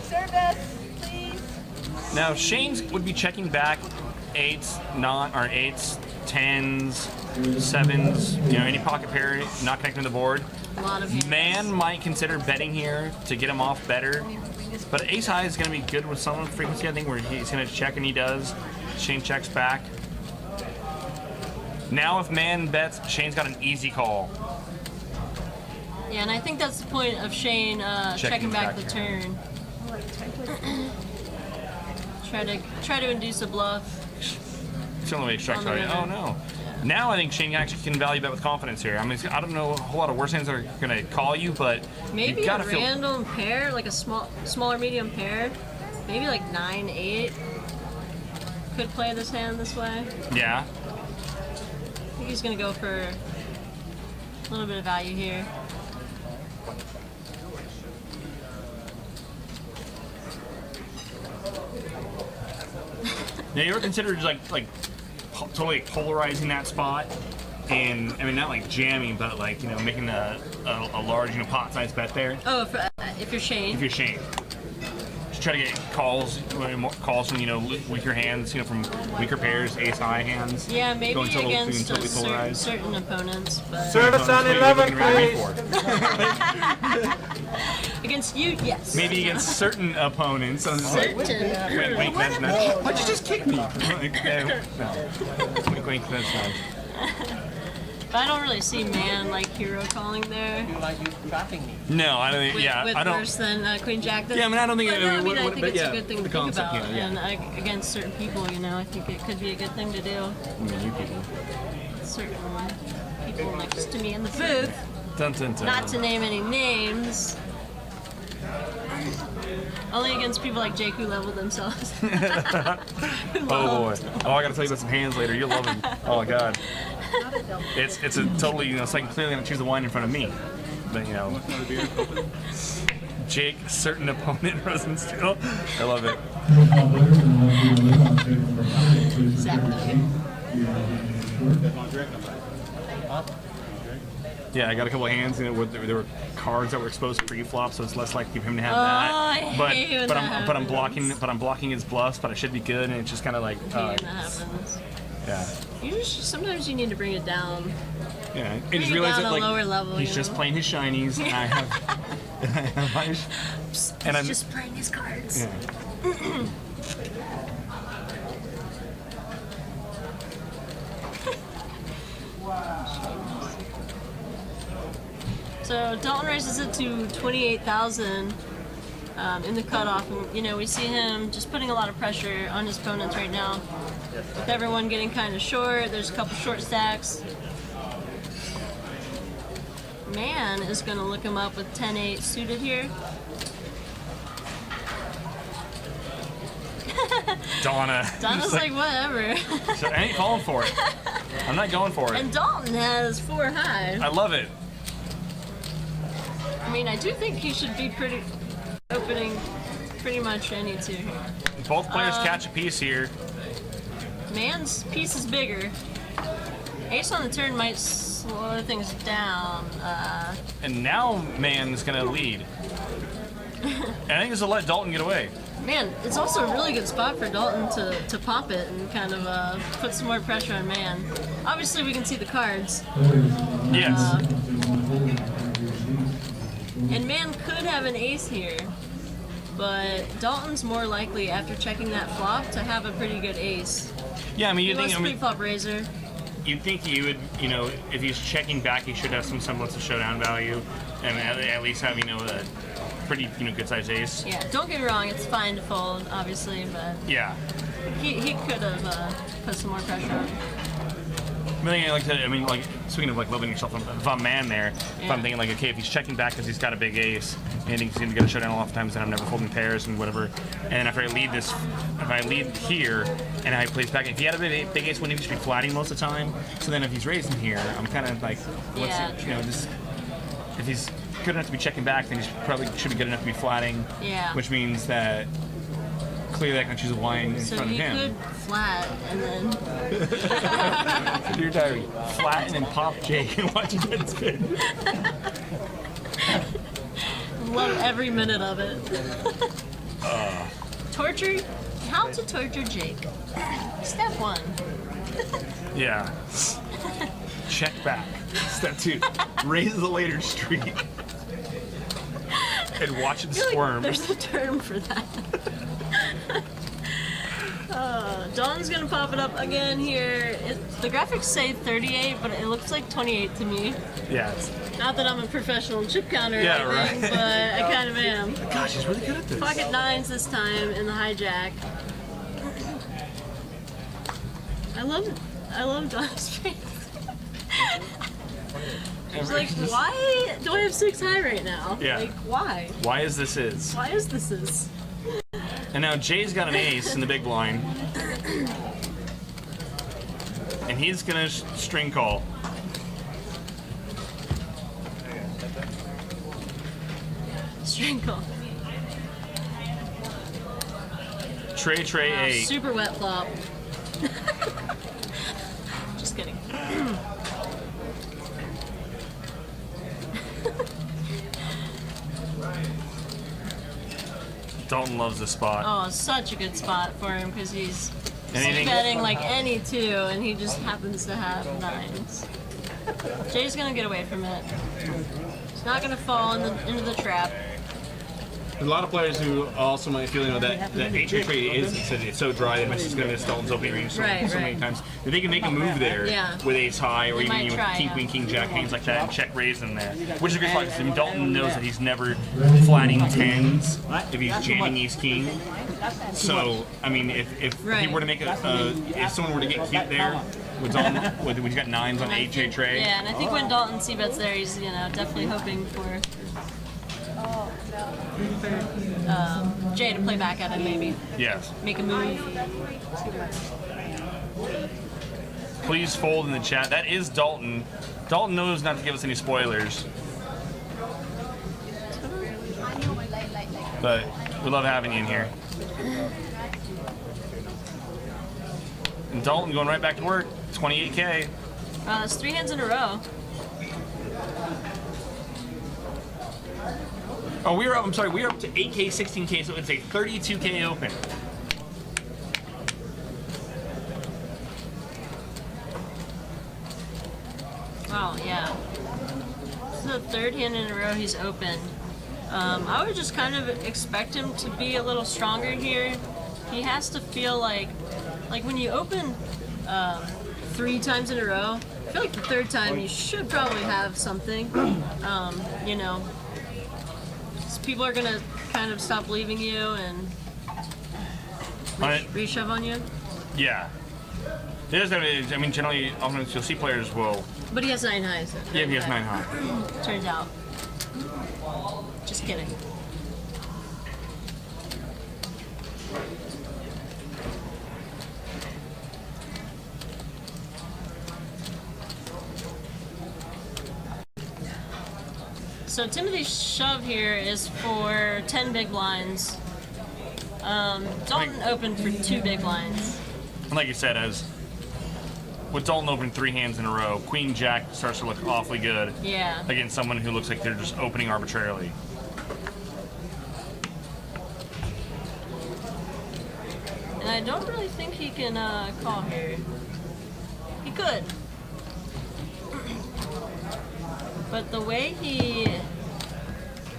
Service, please. Now Shane's would be checking back 8s, 8s, 10s, 7s. You know, any pocket pair not connecting to the board. A lot of hands. Man might consider betting here to get him off better, but ace high is going to be good with some frequency, I think, where he's going to check and he does. Shane checks back. Now if man bets, Shane's got an easy call. Yeah, and I think that's the point of Shane checking back the turn. Try to induce a bluff. It's the only way he strikes On the right. river. Oh no. Now I think Shane actually can value bet with confidence here. I mean, I don't know a whole lot of worse hands that are going to call you, but Maybe you a gotta feel. random pair, like a smaller medium pair. Maybe like 9-8. Could play this hand this way. Yeah. I think he's gonna go for a little bit of value here. Now you ever consider just like totally polarizing that spot, and I mean not like jamming, but like making a large pot size bet there. Oh, if you're Shane. If you're Shane, just try to get calls from weaker hands, from weaker pairs, ace high hands. Yeah, maybe Going total- against totally polarized. certain opponents, but Service on 11, please. against you, yes. Maybe against certain opponents. I'm just like, Certain. wink, nudge, nudge. Why'd you just kick me? Like, no. Wink, wink, nudge, nudge. But I don't really see man like hero calling there. You like you trapping me. No, I don't think. With, Yeah, with I don't. worse than Queen Jack. Yeah, I mean, I don't think. But no, I mean, I think but it's yeah, a good thing the to think concept, about, yeah. and against certain people, I think it could be a good thing to do. I mean, you people. Certain people next to me in the booth, Dun, dun, dun. not to name any names. Only against people like Jake who leveled themselves. Who Oh boy. loved. Oh, I gotta tell you about some hands later. You'll love them. Oh my god. It's a totally, it's like clearly gonna choose the wine in front of me. But Jake, certain opponent, Rosensteel. I love it. Exactly. Yeah, I got a couple of hands, there were cards that were exposed pre-flop, so it's less likely for him to have I that. But hate when but that I'm blocking his bluffs, but I should be good, and it's just kind of like When that happens. yeah. Sometimes you need to bring it down. Yeah, and Bring just it realize down that a like lower level, he's you just know? playing his shinies, and I have my and I'm Just playing his cards. yeah. So Dalton raises it to 28,000 in the cutoff, and we see him just putting a lot of pressure on his opponents right now. With everyone getting kind of short, there's a couple short stacks. Man is going to look him up with 10-8 suited here. Donna's Donna's like, whatever. so I ain't calling for it. I'm not going for it. And Dalton has 4 high. I love it. I mean, I do think he should be opening pretty much any 2 here. Both players catch a piece here. Man's piece is bigger. Ace on the turn might slow things down. And now man is gonna lead. And I think this will let Dalton get away. Man, it's also a really good spot for Dalton to pop it and kind of put some more pressure on man. Obviously, we can see the cards. Yes. And man could have an ace here. But Dalton's more likely, after checking that flop, to have a pretty good ace. Yeah, I mean, He you think, wants I mean, pre-flop razor. you'd think he would, you know, if he's checking back, he should have some semblance of showdown value, and at least have, you know, a pretty, you know, good sized ace. Yeah, don't get me wrong, it's fine to fold, obviously, but Yeah. he could have put some more pressure on. I mean, like, speaking of like loving yourself, if I'm man there, if I'm thinking like, okay, if he's checking back because he's got a big ace, and he's going to get a showdown a lot of times, then I'm never folding pairs and whatever. And then after I lead this, if I lead here and I plays back, if he had a big ace, wouldn't he just be flatting most of the time? So then if he's raising here, I'm kind of like, you know, this. If he's good enough to be checking back, then he probably should be good enough to be flatting. Yeah. Which means that clearly I can choose a line in So front of he him. could flat and then Your diary. Flatten and pop Jake and watch his head spin. love every minute of it. Torture? How to torture Jake. Step 1. Yeah. Check back. Step 2. Raise the later streak. And watch it I feel like squirm. there's a term for that. Dawn's gonna pop it up again here. The graphics say 38, but it looks like 28 to me. Yeah. It's, Not that I'm a professional chip counter or Yeah, anything, right. but I kind of am. gosh, he's really good at this. Pocket 9s this time in the hijack. I love Dawn's face. She's like, why do I have 6 high right now? Yeah. Like, why? Why is this is? Why is this is? And now Jay's got an ace in the big blind. And he's gonna string call. Strinkle. Tray, Wow, 8. super wet flop. Just kidding. Dalton loves this spot. Oh, such a good spot for him because he's Anything? betting like any 2 and he just happens to have 9s. Jay's gonna get away from it. He's not gonna fall into the trap. There's a lot of players who also might feel, you know, that HA trade it's so dry that it's just going to miss Dalton's opening range so many times. If they can make a move there with ace high or They even might with try, king, yeah. queen, king, jack, hands like that and check raise in there. Which is a good spot because Dalton knows that he's never flatting 10s if he's jamming ace king. So, I mean, if he were to make if someone were to get cute there with Dalton, when he's got 9s on HA tray. Yeah, and I think when Dalton c-bets there, he's, you know, definitely hoping for Jay to play back at him, maybe. Yes. Make a move. Please fold in the chat. That is Dalton. Dalton knows not to give us any spoilers. But we love having you in here. And Dalton going right back to work. 28K. It's 3 hands in a row. Oh, we're up to 8K, 16K, so it's a 32K open. Oh, yeah. This is the 3rd hand in a row he's opened. I would just kind of expect him to be a little stronger here. He has to feel like when you open 3 times in a row, I feel like the 3rd time you should probably have something. You know, people are gonna kind of stop believing you and reshove on you. Yeah. There's, I mean, generally, often you'll see players will. But he has 9 highs. Yeah, he has 9 high. Turns out. Just kidding. So Timothy's shove here is for 10 big blinds. Dalton opened for 2 big blinds. And like you said, as with Dalton opening 3 hands in a row, Queen Jack starts to look awfully good. Yeah. Against someone who looks like they're just opening arbitrarily. And I don't really think he can call here. He could. But the way he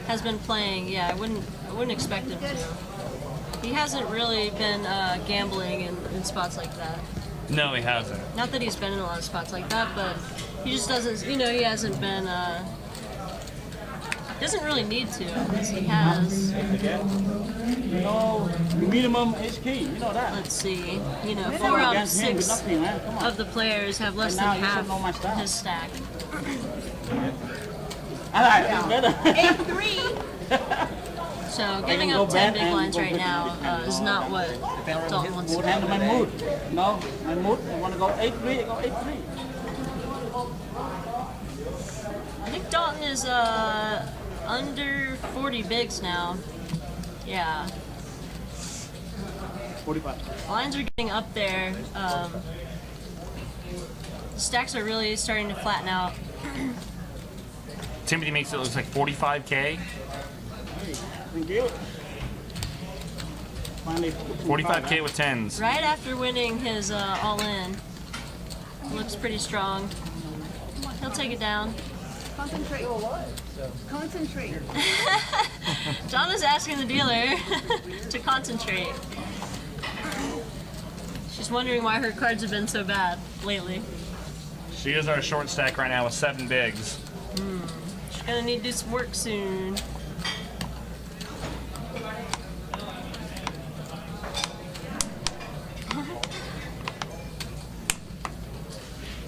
has been playing, yeah, I wouldn't expect him to. He hasn't really been gambling in spots like that. No, he hasn't. Not that he's been in a lot of spots like that, but he just doesn't, you know, he hasn't been, doesn't really need to, because he has, You know, minimum is key. You know that. let's see, you know, 4 out of Against him with 6 nothing, man. Come on. of the players have less And now than you should know my half style. his stack. I like it better. 8-3. So giving go up 10 back big and blinds go right back. now is not what Dalton wants to Would do. handle my mood. No, my mood. I want to go 8-3. I go 8-3. I think Dalton is under 40 bigs now. Yeah. 45. Lines are getting up there. Stacks are really starting to flatten out. Timothy makes it look like 45K. Thank you. Finally, 45K with 10s. Right after winning his all-in. Looks pretty strong. He'll take it down. Concentrate or what? Concentrate. John is asking the dealer to concentrate. She's wondering why her cards have been so bad lately. She is our short stack right now with 7 bigs. She's gonna need to do some work soon.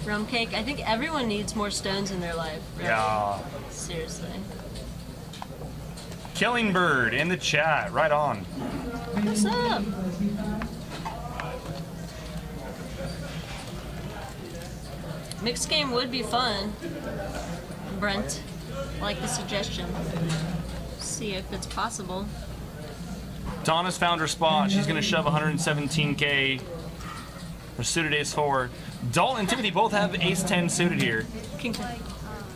Rum cake. I think everyone needs more stones in their life. Right? Yeah. Seriously. Killing Bird in the chat. Right on. What's up? Mixed game would be fun. Brent, like the suggestion. See if it's possible. Donna's found her spot. She's going to shove 117K for suited ace 4. Dalton and Timothy both have ace 10 suited here. King 10.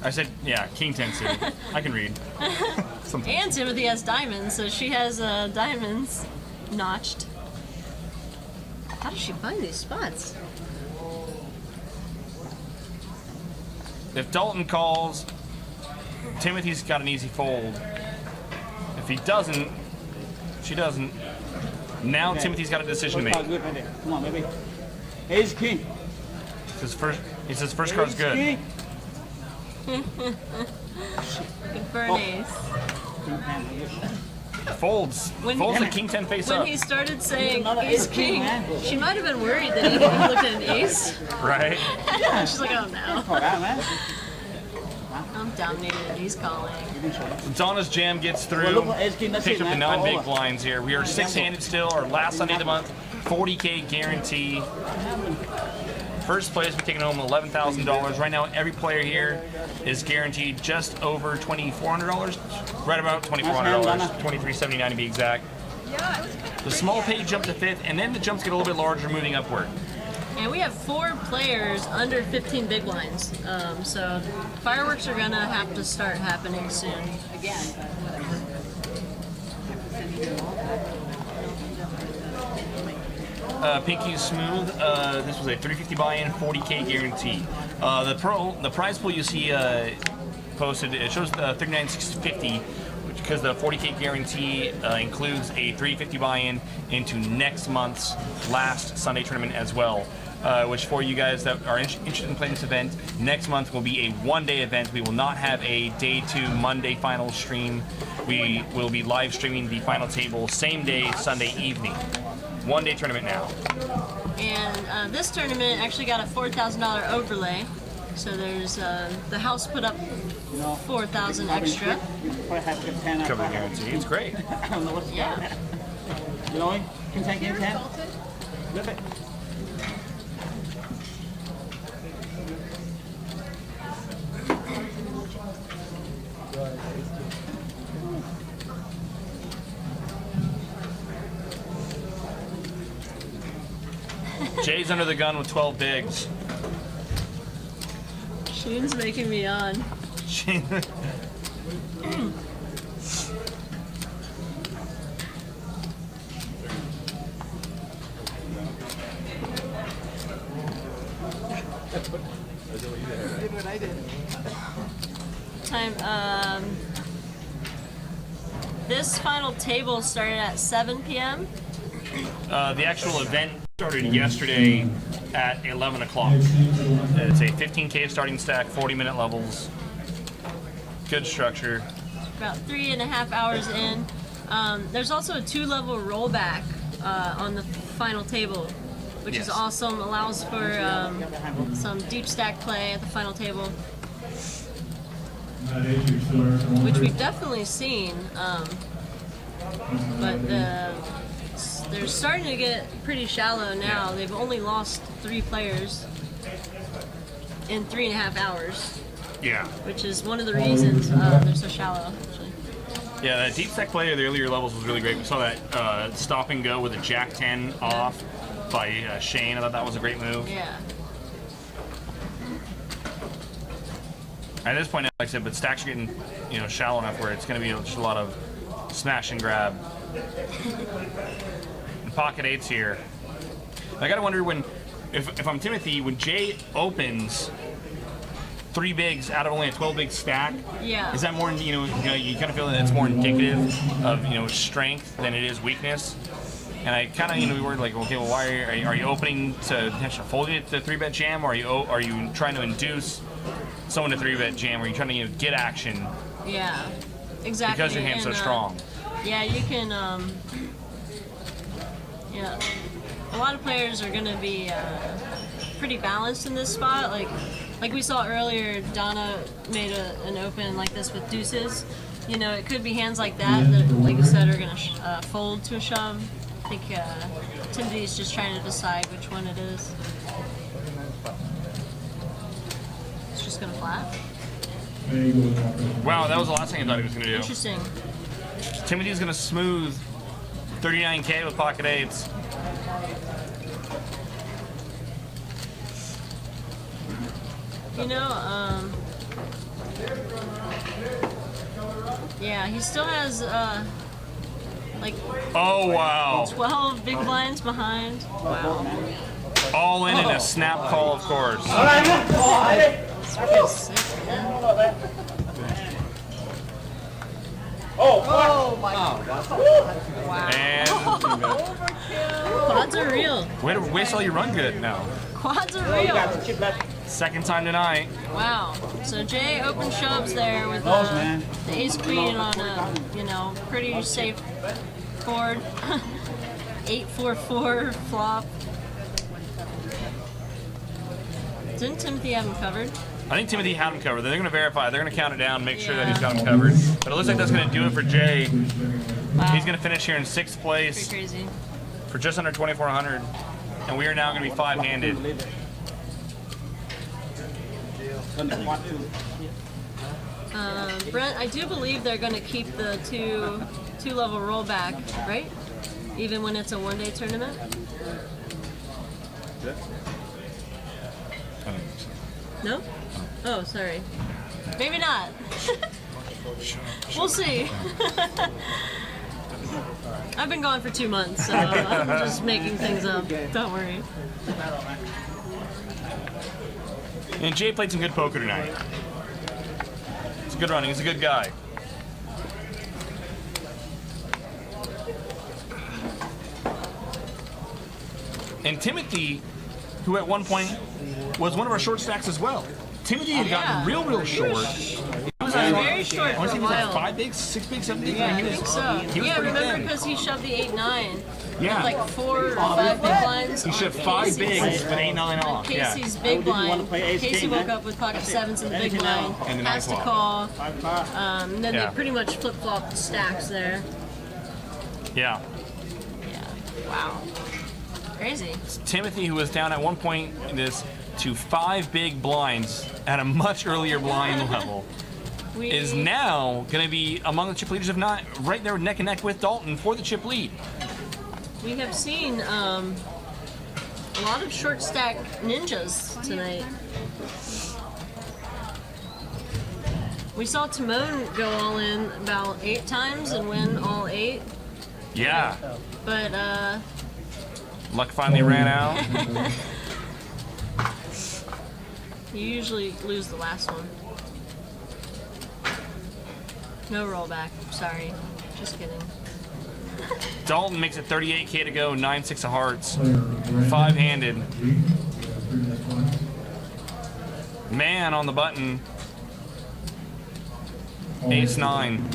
I said, yeah, king 10 suited. I can read. And Timothy has diamonds, so she has diamonds notched. How does she find these spots? If Dalton calls, Timothy's got an easy fold. If he doesn't, she doesn't. Now Timothy's got a decision to make. Good right there. Come on, baby. Ace king. He says first card's Ace good. king. Good for an ace. Folds. When- Folds the king 10 face When up. he started saying Another ace ace king, king, man. she might have been worried that he looked at an ace. Right? She's like, oh no. All right, man. I'm dominated and he's calling. Donna's jam gets through. Well, look, ace king, that's Picks it, up the man. All non-big over. blinds here. We are 6-handed still. Our last Sunday of the month. 40K guarantee. First place, we're taking home $11,000. Right now, every player here is guaranteed just over $2,400. Right about $2,400. $2,379 to be exact. Yeah, it was kind of The small pay jumped to 5th, and then the jumps get a little bit larger, moving upward. And we have 4 players under 15 big blinds. So fireworks are gonna have to start happening soon. Pinky Smooth, this was a 350 buy-in, 40K guarantee. The prize pool you see posted, it shows 39,650, because the 40K guarantee includes a 350 buy-in into next month's last Sunday tournament as well. Which for you guys that are interested in playing this event, next month will be a one-day event. We will not have a day 2 Monday final stream. We will be live streaming the final table same day, Sunday evening. One-day tournament now. And this tournament actually got a $4,000 overlay. So there's the house put up $4,000 extra. Probably have to get 10 out Cover the of guarantee. It's great. I don't know what's Yeah. You know, king 10, king 10. Flip it. Jay's under the gun with 12 bigs. Shoon's making me on. Time. This final table started at 7 p.m. The actual event started yesterday at 11 o'clock. It's a 15K starting stack, 40-minute levels. Good structure. About 3.5 hours in. There's also a 2-level rollback on the final table, which is awesome. Allows for some deep stack play at the final table, which we've definitely seen. But they're starting to get pretty shallow now. They've only lost 3 players in 3.5 hours. Yeah. Which is one of the reasons they're so shallow, actually. Yeah, that deep stack play of the earlier levels was really great. We saw that stop and go with a Jack 10 off by Shane. I thought that was a great move. Yeah. At this point, like I said, but stacks are getting shallow enough where it's going to be just a lot of smash and grab. And pocket 8s here. I gotta wonder if I'm Timothy, when Jay opens 3 bigs out of only a 12 big stack. Yeah. Is that more, you kind of feel that it's more indicative of, strength than it is weakness? And I kind of, we were like, okay, well, why are you opening to potentially folding it to 3-bet jam, or are you trying to induce someone to 3-bet jam? Or are you trying to get action? Yeah, exactly. Because your hand's so strong. Yeah, you can. Yeah, a lot of players are going to be pretty balanced in this spot. Like we saw earlier, Donna made an open like this with deuces. It could be hands like that like you said, are going to fold to a shove. I think Timothy's just trying to decide which one it is. It's just going to flat. Wow, that was the last thing I thought he was going to do. Interesting. Timothy's going to smooth 39K with pocket 8s. Yeah, he still has oh wow, 12 big blinds behind. Wow. All in a snap call, of course. Oh my God. Wow. And quads are real. Way to waste all your run good now. Quads are real. Second time tonight. Wow. So Jay open shoves there with the ace queen on a pretty safe board. 8-4-4 flop. Didn't Timothy have him covered? I think Timothy had him covered. They're going to verify. They're going to count it down, make sure that he's got him covered. But it looks like that's going to do it for Jay. Wow. He's going to finish here in 6th place Pretty crazy. for just under 2,400. And we are now going to be 5-handed. Brent, I do believe they're going to keep the two-level rollback, right? Even when it's a one-day tournament? No? Oh, sorry. Maybe not. We'll see. I've been gone for 2 months, so I'm just making things up. Don't worry. And Jay played some good poker tonight. It's a good running. He's a good guy. And Timothy, who at one point was one of our short stacks as well. Timothy had gotten real short. He was very short for a like while. 5 bigs, 6 bigs, 7 bigs. Yeah, I think so. He was pretty remember thin. because he shoved the 8-9. Yeah. With like 4 or 5 big blinds. He shoved 5 bigs with 8-9 off. Casey's big blind. Casey woke up with pocket 7s in the big blind. And the Has to nice call. And then Yeah. they pretty much flip-flopped the stacks there. Yeah. Yeah. Wow. Crazy. Timothy, who was down at one point in this to 5 big blinds at a much earlier blind level, is now going to be among the chip leaders, if not right there neck and neck with Dalton for the chip lead. We have seen a lot of short stack ninjas tonight. We saw Timon go all in about 8 times and win all 8. Yeah. But Luck finally ran out. you usually lose the last one. No rollback. Sorry. Just kidding. Dalton makes it 38K to go, 9-6 of hearts, 5-handed. Man on the button. Ace 9.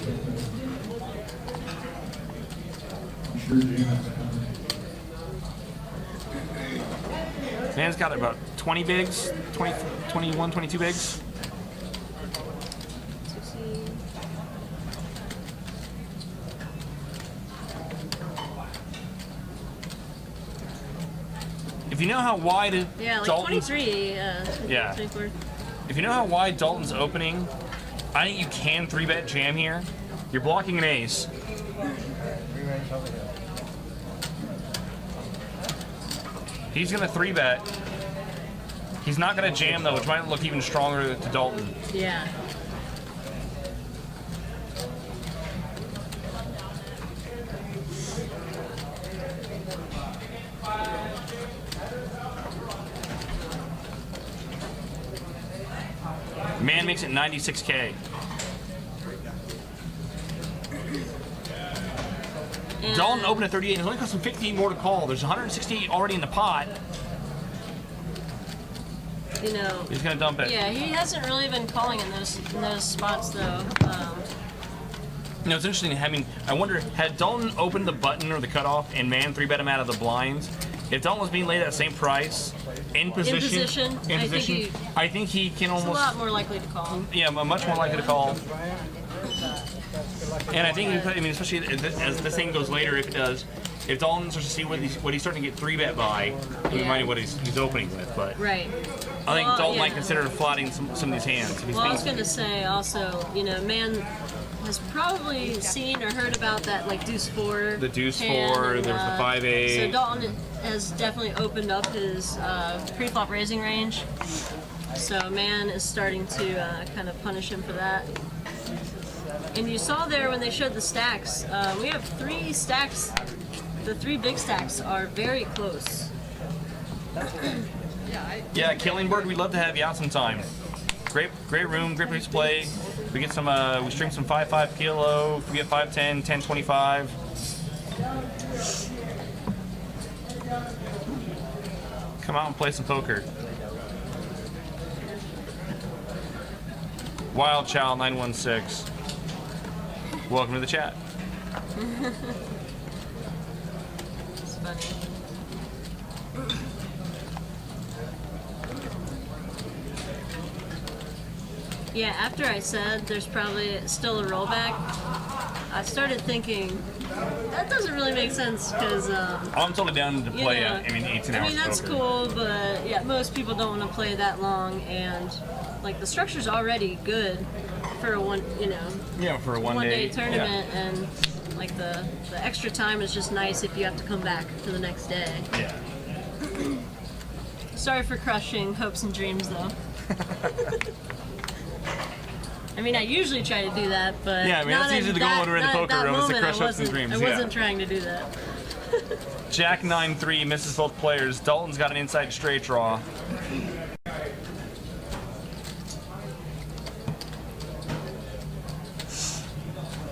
Man's got about 20 bigs, 20, 21, 22 bigs. If you know how wide like Dalton's, 23. Yeah. If you know how wide Dalton's opening, I think you can 3-bet jam here. You're blocking an ace. He's gonna 3-bet. He's not gonna jam though, which might look even stronger to Dalton. Yeah. Man makes it 96K. Dalton opened at 38, and it's only got some 58 more to call. There's 168 already in the pot. You know. He's gonna dump it. Yeah, he hasn't really been calling in those spots though. You know, it's interesting. I mean, I wonder, had Dalton opened the button or the cutoff and Man 3-bet him out of the blinds, if Dalton was being laid at the same price, in position, I think he can almost. It's a lot more likely to call. Yeah, much more likely to call. And I think, I mean, especially as this thing goes later, if it does, if Dalton starts to see what he's starting to get 3-bet by, it'll remind you what he's opening with. But right. I think Dalton might consider flatting some of these hands. Well, I was going to say also, you know, Man has probably seen or heard about that like deuce 4. The deuce 4, and, there's the 5-8. So Dalton has definitely opened up his pre-flop raising range. So Man is starting to kind of punish him for that. And you saw there when they showed the stacks, we have 3 stacks. The 3 big stacks are very close. Yeah, Killingbird, we'd love to have you out sometime. Great room, great place to play. We get some, we stream some 5-5 kilo. We get 5-10, 10-25. Come out and play some poker. Wild Child 916. Welcome to the chat. It's funny. Yeah, after I said there's probably still a rollback, I started thinking that doesn't really make sense because I'm totally down to play. I mean, 18 hours. I mean, that's poker. cool, but yeah, most people don't want to play that long, and like the structure's already good for a one for a one day tournament, and like the extra time is just nice if you have to come back for the next day. Yeah. Sorry for crushing hopes and dreams, though. I mean, I usually try to do that, but yeah, I mean, that's usually the goal when we're in the poker room is to crush hopes and dreams. I wasn't trying to do that. Jack 9-3 misses both players. Dalton's got an inside straight draw.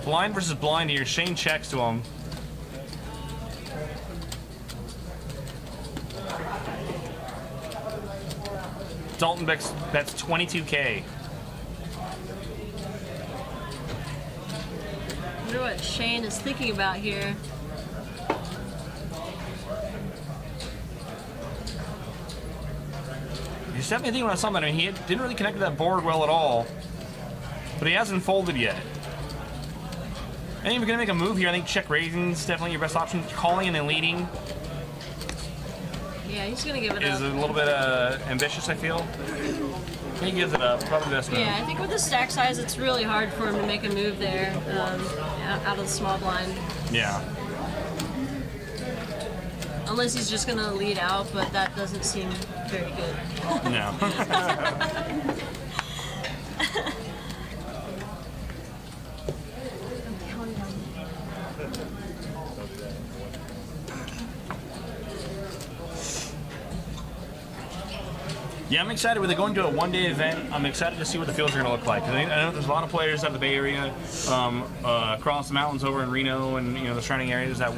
Blind versus blind here. Shane checks to him. Dalton bets 22K. I wonder what Shane is thinking about here. He's definitely thinking about something. I mean, he didn't really connect to that board well at all, but he hasn't folded yet. I think if you're gonna make a move here, I think check raising's definitely your best option. Calling and then leading. Yeah, he's gonna give it is up. a little bit ambitious, I feel. He gives it up. Probably the best move. Yeah, I think with the stack size, it's really hard for him to make a move there out of the small blind. Yeah. Unless he's just gonna lead out, but that doesn't seem very good. No. Yeah, I'm excited. With it going to a one-day event, I'm excited to see what the fields are going to look like. 'Cause I know there's a lot of players out of the Bay Area, across the mountains over in Reno and the surrounding areas that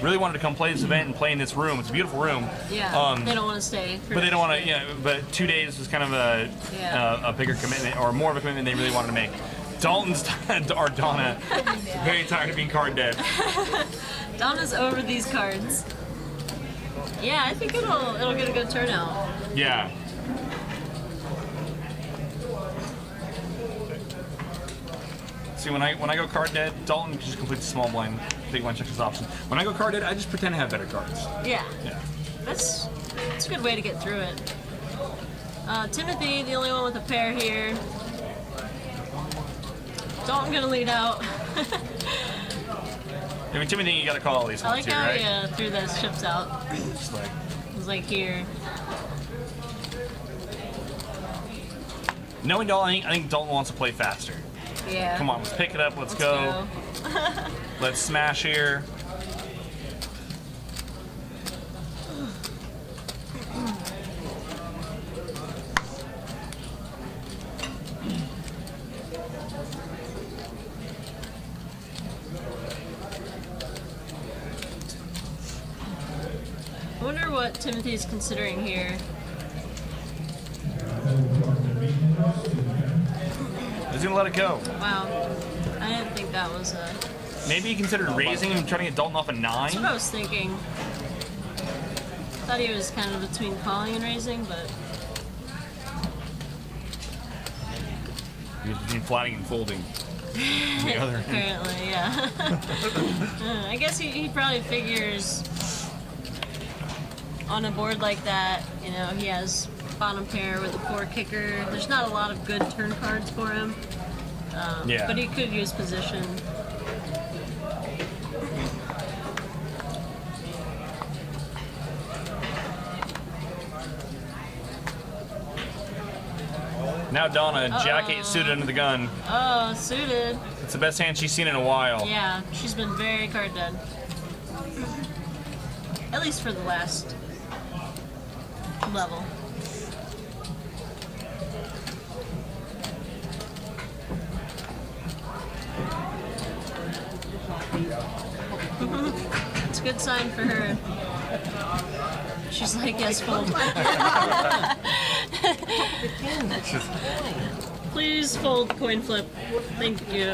really wanted to come play this event and play in this room. It's a beautiful room. Yeah, they don't want to stay. But they don't want to. Yeah, but 2 days was kind of a bigger commitment, or more of a commitment they really wanted to make. Dalton's or Donna, very tired of being card dead. Donna's over these cards. Yeah, I think it'll get a good turnout. Yeah. See, when I go card dead, Dalton just completes the small blind, big blind checks his option. When I go card dead, I just pretend to have better cards. Yeah. Yeah. That's a good way to get through it. Timothy, the only one with a pair here. Dalton gonna lead out. I mean, Timothy, you gotta call all these I ones like too, how right? he threw those chips out. Just like, It's like here. knowing Dalton, I think Dalton wants to play faster. Yeah. Come on, let's pick it up. Let's go. Let's smash here. I wonder what Timothy's considering here. He's gonna let it go. Wow. I didn't think that was a... Maybe he considered raising and trying to get Dalton off a 9. That's what I was thinking. Thought he was kind of between calling and raising, but... He was between flatting and folding. On the other end. Apparently, yeah. I guess he probably figures on a board like that, he has bottom pair with a 4 kicker. There's not a lot of good turn cards for him. Yeah. But he could use position. Now Donna, Jack 8 suited under the gun. Oh, suited. It's the best hand she's seen in a while. Yeah, she's been very card dead. At least for the last level. It's a good sign for her. She's like, yes, fold. Please fold coin flip. Thank you.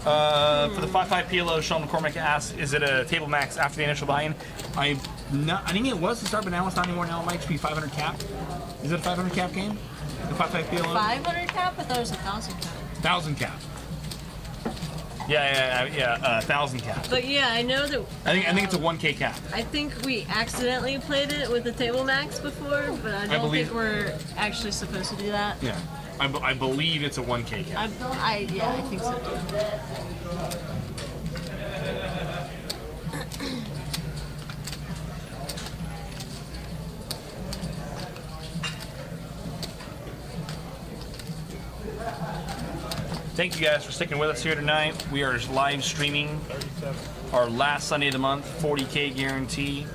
For the 5-5 PLO, Sean McCormick asks, is it a table max after the initial buy-in? I think it was to start, but now it's not anymore. Now it might just be 500 cap. Is it a 500 cap game? The 5-5 PLO? 500 cap? I thought it was 1,000 cap. 1,000 cap. Yeah, 1,000 cap. But yeah, I know that. I think it's a 1K cap. I think we accidentally played it with the table max before, but I don't think we're actually supposed to do that. Yeah, I believe it's a 1K cap. I think so too. Thank you guys for sticking with us here tonight. We are live streaming our last Sunday of the month, 40K guarantee.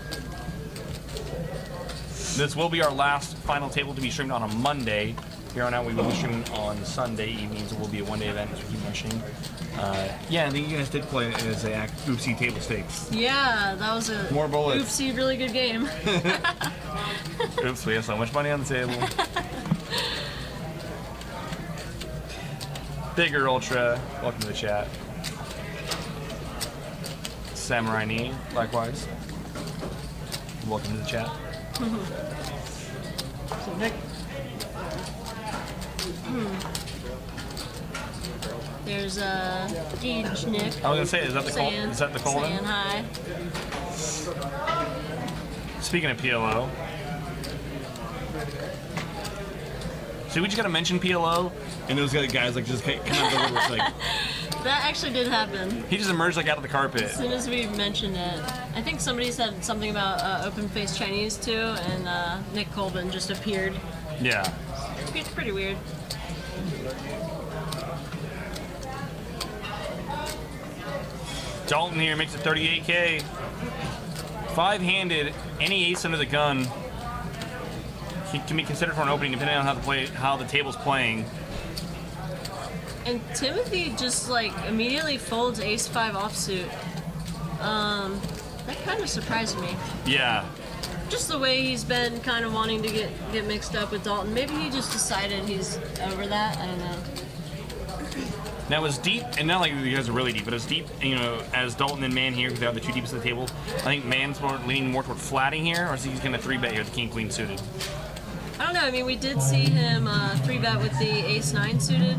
This will be our last final table to be streamed on a Monday. Here on out, we will be streaming on Sunday evenings. It will be a one-day event, as we keep mentioning. Yeah, I think you guys did play as a oopsie table stakes. Yeah, that was a More bullets. oopsie, really good game. Oops, we have so much money on the table. Bigger Ultra, welcome to the chat. Samurai Knee, likewise. Welcome to the chat. So Nick, There's Gage Nick. I was gonna say, is that the call? Is that the call? Saying hi. Speaking of PLO, so we just gotta mention PLO, and those guys like just come out of the woodwork like. That actually did happen. He just emerged like out of the carpet. As soon as we mentioned it, I think somebody said something about open face Chinese too, and Nick Colvin just appeared. Yeah. It's pretty weird. Dalton here makes it 38K. 5-handed, any ace under the gun. can be considered for an opening depending on how the table's playing. And Timothy just like immediately folds ace-5 offsuit. That kind of surprised me. Yeah. Just the way he's been kind of wanting to get mixed up with Dalton. Maybe he just decided he's over that. I don't know. Now it was deep, and not like you guys are really deep, but it was deep, you know, as Dalton and Man here, because they have the two deepest of the table. I think Man's leaning more toward flatting here, or is he going to 3-bet here with the king-queen suited? I don't know. I mean, we did see him 3-bet with the ace-9 suited.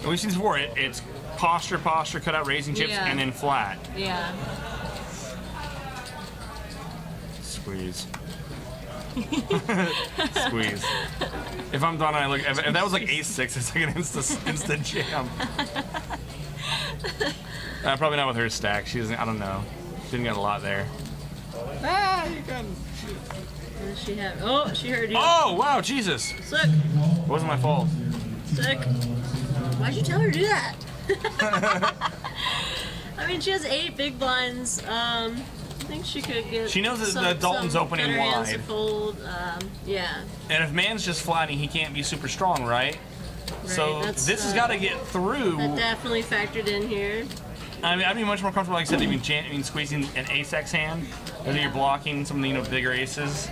We've seen this before. It's posture, cut out raising chips, Yeah. and then flat. Yeah. Squeeze. Squeeze. If I'm Donna, I look. If that was like ace-6, it's like an instant jam. Probably not with her stack. She doesn't. I don't know. She didn't get a lot there. Ah, you can. What does she have? Oh, she heard you. Oh wow, Jesus! Sick. It wasn't my fault. Sick. Why'd you tell her to do that? I mean, she has 8 big blinds. I think she could get. She knows that Dalton's opening better hands to wide. fold. Yeah. And if Man's just flatting, he can't be super strong, right? So that's, this has got to get through. That definitely factored in here. I mean, I'd be much more comfortable, like I said, even squeezing an ace-x hand, whether you're blocking some of the bigger aces.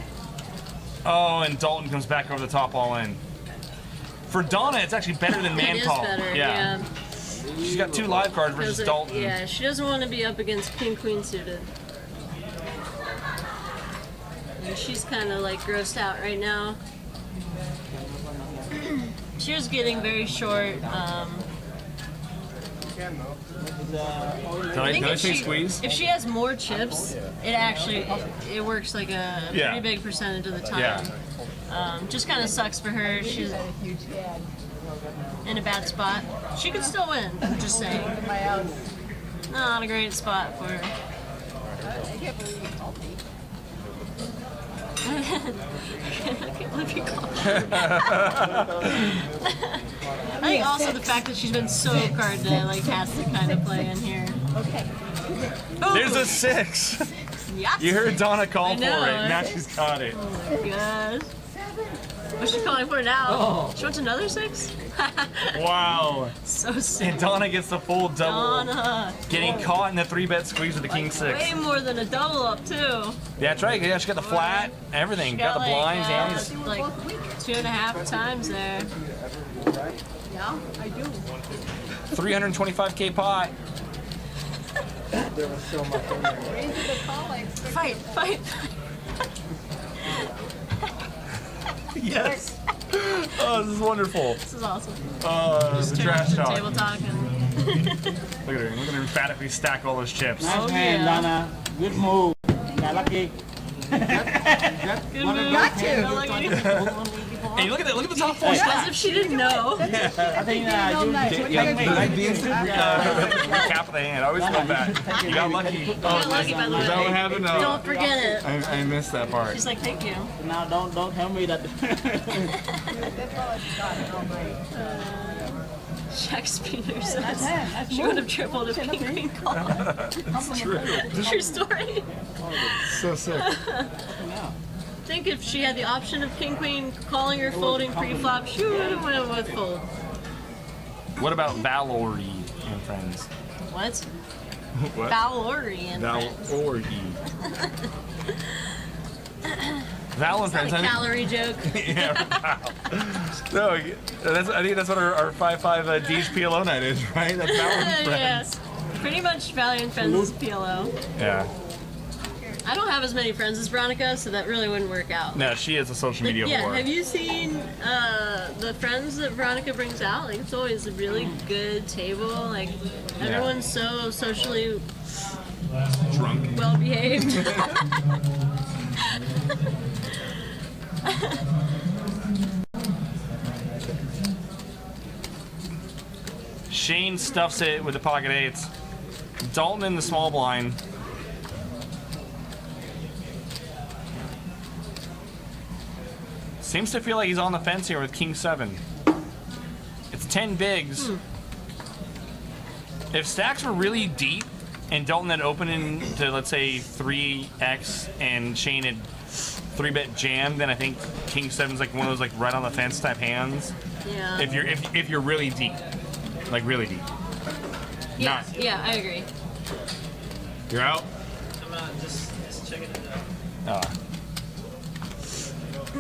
Oh, and Dalton comes back over the top all in. For Donna, it's actually better than man It is call. better, Yeah. She's got 2 live cards versus Dalton. Yeah, she doesn't want to be up against king-queen suited. And she's kind of like grossed out right now. She was getting very short. Did I say squeeze? If she has more chips, it works like a Yeah. pretty big percentage of the time. Yeah. Just kind of sucks for her. She's in a bad spot. She could still win. I'm just saying. Not a great spot for her. I can't believe you called me. I can't believe you called me. I think also the fact that she's been so card like has to kind of play in here. Okay. There's a 6. Yes. You heard Donna call for it. know. Now she's got it. Oh my gosh. What's she calling for now? Oh. She wants another 6? Wow. So sick. And Donna gets the full double. Donna. Getting caught in the 3-bet squeeze with the king 6. Way more than a double up too. Yeah, that's right. Yeah, she got the flat, everything. She Got the blinds, and like 2.5 times there. Yeah, I do. 325K pot. There was so much in there. Raise the call, I expect. Fight. Yes. Oh, this is wonderful. This is awesome. The Turn trash off the talk. table talk and Look at her. Look at her emphatically stack all those chips. Nice hand, Donna. Good move. Got lucky. good move. Got you. I like it. Hey, look at that. Look at the top 4 As stacks. if she didn't know. I think you Cap of the hand. I always feel bad. You got lucky. You got lucky, by the way. Is that what happened? No. Don't forget it. I missed that part. She's like, thank you. Now don't tell me that. That's all I've got all night. Shakespeare says she would have tripled if King Queen called. That's true. True story. So sick. I think if she had the option of King Queen calling or folding pre-flop, she would have went with fold. What about Valory and friends? What? What? Valory and friends. Valory. Val and friends. Not a calorie joke. Yeah. No, I think that's what our 5-5 DHPLO night is, right? That's Val and friends. Yeah. Pretty much Valley and Friends is PLO. Yeah. I don't have as many friends as Veronica, so that really wouldn't work out. No, she is a social media Yeah, whore. have you seen the friends that Veronica brings out? Like, it's always a really good table. Like, everyone's so socially drunk, well behaved. Shane stuffs it with the pocket eights. Dalton in the small blind. Seems to feel like he's on the fence here with King 7. It's 10 bigs. If stacks were really deep, and Dalton had opened into, let's say, 3x, and Shane had 3-bet jammed, then I think King 7's like one of those like right on the fence type hands. Yeah. If you're really deep, like really deep. Yeah, Not. yeah, I agree. You're out. I'm just checking it out.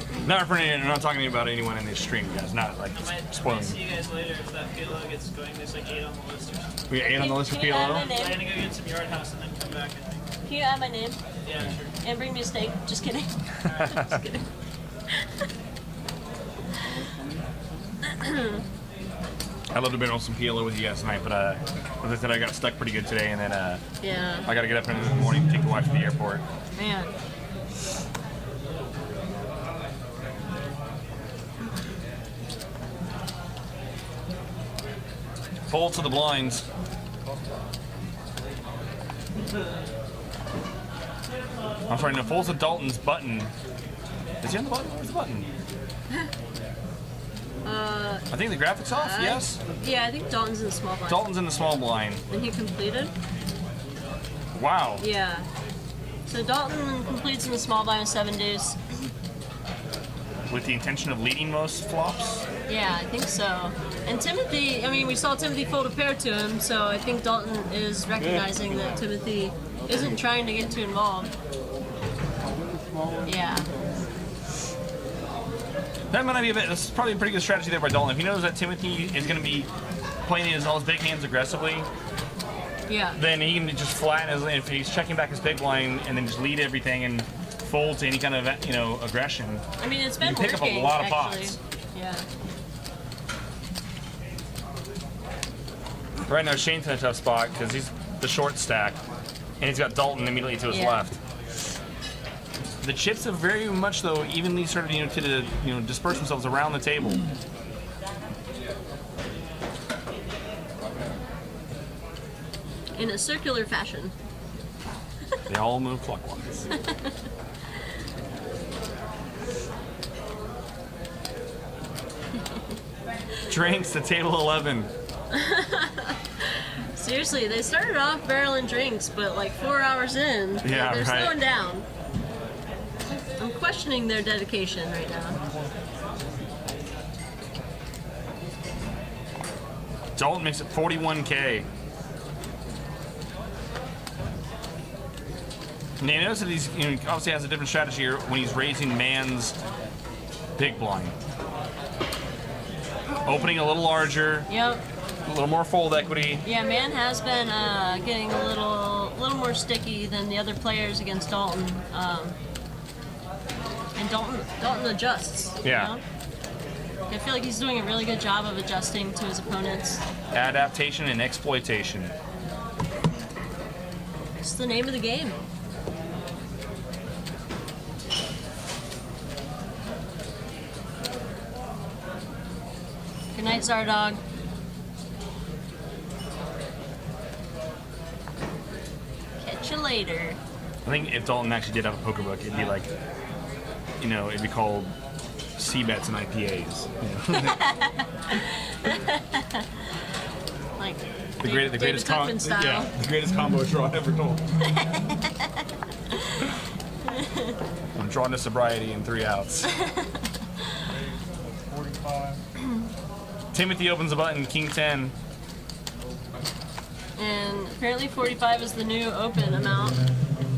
I'm not talking about anyone in this stream, guys. Not like I might spoiling. see you guys later if that PLO gets going. There's like 8 on the list or something. We got 8 on the list for Can you add my PLO. name? I'm gonna go get some Yard House and then come back, I think. Can you add my name? Yeah, sure. And bring me a steak. Just kidding. Just kidding. I'd love to have been on some PLO with you guys tonight, but as I said, I got stuck pretty good today, and then Yeah. I got to get up in the morning to take the wife to the airport. Man. Fold to the blinds. I'm sorry, no, folds to Dalton's button. Is he on the button? Where's the button? I think the graphics off, yes? Yeah, I think Dalton's in the small blind. Dalton's in the small blind. And he completed? Wow. Yeah. So Dalton completes in the small blind with 7 deuce. With the intention of leading most flops? Yeah, I think so. And Timothy, I mean, we saw Timothy fold a pair to him, so I think Dalton is recognizing that Timothy isn't trying to get too involved. Yeah. That might not be a bit, that's probably a pretty good strategy there by Dalton. If he knows that Timothy is going to be playing all his big hands aggressively, Yeah. then he can just flatten his, if he's checking back his big blind and then just lead everything and fold to any kind of, aggression. I mean, it's been You pick up a working, lot of actually. pots. Yeah. Right now, Shane's in a tough spot because he's the short stack, and he's got Dalton immediately to his Yeah. left. The chips have very much, though, evenly started, to disperse themselves around the table. In a circular fashion. They all move clockwise. Drinks to table 11. Seriously, they started off barreling drinks, but like 4 hours in, Yeah, they're right. slowing down. I'm questioning their dedication right now. Dalton makes it 41K. And you notice that he's obviously has a different strategy here when he's raising man's big blind. Opening a little larger, Yep. a little more fold equity. Yeah, man has been getting a little more sticky than the other players against Dalton. And Dalton adjusts. Yeah. You know? I feel like he's doing a really good job of adjusting to his opponents. Adaptation and exploitation. It's the name of the game. Good night, Zardog. Catch you later. I think if Dalton actually did have a poker book, it'd be like, it'd be called C-Bets and IPAs. Like The greatest Tuckman style. yeah, the greatest combo draw ever told. I'm drawn to sobriety in 3 outs. 45. Timothy opens the button, King 10. And apparently 45 is the new open amount.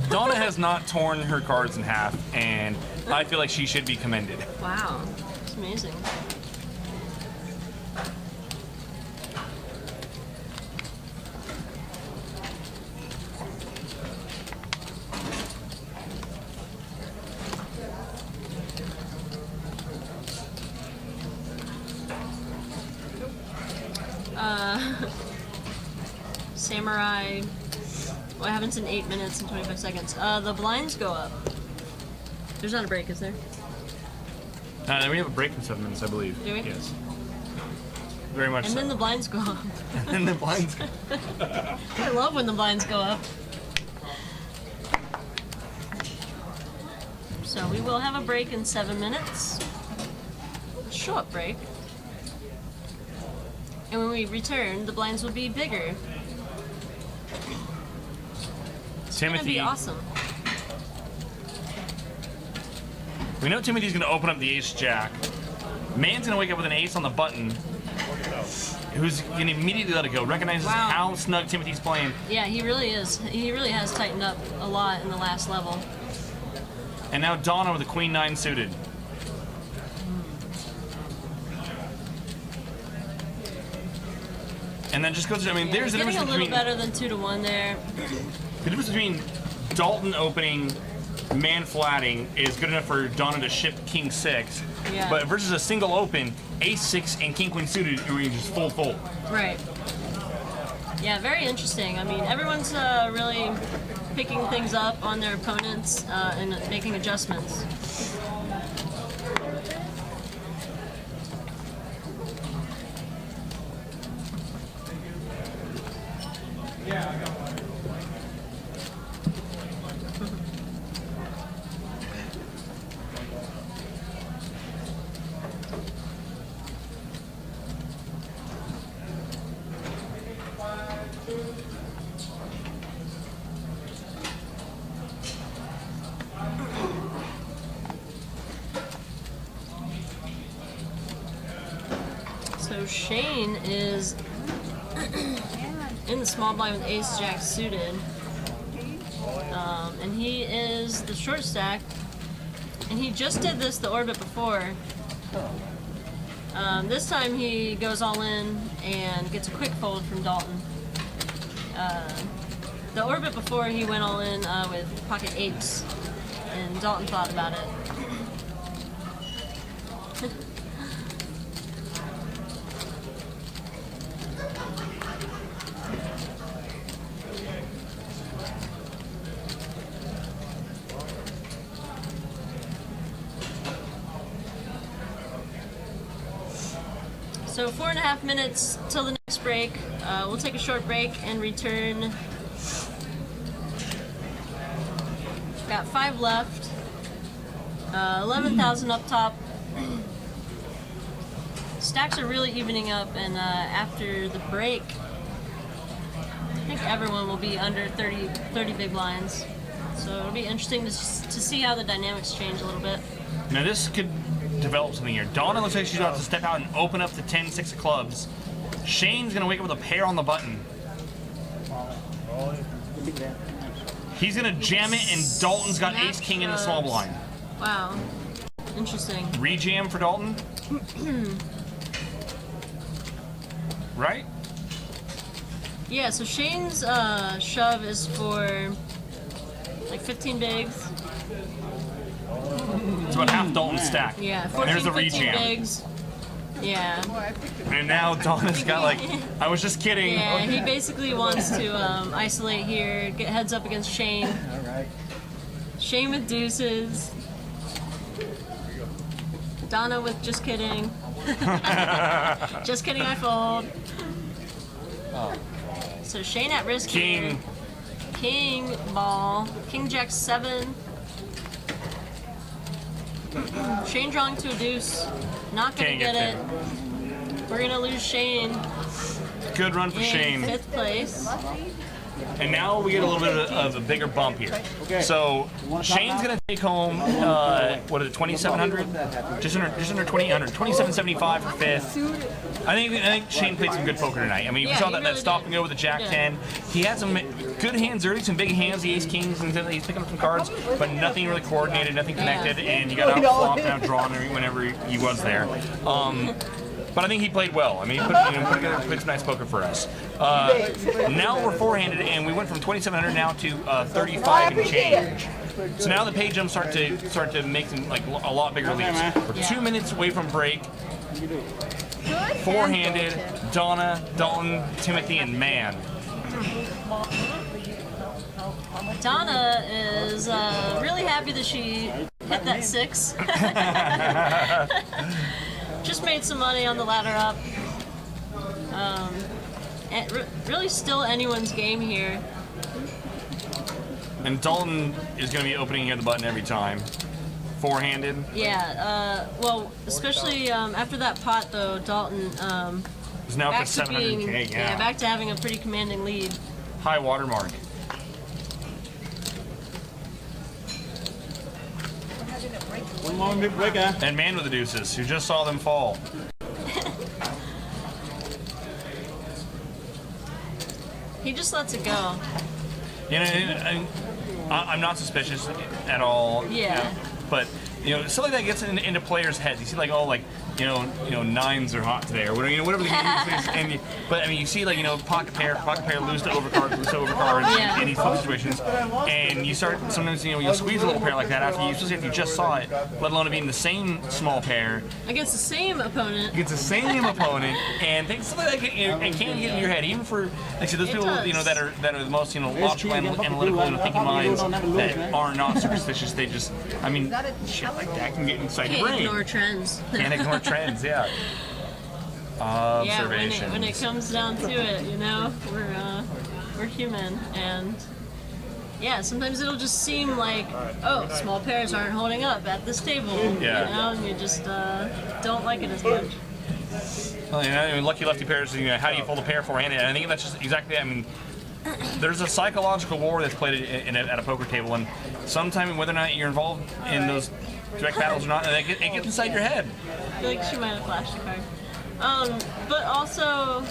Donna has not torn her cards in half, and I feel like she should be commended. Wow, it's amazing. Samurai. What happens in 8 minutes and 25 seconds? The blinds go up. There's not a break, is there? We have a break in 7 minutes, I believe. Do we? Yes. Very much And so. then the blinds go up. And the blinds. I love when the blinds go up. So we will have a break in 7 minutes. A short break. And when we return, the blinds will be bigger. gonna be Timothy. awesome. We know Timothy's going to open up the ace-jack. Man's going to wake up with an ace on the button. Who's going to immediately let it go. Recognizes Wow. how snug Timothy's playing. Yeah, he really is. He really has tightened up a lot in the last level. And now Donna with a queen-9 suited. And then just goes. I mean, Yeah, there's the getting difference a little between better than 2-1 there. the difference between Dalton opening, man flatting is good enough for Donna to ship king 6. Yeah. But versus a single open, ace 6 and king queen suited, where you just fold. Right. Yeah, very interesting. I mean, everyone's really picking things up on their opponents and making adjustments. So Shane is in the small blind with ace-jack suited. And he is the short stack. And he just did the orbit before. This time he goes all in and gets a quick fold from Dalton. The orbit before he went all in with pocket 8s. And Dalton thought about it. So 4.5 minutes till the next break. We'll take a short break and return. Got 5 left. 11,000 up top. Stacks are really evening up, and after the break, I think everyone will be under 30 big blinds. So it'll be interesting to see how the dynamics change a little bit. Now this could develop something here. Donna looks like she's about to step out and open up the 10-6 of clubs. Shane's gonna wake up with a pair on the button. He's gonna jam it, and Dalton's got Snap ace-king in the small shoves. blind. Wow. Interesting. Rejam for Dalton? Right? Yeah, so Shane's shove is for like 15 bigs. It's about half Dalton's stack. Yeah, And 14, there's the 15 rejam. bigs. Yeah. And now Donna's got like, I was just kidding. Yeah, he basically wants to isolate here, get heads up against Shane. Alright. Shane with deuces. Donna with just kidding. Just kidding, I fold. So Shane at risk here. King. King ball. King jack 7. Shane drawing to a deuce. Not gonna Can't get get it. We're gonna lose Shane Good run for in Shane. 5th place. And now we get a little bit of a bigger bump here. Okay. So Shane's gonna take home what is it, 2,700? Just under 2,800. 2,775 for 5th. I think Shane played some good poker tonight. I mean, we Yeah, saw he that really stop did. and go with the Jack Yeah. 10. He had some good hands early, some big hands, the Ace Kings, and he's picking up some cards, but nothing really coordinated, nothing connected, and he got out flopped and out drawn whenever he was there. But I think he played well. I mean, he played some nice poker for us. Now we're four-handed, and we went from 2,700 now to 35 and change. So now the pay jumps start to make some like a lot bigger leads. We're 2 minutes away from break. Four-handed, Donna, Dalton, Timothy, and Man. Donna is really happy that she hit that 6. Just made some money on the ladder up. And really still anyone's game here. And Dalton is going to be opening here the button every time. Four-handed. Yeah, well, especially after that pot though, Dalton Is now back for to being 700K. Yeah. back to having a pretty commanding lead. High watermark. One more big breaker. And man with the deuces, who just saw them fall. He just lets it go. You know, I'm not suspicious at all. Yeah. You know, but you know, something that gets into players' heads. You see, like, oh, like, you know, nines are hot today, or whatever, you know, whatever the case is. And but I mean, you see, like, you know, pocket pair lose to overcard in these tough situations, and you start sometimes, you know, you'll squeeze a little pair like that after you, especially if you just saw it, let alone it being the same small pair against the same opponent. And things something like that, you know, it can get in your head, even for like I said, those people, you know, that are the most, you know, logical, analytical, you know, thinking minds that are not superstitious. They just, I mean, shit like that can get inside your brain. Can't ignore trends. Can't ignore trends, yeah. Observations. Yeah, when it comes down to it, you know, we're human, and yeah, sometimes it'll just seem like, oh, small pairs aren't holding up at this table, Yeah. you know, and you just don't like it as much. Well, you know, I mean, lucky lefty pairs, you know, how do you fold a pair four-handed? And I think that's just exactly, I mean, there's a psychological war that's played at a poker table, and sometimes whether or not you're involved in those direct battles or not, it gets inside your head. I feel like she might have flashed a card. But also,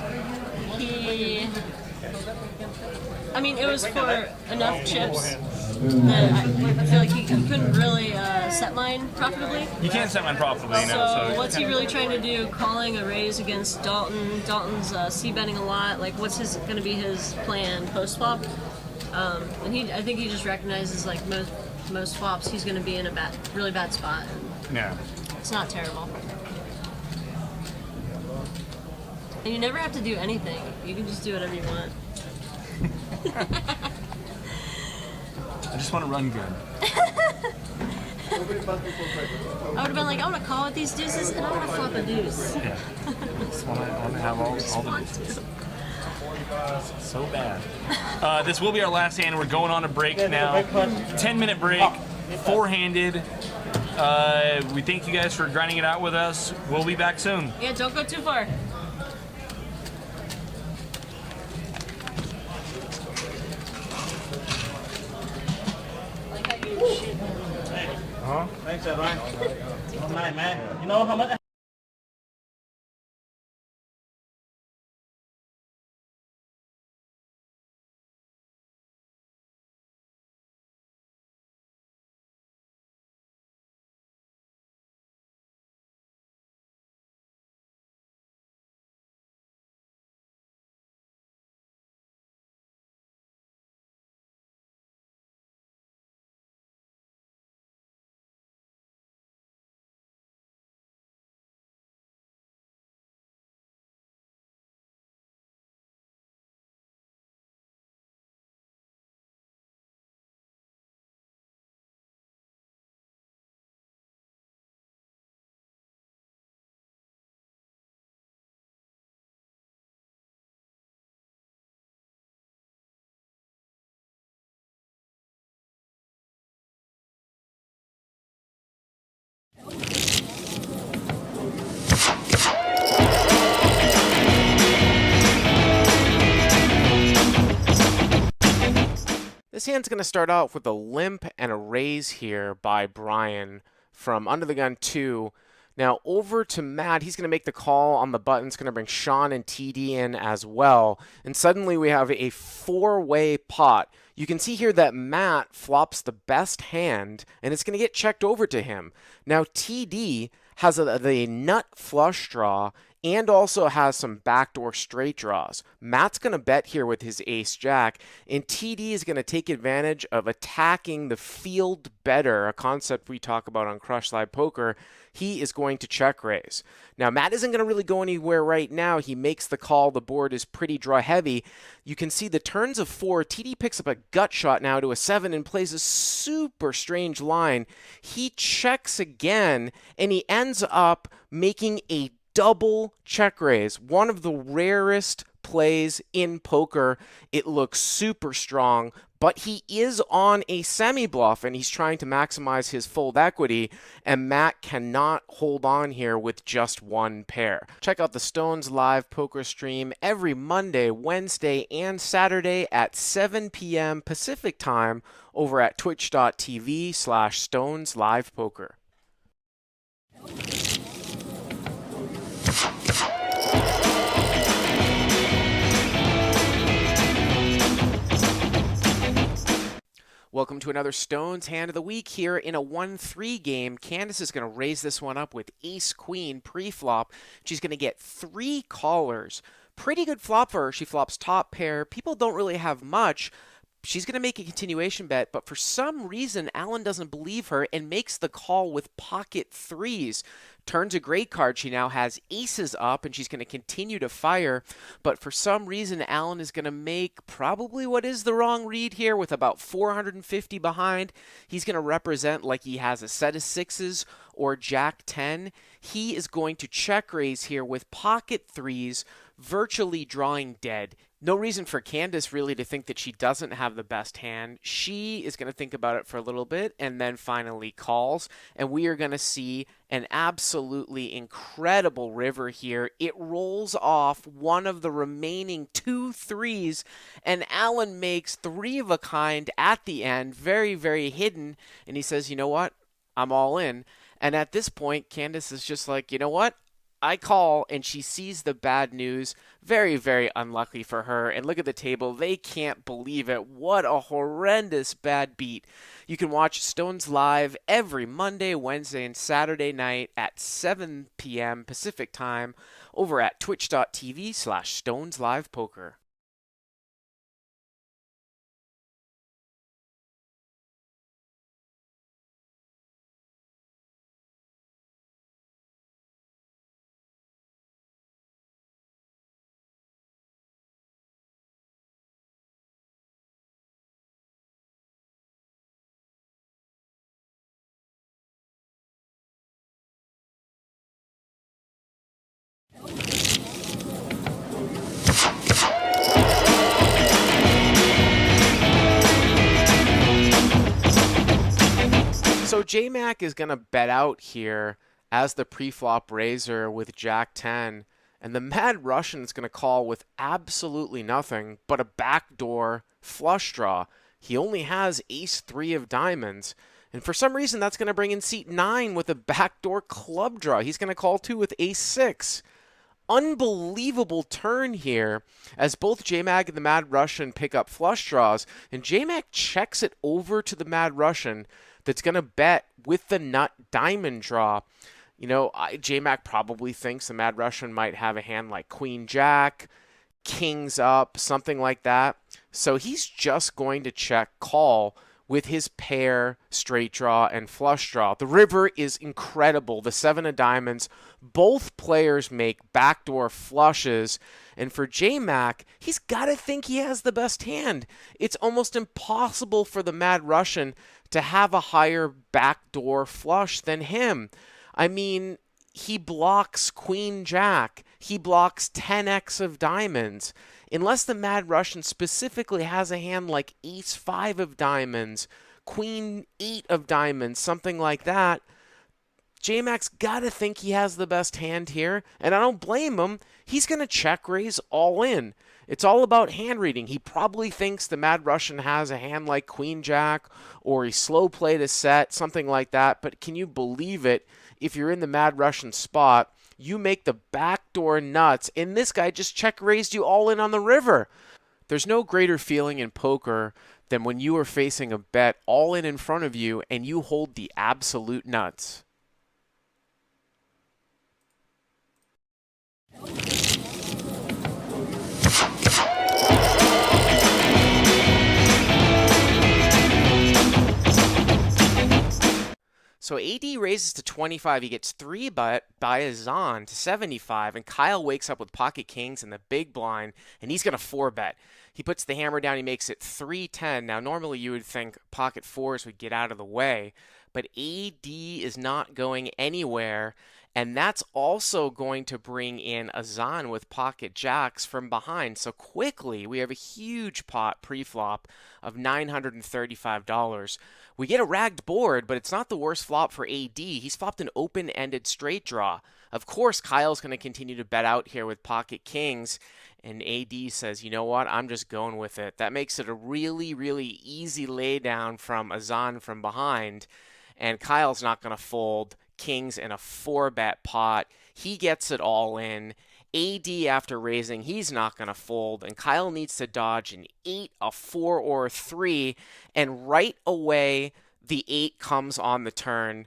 I mean, it was for enough chips that I feel like he couldn't really set mine profitably. You can't set mine profitably, you know. So what's he really trying to do? Calling a raise against Dalton. Dalton's c-betting a lot. Like, what's going to be his plan post flop? And I think he just recognizes, like most flops, he's going to be in a really bad spot. Yeah. It's not terrible. And you never have to do anything. You can just do whatever you want. I just want to run good. I would have been like, I want to call with these deuces and I want to flop a deuce. Yeah. I just want to have all the deuces. So bad. This will be our last hand. We're going on a break now. 10-minute break. Four-handed. We thank you guys for grinding it out with us. We'll be back soon. Yeah, don't go too far. Thanks, Ryan. All night, man. You know how much? This hand's going to start off with a limp and a raise here by Brian from Under the Gun 2. Now over to Matt, he's going to make the call on the button. It's going to bring Sean and TD in as well. And suddenly we have a four-way pot. You can see here that Matt flops the best hand, and it's going to get checked over to him. Now TD has the nut flush draw and also has some backdoor straight draws. Matt's going to bet here with his ace-jack, and TD is going to take advantage of attacking the field better, a concept we talk about on Crush Live Poker. He is going to check raise. Now, Matt isn't going to really go anywhere right now. He makes the call. The board is pretty draw heavy. You can see the turns of 4. TD picks up a gut shot now to a 7 and plays a super strange line. He checks again, and he ends up making a double check raise, one of the rarest plays in poker. It looks super strong, but he is on a semi-bluff, and he's trying to maximize his fold equity, and Matt cannot hold on here with just one pair. Check out the Stones Live Poker stream every Monday, Wednesday, and Saturday at 7 p.m. Pacific time over at twitch.tv/Stones Live Poker. Welcome to another Stones Hand of the Week here in a 1-3 game. Candace is going to raise this one up with ace-queen pre-flop. She's going to get 3 callers. Pretty good flop for her. She flops top pair. People don't really have much. She's going to make a continuation bet, but for some reason, Alan doesn't believe her and makes the call with pocket threes. Turns a great card. She now has aces up, and she's going to continue to fire. But for some reason, Alan is going to make probably what is the wrong read here with about 450 behind. He's going to represent like he has a set of sixes or Jack 10. He is going to check raise here with pocket threes, virtually drawing dead. No reason for Candace really to think that she doesn't have the best hand. She is going to think about it for a little bit and then finally calls. And we are going to see an absolutely incredible river here. It rolls off one of the remaining 2 threes, and Alan makes 3 of a kind at the end, very, very hidden. And he says, you know what? I'm all in. And at this point, Candace is just like, you know what? I call, and she sees the bad news. Very, very unlucky for her. And look at the table. They can't believe it. What a horrendous bad beat. You can watch Stones live every Monday, Wednesday, and Saturday night at 7 p.m. Pacific time over at twitch.tv/StonesLivePoker. So J-Mac is going to bet out here as the pre-flop raiser with Jack 10, and the Mad Russian is going to call with absolutely nothing but a backdoor flush draw. He only has ace-3 of diamonds, and for some reason that's going to bring in seat 9 with a backdoor club draw. He's going to call too with ace-6. Unbelievable turn here as both J-Mac and the Mad Russian pick up flush draws, and J-Mac checks it over to the Mad Russian that's going to bet with the nut diamond draw. You know, J-Mac probably thinks the Mad Russian might have a hand like Queen Jack, Kings up, something like that. So he's just going to check call with his pair, straight draw, and flush draw. The river is incredible. The 7 of diamonds. Both players make backdoor flushes. And for J-Mac, he's got to think he has the best hand. It's almost impossible for the Mad Russian to have a higher backdoor flush than him. I mean, he blocks Queen Jack. He blocks 10x of diamonds. Unless the Mad Russian specifically has a hand like ace-5 of diamonds, Queen 8 of diamonds, something like that, J-Mac's got to think he has the best hand here, and I don't blame him. He's going to check raise all in. It's all about hand reading. He probably thinks the Mad Russian has a hand like Queen Jack, or he slow played a set, something like that. But can you believe it? If you're in the Mad Russian spot, you make the backdoor nuts, and this guy just check raised you all in on the river. There's no greater feeling in poker than when you are facing a bet all in front of you and you hold the absolute nuts. So AD raises to 25. He gets 3 by Azan to 75, and Kyle wakes up with pocket kings in the big blind, and he's going to 4-bet. He puts the hammer down. He makes it 3-10. Now, normally you would think pocket 4s would get out of the way, but AD is not going anywhere, and that's also going to bring in Azan with pocket jacks from behind. So quickly, we have a huge pot pre-flop of $935. We get a ragged board, but it's not the worst flop for AD. He's flopped an open-ended straight draw. Of course, Kyle's going to continue to bet out here with pocket kings, and AD says, you know what, I'm just going with it. That makes it a really, really easy laydown from Azan from behind, and Kyle's not going to fold kings in a 4-bet pot. He gets it all in, AD after raising, he's not going to fold, and Kyle needs to dodge an 8, a 4, or a 3, and right away the 8 comes on the turn.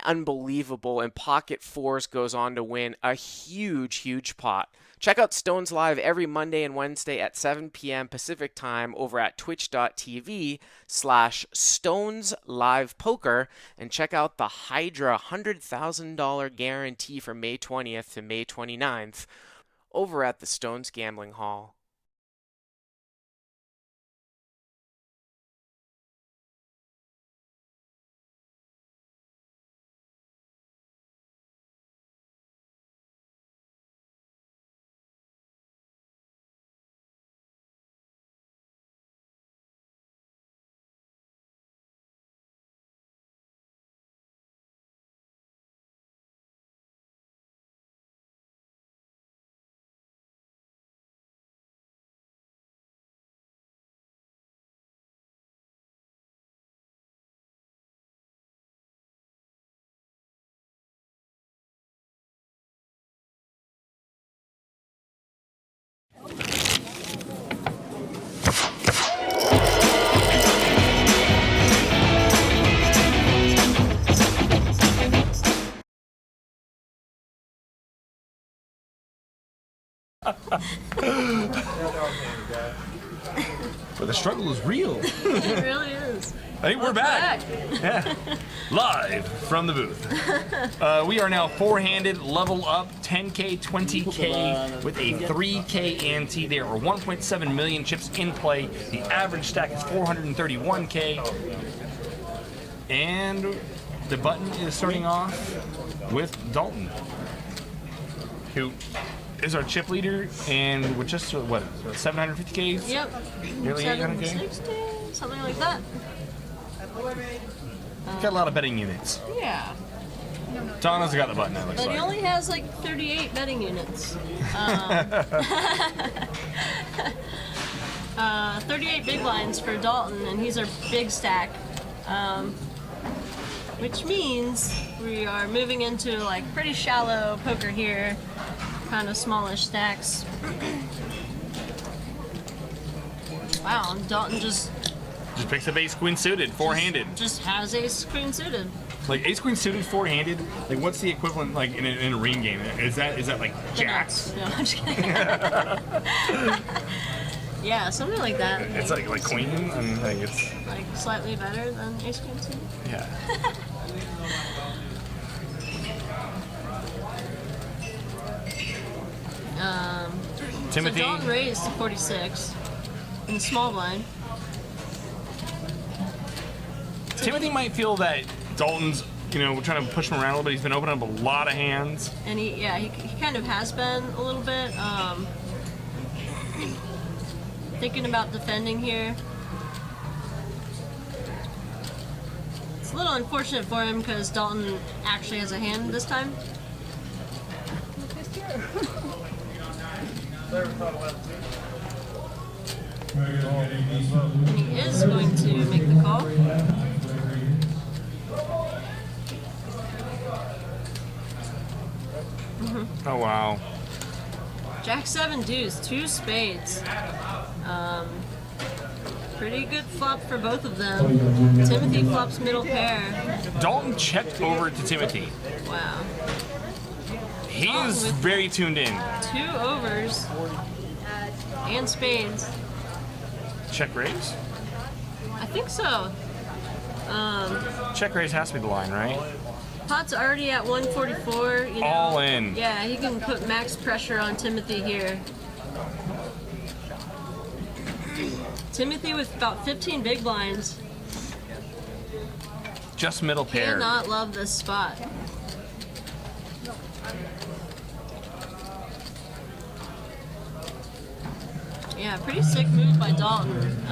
Unbelievable, and pocket 4s goes on to win a huge pot. Check out Stones Live every Monday and Wednesday at 7 p.m. Pacific time over at twitch.tv/Stones Live Poker, and check out the Hydra $100,000 guarantee from May 20th to May 29th over at the Stones Gambling Hall. But the struggle is real. It really is. I think we're back. Yeah. Live from the booth. We are now four-handed, level up, 10K, 20K with a 3K ante. There are 1.7 million chips in play. The average stack is 431K. And the button is starting off with Dalton, who is our chip leader, and with just, what, 750K? Yep. Nearly 800K? 760, something like that. Got a lot of betting units. Yeah. Donna's got the button, it looks But like. he only has like 38 betting units. 38 big blinds for Dalton, and he's our big stack. Which means we are moving into like pretty shallow poker here, kind of smallish stacks. Wow, Dalton just picks up ace queen suited, four-handed. Just has ace queen suited. Like ace queen suited, four-handed. Like what's the equivalent like in a ring game? Is that like jacks? No, I'm just kidding. Yeah, something like that. It's like queen. I mean, like it's like slightly better than ace queen suited. Yeah. Timothy. So Dalton raised to 46 in the small blind. Timothy might feel that Dalton's, trying to push him around a little bit. He's been opening up a lot of hands. And he kind of has been a little bit. Thinking about defending here. It's a little unfortunate for him because Dalton actually has a hand this time. And he is going to make the call. Oh wow. Jack 7 deuce, 2 spades. Pretty good flop for both of them. Timothy flops middle pair. Dalton checked over to Timothy. Wow. He is very tuned in. 2 overs and spades. Check raise? I think so. Check raise has to be the line, right? Pot's already at 144. All in. Yeah, he can put max pressure on Timothy here. Timothy with about 15 big blinds. Just middle pair. Cannot love this spot. Yeah, pretty sick move by Dalton.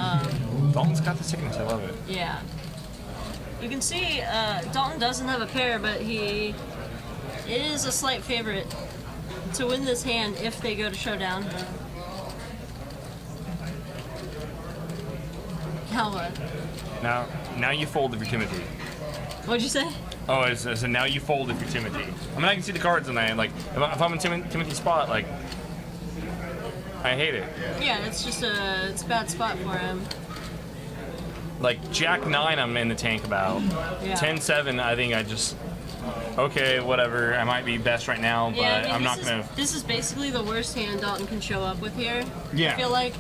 Dalton's got the sickness. I love it. Yeah. You can see Dalton doesn't have a pair, but he is a slight favorite to win this hand if they go to showdown. Now what? Now you fold if you're Timothy. What'd you say? Oh, so now you fold if you're Timothy. I mean, I can see the cards and like if I'm in Timothy's spot, like I hate it. Yeah, it's just it's a bad spot for him. Like Jack 9, I'm in the tank about. Yeah. 10-7, I think I just okay, whatever. I might be best right now, but Yeah, I mean, I'm not gonna. This is basically the worst hand Dalton can show up with here. Yeah. I feel like,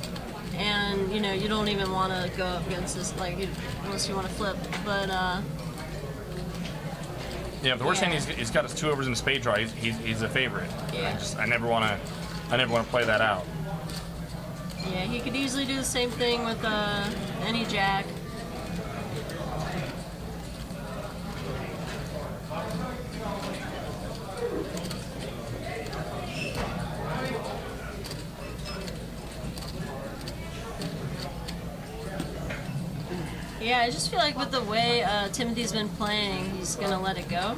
and you know, you don't even want to go up against this, like, unless you want to flip. But Yeah, the worst hand he's got his 2 overs in a spade draw. He's a favorite. Yeah. I never want to play that out. yeah, he could easily do the same thing with any jack. Yeah, I just feel like with the way Timothy's been playing, he's gonna let it go.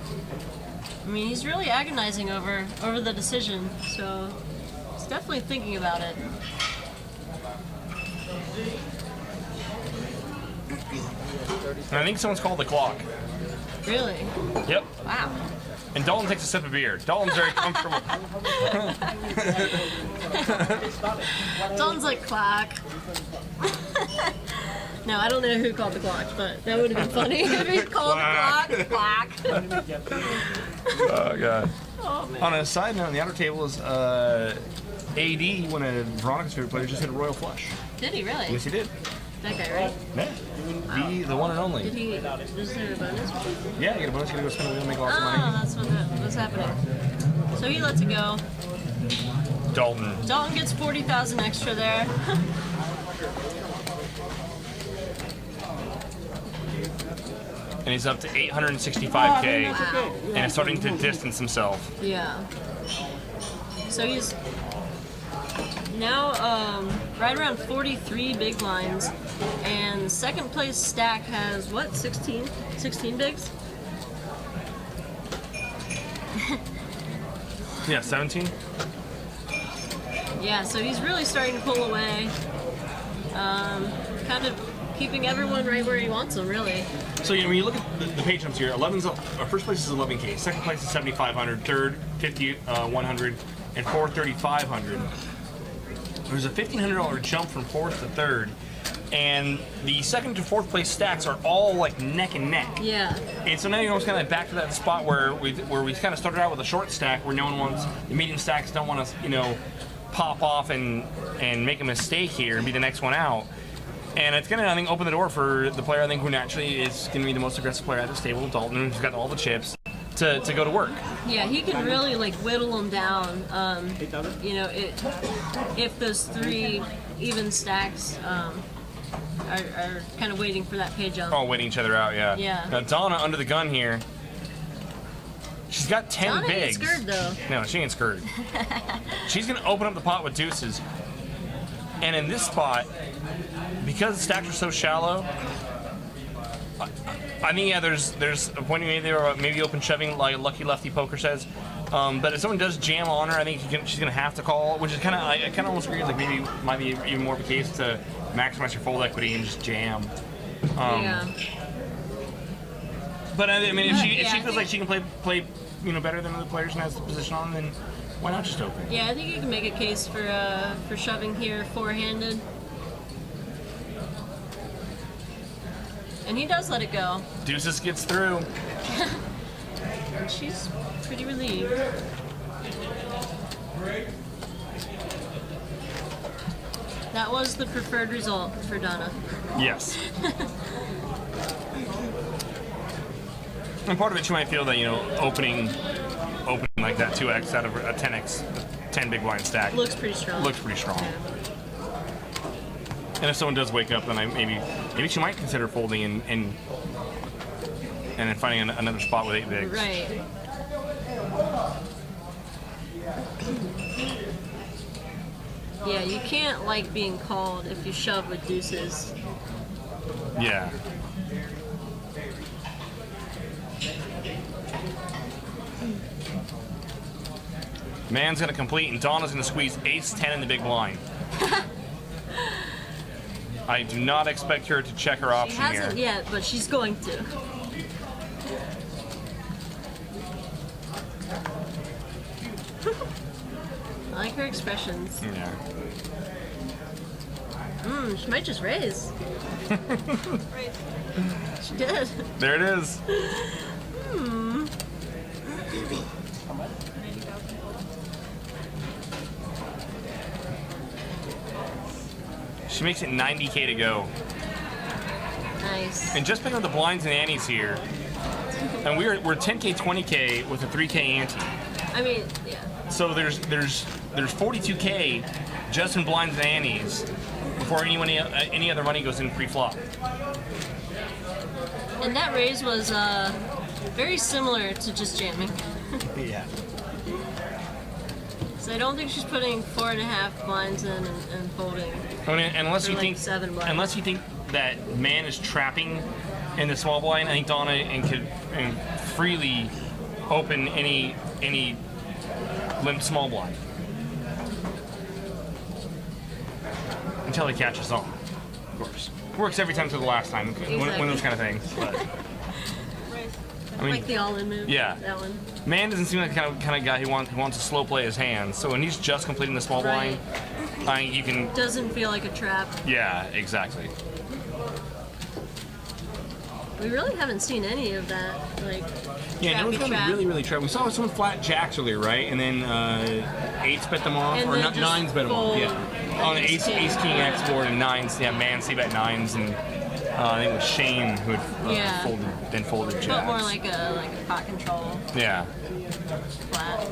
I mean, he's really agonizing over the decision, so he's definitely thinking about it. And I think someone's called the clock. Really? Yep. Wow. And Dalton takes a sip of beer. Dalton's very comfortable. Dalton's like, clock. No, I don't know who called the clock, but that would have been funny if he called the clock. Oh, God. Oh, man. On a side note, on the outer table is AD, one of Veronica's favorite players, just hit a royal flush. Did he really? Yes, he did. That guy, right? Yeah. The one and only. Did he? Was there a bonus? Yeah, you get a bonus, you gotta go spin a wheel, make lots of Oh, money. that's what's happening. So he lets it go. Dalton. Dalton gets 40,000 extra there. And he's up to 865K. Wow. And is starting to distance himself. Yeah. So he's now right around 43 big blinds, and second place stack has what, 16 bigs? Yeah, 17. Yeah, so he's really starting to pull away, kind of keeping everyone right where he wants them, really. So when you look at the page jumps here, 11's up. First place is 11K, second place is 7,500, third 5,100, and fourth 3,500. There's a $1,500 jump from fourth to third, and the second to fourth place stacks are all like neck and neck. Yeah. And so now you're almost kind of back to that spot where we kind of started out with a short stack where no one wants the medium stacks don't want to pop off and make a mistake here and be the next one out. And it's gonna, I think, open the door for the player I think who naturally is gonna be the most aggressive player at this table, Dalton, who's got all the chips, to go to work. Yeah, he can really like whittle them down. If those 3 even stacks are kind of waiting for that pay jump. Oh, waiting each other out, yeah. Yeah. Now Donna under the gun here. She's got 10 Donna ain't bigs. scared, though. No, she ain't scared. She's gonna open up the pot with deuces. And in this spot, because the stacks are so shallow, I think there's a point you made there about maybe open shoving like Lucky Lefty Poker says. But if someone does jam on her, I think she's gonna have to call, which is kind of I kind of almost agree. Like maybe might be even more of a case to maximize your fold equity and just jam. Yeah. But I mean, if she feels like she can play better than other players and has the position on, then why not just open? Yeah, I think you can make a case for shoving here four-handed. And he does let it go. Deuces gets through. And she's pretty relieved. That was the preferred result for Donna. Yes. And part of it, you might feel that, opening like that 2x out of a 10x, 10 big blind stack. Looks pretty strong. Looks pretty strong. Yeah. And if someone does wake up, then maybe she might consider folding and then finding another spot with 8 bigs. Right. Yeah, you can't like being called if you shove with deuces. Yeah. Man's gonna complete, and Donna's gonna squeeze ace-10 in the big blind. I do not expect her to check her option She hasn't here. yet, but she's going to. like her expressions. Yeah. She might just raise. She did. There it is. She makes it 90K to go. Nice. And just picking up the blinds and antes here. And we're 10K, 20K with a 3K ante. I mean, yeah. So there's 42K just in blinds and antes before any other money goes in pre-flop. And that raise was very similar to just jamming. Yeah. So I don't think she's putting 4.5 blinds in and folding. I mean, unless Or you like think 7 blinds. unless you think that man is trapping in the small blind, I think Donna could freely open any limp small blind until he catches on. Of course, works every time to the last time. One of those kind of things. But I mean, Like the all-in move. yeah. That one. Man doesn't seem like the kind of guy who wants to slow play his hands. So when he's just completing the small blind, you can. Doesn't feel like a trap. Yeah, exactly. We really haven't seen any of that. Like, Yeah, no one's trappy gonna trap. really trap. We saw someone flat jacks earlier, right? And then 8s bet them off, And or then not just 9s bet them off. fold. Yeah, on the ace king X board and 9s. Yeah, man c-bet 9s, and I think it was Shane who had Yeah. folded jacks. Felt more like a pot control Yeah. flat.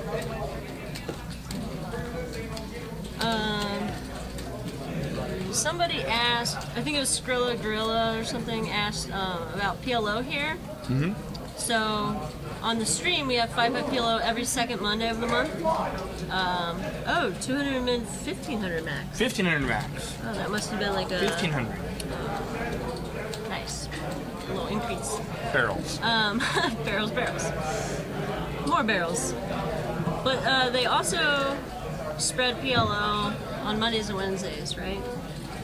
Somebody asked, I think it was Skrilla Gorilla or something, asked about PLO here. Mm-hmm. So on the stream, we have 5 PLO every second Monday of the month. 200 and 1,500 max. 1,500 max. Oh, that must have been like a 1,500 nice a little increase. barrels. Barrels. More barrels. But they also spread PLO on Mondays and Wednesdays, right?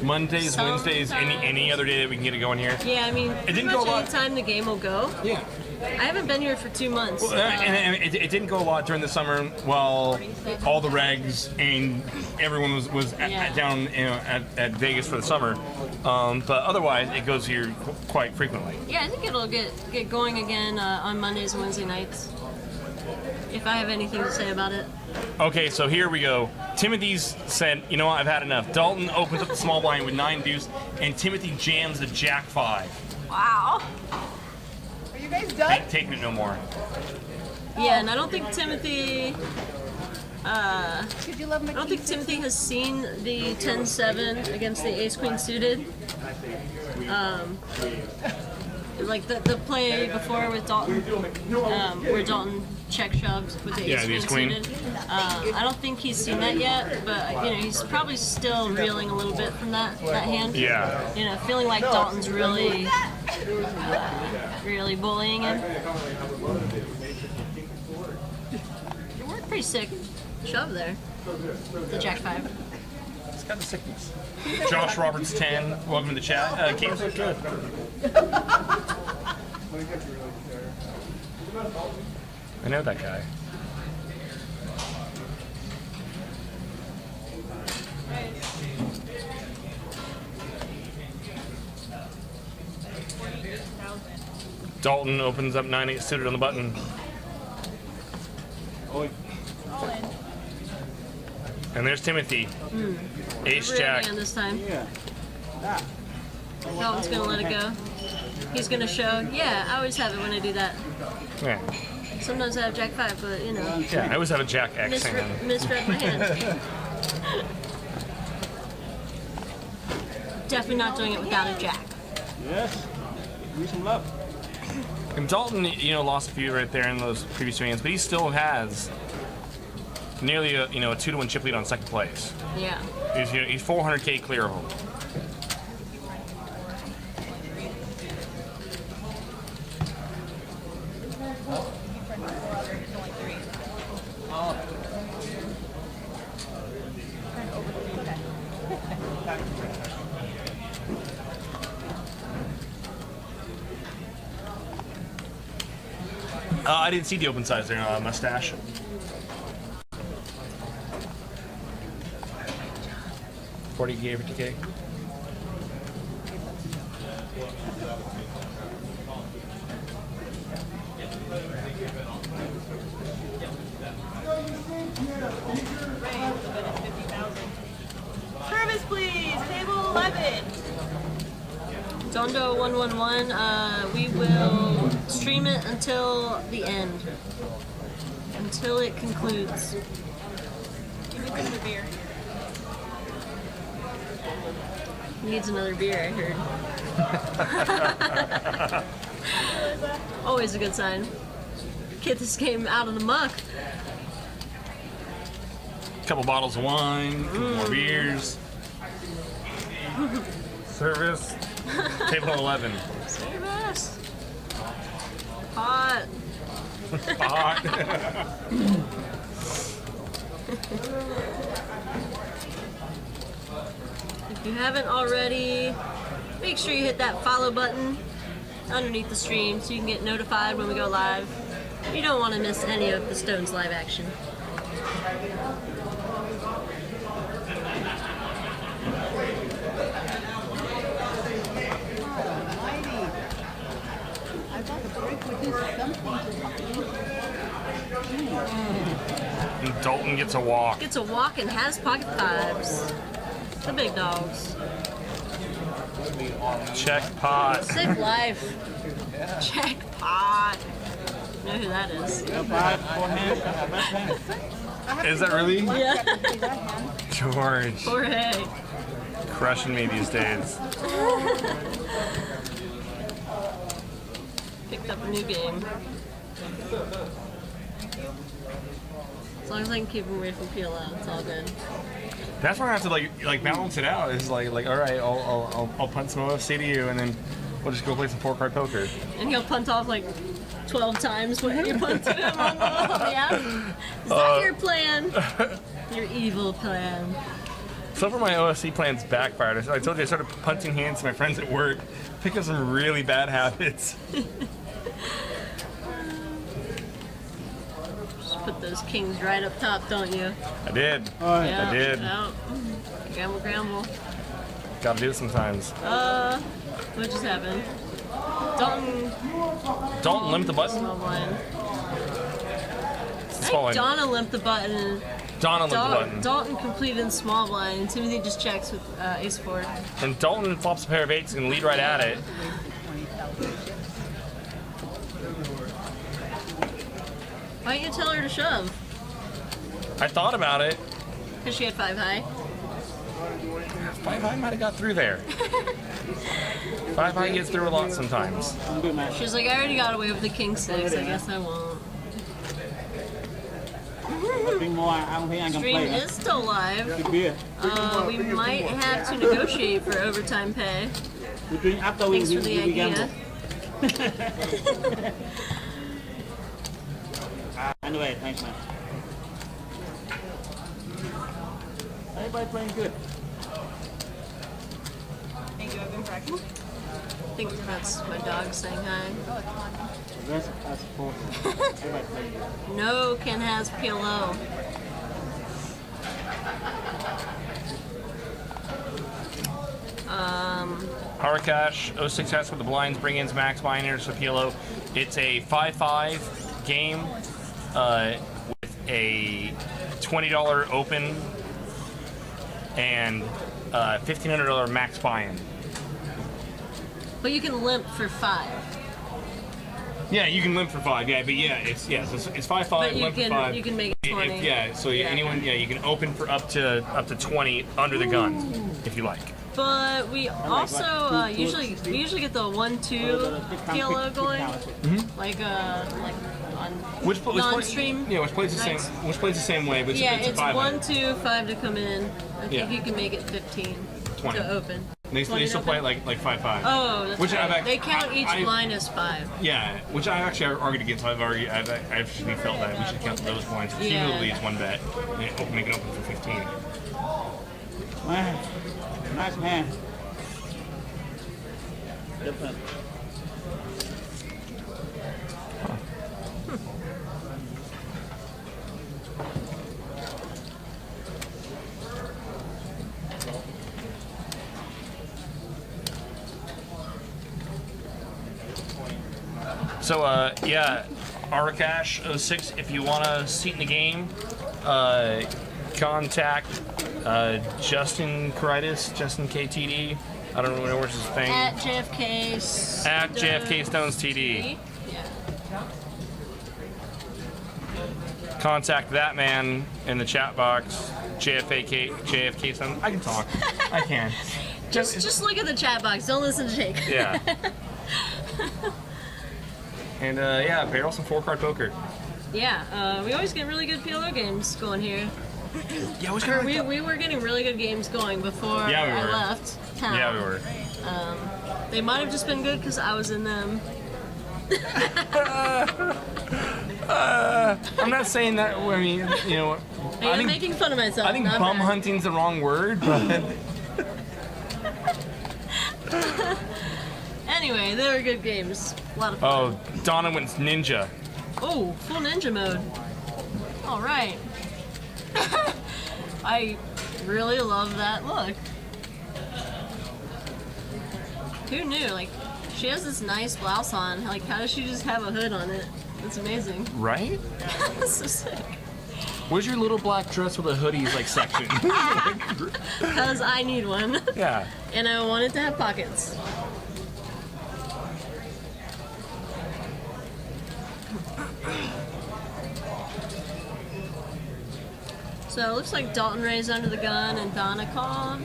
Mondays, Wednesdays, any other day that we can get it going here. Yeah, I mean, It pretty didn't go much a lot. any time the game will go. Yeah. I haven't been here for 2 months. Well, and it didn't go a lot during the summer while all the regs and everyone was down at Vegas for the summer. But otherwise, it goes here quite frequently. Yeah, I think it'll get going again on Mondays and Wednesday nights. If I have anything to say about it. Okay, so here we go. Timothy's said, you know what, I've had enough. Dalton opens up the small blind with 9 deuce, and Timothy jams the jack 5. Wow. Are you guys done? Take it no more. Yeah, and I don't think Timothy. Could you love I don't think Timothy has seen the 10-7 against the Ace Queen suited. Like the play before with Dalton, where Dalton check shoved with the Ace Queen suited. I don't think he's seen that yet, but he's probably still reeling a little bit from that hand. Yeah. Feeling like Dalton's really bullying him. You worked pretty sick shove there. The jack 5. It's got the sickness. Josh Roberts 10, welcome to the chat. Games look good. I know that guy. Dalton opens up 9-8 suited on the button. And there's Timothy. Ace Real jack. hand this time. Dalton's gonna let it go. He's gonna show. Yeah, I always have it when I do that. Yeah. Sometimes I have jack 5, but Yeah, I always have a jack X hand. misread my hand. Definitely not doing it without a jack. Yes. Give me some love. And Dalton, lost a few right there in those previous 2 hands, but he still has nearly a 2-1 chip lead on second place. Yeah. He's 400K clear of him. I didn't see the open size there, Mustache. 40K, 50K. Service, please. Table 11. Dondo 111. We will stream it until the end, until it concludes. Give me some of the beer. Needs another beer, I heard. Always a good sign. Get this game out of the muck. Couple bottles of wine, couple more beers. Service. Table 11. Service. Hot. Hot. If you haven't already, make sure you hit that follow button underneath the stream so you can get notified when we go live. You don't want to miss any of the Stones live action. I thought the break would do something. And Dalton gets a walk. Gets a walk and has pocket fives. The big dogs. Check pot. Sick life. Check pot. Know who that is? Is that really? Yeah. George. Jorge. Crushing me these days. Picked up a new game. As long as I can keep him away from PLO, it's all good. That's why I have to like balance it out. It's like all right, I'll punt some OFC to you, and then we'll just go play some 4-card poker. And he'll punt off like 12 times when you punted him on the app. Is that your plan? Your evil plan. So far, my OFC plans backfired. I told you I started punting hands to my friends at work, picking up some really bad habits. Just put those kings right up top, don't you? I did. Yeah, I did. yeah. Gamble, gamble. Gotta do it sometimes. What just happened? Dalton limped the button. Small blind. Small blind. Donna limped the button. Donna limped the button. Dalton completed in small blind, and Timothy just checks with ace 4. And Dalton flops a pair of 8s and lead right at it. Why don't you tell her to shove? I thought about it. Because she had 5 high. 5 high might have got through there. 5 high gets through a lot sometimes. She's like, I already got away with the king 6. I guess I won't. Stream is still live. We might have to negotiate for overtime pay. Thanks for the idea. Anyway, thanks, man. Everybody playing good. Thank you. I've been practicing. I think that's my dog saying hi. That's cool. Everybody playing good. No, Ken has PLO. Harakash, 06 has for the blinds, bring in max binaries for PLO. It's a 5-5 game with a $20 open and $1,500 max buy-in. But you can limp for 5. Yeah, you can limp for 5. Yeah, but yeah, it's 5-5. But you limp for 5. you can make it 20. Yeah, so anyone, you can open for up to 20 under the gun if you like. But we also usually get the 1-2 PLO going, like on non-stream. Yeah, which plays the same. Which plays the same way, but yeah, it's it's 5. 1-2, 5 to come in. I think Yeah. you can make it 15 20. to open. They 20 still to play open? it like 5-5. Oh, that's Which right. They count each I- blind as 5. Yeah, which I actually argued against. I've actually felt that we should count those points. Cumulatively, it's 1 bet. And make it open for 15. Man, nice hand. Different. So, yeah, Arakash06, if you want a seat in the game, contact Justin Karitis, Justin KTD. I don't know where's his thing. At JFK. At JFK Stones TD. Yeah. Contact that man in the chat box. JFK Stones. I can talk. I can. Just look at the chat box. Don't listen to Jake. Yeah. And yeah, barrel some 4-card poker. Yeah, we always get really good PLO games going here. Yeah, we were getting really good games going before I left town. Yeah, we were. They might have just been good because I was in them. I'm not saying that. I mean, you know, I'm making fun of myself. I think not bum bad. hunting's the wrong word, but. Anyway, they were good games. A lot of fun. Oh, Donna went ninja. Oh, full ninja mode. All right. I really love that look. Who knew? Like, she has this nice blouse on. Like, how does she just have a hood on it? It's amazing. Right? That's so sick. Where's your little black dress with a hoodies like section? Because I need one. Yeah. And I want it to have pockets. So it looks like Dalton Ray's under the gun and Donna called.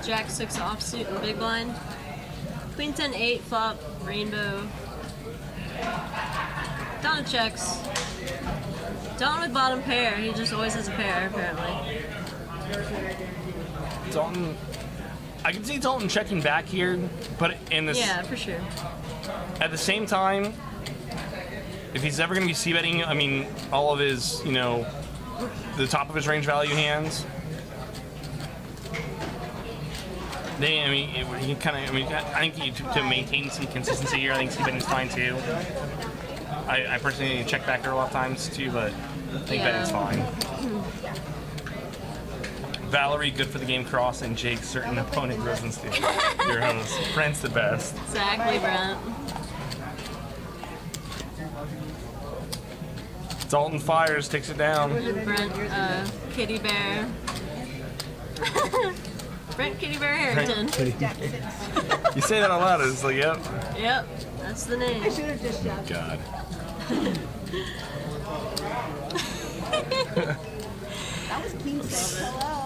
Jack 6 offsuit and big blind. Queen 10 8 flop rainbow. Donna checks. Dalton with bottom pair. He just always has a pair apparently. Dalton. I can see Dalton checking back here, but in this. Yeah, for sure. At the same time, if he's ever going to be c-betting, I mean, all of his, you know, the top of his range value hands. I mean, he kind of. I mean, I think to maintain some consistency here, I think c-betting is fine too. I personally check back there a lot of times too, but I think betting's fine. Valerie, good for the game cross, and Jake, certain opponent Rosenstein. Your host, Brent's the best. Exactly, Brent. Dalton fires, takes it down. Brent, Kitty Bear. Brent Kitty Bear Harrington. You say that out loud, it's like, yep. Yep, that's the name. I should have just shouted. God. That was King saying hello.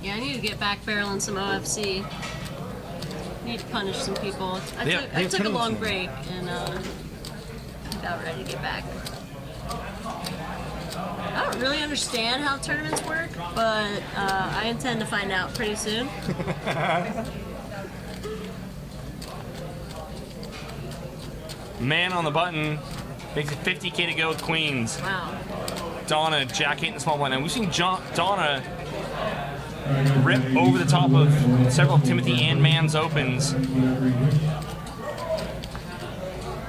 Yeah, I need to get back barreling some OFC. Need to punish some people. I took a long break and about ready to get back. I don't really understand how tournaments work, but I intend to find out pretty soon. Man on the button makes it 50K to go with queens. Wow. Donna, Jack 8 in the small blind. And we've seen Donna rip over the top of several of Timothy and Man's opens.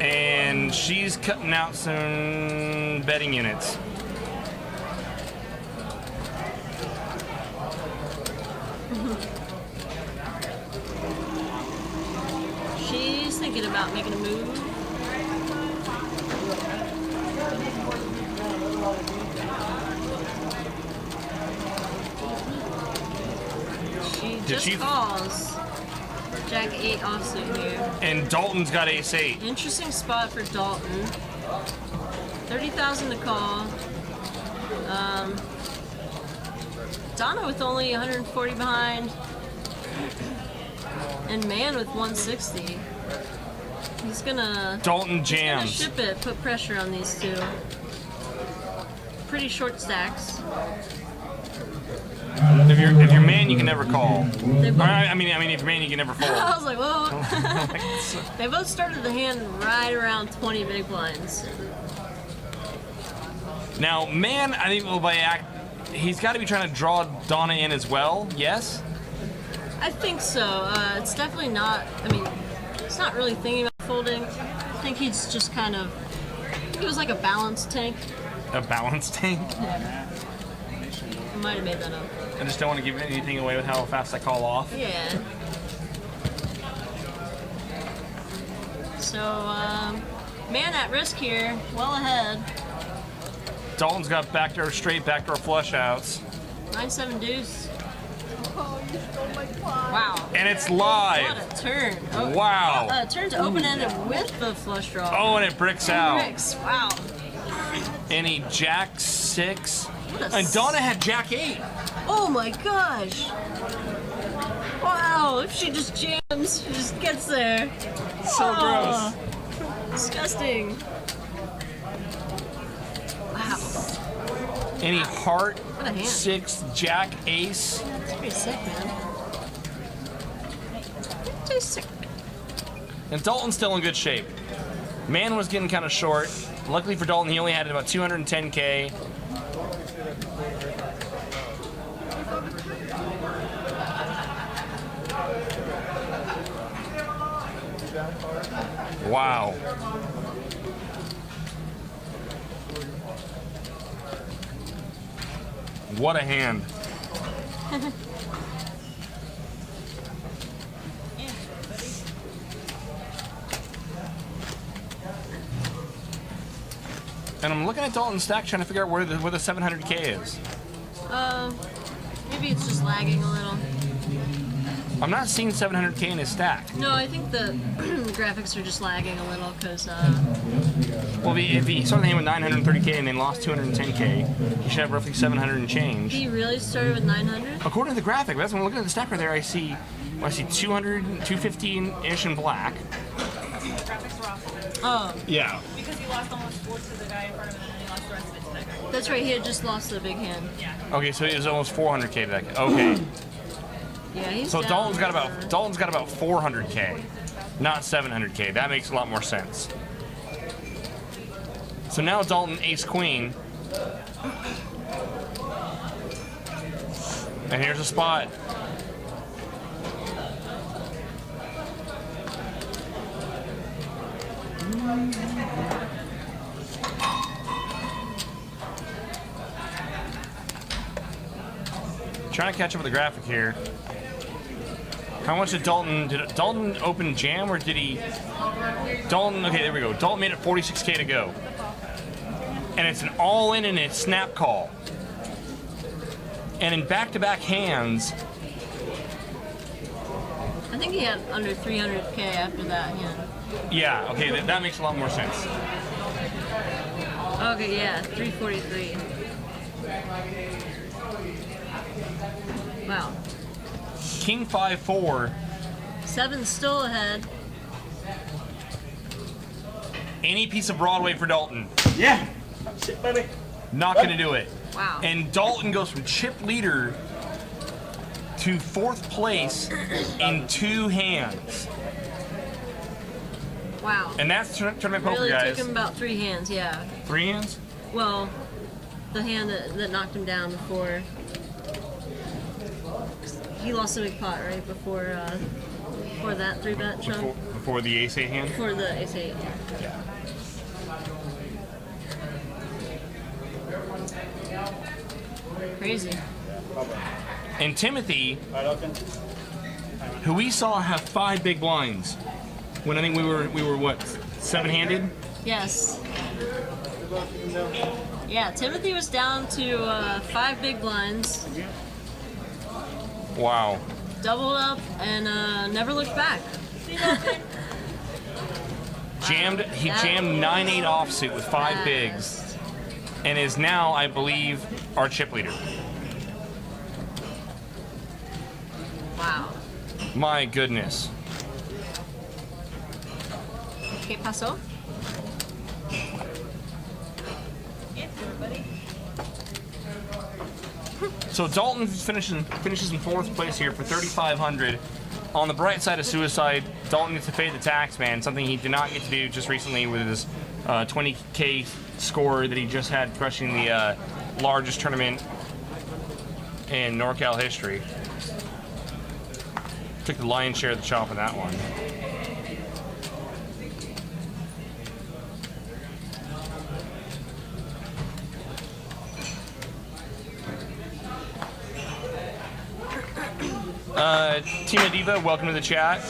And she's cutting out some betting units. She's thinking about making a move. She just calls. Jack 8 offsuit here. And Dalton's got ace 8. Interesting spot for Dalton. 30,000 to call. Donna with only 140 behind. And Man with 160. He's gonna. Dalton jams. He's gonna ship it. Put pressure on these two. Pretty short stacks. If you're Man, you can never call. I mean, if you're Man, you can never fold. I was like, whoa. They both started the hand right around 20 big blinds. Now, Man, I think will by act. He's got to be trying to draw Donna in as well. Yes. I think so. It's definitely not. I mean, it's not really thinking about folding. I think he's just kind of. He was like a balance tank. A balance tank. Yeah. I might have made that up. I just don't want to give anything away with how fast I call off. Yeah. So, man at risk here, well ahead. Dalton's got backdoor straight, backdoor flush outs. 9-7 deuce. Oh, you stole my pot. Wow. And it's live. What a turn. Oh, Wow. turn to open-ended with the flush draw. Oh, and it bricks out. Bricks. Wow. And he jack 6. What a And Donna had jack 8. Oh my gosh. Wow, if she just jams, she just gets there. So gross. Disgusting. Wow. And he heart What a hand. 6, jack ace. It's pretty sick, man. Too sick. And Dalton's still in good shape. Man was getting kind of short. Luckily for Dalton, he only had about 210K. Wow. What a hand. And I'm looking at Dalton's stack trying to figure out where the 700K is. Maybe it's just lagging a little. I'm not seeing 700K in his stack. No, I think the graphics are just lagging a little because Well, if he started the hand with 930K and then lost 210K, he should have roughly 700 and change. he really started with 900. According to the graphic, that's when I'm looking at the stack right there. I see 200, 215-ish in black. Graphics were off. Oh, Yeah. Because he lost almost 4 to the guy in front of him, and then he lost the rest of it to that guy. that's right. He had just lost the big hand. Okay, so it was almost 400K to that guy. Okay. Yeah, he's So down Dalton's got for- about 400K, not 700K. That makes a lot more sense. So now Dalton ace queen. And here's a spot. Trying to catch up with the graphic here. How much did Dalton open jam or did he? Dalton, okay, there we go. Dalton made it 46K to go. And it's an all-in and it's snap call. And in back-to-back hands, I think he had under 300K after that hand. yeah, okay, that makes a lot more sense. Okay, yeah, 343. Wow. King 5-4, 7's still ahead. any piece of Broadway for Dalton. Yeah. Shit, baby. Not gonna do it. Wow. And Dalton goes from chip leader to 4th place in 2 hands. Wow. And that's tournament poker, Really guys. took him about 3 hands, yeah. 3 hands? Well, the hand that knocked him down before. He lost a big pot, right? Before that 3-bet chunk? Before the ace 8 hand? Before the ace 8. Crazy. And Timothy, who we saw have 5 big blinds, when I think we were what, 7-handed? Yes. Yeah, Timothy was down to 5 big blinds, Wow. doubled up, and never looked back. He jammed 9-8 offsuit with 5 bigs, and is now, I believe, our chip leader. Wow. My goodness. ¿Qué pasó? So Dalton finishes in 4th place here for 3,500. On the bright side of suicide, Dalton gets to pay the tax man, something he did not get to do just recently with his 20K score that he just had crushing the largest tournament in NorCal history. Took the lion's share of the chop on that one. Team Adiva, welcome to the chat.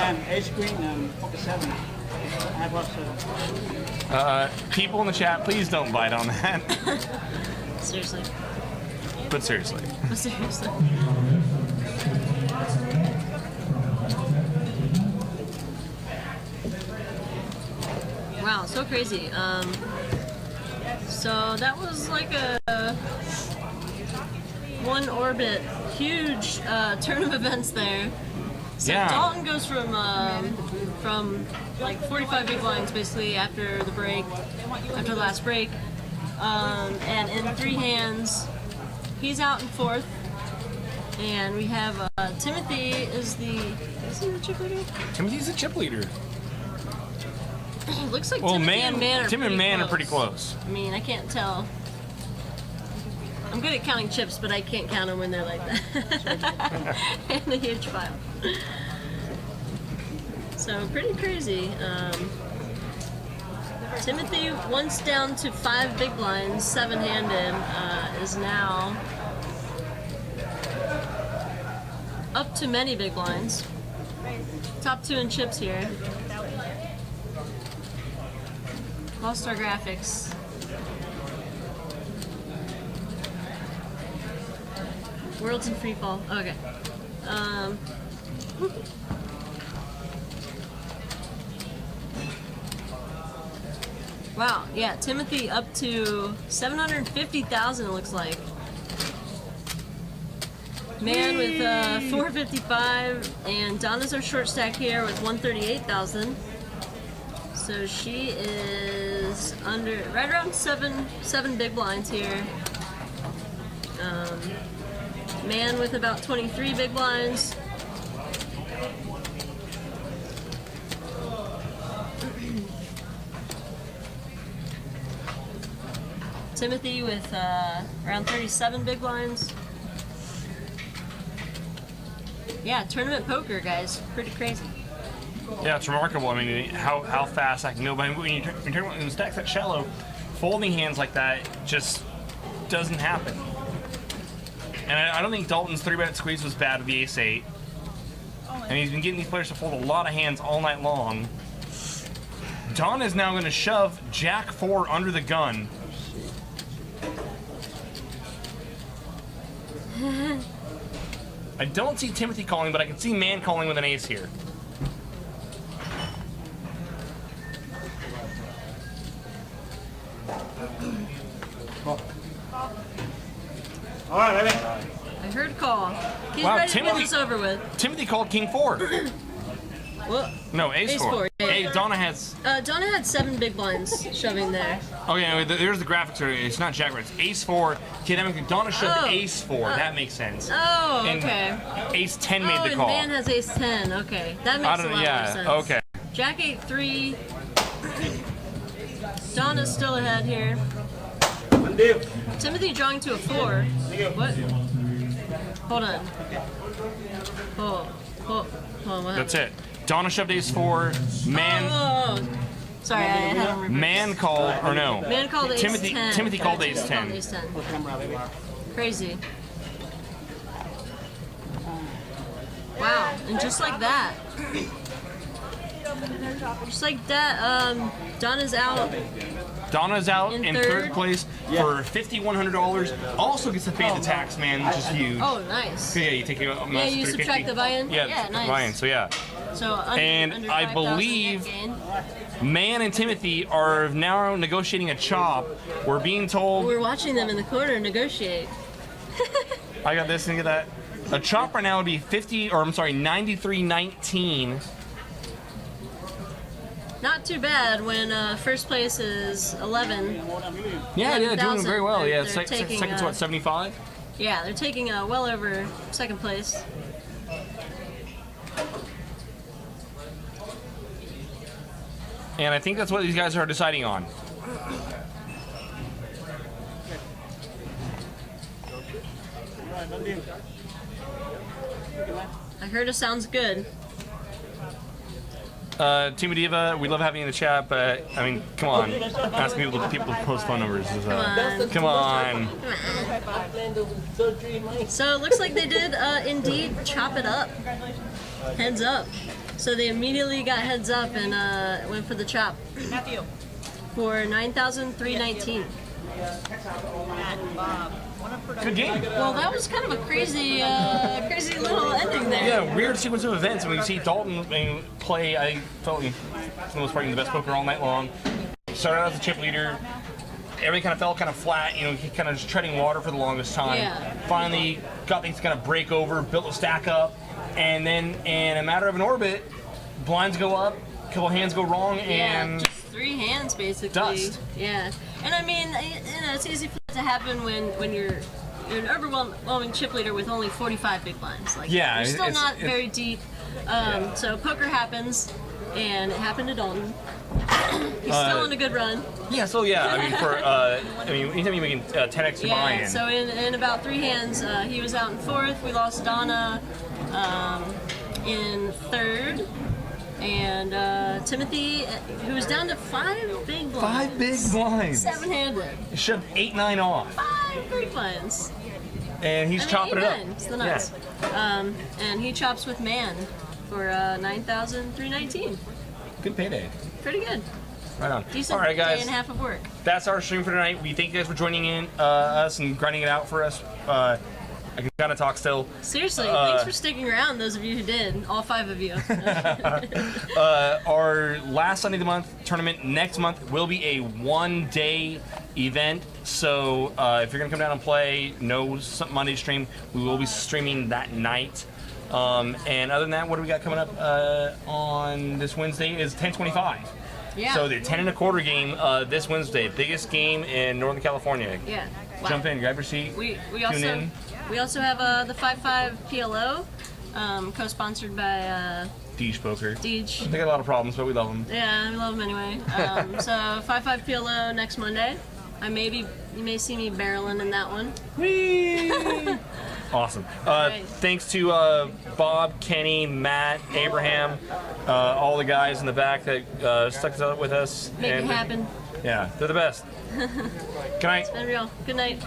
and Ace Queen and Pocket 7. I have also. People in the chat, please don't bite on that. Seriously. But seriously. But seriously. Wow, so crazy. So that was like a one orbit, huge turn of events there. So Yeah. Dalton goes from like 45 big blinds basically after the break, after the last break, and in 3 hands, he's out in 4th, and we have Timothy is he the chip leader? Timothy's a chip leader. It looks like Well, Timothy and Man are Tim and pretty Man close. are pretty close. I mean, I can't tell. I'm good at counting chips, but I can't count them when they're like that. And a huge pile. So pretty crazy. Timothy, once down to 5 big blinds, 7-handed, is now up to many big blinds. Top 2 in chips here. All-Star Graphics. Worlds in free fall. Okay. Wow. Yeah, Timothy up to 750,000. It looks like. Man with 455, and Donna's our short stack here with 138,000. So she is under right around seven big blinds here. Man with about 23 big blinds. Timothy with around 37 big blinds. Yeah, tournament poker, guys. Pretty crazy. Yeah, it's remarkable. I mean, how fast I can go. But when you stack that shallow, folding hands like that just doesn't happen. And I don't think Dalton's 3-bet squeeze was bad with the ace-8. And he's been getting these players to fold a lot of hands all night long. Don is now going to shove Jack-4 under the gun. I don't see Timothy calling, but I can see Man calling with an ace here. All right, baby. I heard call. He's Wow, ready to Timothy- get this over with. Timothy called King-4. Well, No, ace-4. Yeah. Hey, Donna has... Donna had 7 big blinds shoving there. Okay, anyway, there's the graphics. It's not Jack, it's ace-4. Kid, Donna shoved Oh. ace-4. That makes sense. Oh, And okay. ace-10 Oh, made the and call. Man has ace 10. Okay, that I makes a don't lot yeah, more sense. okay. Jack 8-3. Donna's still ahead here. Timothy drawing to a 4. What? Hold on. Oh, what happened? That's it. Donna shoved ace-4. Man... Oh. Sorry, I had him reversed. Man called, or no. Man called ace Timothy, 10. Timothy called Timothy ace 10. called ace 10. Crazy. Wow, and just like that. Just like that, Donna's out. Donna's out In in third. third place for $5,100. Also gets to pay the tax, man, which is huge. Oh, nice. So yeah, you take it. Yeah, you subtract the buy-in? Yeah, Yeah, nice. buy-in. So yeah, So under, And under I 5,000 net believe- gain. Man and Timothy are now negotiating a chop. We're being told. We're watching them in the corner negotiate. I got this and get that. A chop right now would be 93.19. Not too bad when first place is 11. Yeah, doing 11,000. very well. They're- Yeah, they're taking, second's what, 75? Yeah, they're taking well over second place. And I think that's what these guys are deciding on. I heard it sounds good. Team Diva, we love having you in the chat, but I mean, come on. Asking people to post phone numbers is come on. So it looks like they did indeed chop it up. Heads up. So they immediately got heads up and went for the chop Matthew. for 9,319. And Bob. Good game. Well, that was kind of a crazy, crazy little ending there. Yeah, weird sequence of events. When you see Dalton play, I felt like for the most part the best poker all night long. Started out as a chip leader. Everything kind of fell kind of flat. He kind of just treading water for the longest time. Yeah. Finally got things to kind of break over, built a stack up, and then in a matter of an orbit, blinds go up, a couple hands go wrong, and just 3 hands basically. Dust. Yeah, and I mean, it's easy for that to happen when you're an overwhelming chip leader with only 45 big blinds. Like, yeah, you're still it's not very deep. So poker happens, and it happened to Dalton. He's still on a good run. yeah. So yeah, I mean, anytime you make 10x your Yeah. buy-in. So in about 3 hands, he was out in 4th. We lost Donna in 3rd. And Timothy, who was down to 5 big blinds. 5 big blinds. 7-handed. Shoved 8-9 off, 5 big blinds. and he's chopping it up. Still nuts. And he chops with man for 9,319. Good payday. Pretty good. Right on. Decent All right, day guys. and a half of work. That's our stream for tonight. We thank you guys for joining in us and grinding it out for us. I can kind of talk still. Seriously, thanks for sticking around, those of you who did. All 5 of you. Our last Sunday of the month tournament next month will be a 1-day event. So if you're going to come down and play, no Monday stream. We will be streaming that night. And other than that, what do we got coming up on this Wednesday is 1025. Yeah. So the 10 1/4 game this Wednesday, biggest game in Northern California. Yeah. Wow. Jump in, grab your seat. We tune in. also have the 5-5 PLO, co-sponsored by Deej Poker. Deej. They got a lot of problems, but we love them. Yeah, we love them anyway. So 5-5 PLO next Monday. You may see me barreling in that one. Whee! Awesome. Right. Thanks to Bob, Kenny, Matt, Abraham, all the guys in the back that stuck it out with us. Make it happen. Yeah, they're the best. Good night. It's been real. Good night.